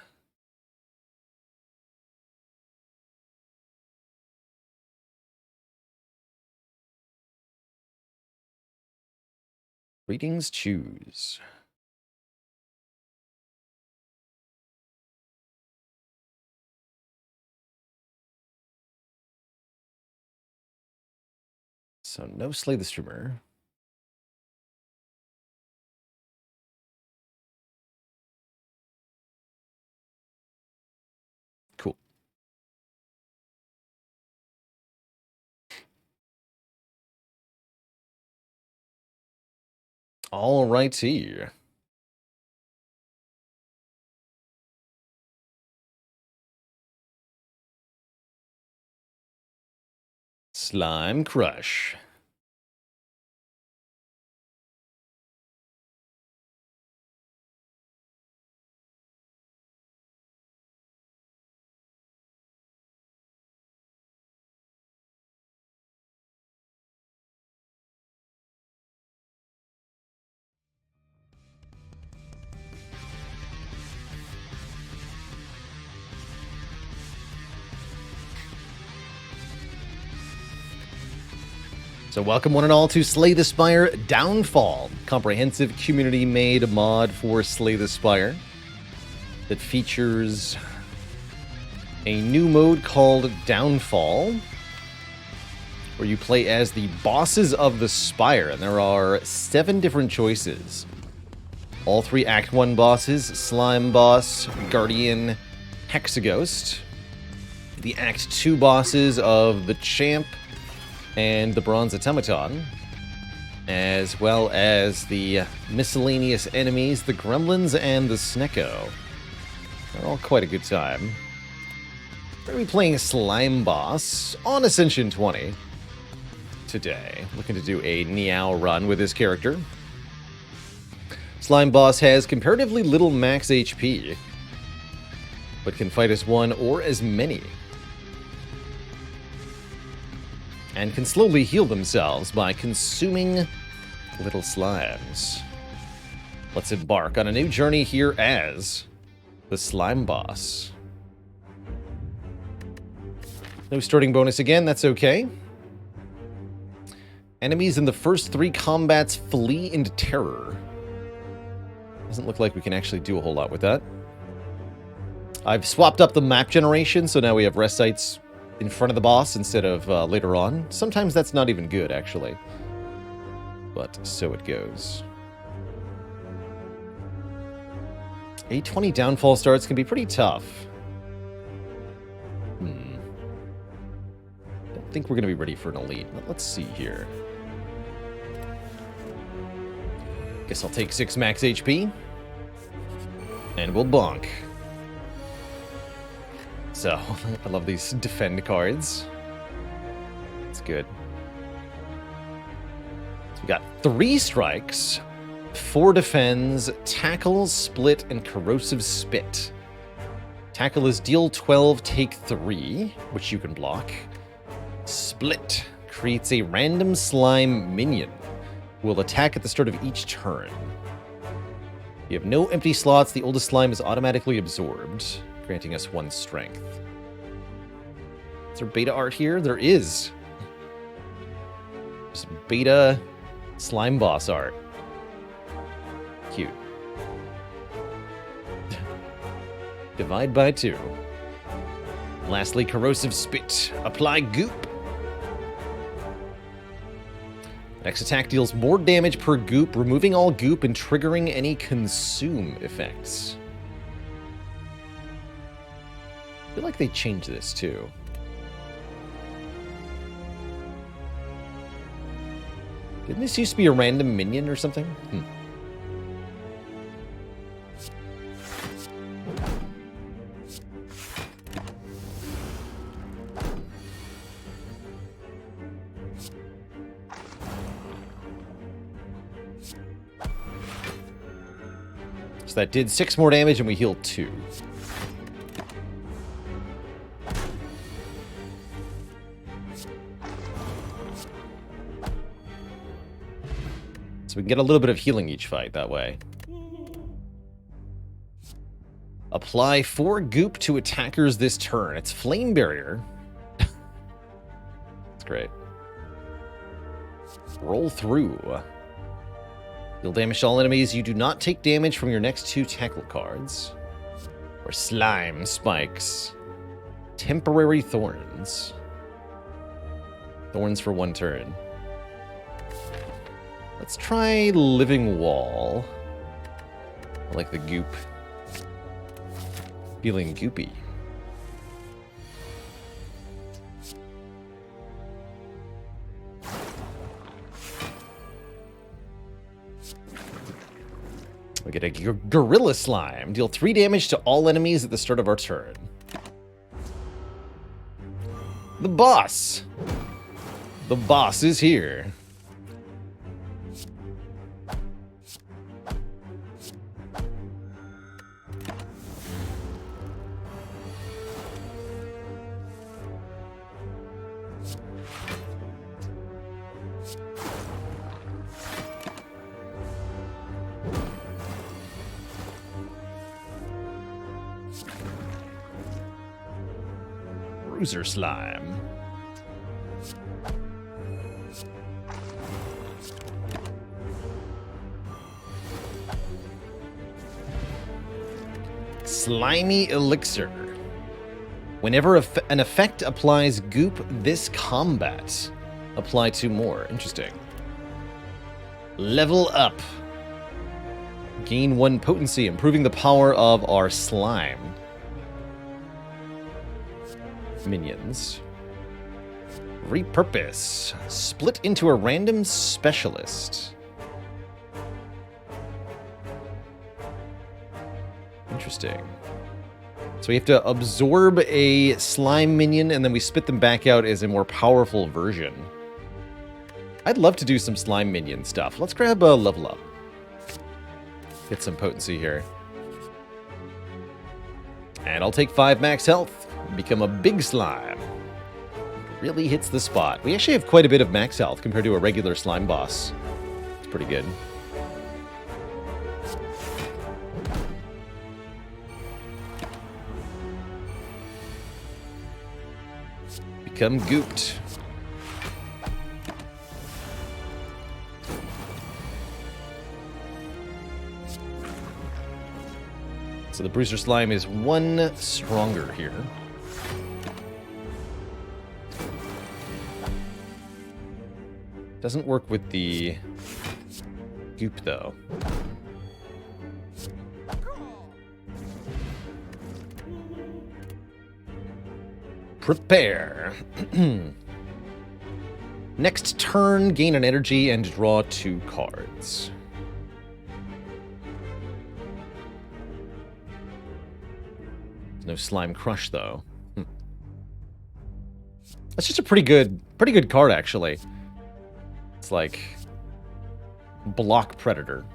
Readings choose. So no Slay the Streamer. Cool. All righty. Slime Crush. So welcome one and all to Slay the Spire Downfall, comprehensive community-made mod for Slay the Spire that features a new mode called Downfall, where you play as the bosses of the Spire, and there are 7 different choices. All 3 Act 1 bosses, Slime Boss, Guardian, Hexaghost. The Act 2 bosses of the Champ, and the Bronze Automaton, as well as the miscellaneous enemies, the Gremlins and the Snecko. They're all quite a good time. We're going to be playing Slime Boss on Ascension 20 today. Looking to do a Niao run with this character. Slime Boss has comparatively little max HP, but can fight as one or as many, and can slowly heal themselves by consuming little slimes. Let's embark on a new journey here as the the slime boss. No starting bonus again, that's okay. Enemies in the first 3 combats flee into terror. Doesn't look like we can actually do a whole lot with that. I've swapped up the map generation, so now we have rest sites in front of the boss instead of later on. Sometimes that's not even good, actually. But so it goes. A20 downfall starts can be pretty tough. Don't think we're going to be ready for an elite. But let's see here. Guess I'll take 6 max HP. And we'll bonk. So, I love these defend cards. It's good. So we got 3 strikes, 4 defends, tackle, split, and corrosive spit. Tackle is deal 12, take 3, which you can block. Split creates a random slime minion. Will attack at the start of each turn. You have no empty slots. The oldest slime is automatically absorbed, granting us 1 strength. Is there beta art here? There is. Just beta slime boss art. Cute. Divide by 2. Lastly, corrosive spit. Apply goop. Next attack deals more damage per goop, removing all goop and triggering any consume effects. I feel like they changed this too. Didn't this used to be a random minion or something? So that did 6 more damage and we healed 2. So we can get a little bit of healing each fight that way. Apply 4 goop to attackers this turn. It's flame barrier. That's great. Roll through. Deal damage to all enemies. You do not take damage from your next 2 tackle cards. Or slime spikes. Temporary thorns. Thorns for 1 turn. Let's try Living Wall. I like the goop. Feeling goopy. We get a Gorilla Slime. Deal 3 damage to all enemies at the start of our turn. The boss! The boss is here. Bruiser Slime. Slimy Elixir. Whenever an effect applies goop this combat, apply 2 more. Interesting. Level up. Gain 1 potency, improving the power of our slime minions. Repurpose. Split into a random specialist. Interesting. So we have to absorb a slime minion and then we spit them back out as a more powerful version. I'd love to do some slime minion stuff. Let's grab a level up. Get some potency here. And I'll take 5 max health. Become a big slime. Really hits the spot. We actually have quite a bit of max health compared to a regular slime boss. It's pretty good. Become gooped. So the Bruiser Slime is 1 stronger here. Doesn't work with the goop, though. Prepare. Next turn, gain an energy and draw 2 cards. There's no Slime Crush, though. That's just a pretty good card, actually. It's like Block Predator.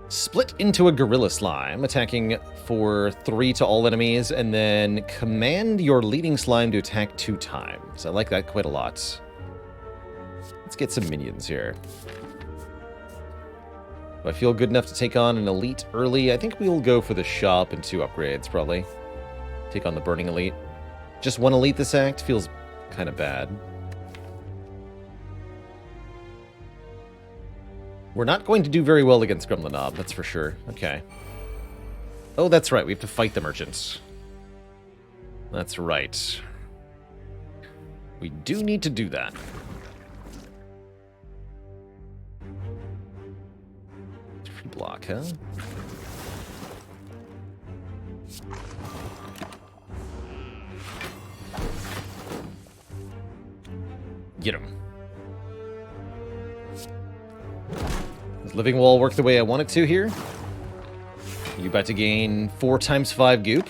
Split into a Gorilla Slime, attacking for 3 to all enemies, and then command your leading slime to attack 2 times. I like that quite a lot. Let's get some minions here. Do I feel good enough to take on an elite early? I think we'll go for the shop and 2 upgrades, probably. Take on the Burning Elite. Just 1 elite this act feels kind of bad. We're not going to do very well against Gremlinob, that's for sure. Okay. Oh, that's right. We have to fight the merchants. That's right. We do need to do that. Free block, huh? Get him. Does Living Wall work the way I want it to here? You about to gain 4 times 5 goop?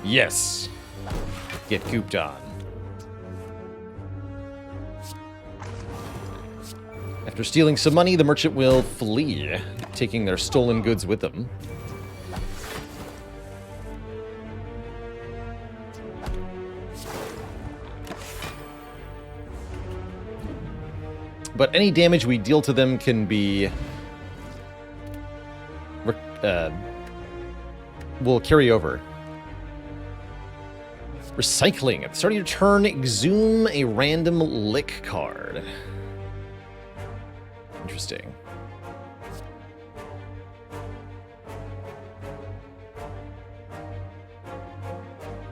Yes. Get gooped on. After stealing some money, the merchant will flee, taking their stolen goods with them. But any damage we deal to them can be... will carry over. Recycling. At the start of your turn, exhume a random lick card. Interesting.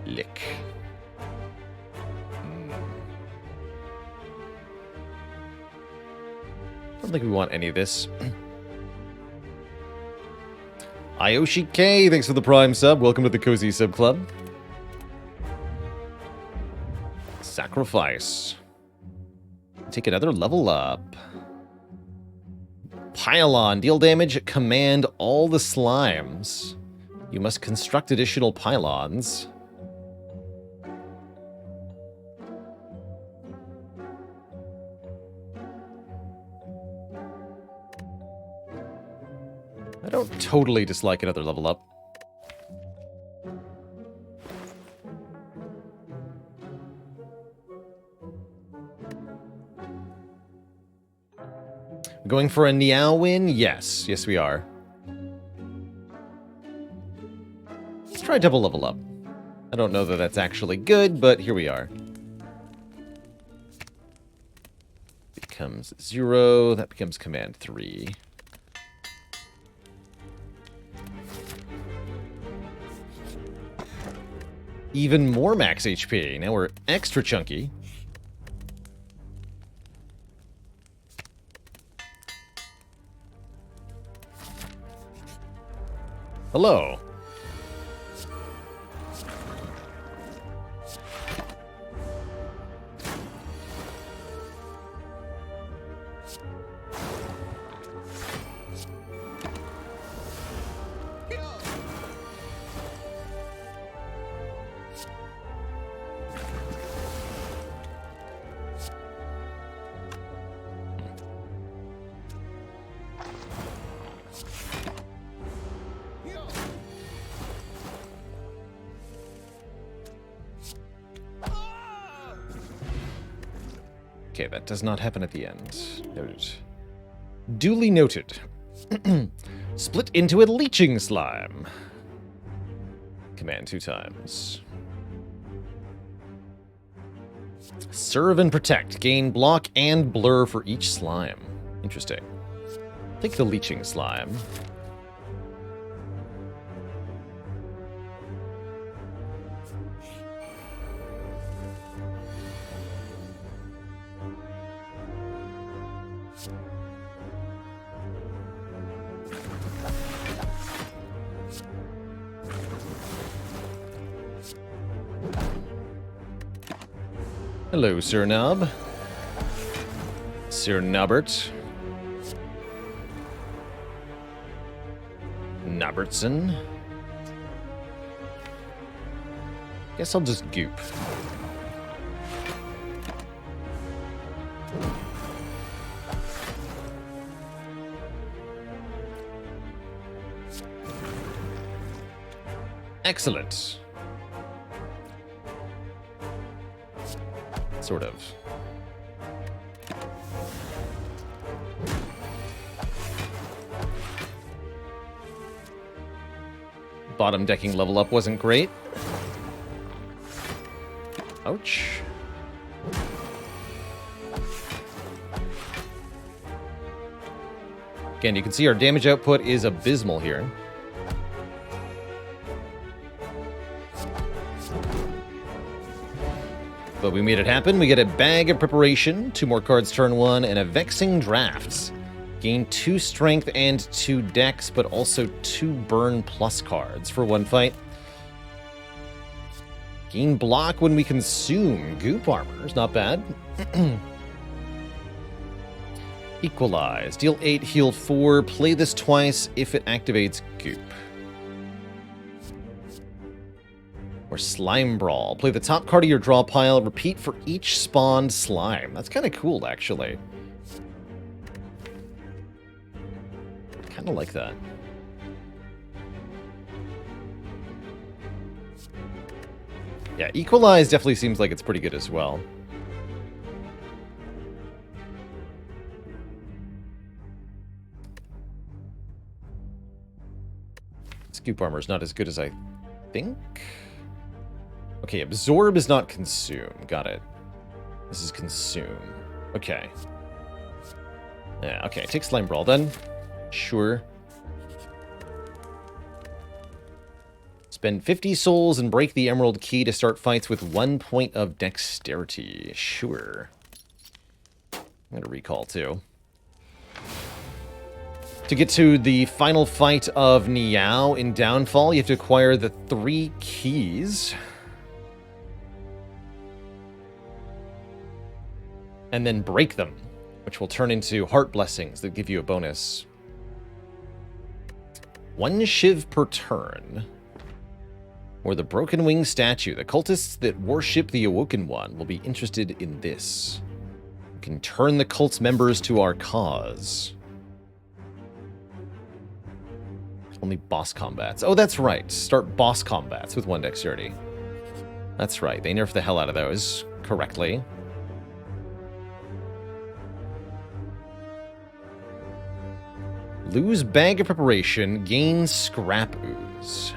Lick. I don't think we want any of this. Ayoshi K, thanks for the Prime sub. Welcome to the Cozy Sub Club. Sacrifice. Take another level up. Pylon. Deal damage. Command all the slimes. You must construct additional pylons. I don't totally dislike another level up. Going for a Niao win? Yes. Yes, we are. Let's try double level up. I don't know that that's actually good, but here we are. Becomes 0. That becomes command 3. Even more max HP. Now we're extra chunky. Hello. Okay, that does not happen at the end. Noted. Duly noted. Split into a leeching slime. command 2 times. Serve and protect. Gain block and blur for each slime. Interesting. Take the leeching slime. Hello, Sir Nub. Sir Nubbert. Nubbertson. Guess I'll just goop. Excellent. Sort of. Bottom decking level up wasn't great. Ouch. Again, you can see our damage output is abysmal here. But we made it happen. We get a Bag of Preparation, 2 more cards turn 1, and a Vexing Drafts. Gain 2 strength and 2 dex, but also 2 burn plus cards for 1 fight. Gain block when we consume goop armors. Not bad. Equalize. Deal 8, heal 4. Play this twice if it activates goop. Or Slime Brawl. Play the top card of your draw pile. Repeat for each spawned slime. That's kind of cool, actually. Kind of like that. Yeah, Equalize definitely seems like it's pretty good as well. Scoop Armor is not as good as I think. Okay, Absorb is not Consume. Got it. This is Consume. Okay. Yeah, okay. Take Slime Brawl then. Sure. Spend 50 souls and break the Emerald Key to start fights with 1 point of Dexterity. Sure. I'm going to recall too. To get to the final fight of Niao in Downfall, you have to acquire the 3 keys. And then break them, which will turn into Heart Blessings that give you a bonus. 1 Shiv per turn. Or the Broken Wing Statue. The cultists that worship the Awoken One will be interested in this. We can turn the cult's members to our cause. Only boss combats. Oh, that's right. Start boss combats with 1 dexterity. That's right. They nerfed the hell out of those correctly. Lose Bag of Preparation, gain Scrap Ooze.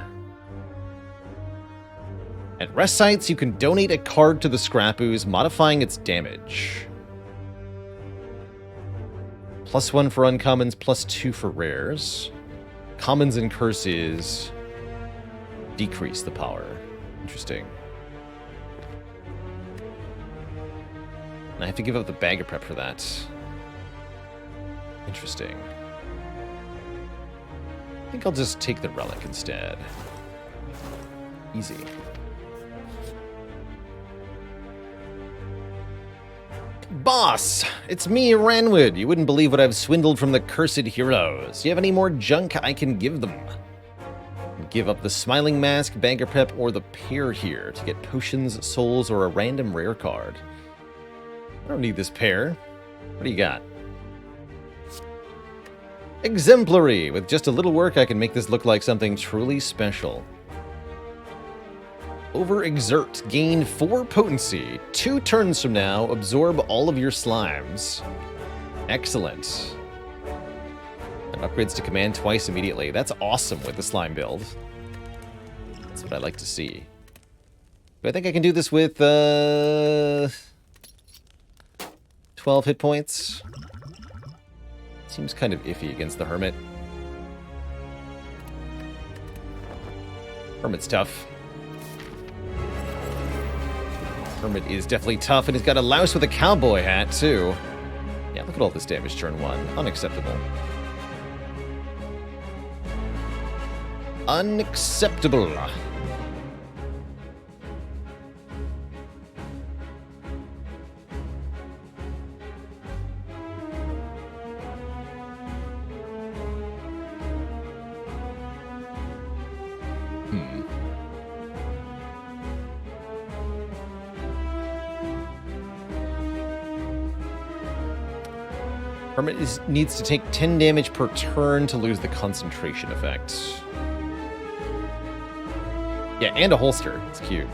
At rest sites, you can donate a card to the Scrap Ooze, modifying its damage. +1 for uncommons, +2 for rares. Commons and curses decrease the power. Interesting. And I have to give up the Bag of Prep for that. Interesting. I think I'll just take the relic instead. Easy. Boss! It's me, Ranwood. You wouldn't believe what I've swindled from the cursed heroes. Do you have any more junk I can give them? Give up the Smiling Mask, Bagger Prep, or the Pair here to get potions, souls, or a random rare card. I don't need this pair. What do you got? Exemplary! With just a little work, I can make this look like something truly special. Overexert. Gain 4 potency. 2 turns from now, absorb all of your slimes. Excellent. And upgrades to command twice immediately. That's awesome with the slime build. That's what I like to see. Do I think I can do this with 12 hit points? Seems kind of iffy against the Hermit. Hermit's tough. Hermit is definitely tough, and he's got a louse with a cowboy hat, too. Yeah, look at all this damage turn 1. Unacceptable. Unacceptable. Hermit needs to take 10 damage per turn to lose the concentration effect. Yeah, and a holster. It's cute.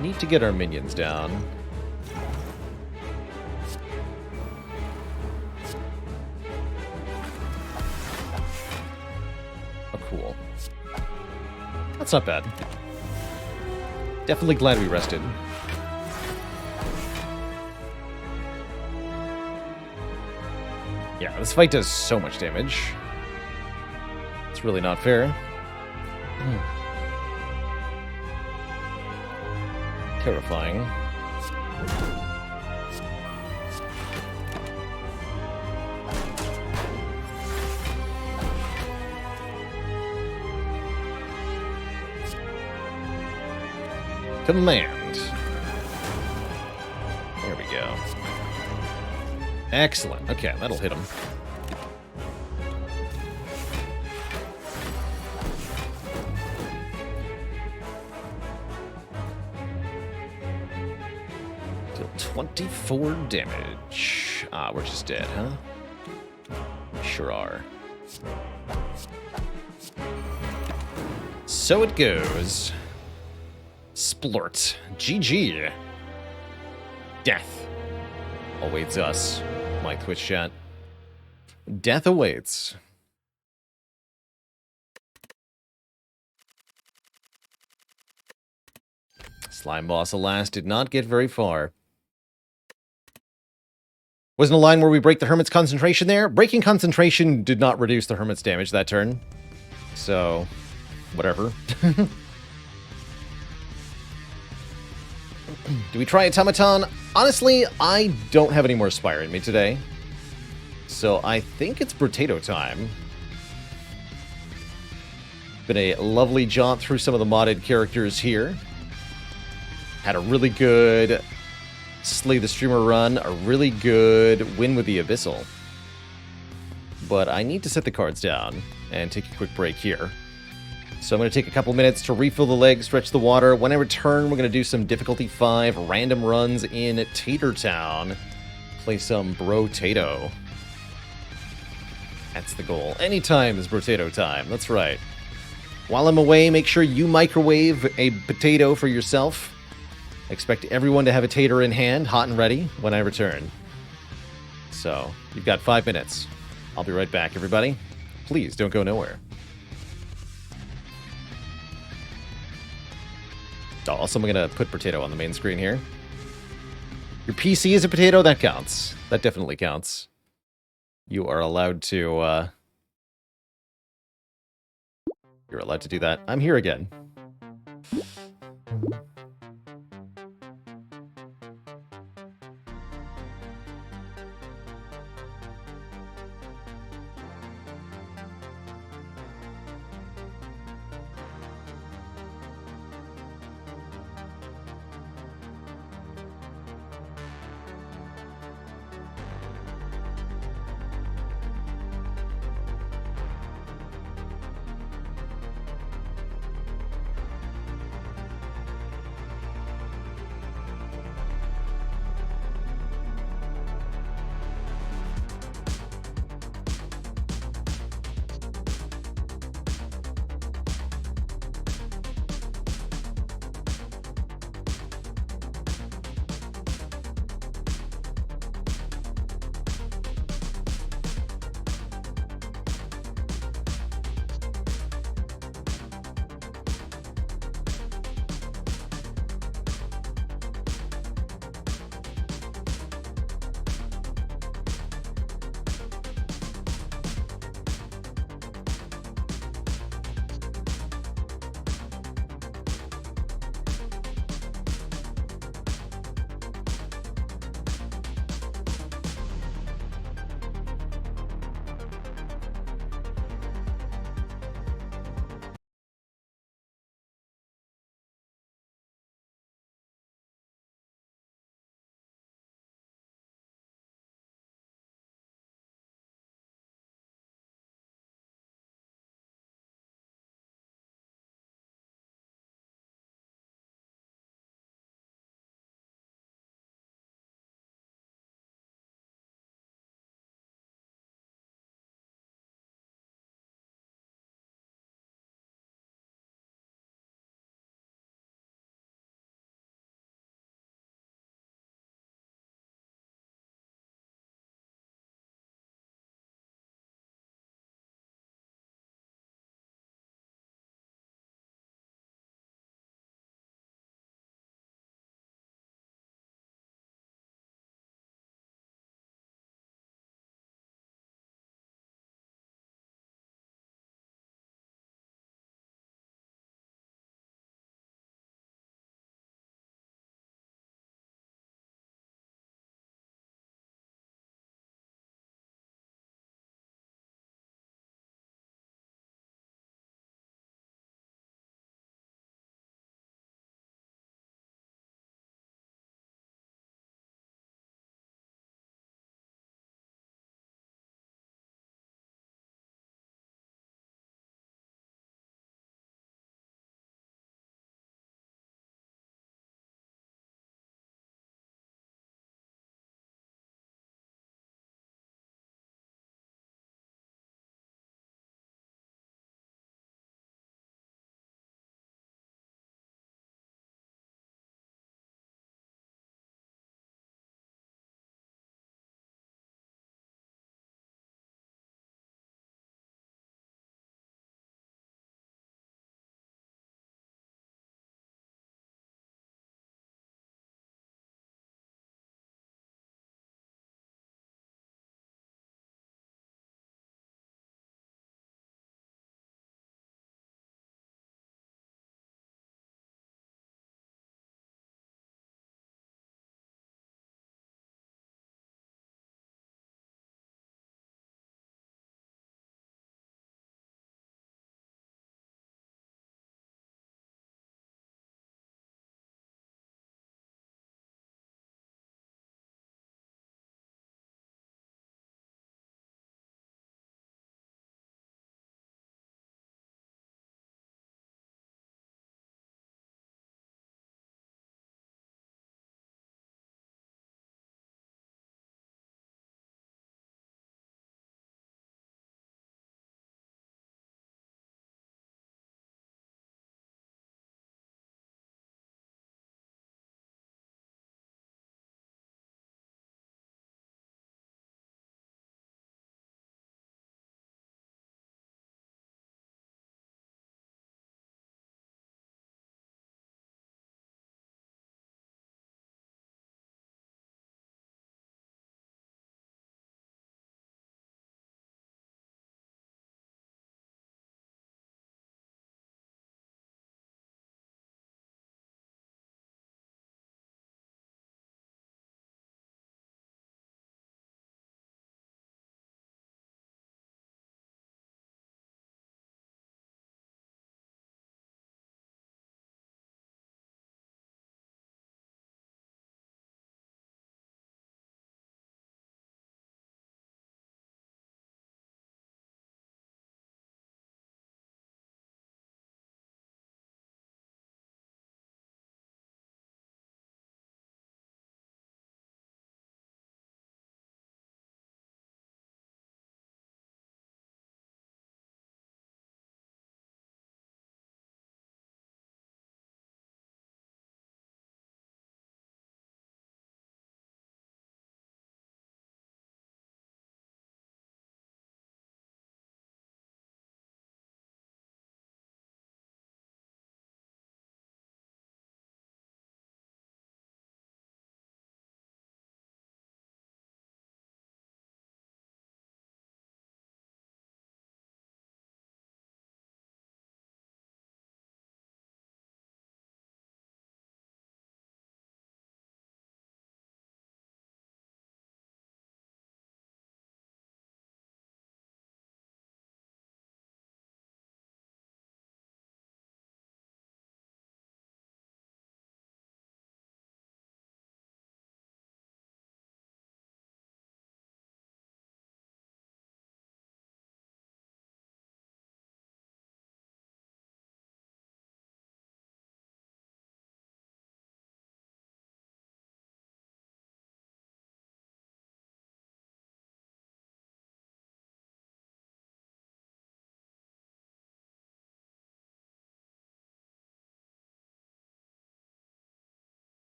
Need to get our minions down. Oh, cool. That's not bad. Definitely glad we rested. Yeah, this fight does so much damage. It's really not fair. Terrifying. Command. There we go. Excellent. Okay, that'll hit him. Deal 24 damage. Ah, we're just dead, huh? We sure are. So it goes. Splort. GG. Death awaits us. My Twitch chat. Death awaits. Slime boss, alas, did not get very far. Wasn't a line where we break the Hermit's concentration there. Breaking concentration did not reduce the Hermit's damage that turn. So, whatever. Do we try Automaton? Honestly, I don't have any more Spire in me today. So I think it's Brotato time. Been a lovely jaunt through some of the modded characters here. Had a really good Slay the Streamer run, a really good win with the Abyssal. But I need to set the cards down and take a quick break here. So I'm going to take a couple minutes to refill the legs, stretch the water. When I return, we're going to do some difficulty 5 random runs in Tater Town. Play some Brotato. That's the goal. Anytime is Brotato time. That's right. While I'm away, make sure you microwave a potato for yourself. Expect everyone to have a tater in hand, hot and ready, when I return. So, you've got 5 minutes. I'll be right back, everybody. Please don't go nowhere. Also, I'm going to put Brotato on the main screen here. Your PC is a potato? That counts. That definitely counts. You are allowed to, You're allowed to do that. I'm here again.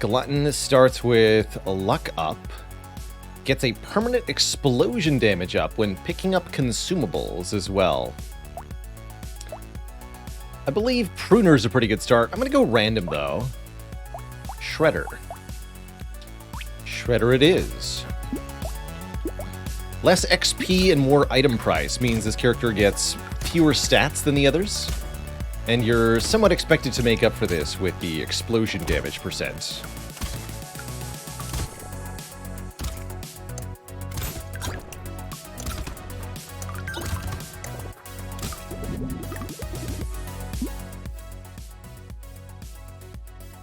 Glutton starts with a luck up. Gets a permanent explosion damage up when picking up consumables as well. I believe Pruner's a pretty good start. I'm going to go random, though. Shredder. Shredder it is. Less XP and more item price means this character gets fewer stats than the others, and you're somewhat expected to make up for this with the explosion damage percent.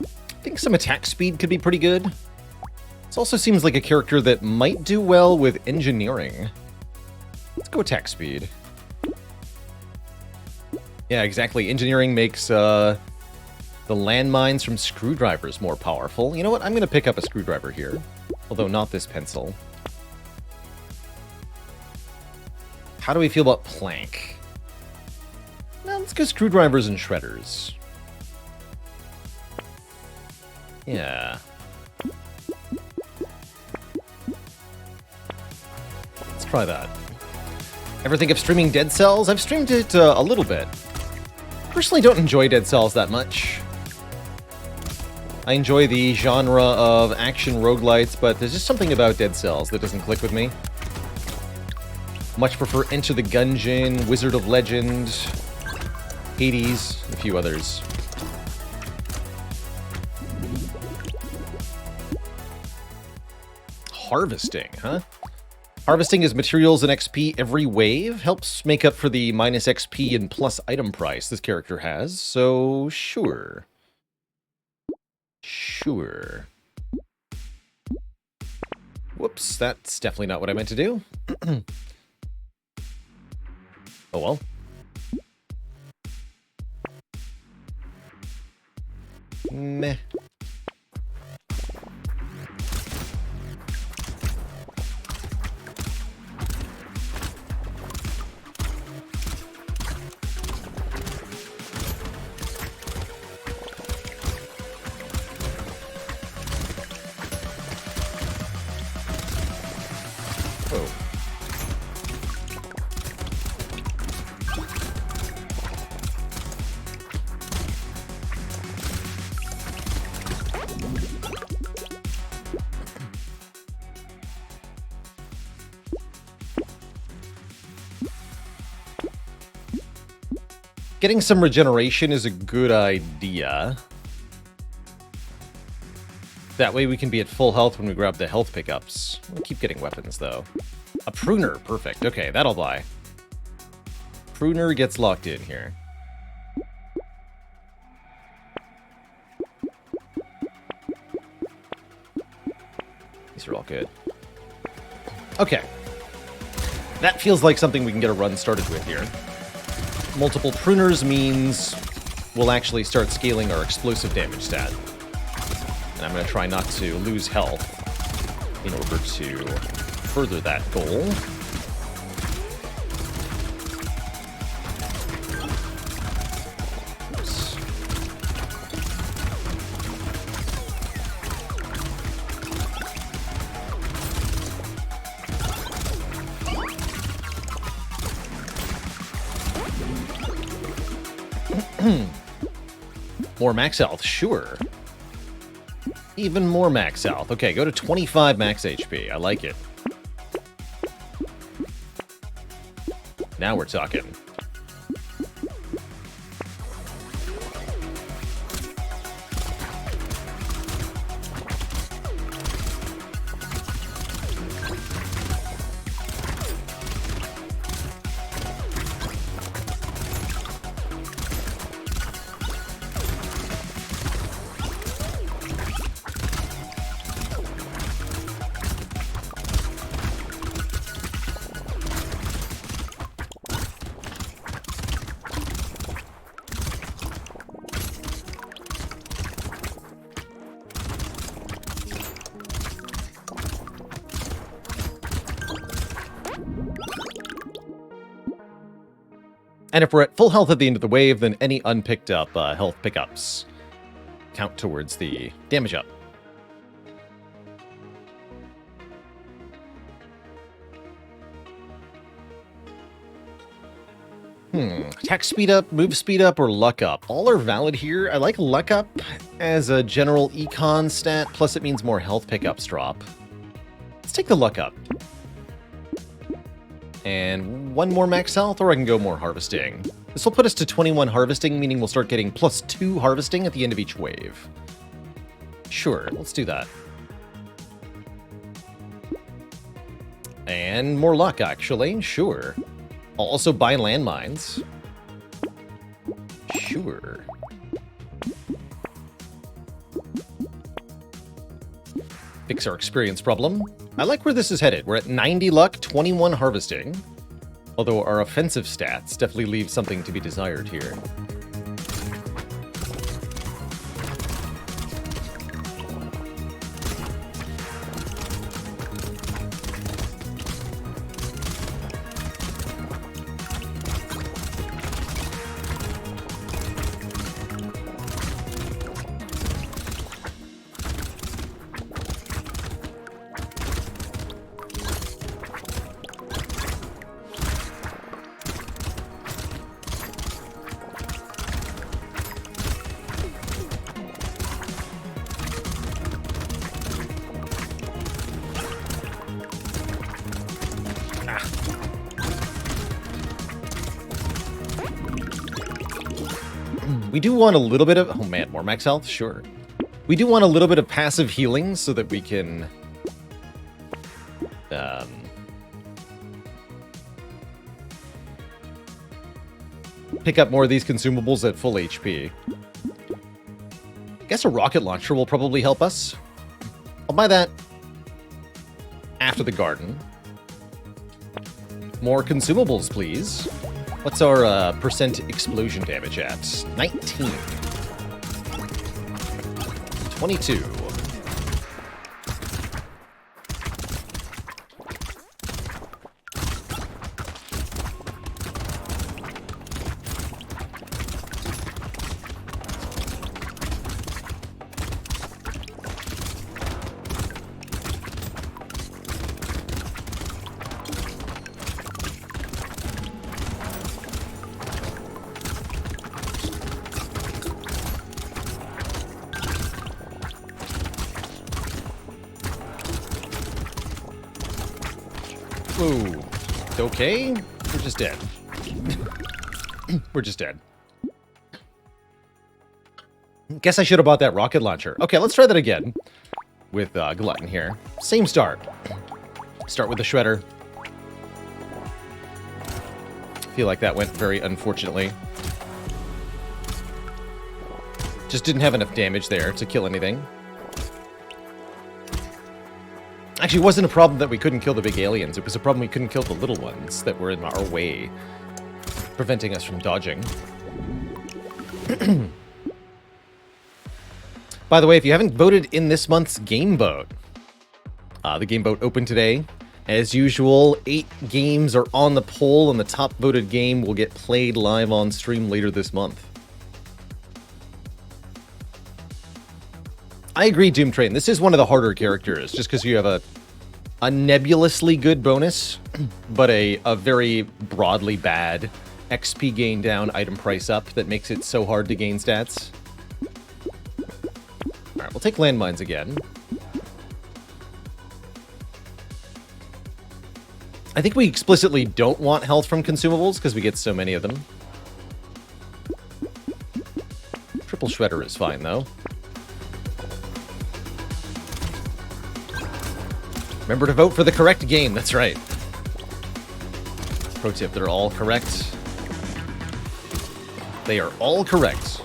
I think some attack speed could be pretty good. This also seems like a character that might do well with engineering. Let's go attack speed. Yeah, exactly. Engineering makes the landmines from screwdrivers more powerful. You know what? I'm going to pick up a screwdriver here. Although not this pencil. How do we feel about plank? Well, let's go screwdrivers and shredders. Yeah. Let's try that. Ever think of streaming Dead Cells? I've streamed it a little bit. Personally don't enjoy Dead Cells that much. I enjoy the genre of action roguelites, but there's just something about Dead Cells that doesn't click with me. Much prefer Enter the Gungeon, Wizard of Legend, Hades, and a few others. Harvesting, huh? Harvesting is materials and XP every wave. Helps make up for the minus XP and plus item price this character has, so sure. Sure. Whoops, that's definitely not what I meant to do. Oh well. Meh. Getting some regeneration is a good idea. That way we can be at full health when we grab the health pickups. We'll keep getting weapons, though. A pruner, perfect. Okay, that'll buy. Pruner gets locked in here. These are all good. Okay. That feels like something we can get a run started with here. Multiple pruners means we'll actually start scaling our explosive damage stat. And I'm going to try not to lose health in order to further that goal. More max health, sure. Even more max health. Okay, go to 25 max HP. I like it. Now we're talking. And if we're at full health at the end of the wave, then any unpicked up health pickups count towards the damage up. Attack speed up, move speed up, or luck up. All are valid here. I like luck up as a general econ stat, plus it means more health pickups drop. Let's take the luck up. And one more max health, or I can go more harvesting. This will put us to 21 harvesting, meaning we'll start getting +2 harvesting at the end of each wave. Sure, let's do that. And more luck, actually. Sure. I'll also buy landmines. Sure. Fix our experience problem. I like where this is headed. We're at 90 luck, 21 harvesting. Although our offensive stats definitely leave something to be desired here. We do want a little bit of... Oh man, more max health? Sure. We do want a little bit of passive healing so that we can... pick up more of these consumables at full HP. I guess a rocket launcher will probably help us. I'll buy that after the garden. More consumables, please. What's our percent explosion damage at? 19. 22. Ooh. Okay. We're just dead. We're just dead. Guess I should have bought that rocket launcher. Okay, let's try that again. With Glutton here. Same start. Start with the shredder. Feel like that went very unfortunately. Just didn't have enough damage there to kill anything. Actually, it wasn't a problem that we couldn't kill the big aliens. It was a problem we couldn't kill the little ones that were in our way, preventing us from dodging. By the way, if you haven't voted in this month's game vote, the game vote opened today. As usual, 8 games are on the poll, and the top voted game will get played live on stream later this month. I agree, Doom Train. This is one of the harder characters, just because you have a nebulously good bonus, but a very broadly bad XP gain down, item price up that makes it so hard to gain stats. Alright, we'll take landmines again. I think we explicitly don't want health from consumables because we get so many of them. Triple shredder is fine, though. Remember to vote for the correct game, that's right. Pro tip, they're all correct. They are all correct.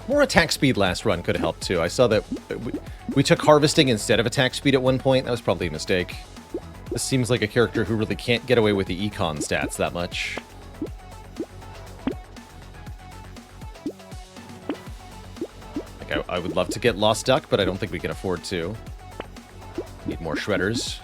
More attack speed last run could have helped too. I saw that we took harvesting instead of attack speed at one point. That was probably a mistake. This seems like a character who really can't get away with the econ stats that much. Like I would love to get Lost Duck, but I don't think we can afford to. Need more shredders.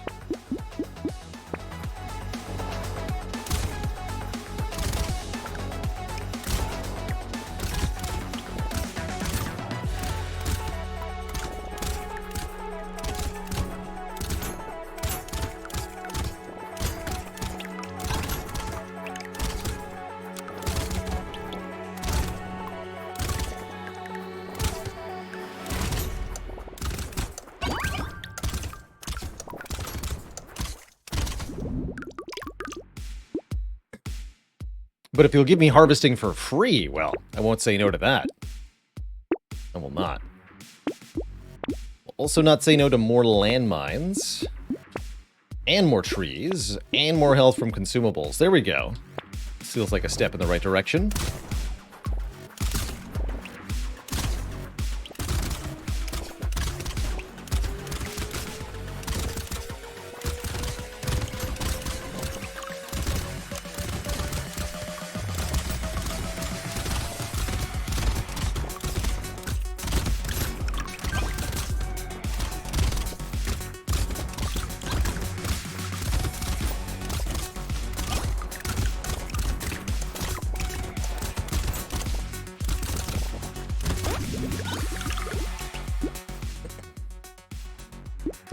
But if you'll give me harvesting for free, well, I won't say no to that. I will not. Will also not say no to more landmines. And more trees. And more health from consumables. There we go. Feels like a step in the right direction.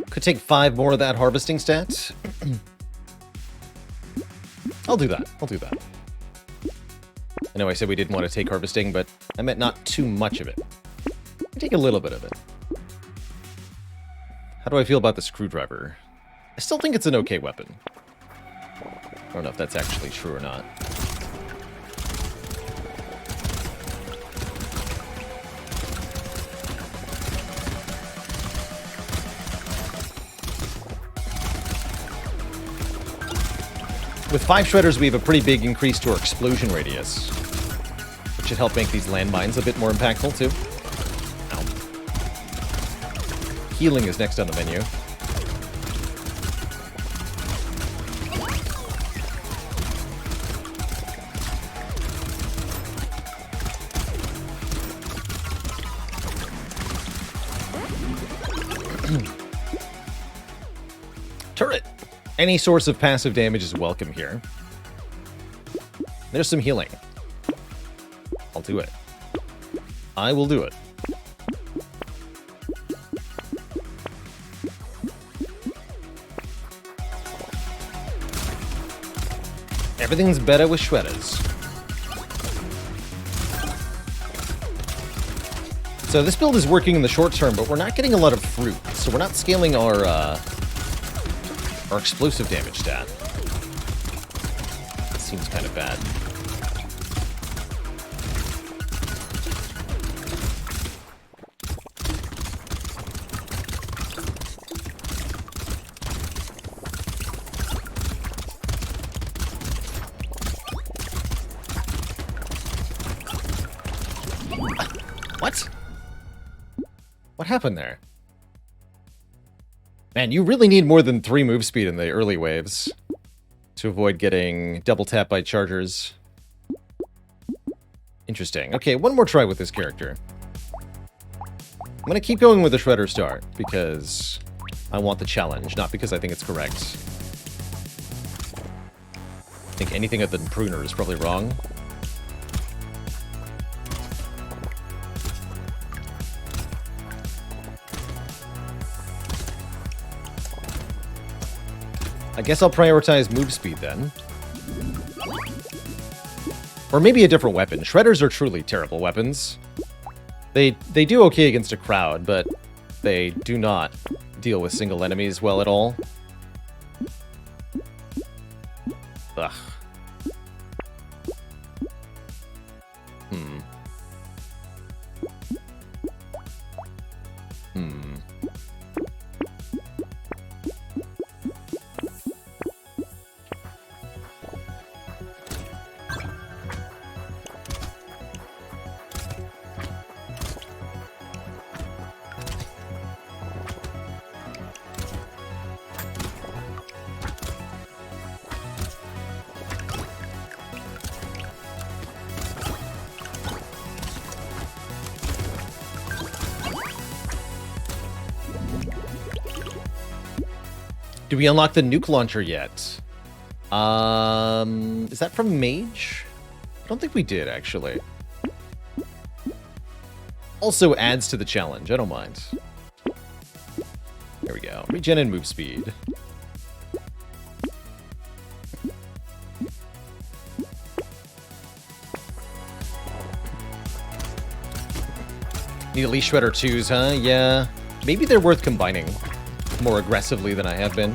Could take 5 more of that harvesting stat. I'll do that. I'll do that. I know I said we didn't want to take harvesting, but I meant not too much of it. Take a little bit of it. How do I feel about the screwdriver? I still think it's an okay weapon. I don't know if that's actually true or not. With 5 shredders, we have a pretty big increase to our explosion radius, which should help make these landmines a bit more impactful, too. Ow. Healing is next on the menu. Turret! Any source of passive damage is welcome here. There's some healing. I'll do it. I will do it. Everything's better with shredders. So this build is working in the short term, but we're not getting a lot of fruit. So we're not scaling our explosive damage stat. That seems kind of bad. What? What happened there? Man, you really need more than 3 move speed in the early waves to avoid getting double tapped by chargers. Interesting. Okay, one more try with this character. I'm going to keep going with the Shredder start because I want the challenge, not because I think it's correct. I think anything other than Pruner is probably wrong. I guess I'll prioritize move speed then. Or maybe a different weapon. Shredders are truly terrible weapons. They do okay against a crowd, but they do not deal with single enemies well at all. Ugh. Do we unlock the nuke launcher yet? Is that from Mage? I don't think we did, actually. Also adds to the challenge. I don't mind. There we go. Regen and move speed. Need Elite Shredder 2s, huh? Yeah. Maybe they're worth combining more aggressively than I have been.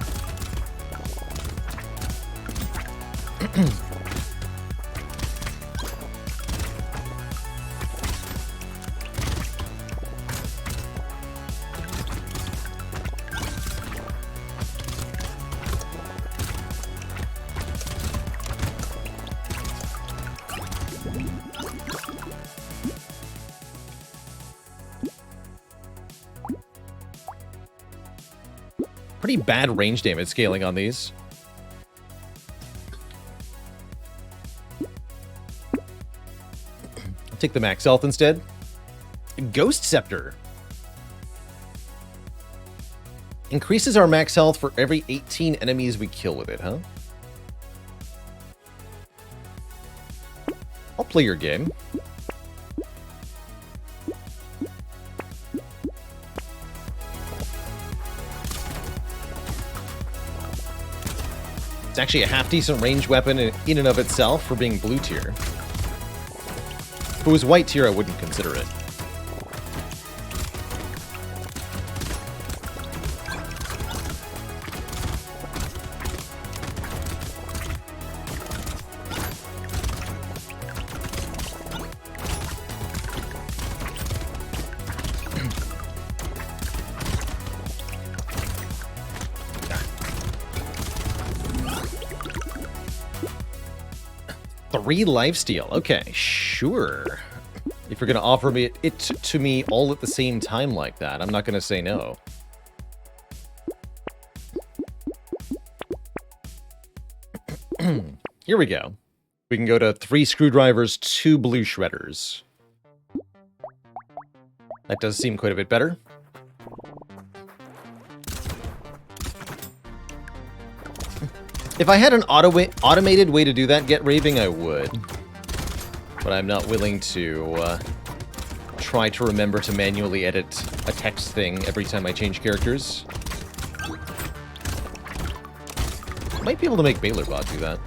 Pretty bad range damage scaling on these. I'll take the max health instead. Ghost Scepter. Increases our max health for every 18 enemies we kill with it, huh? I'll play your game. It's actually a half-decent ranged weapon in and of itself for being blue tier. If it was white tier, I wouldn't consider it. Three lifesteal. Okay, sure. If you're going to offer me it to me all at the same time like that, I'm not going to say no. Here we go. We can go to 3 screwdrivers, 2 blue shredders. That does seem quite a bit better. If I had an automated way to do that, get raving, I would. But I'm not willing to try to remember to manually edit a text thing every time I change characters. Might be able to make BailerBot do that.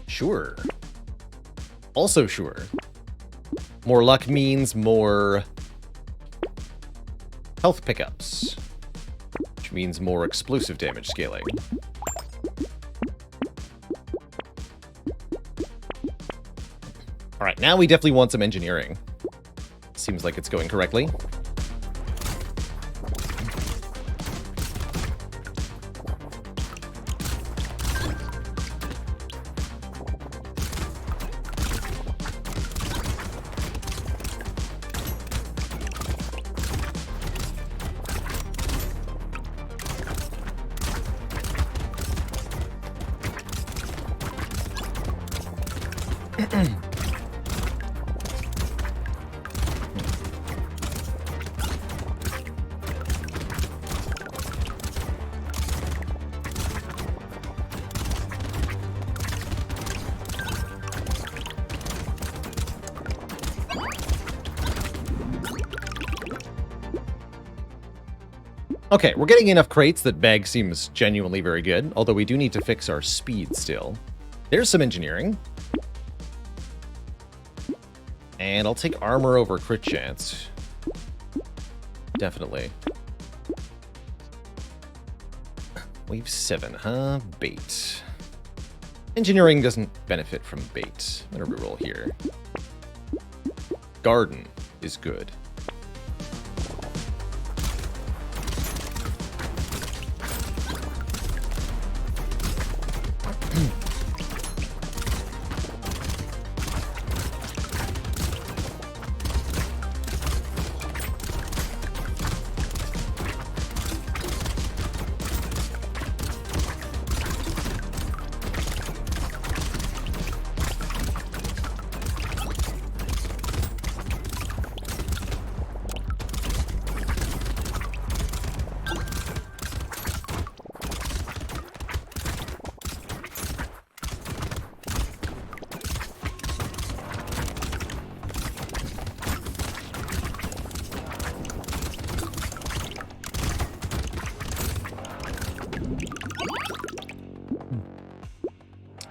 Sure. Also sure. More luck means more health pickups, which means more explosive damage scaling. Alright, now we definitely want some engineering. Seems like it's going correctly. Okay, we're getting enough crates that bag seems genuinely very good, although we do need to fix our speed still. There's some engineering. And I'll take armor over crit chance. Definitely. Wave 7, huh? Bait. Engineering doesn't benefit from bait. I'm gonna reroll here. Garden is good.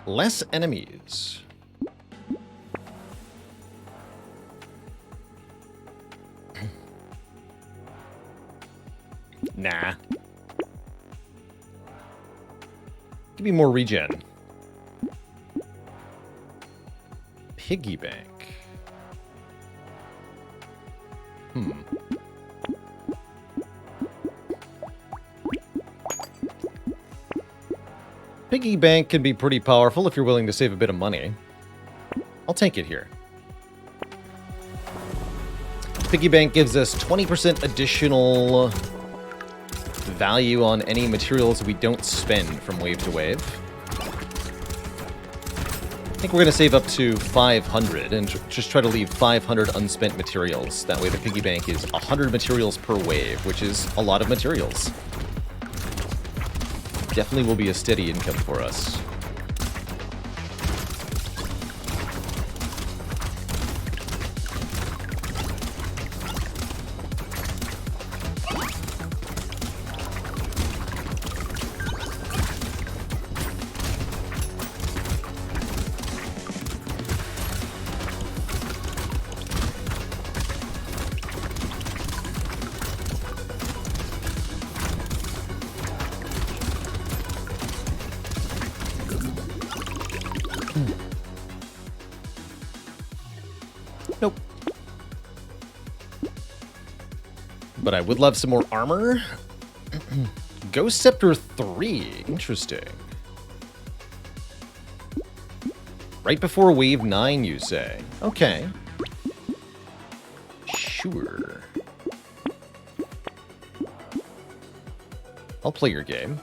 Less enemies. Nah. Give me more regen. Piggy bank. Piggy bank can be pretty powerful if you're willing to save a bit of money. I'll take it here. Piggy bank gives us 20% additional value on any materials we don't spend from wave to wave. I think we're going to save up to 500 and just try to leave 500 unspent materials. That way the piggy bank is 100 materials per wave, which is a lot of materials. Definitely will be a steady income for us. Nope. But I would love some more armor. Ghost Scepter 3. Interesting. Right before Wave 9, you say? Okay. Sure. I'll play your game.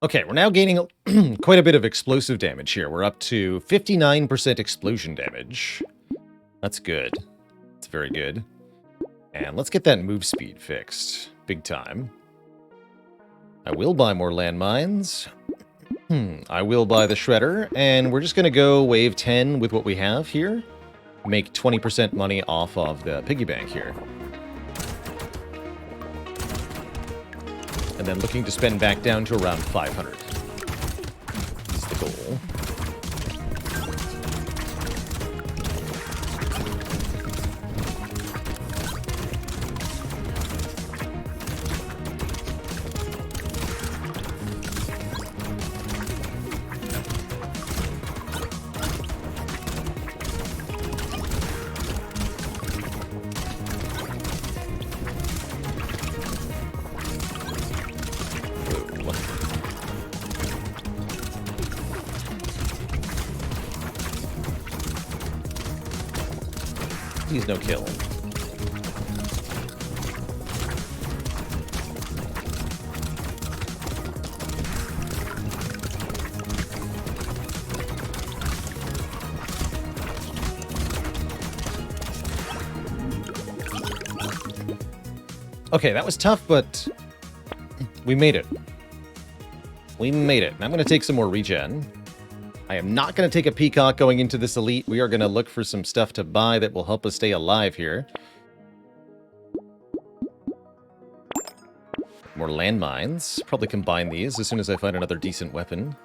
Okay, we're now gaining quite a bit of explosive damage here. We're up to 59% explosion damage. That's good. It's very good. And let's get that move speed fixed. Big time. I will buy more landmines. I will buy the shredder. And we're just going to go wave 10 with what we have here. Make 20% money off of the piggy bank here. And then looking to spend back down to around 500. That's the goal. Please no kill. Okay, that was tough, but we made it. We made it. And I'm going to take some more regen. I am not going to take a peacock going into this elite. We are going to look for some stuff to buy that will help us stay alive here. More landmines. Probably combine these as soon as I find another decent weapon.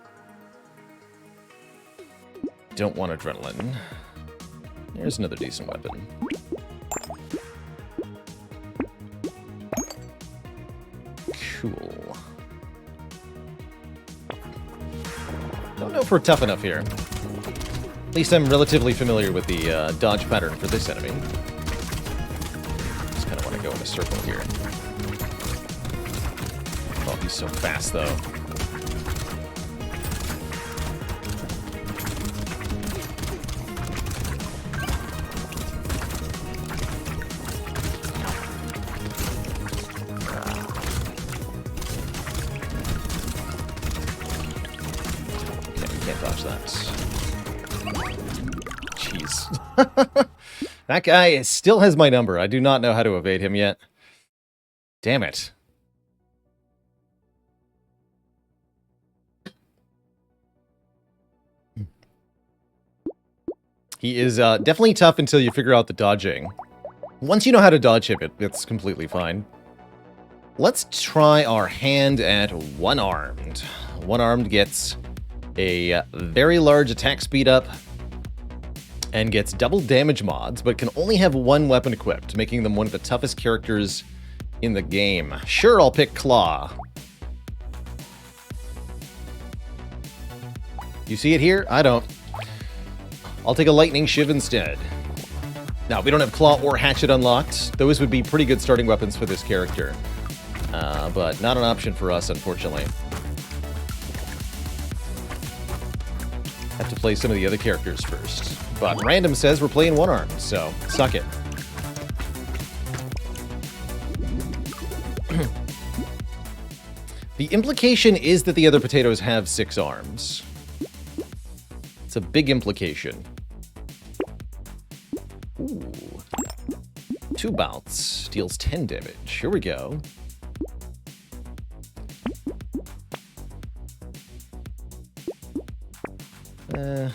Don't want adrenaline. There's another decent weapon. Cool. Don't know if we're tough enough here. At least I'm relatively familiar with the dodge pattern for this enemy. Just kind of want to go in a circle here. Oh, he's so fast, though. Can't dodge that. Jeez. That guy still has my number. I do not know how to evade him yet. Damn it. He is definitely tough until you figure out the dodging. Once you know how to dodge him, it's completely fine. Let's try our hand at one-armed. One-armed gets a very large attack speed up and gets double damage mods, but can only have one weapon equipped, making them one of the toughest characters in the game. Sure, I'll pick Claw. You see it here? I don't. I'll take a Lightning Shiv instead. Now, we don't have Claw or Hatchet unlocked. Those would be pretty good starting weapons for this character. But not an option for us, unfortunately. Have to play some of the other characters first. But Random says we're playing one-armed, so suck it. The implication is that the other potatoes have 6 arms. It's a big implication. Ooh. 2 bouts. Deals 10 damage. Here we go. Nah.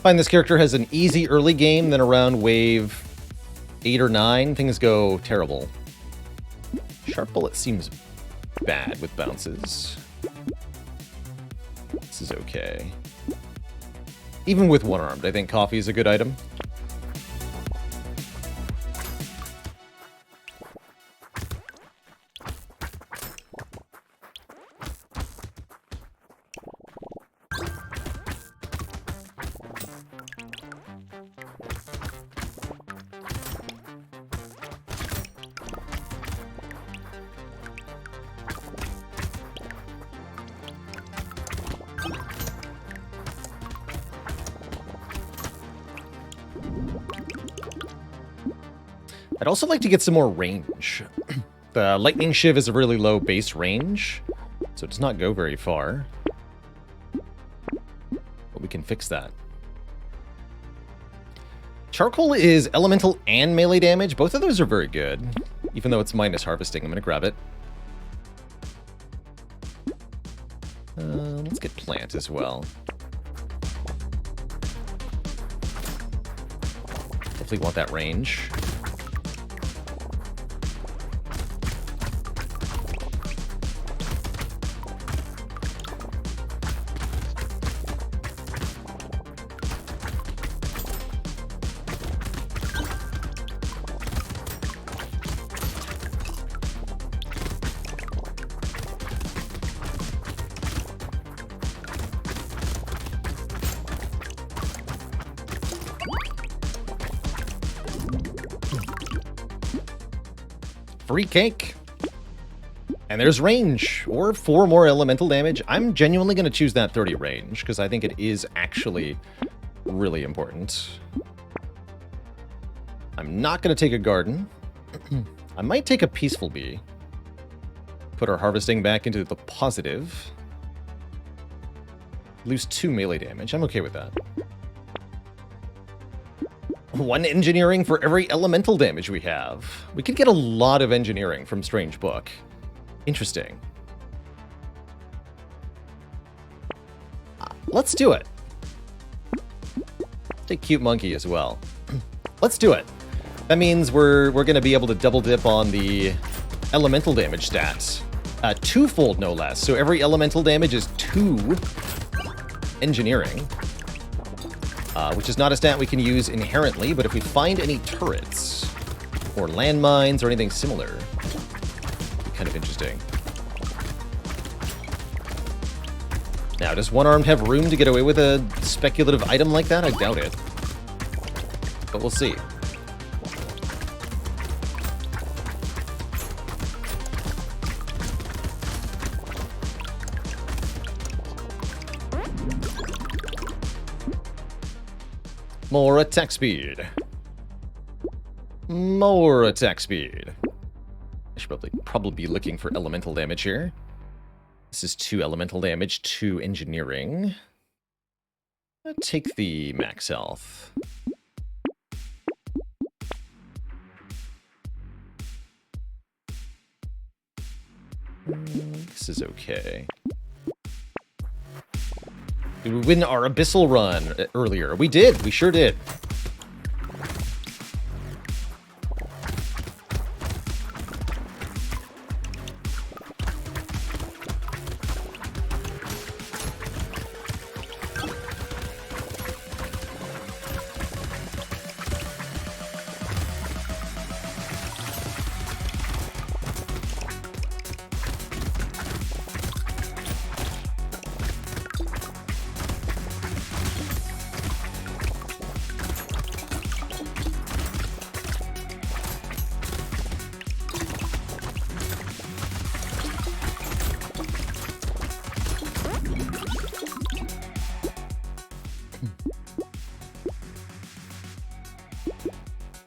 Find this character has an easy early game, then around wave 8 or 9, things go terrible. Sharp Bullet seems bad with bounces. This is okay. Even with one-armed, I think Coffee is a good item. I'd also like to get some more range. The Lightning Shiv is a really low base range, so it does not go very far. But we can fix that. Charcoal is elemental and melee damage. Both of those are very good, even though it's minus harvesting. I'm going to grab it. Let's get plant as well. Definitely want that range. Free cake. And there's range, or 4 more elemental damage. I'm genuinely going to choose that 30 range, because I think it is actually really important. I'm not going to take a garden. I might take a peaceful bee. Put our harvesting back into the positive. Lose 2 melee damage. I'm okay with that. 1 engineering for every elemental damage we have. We could get a lot of engineering from Strange Book. Interesting. Let's do it. Take Cute Monkey as well. Let's do it. That means we're going to be able to double dip on the elemental damage stats. Twofold, no less. So every elemental damage is 2 engineering. Which is not a stat we can use inherently, but if we find any turrets or landmines or anything similar, it'd be kind of interesting. Now, does one-armed have room to get away with a speculative item like that? I doubt it. But we'll see. More attack speed. More attack speed. I should probably be looking for elemental damage here. This is 2 elemental damage, 2 engineering. I'll take the max health. This is okay. Did we win our Abyssal run earlier? We did. We sure did.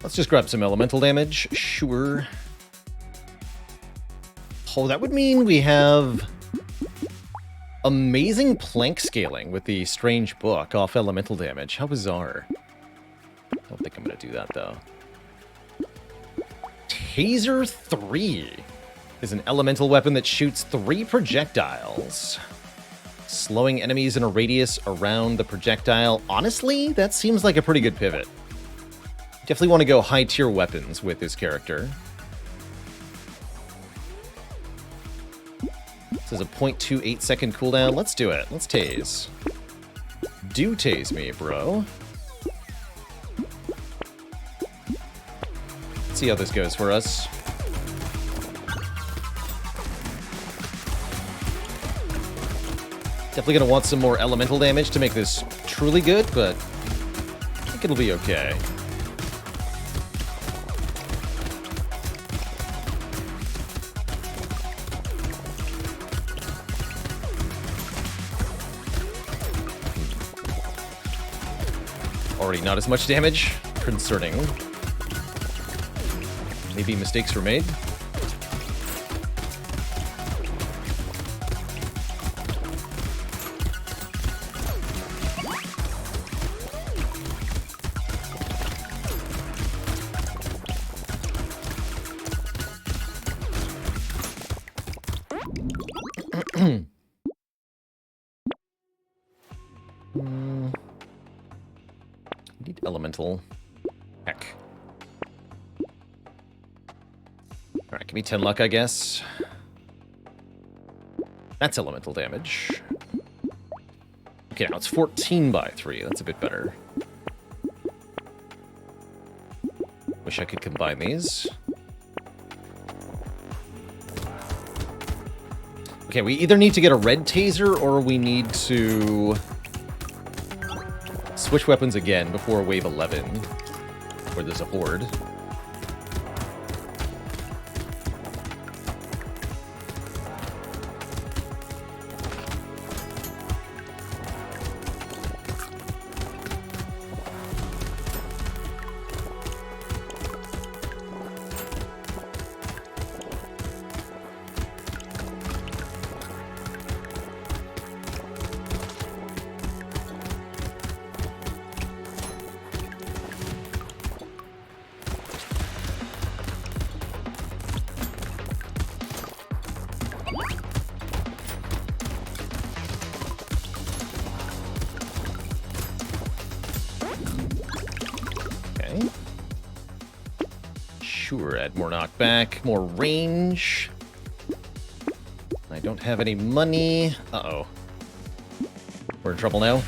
Let's just grab some elemental damage. Sure. Oh, that would mean we have amazing plank scaling with the strange book off elemental damage. How bizarre. I don't think I'm going to do that, though. Taser 3 is an elemental weapon that shoots 3 projectiles, slowing enemies in a radius around the projectile. Honestly, that seems like a pretty good pivot. Definitely want to go high-tier weapons with this character. This is a 0.28 second cooldown. Let's do it. Let's tase. Do tase me, bro. Let's see how this goes for us. Definitely going to want some more elemental damage to make this truly good, but I think it'll be okay. Already not as much damage. Concerning. Maybe mistakes were made. Need elemental. Heck. Alright, give me 10 luck, I guess. That's elemental damage. Okay, now it's 14 by 3. That's a bit better. Wish I could combine these. Okay, we either need to get a red taser or we need to switch weapons again before wave 11, where there's a horde. Sure, add more knockback, more range. I don't have any money. Uh-oh. We're in trouble now.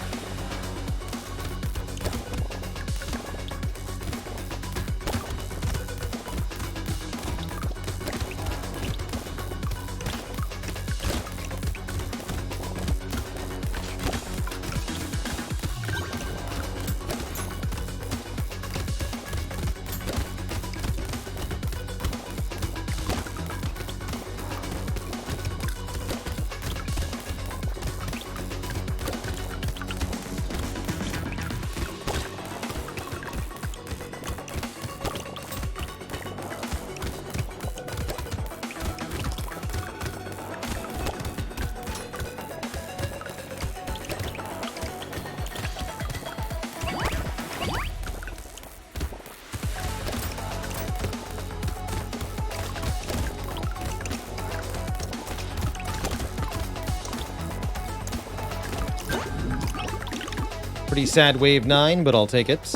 Pretty sad wave 9, but I'll take it.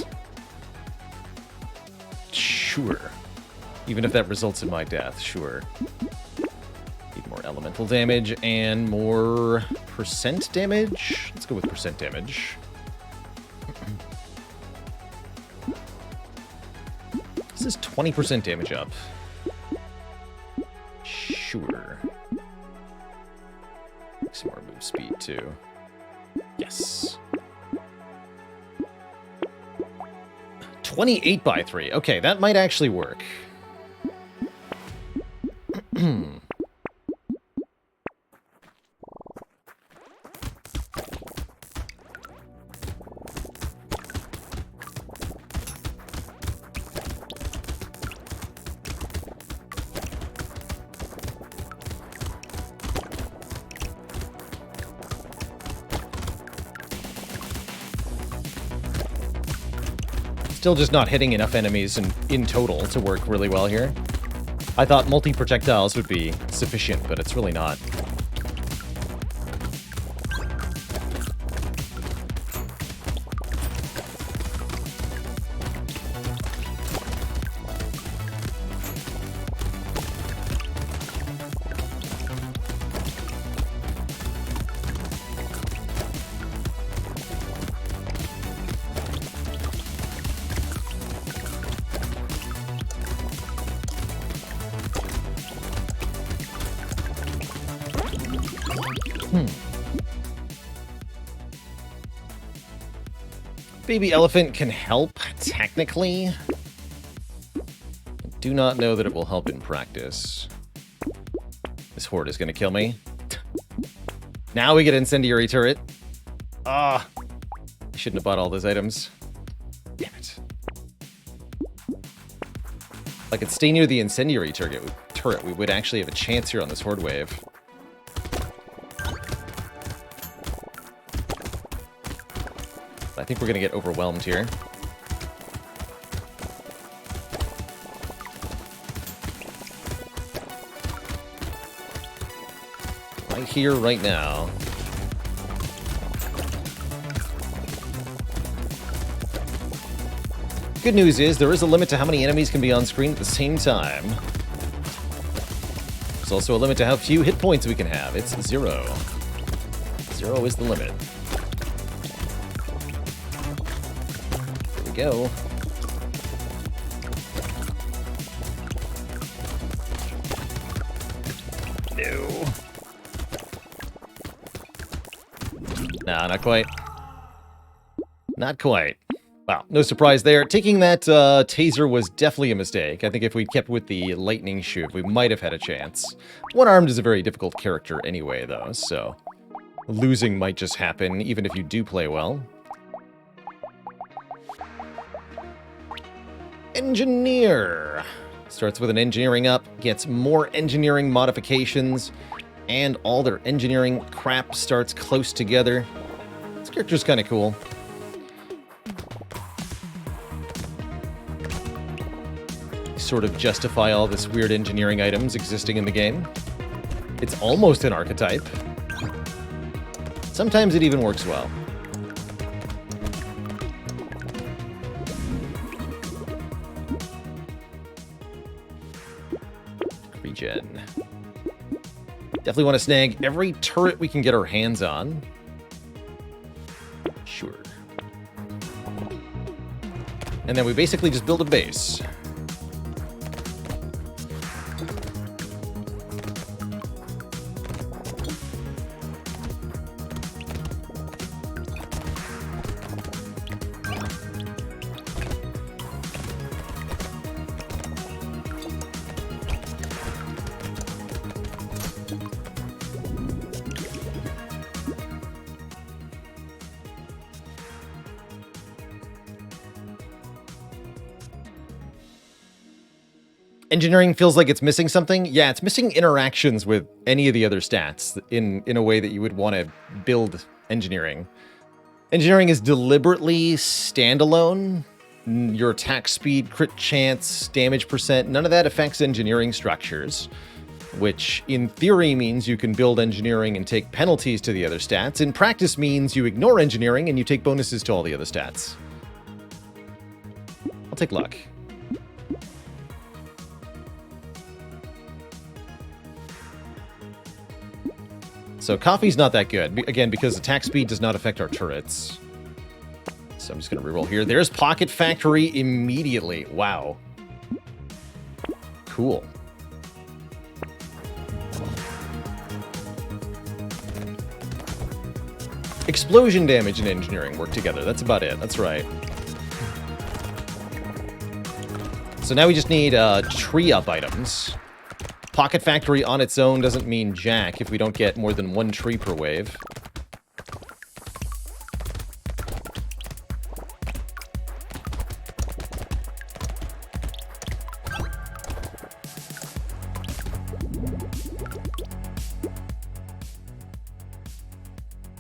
Sure. Even if that results in my death, sure. Need more elemental damage and more percent damage. Let's go with percent damage. This is 20% damage up. Sure. Some more move speed, too. Yes. 28 by 3. Okay, that might actually work. Still just not hitting enough enemies in total to work really well here. I thought multi-projectiles would be sufficient, but it's really not. Baby elephant can help, technically. I do not know that it will help in practice. This horde is going to kill me. Now we get incendiary turret. Ah, I shouldn't have bought all those items. Damn it. If I could stay near the incendiary turret, we would actually have a chance here on this horde wave. I think we're going to get overwhelmed here. Right here, right now. Good news is there is a limit to how many enemies can be on screen at the same time. There's also a limit to how few hit points we can have. It's 0. 0 is the limit. Go. No. Nah, not quite. Not quite. Wow, no surprise there. Taking that taser was definitely a mistake. I think if we kept with the lightning shoot, we might have had a chance. One-armed is a very difficult character anyway, though, so losing might just happen, even if you do play well. Engineer. Starts with an engineering up, gets more engineering modifications, and all their engineering crap starts close together. This character's kind of cool. Sort of justify all this weird engineering items existing in the game. It's almost an archetype. Sometimes it even works well. Regen. Definitely want to snag every turret we can get our hands on. Sure. And then we basically just build a base. Engineering feels like it's missing something. Yeah, it's missing interactions with any of the other stats in a way that you would want to build engineering. Engineering is deliberately standalone. Your attack speed, crit chance, damage percent, none of that affects engineering structures. which in theory means you can build engineering and take penalties to the other stats. In practice means you ignore engineering and you take bonuses to all the other stats. I'll take luck. So coffee's not that good, again, because attack speed does not affect our turrets. So I'm just going to reroll here. There's Pocket Factory immediately. Wow. Cool. Explosion damage and engineering work together. That's about it. That's right. So now we just need tree-up items. Pocket Factory on its own doesn't mean jack if we don't get more than one tree per wave.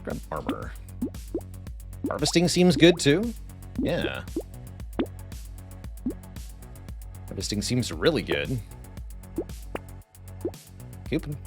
Grab armor. Harvesting seems good too. Yeah. Harvesting seems really good. Coupon.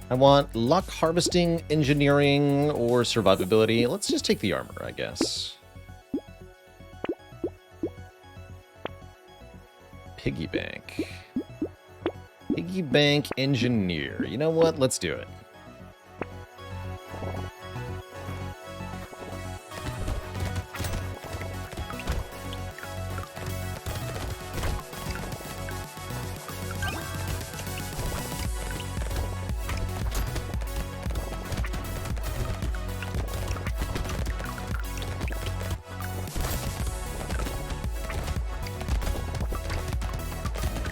I want luck, harvesting, engineering, or survivability. Let's just take the armor, I guess. Piggy bank. Piggy bank engineer. You know what? Let's do it.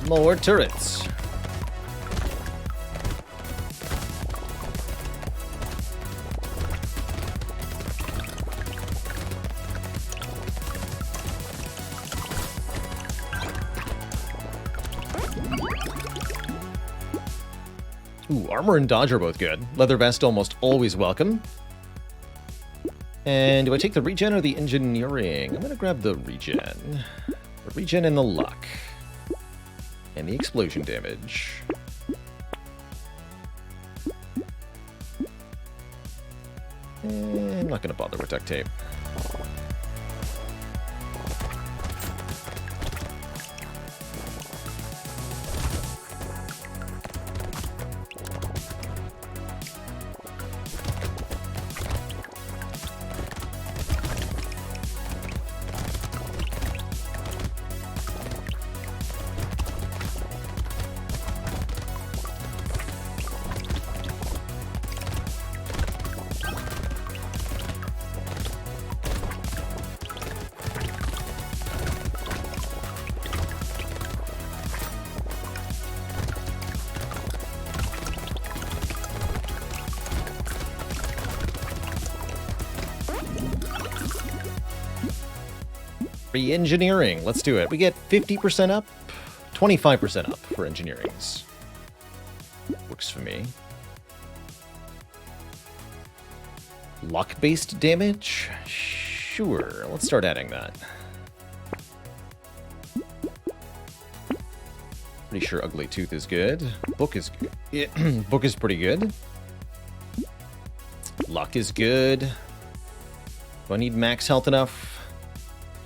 More turrets. Ooh, armor and dodge are both good. Leather vest almost always welcome. And do I take the regen or the engineering? I'm gonna grab the regen. The regen and the luck. And the explosion damage. I'm not going to bother with duct tape. Re-engineering. Let's do it. We get 50% up, 25% up for engineerings. Works for me. Luck-based damage? Sure. Let's start adding that. Pretty sure Ugly Tooth is good. Book is good. Yeah, book is pretty good. Luck is good. Do I need max health enough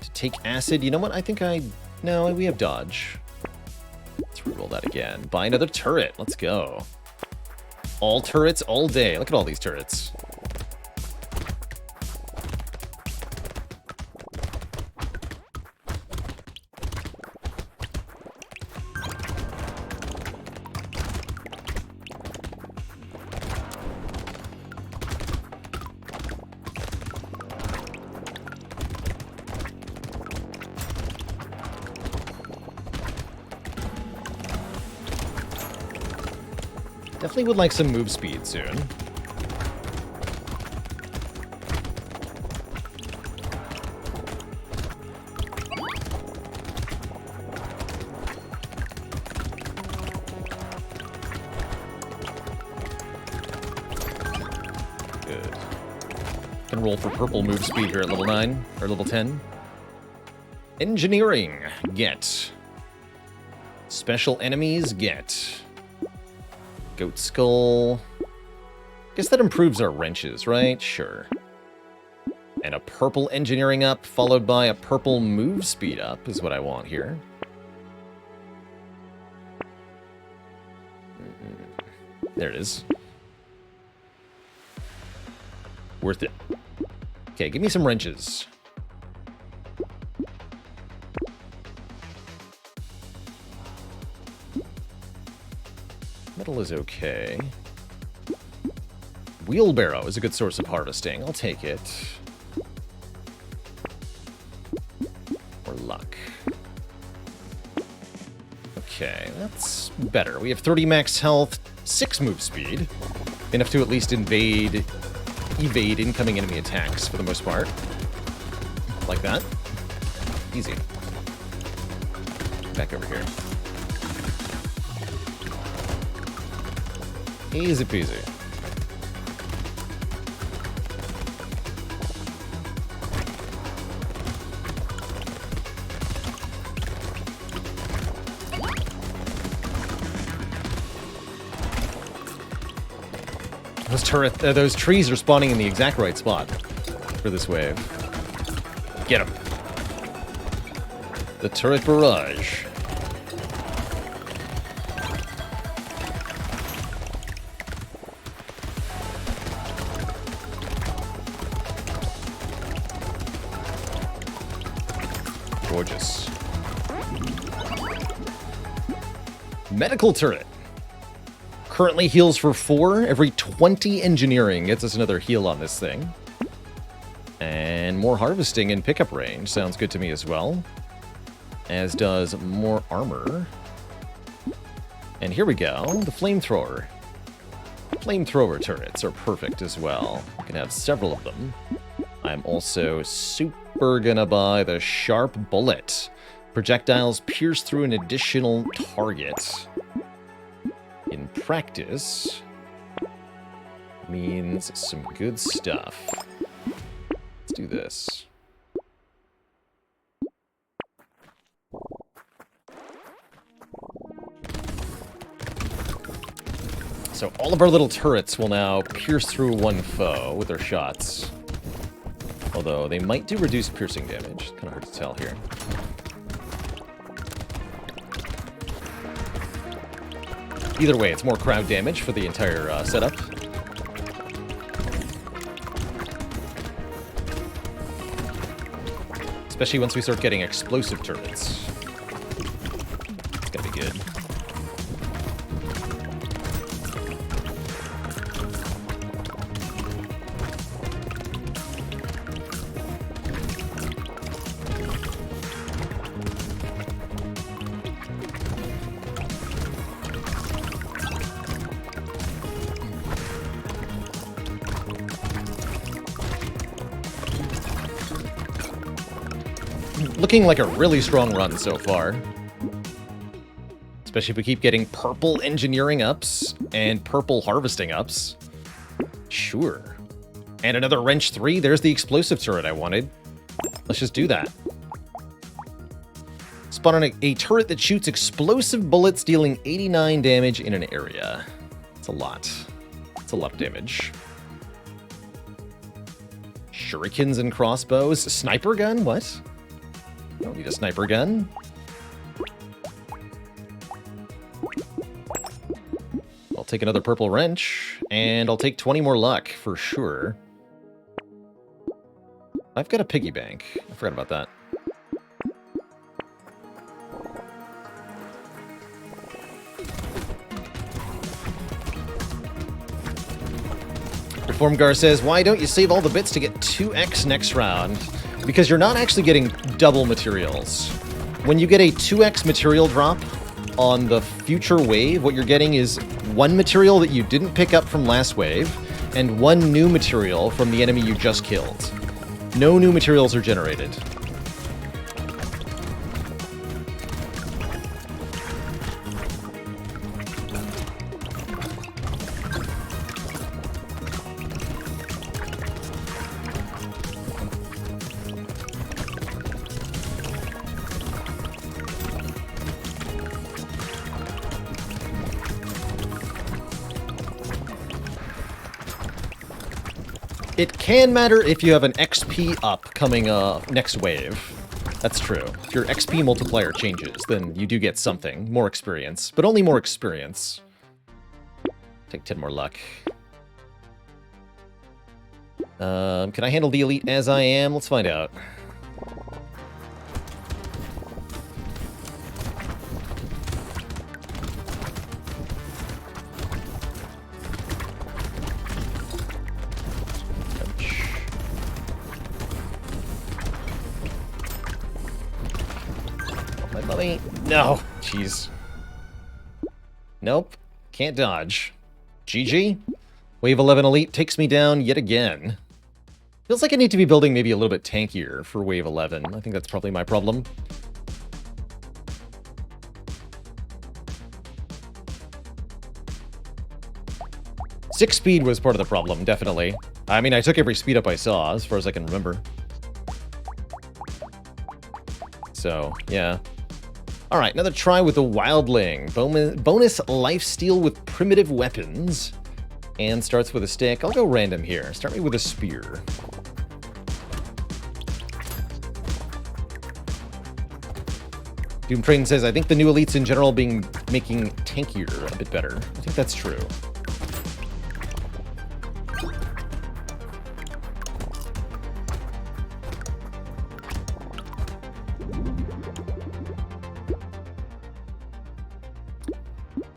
to take acid? You know what? I think no, we have dodge. Let's reroll that again. Buy another turret. Let's go. All turrets all day. Look at all these turrets. Definitely would like some move speed soon. Good. Can roll for purple move speed here at level 9, or level 10. Engineering, get. Special enemies, get. Goat skull. Guess that improves our wrenches, right? Sure. And a purple engineering up, followed by a purple move speed up, is what I want here. There it is. Worth it. Okay, give me some wrenches. Metal is okay. Wheelbarrow is a good source of harvesting. I'll take it. Or luck. Okay, that's better. We have 30 max health, 6 move speed. Enough to at least evade incoming enemy attacks for the most part. Like that. Easy. Back over here. Easy peasy. Those trees are spawning in the exact right spot for this wave. Get them. The turret barrage. Gorgeous. Medical turret. Currently heals for 4. Every 20 engineering gets us another heal on this thing. And more harvesting in pickup range. Sounds good to me as well. As does more armor. And here we go. The flamethrower. Flamethrower turrets are perfect as well. You can have several of them. I'm also super gonna buy the sharp bullet. Projectiles pierce through an additional target. In practice, means some good stuff. Let's do this. So all of our little turrets will now pierce through one foe with their shots. Although they might do reduced piercing damage. Kind of hard to tell here. Either way, it's more crowd damage for the entire setup. Especially once we start getting explosive turrets. It's gonna be good. Looking like a really strong run so far. Especially if we keep getting purple engineering ups and purple harvesting ups. Sure. And another wrench 3. There's the explosive turret I wanted. Let's just do that. Spawn on a turret that shoots explosive bullets, dealing 89 damage in an area. It's a lot. It's a lot of damage. Shurikens and crossbows. Sniper gun? What? Don't need a sniper gun. I'll take another purple wrench, and I'll take 20 more luck for sure. I've got a piggy bank. I forgot about that. Reformgar says, why don't you save all the bits to get 2x next round? Because you're not actually getting double materials. When you get a 2x material drop, on the future wave, what you're getting is one material that you didn't pick up from last wave, and one new material from the enemy you just killed. No new materials are generated. It can matter if you have an XP up coming next wave. That's true. If your XP multiplier changes, then you do get something. More experience. But only more experience. Take 10 more luck. Can I handle the elite as I am? Let's find out. No. Jeez. Nope. Can't dodge. GG. Wave 11 Elite takes me down yet again. Feels like I need to be building maybe a little bit tankier for Wave 11. I think that's probably my problem. Six speed was part of the problem, definitely. I mean, I took every speed up I saw, as far as I can remember. So, yeah. Alright, another try with the Wildling. Bonus lifesteal with primitive weapons. And starts with a stick. I'll go random here. Start me with a spear. Doomtrain says, I think the new elites in general making tankier a bit better. I think that's true.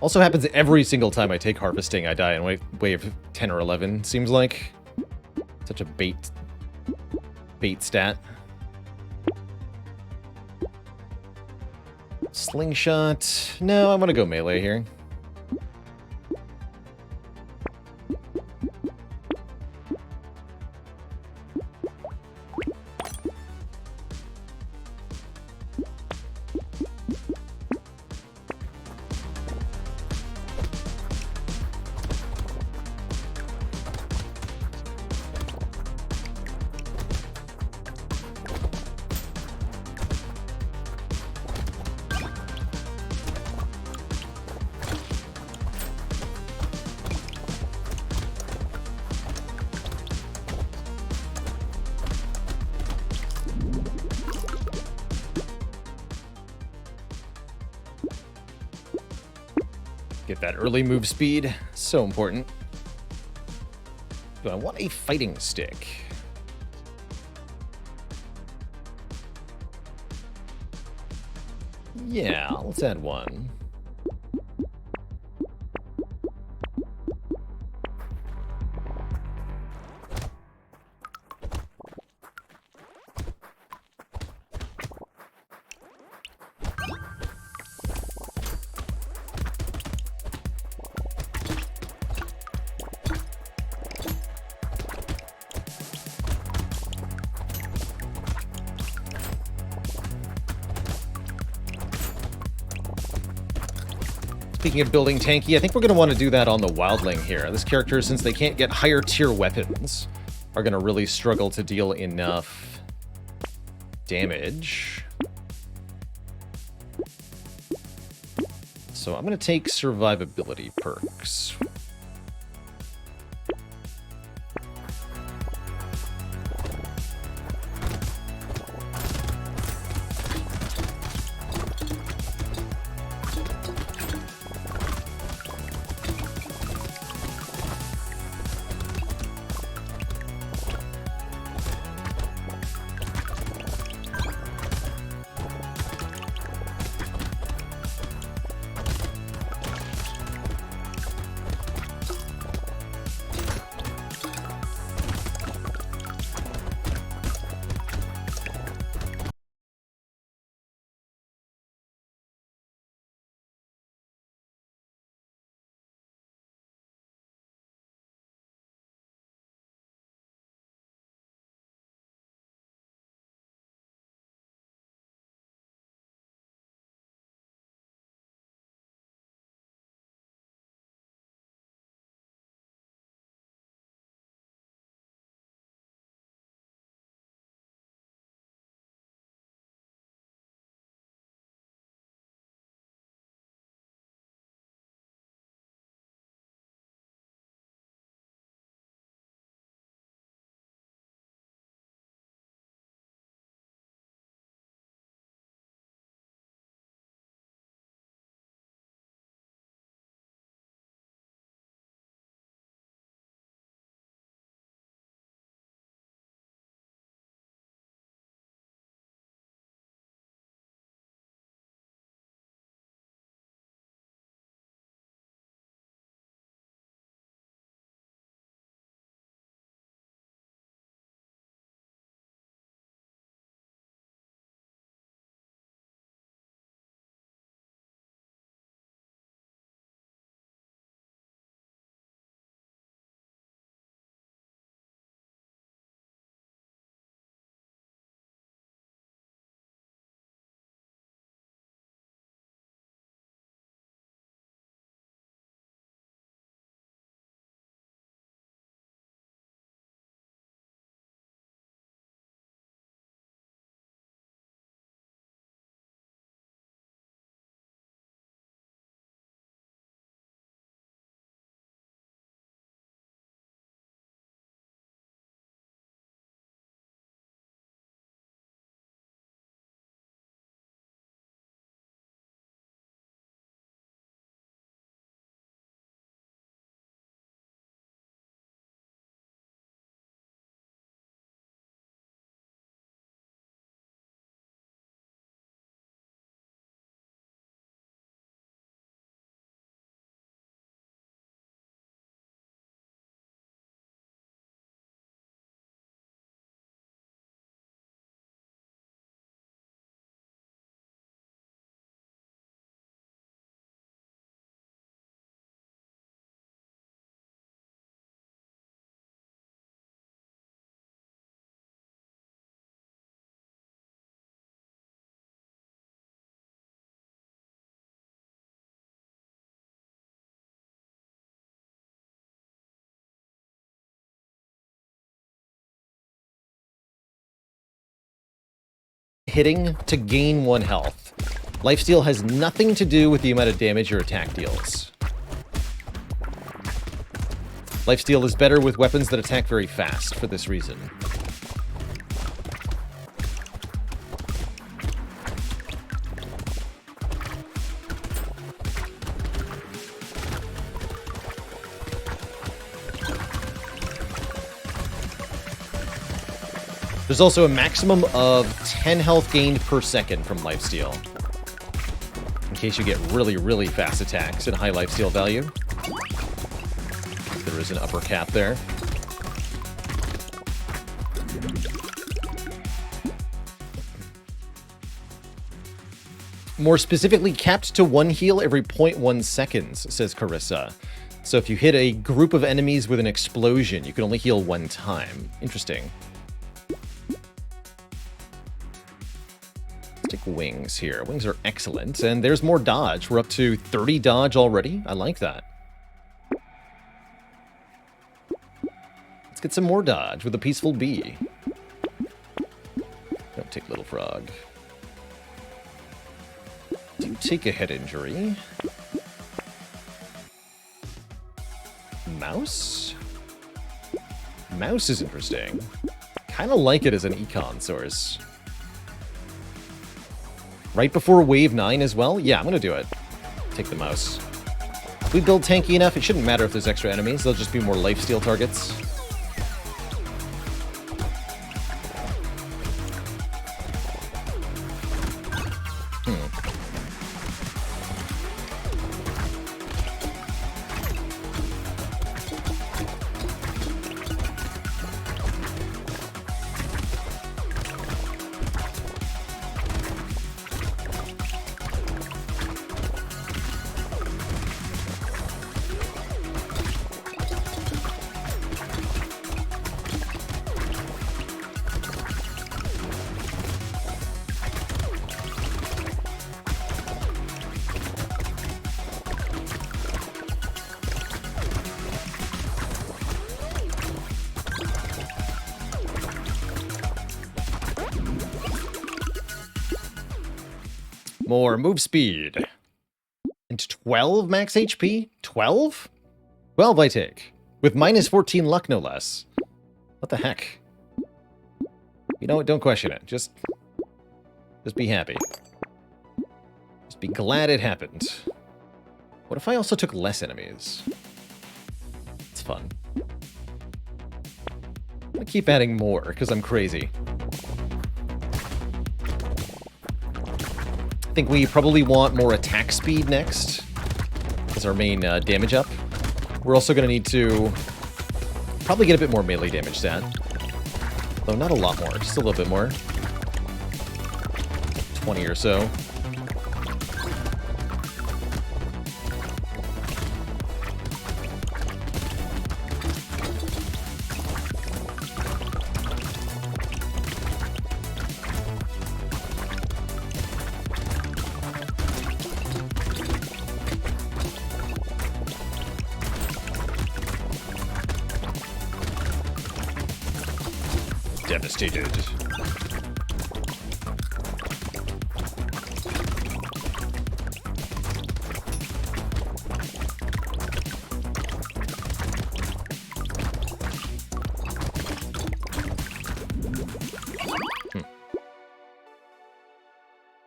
Also happens every single time I take harvesting, I die in wave 10 or 11, seems like. Such a bait stat. Slingshot. No, I'm gonna go melee here. Get that early move speed. So important. Do I want a fighting stick? Yeah, let's add one. Speaking of building tanky, I think we're going to want to do that on the Wildling here. This character, since they can't get higher tier weapons, are going to really struggle to deal enough damage. So I'm going to take survivability perks. hitting to gain 1 health. Lifesteal has nothing to do with the amount of damage your attack deals. Lifesteal is better with weapons that attack very fast for this reason. There's also a maximum of 10 health gained per second from lifesteal, in case you get really, really fast attacks at high lifesteal value. There is an upper cap there. More specifically, capped to 1 heal every 0.1 seconds, says Carissa. So if you hit a group of enemies with an explosion, you can only heal 1 time. Interesting. Let's take wings here. Wings are excellent. And there's more dodge. We're up to 30 dodge already. I like that. Let's get some more dodge with a peaceful bee. Don't take little frog. Do take a head injury. Mouse? Mouse is interesting. Kind of like it as an econ source. Right before wave 9 as well? Yeah, I'm going to do it. Take the mouse. If we build tanky enough, it shouldn't matter if there's extra enemies. They'll just be more lifesteal targets. More move speed. And 12 max HP? 12? 12 I take. With minus 14 luck, no less. What the heck? You know what? Don't question it. Just be happy. Just be glad it happened. What if I also took less enemies? It's fun. I'm gonna keep adding more, because I'm crazy. I think we probably want more attack speed next as our main damage up. We're also going to need to probably get a bit more melee damage stat. Though not a lot more, just a little bit more. 20 or so. Devastated.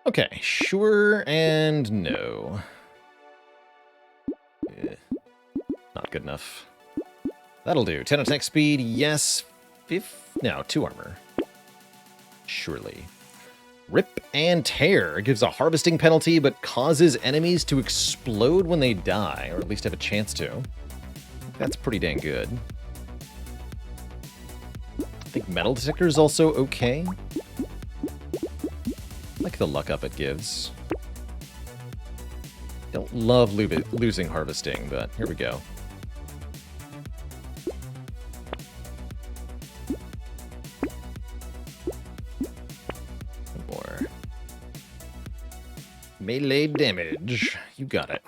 Okay, sure and no. Not good enough. That'll do. 10 attack speed, yes. No, 2 armor. Surely. Rip and Tear gives a harvesting penalty, but causes enemies to explode when they die, or at least have a chance to. That's pretty dang good. I think Metal Detector is also okay. I like the luck up it gives. Don't love losing harvesting, but here we go. Melee damage. You got it.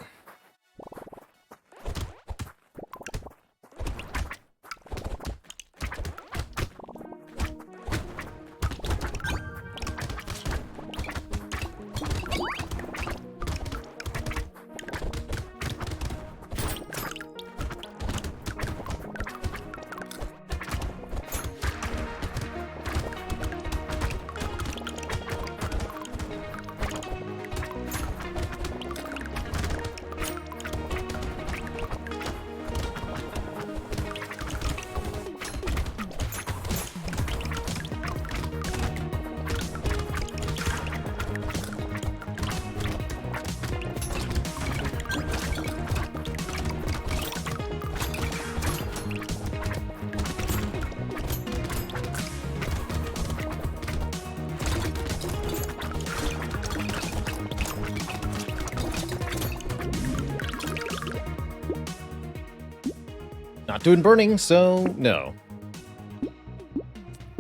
Not doing burning, so no.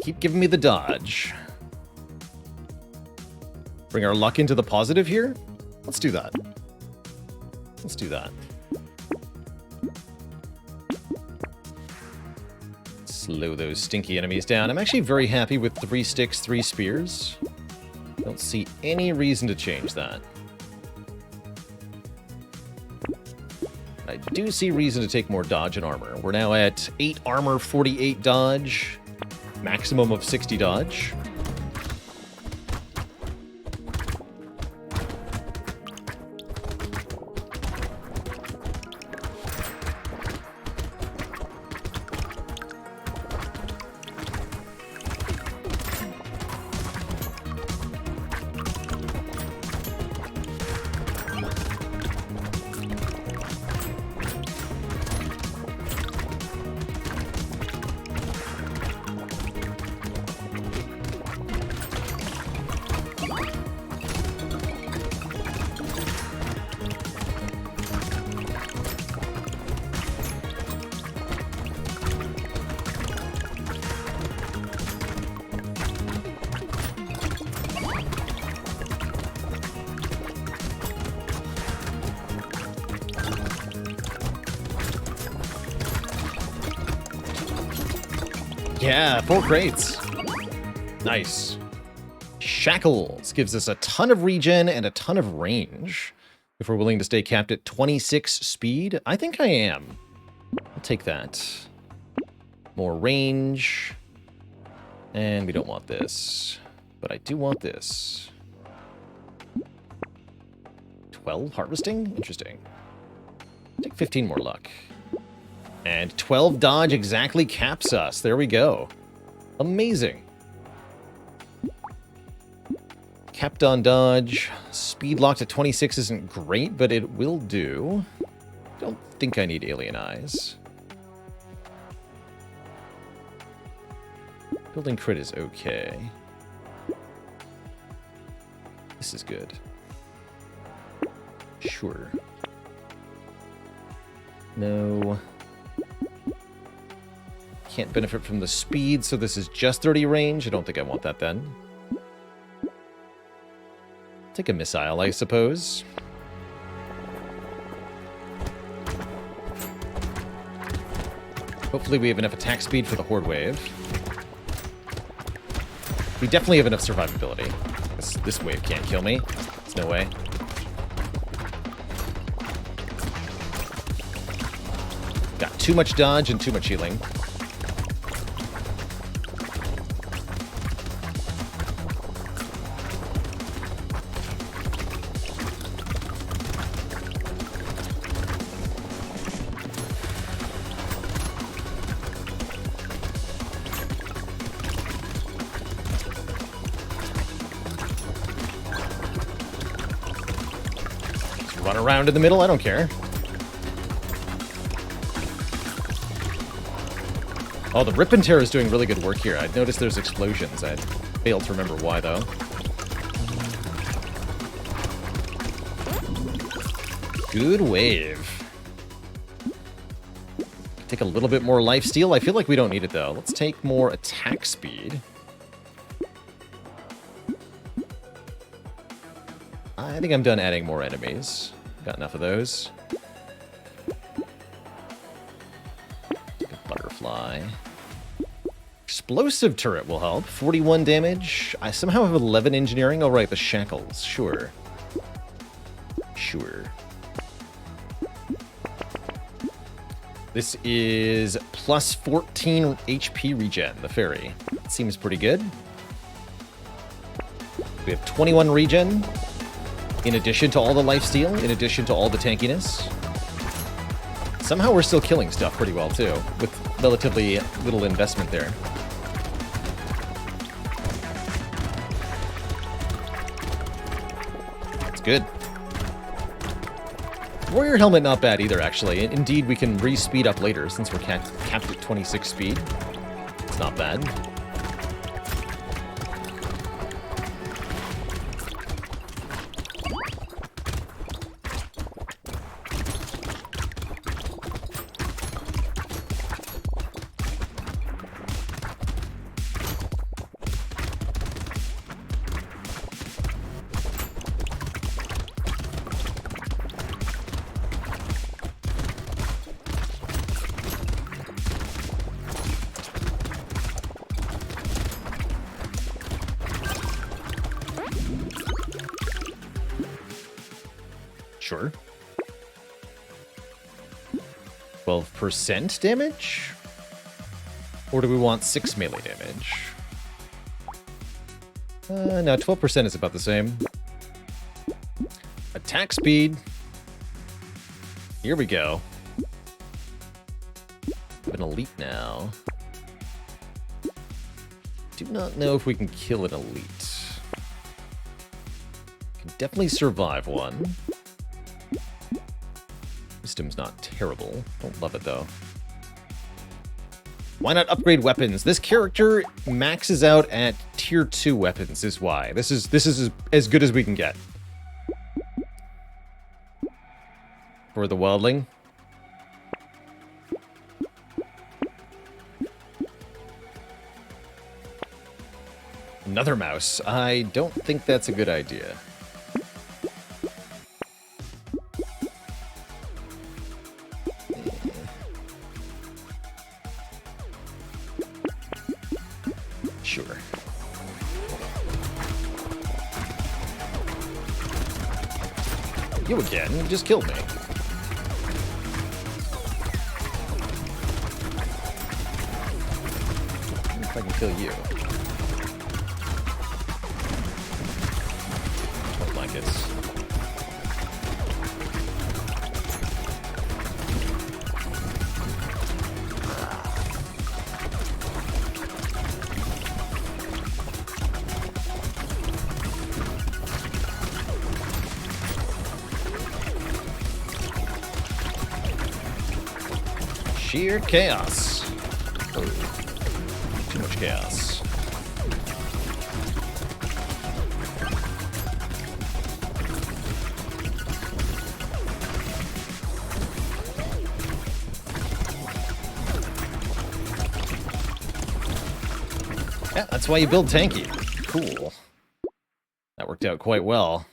Keep giving me the dodge. Bring our luck into the positive here? Let's do that. Let's do that. Slow those stinky enemies down. I'm actually very happy with 3 sticks, 3 spears. Don't see any reason to change that. I do see reason to take more dodge and armor. We're now at 8 armor, 48 dodge, maximum of 60 dodge. Yeah, 4 crates. Nice. Shackles gives us a ton of regen and a ton of range. If we're willing to stay capped at 26 speed, I think I am. I'll take that. More range. And we don't want this. But I do want this. 12 harvesting? Interesting. Take 15 more luck. And 12 dodge exactly caps us. There we go. Amazing. Capped on dodge. Speed locked at 26 isn't great, but it will do. Don't think I need alien eyes. Building crit is okay. This is good. Sure. No. Can't benefit from the speed, so this is just 30 range. I don't think I want that then. Take a missile, I suppose. Hopefully we have enough attack speed for the Horde Wave. We definitely have enough survivability. This wave can't kill me. There's no way. Got too much dodge and too much healing. Run around in the middle, I don't care. Oh, the Rip and Tear is doing really good work here. I'd noticed there's explosions. I failed to remember why, though. Good wave. Take a little bit more lifesteal. I feel like we don't need it, though. Let's take more attack speed. I think I'm done adding more enemies. Got enough of those. Take a butterfly. Explosive turret will help. 41 damage. I somehow have 11 engineering. Oh, right, the shackles. Sure. Sure. This is plus 14 HP regen, the fairy. Seems pretty good. We have 21 regen. In addition to all the lifesteal, in addition to all the tankiness. Somehow we're still killing stuff pretty well, too, with relatively little investment there. It's good. Warrior Helmet not bad either, actually. Indeed, we can re-speed up later, since we're capped at 26 speed. It's not bad. Sure. 12% damage? Or do we want 6 melee damage? No, 12% is about the same. Attack speed. Here we go. An elite now. Do not know if we can kill an elite. Can definitely survive one. Wisdom's not terrible. Don't love it though. Why not upgrade weapons? This character maxes out at tier 2 weapons is why. This is as good as we can get. For the wildling. Another mouse. I don't think that's a good idea. Sure. You again? You just killed me. If I can kill you. Blankets. Sheer chaos. Oh, too much chaos. Yeah, that's why you build tanky. Cool. That worked out quite well.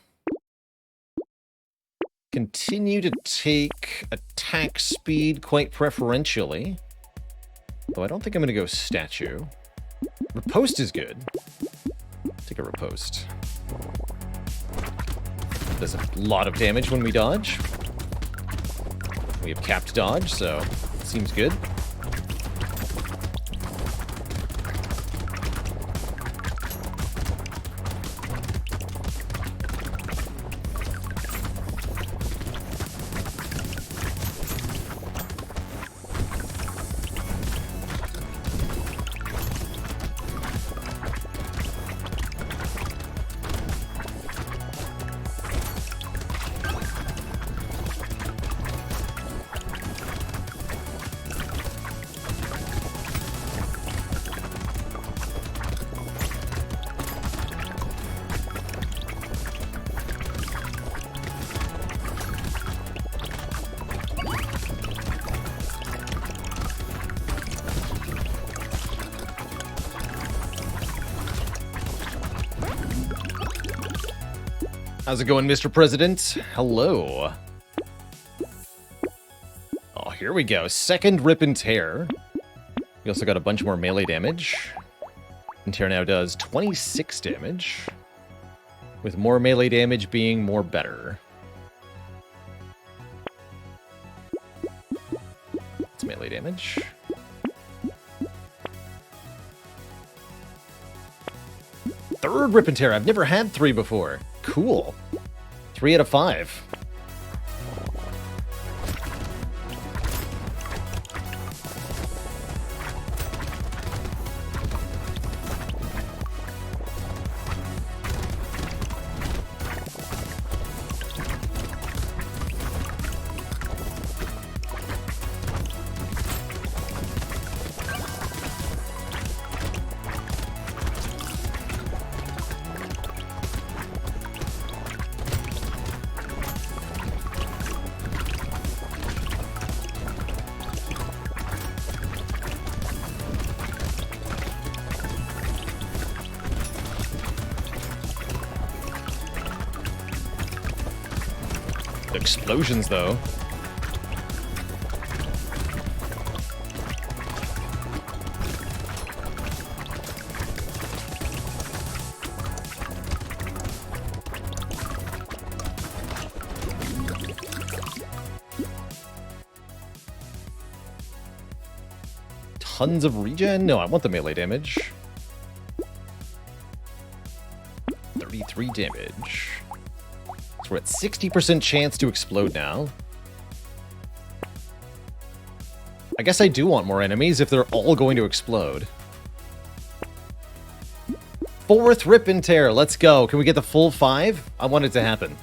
Continue to take attack speed quite preferentially. Though I don't think I'm going to go statue. Riposte is good. Take a riposte. Does a lot of damage when we dodge. We have capped dodge, so it seems good. How's it going, Mr. President? Hello. Oh, here we go. Second Rip and Tear. We also got a bunch more melee damage. And Tear now does 26 damage. With more melee damage being more better. It's melee damage. Third Rip and Tear. I've never had 3 before. Cool. 3 out of 5. Explosions, though. tons of regen? No, I want the melee damage. 33 damage. So we're at 60% chance to explode now. I guess I do want more enemies if they're all going to explode. 4th Rip and Tear, let's go. Can we get the full 5? I want it to happen.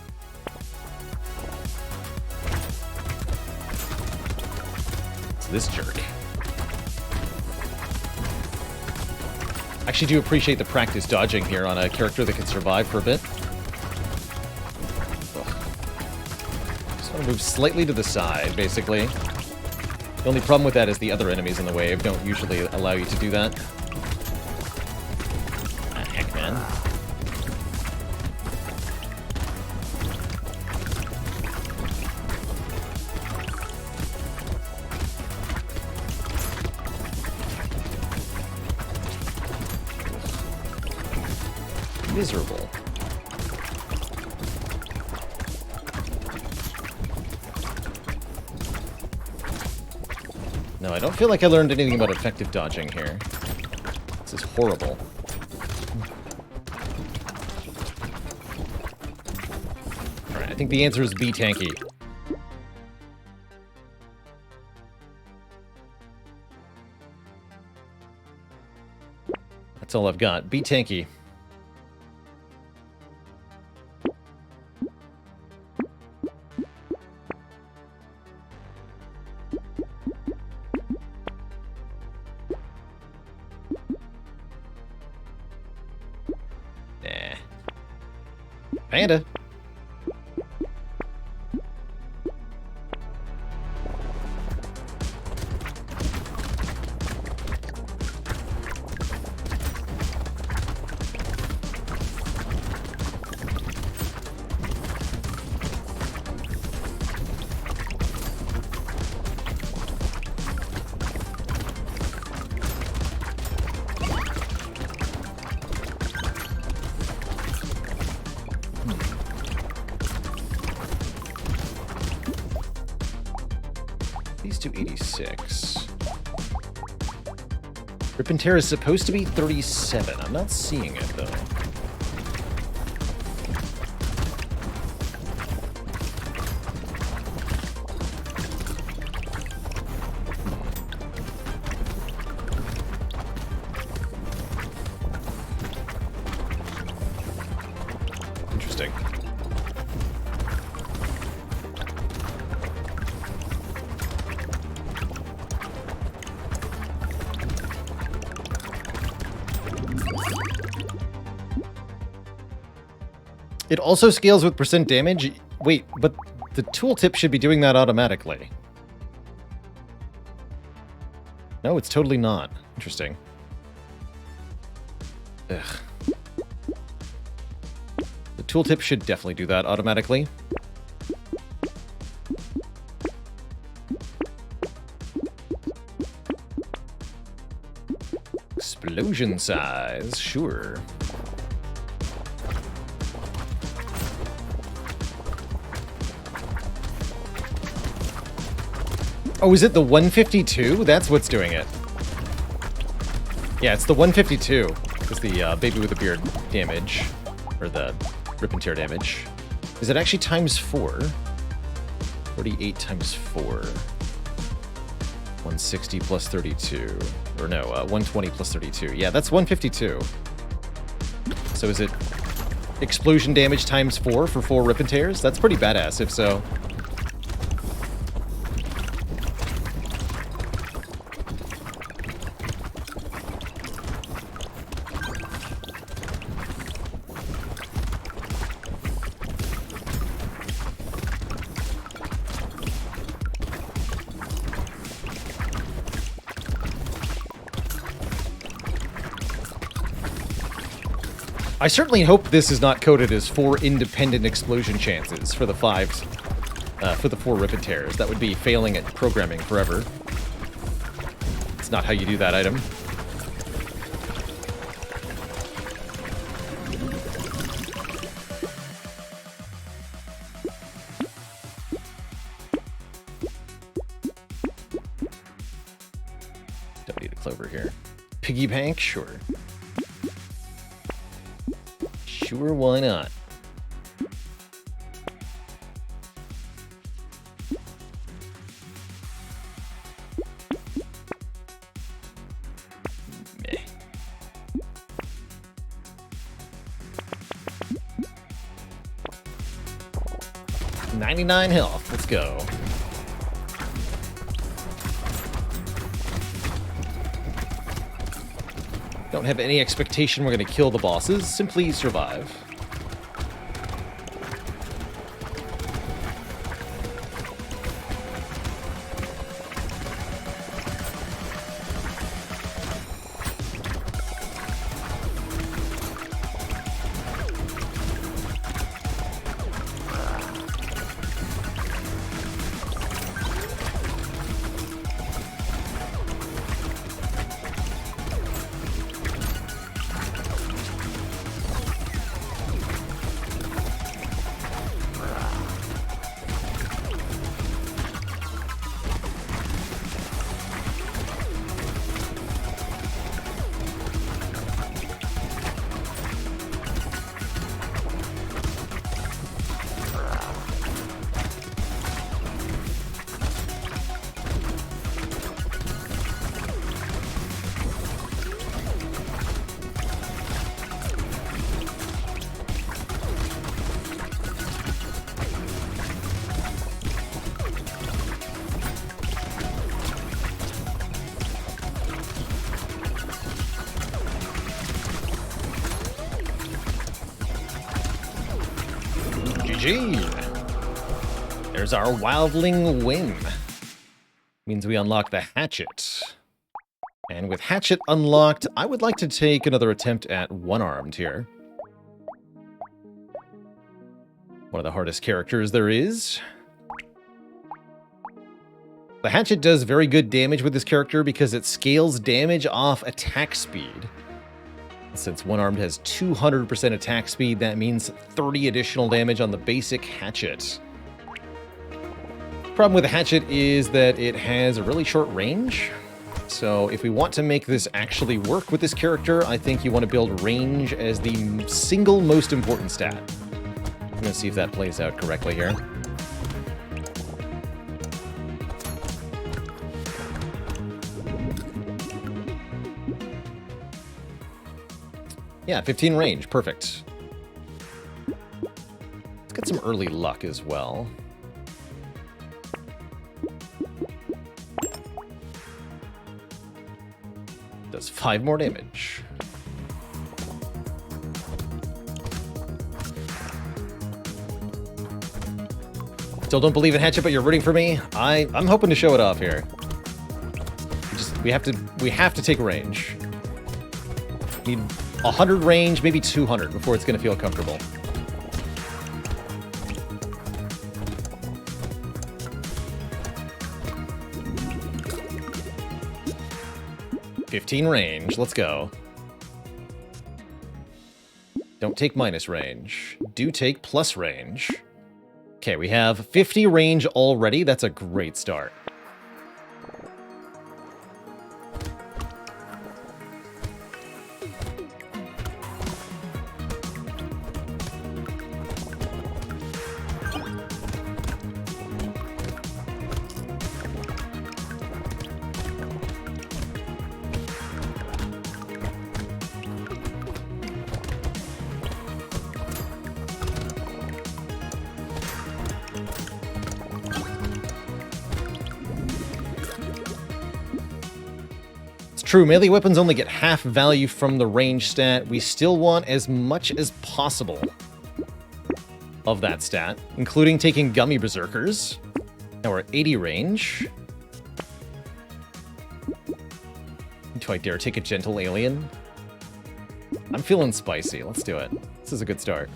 It's this jerk. I actually do appreciate the practice dodging here on a character that can survive for a bit. Ugh. Just want to move slightly to the side, basically. The only problem with that is the other enemies in the wave don't usually allow you to do that. Ah, heck, man. Miserable. No, I don't feel like I learned anything about effective dodging here. This is horrible. Alright, I think the answer is be tanky. That's all I've got. Be tanky. Panda. These two 86. Rip and Tear is supposed to be 37. I'm not seeing it, though. Interesting. It also scales with percent damage. Wait, but the tooltip should be doing that automatically. No, it's totally not. Interesting. Ugh. The tooltip should definitely do that automatically. Explosion size, sure. Oh, is it the 152? That's what's doing it. Yeah, it's the 152. It's the baby with a beard damage. Or the Rip and Tear damage. Is it actually times 4? 48 times 4. 160 plus 32. Or no, 120 plus 32. Yeah, that's 152. So is it explosion damage times 4 for 4 Rip and Tears? That's pretty badass, if so. I certainly hope this is not coded as 4 independent explosion chances for the 5s, for the 4 Rip and Tears. That would be failing at programming forever. It's not how you do that item. Don't need a cloak. piggy bank? Sure. Sure, why not? Meh. 99 health. Let's go. Don't have any expectation we're going to kill the bosses. Simply survive. GG. There's our wildling win. Means we unlock the hatchet. And with hatchet unlocked, I would like to take another attempt at one-armed here. One of the hardest characters there is. The hatchet does very good damage with this character because it scales damage off attack speed. Since one-armed has 200% attack speed, that means 30 additional damage on the basic hatchet. Problem with the hatchet is that it has a really short range. So if we want to make this actually work with this character, I think you want to build range as the single most important stat. I'm going to see if that plays out correctly here. Yeah, 15 range. Perfect. Let's get some early luck as well. Does 5 more damage. Still don't believe in hatchet, but you're rooting for me? I'm hoping to show it off here. We have to take range. Need 100 range, maybe 200 before it's going to feel comfortable. $15 range. Let's go. Don't take minus range. Do take plus range. Okay, we have 50 range already. That's a great start. True, melee weapons only get half value from the range stat. We still want as much as possible of that stat, including taking Gummy Berserkers. Now we're at 80 range. Do I dare take a Gentle Alien? I'm feeling spicy. Let's do it. This is a good start.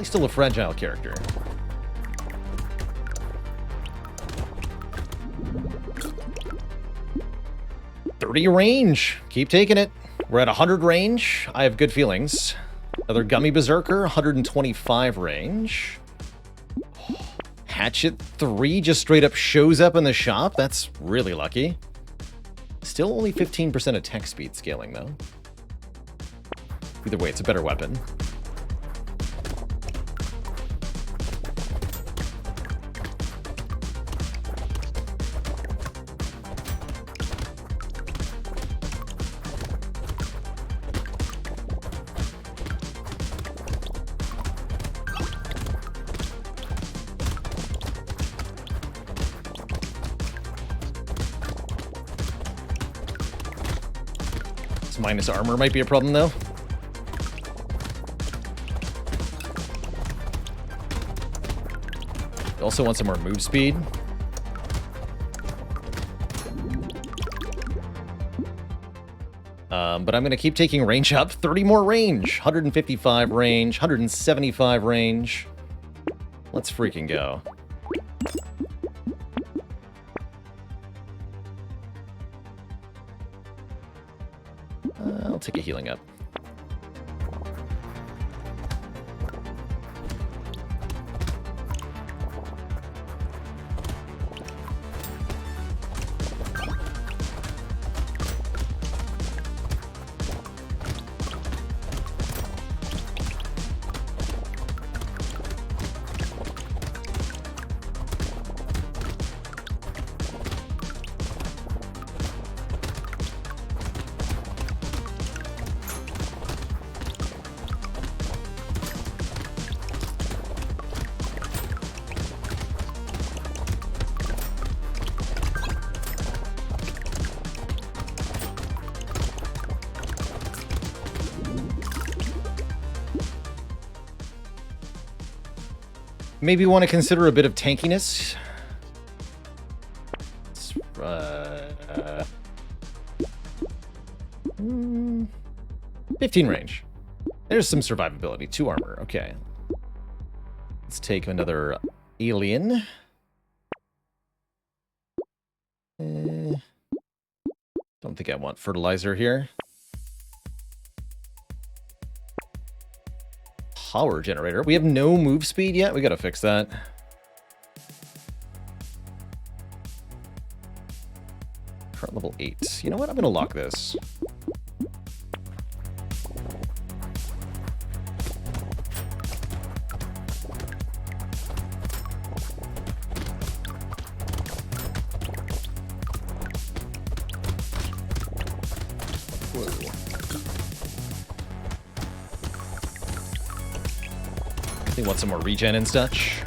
He's still a fragile character. .30 range. Keep taking it. We're at 100 range. I have good feelings. Another Gummy Berserker, 125 range. Hatchet 3 just straight up shows up in the shop. That's really lucky. Still only 15% attack speed scaling, though. Either way, it's a better weapon. Minus armor might be a problem, though. Also want some more move speed. But I'm going to keep taking range up. 30 more range. 155 range. 175 range. Let's freaking go. I'll take a healing up. Maybe want to consider a bit of tankiness. 15 range. There's some survivability. 2 armor. Okay. Let's take another alien. Don't think I want fertilizer here. Power generator. We have no move speed yet. We gotta fix that. Current level 8. You know what? I'm gonna lock this. Want some more regen and such.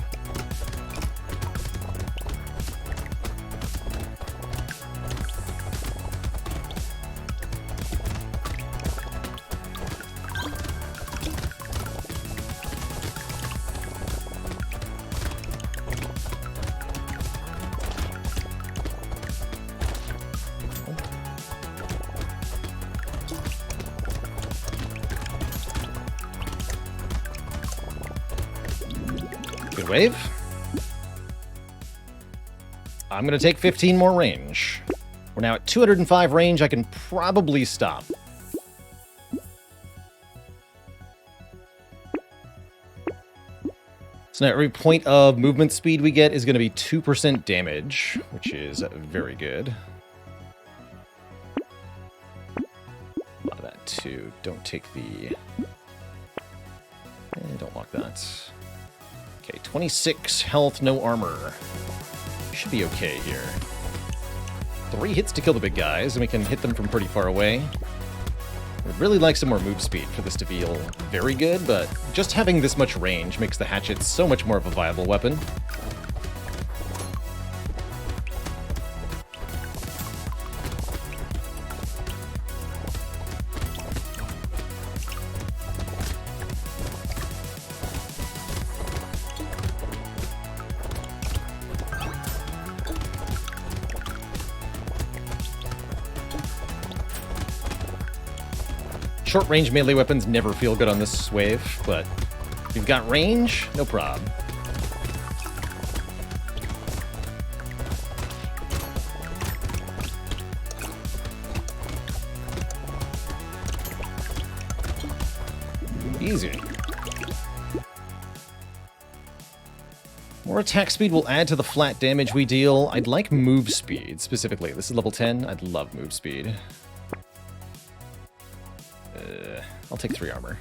Wave. I'm going to take 15 more range. We're now at 205 range. I can probably stop. So now every point of movement speed we get is going to be 2% damage, which is very good. A lot of that too. Don't take the... don't lock that. Okay, 26 health, no armor. Should be okay here. 3 hits to kill the big guys, and we can hit them from pretty far away. I'd really like some more move speed for this to feel very good, but just having this much range makes the hatchet so much more of a viable weapon. Short-range melee weapons never feel good on this wave, but You've got range? No prob. Easy. More attack speed will add to the flat damage we deal. I'd like move speed, specifically. This is level 10. I'd love move speed. I'll take 3 armor.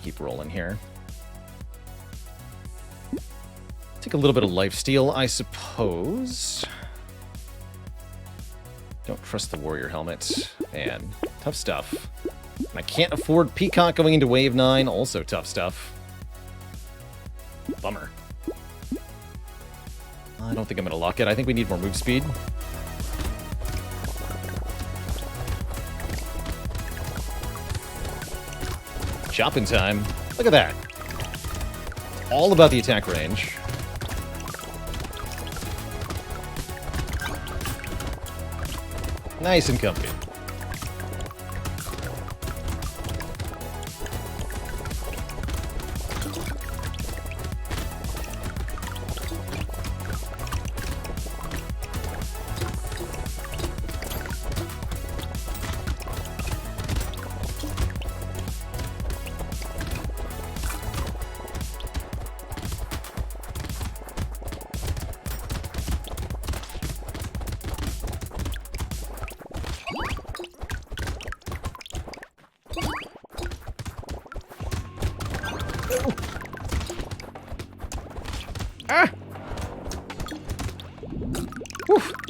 Keep rolling here. Take a little bit of lifesteal, I suppose. Don't trust the warrior helmet. Man, tough stuff. And I can't afford Peacock going into wave 9. Also tough stuff. Bummer. I don't think I'm going to lock it. I think we need more move speed. Chopping time. Look at that. All about the attack range. Nice and comfy.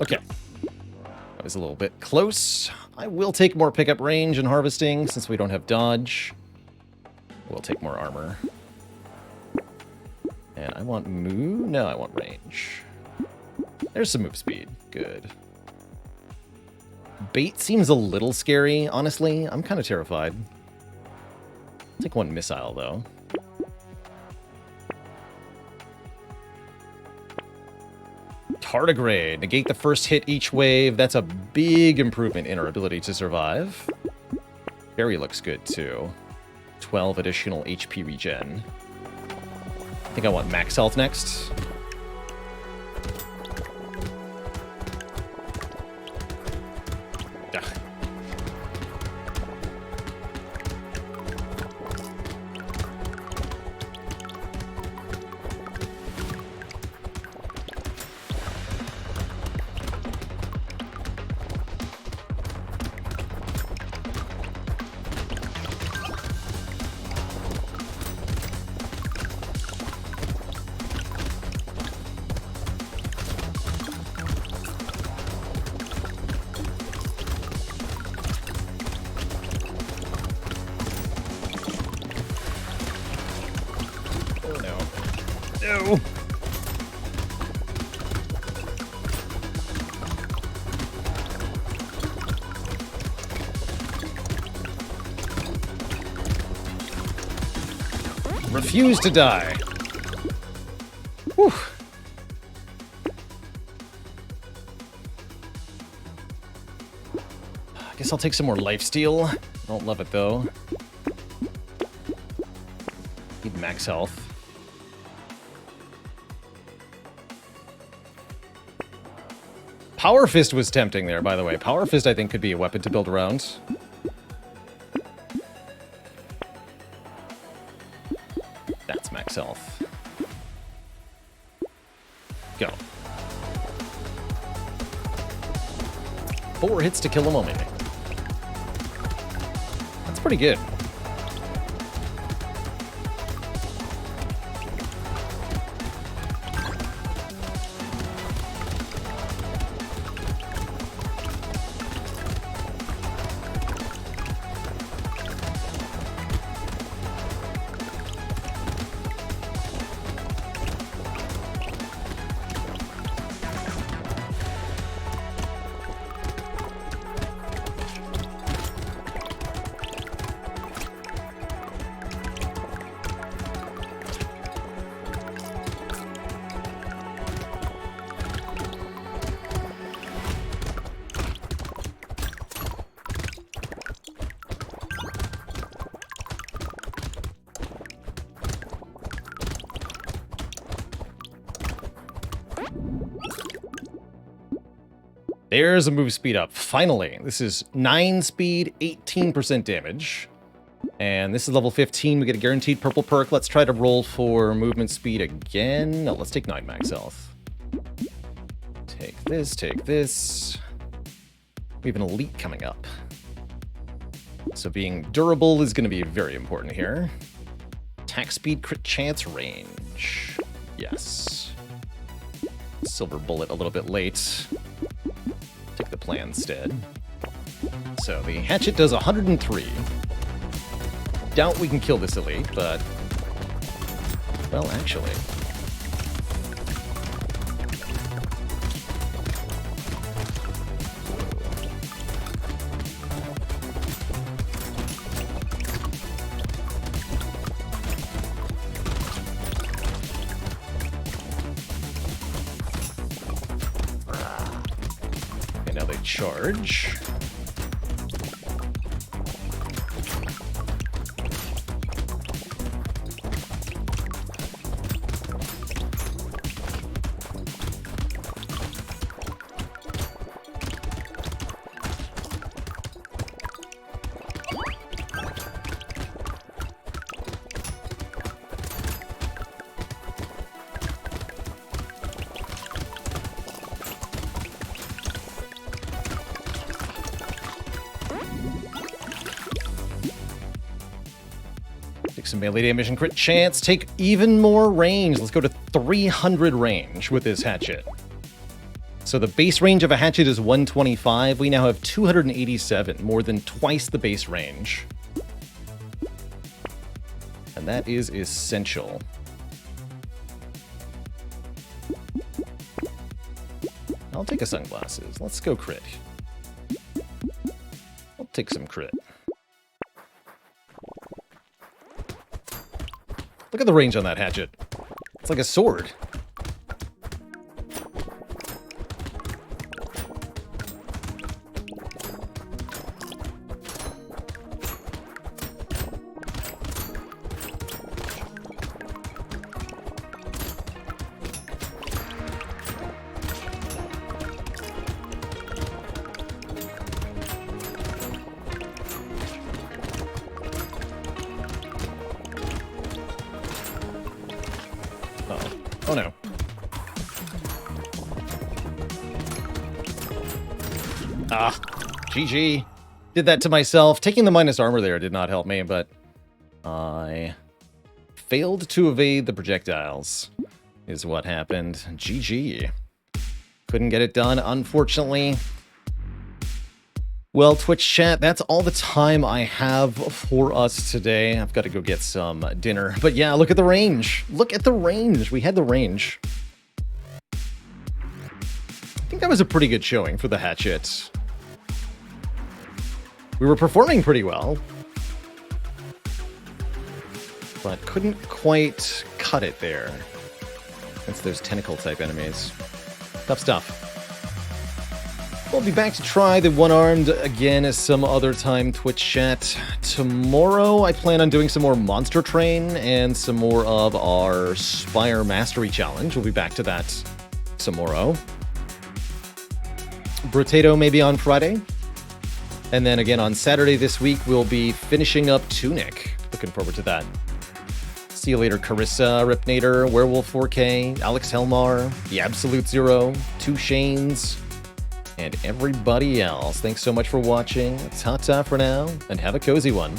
Okay. That was a little bit close. I will take more pickup range and harvesting since we don't have dodge. We'll take more armor. And I want move? No, I want range. There's some move speed. Good. Bait seems a little scary, honestly. I'm kind of terrified. I'll take 1 missile, though. Tardigrade. Negate the first hit each wave. That's a big improvement in our ability to survive. Berry looks good, too. 12 additional HP regen. I think I want max health next. Ugh. No. Refuse to die. Whew. I guess I'll take some more lifesteal. I don't love it though. Need max health. Power Fist was tempting there, by the way. Power Fist, I think, could be a weapon to build around. That's max health. Go. 4 hits to kill him only. That's pretty good. There's a move speed up. Finally. This is 9 speed, 18% damage. And this is level 15. We get a guaranteed purple perk. Let's try to roll for movement speed again. No, let's take 9 max health. Take this, take this. We have an elite coming up. So being durable is going to be very important here. Attack speed, crit chance, range. Yes. Silver bullet a little bit late. Take the plan instead. So the hatchet does 103. Doubt we can kill this elite, but... well, actually... and now they charge. Take some melee damage and crit chance. Take even more range. Let's go to 300 range with this hatchet. So the base range of a hatchet is 125. We now have 287, more than twice the base range. And that is essential. I'll take a sunglasses. Let's go crit. I'll take some crit. Look at the range on that hatchet. It's like a sword. Oh no. Ah, GG. Did that to myself. Taking the minus armor there did not help me, but I failed to evade the projectiles is what happened. GG. Couldn't get it done, unfortunately. Well, Twitch chat, that's all the time I have for us today. I've got to go get some dinner. But yeah, look at the range. Look at the range. We had the range. I think that was a pretty good showing for the hatchet. We were performing pretty well, but couldn't quite cut it there against those tentacle type enemies. Tough stuff. We'll be back to try the one-armed again some other time, Twitch chat. Tomorrow, I plan on doing some more Monster Train and some more of our Spire Mastery Challenge. We'll be back to that tomorrow. Brotato maybe on Friday. And then again on Saturday this week, we'll be finishing up Tunic. Looking forward to that. See you later, Carissa, Ripnator, Werewolf 4K, Alex Helmar, The Absolute Zero, Two Shanes, and everybody else. Thanks so much for watching. Ta-ta for now, and have a cozy one.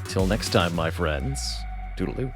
Till next time, my friends. Toodaloo.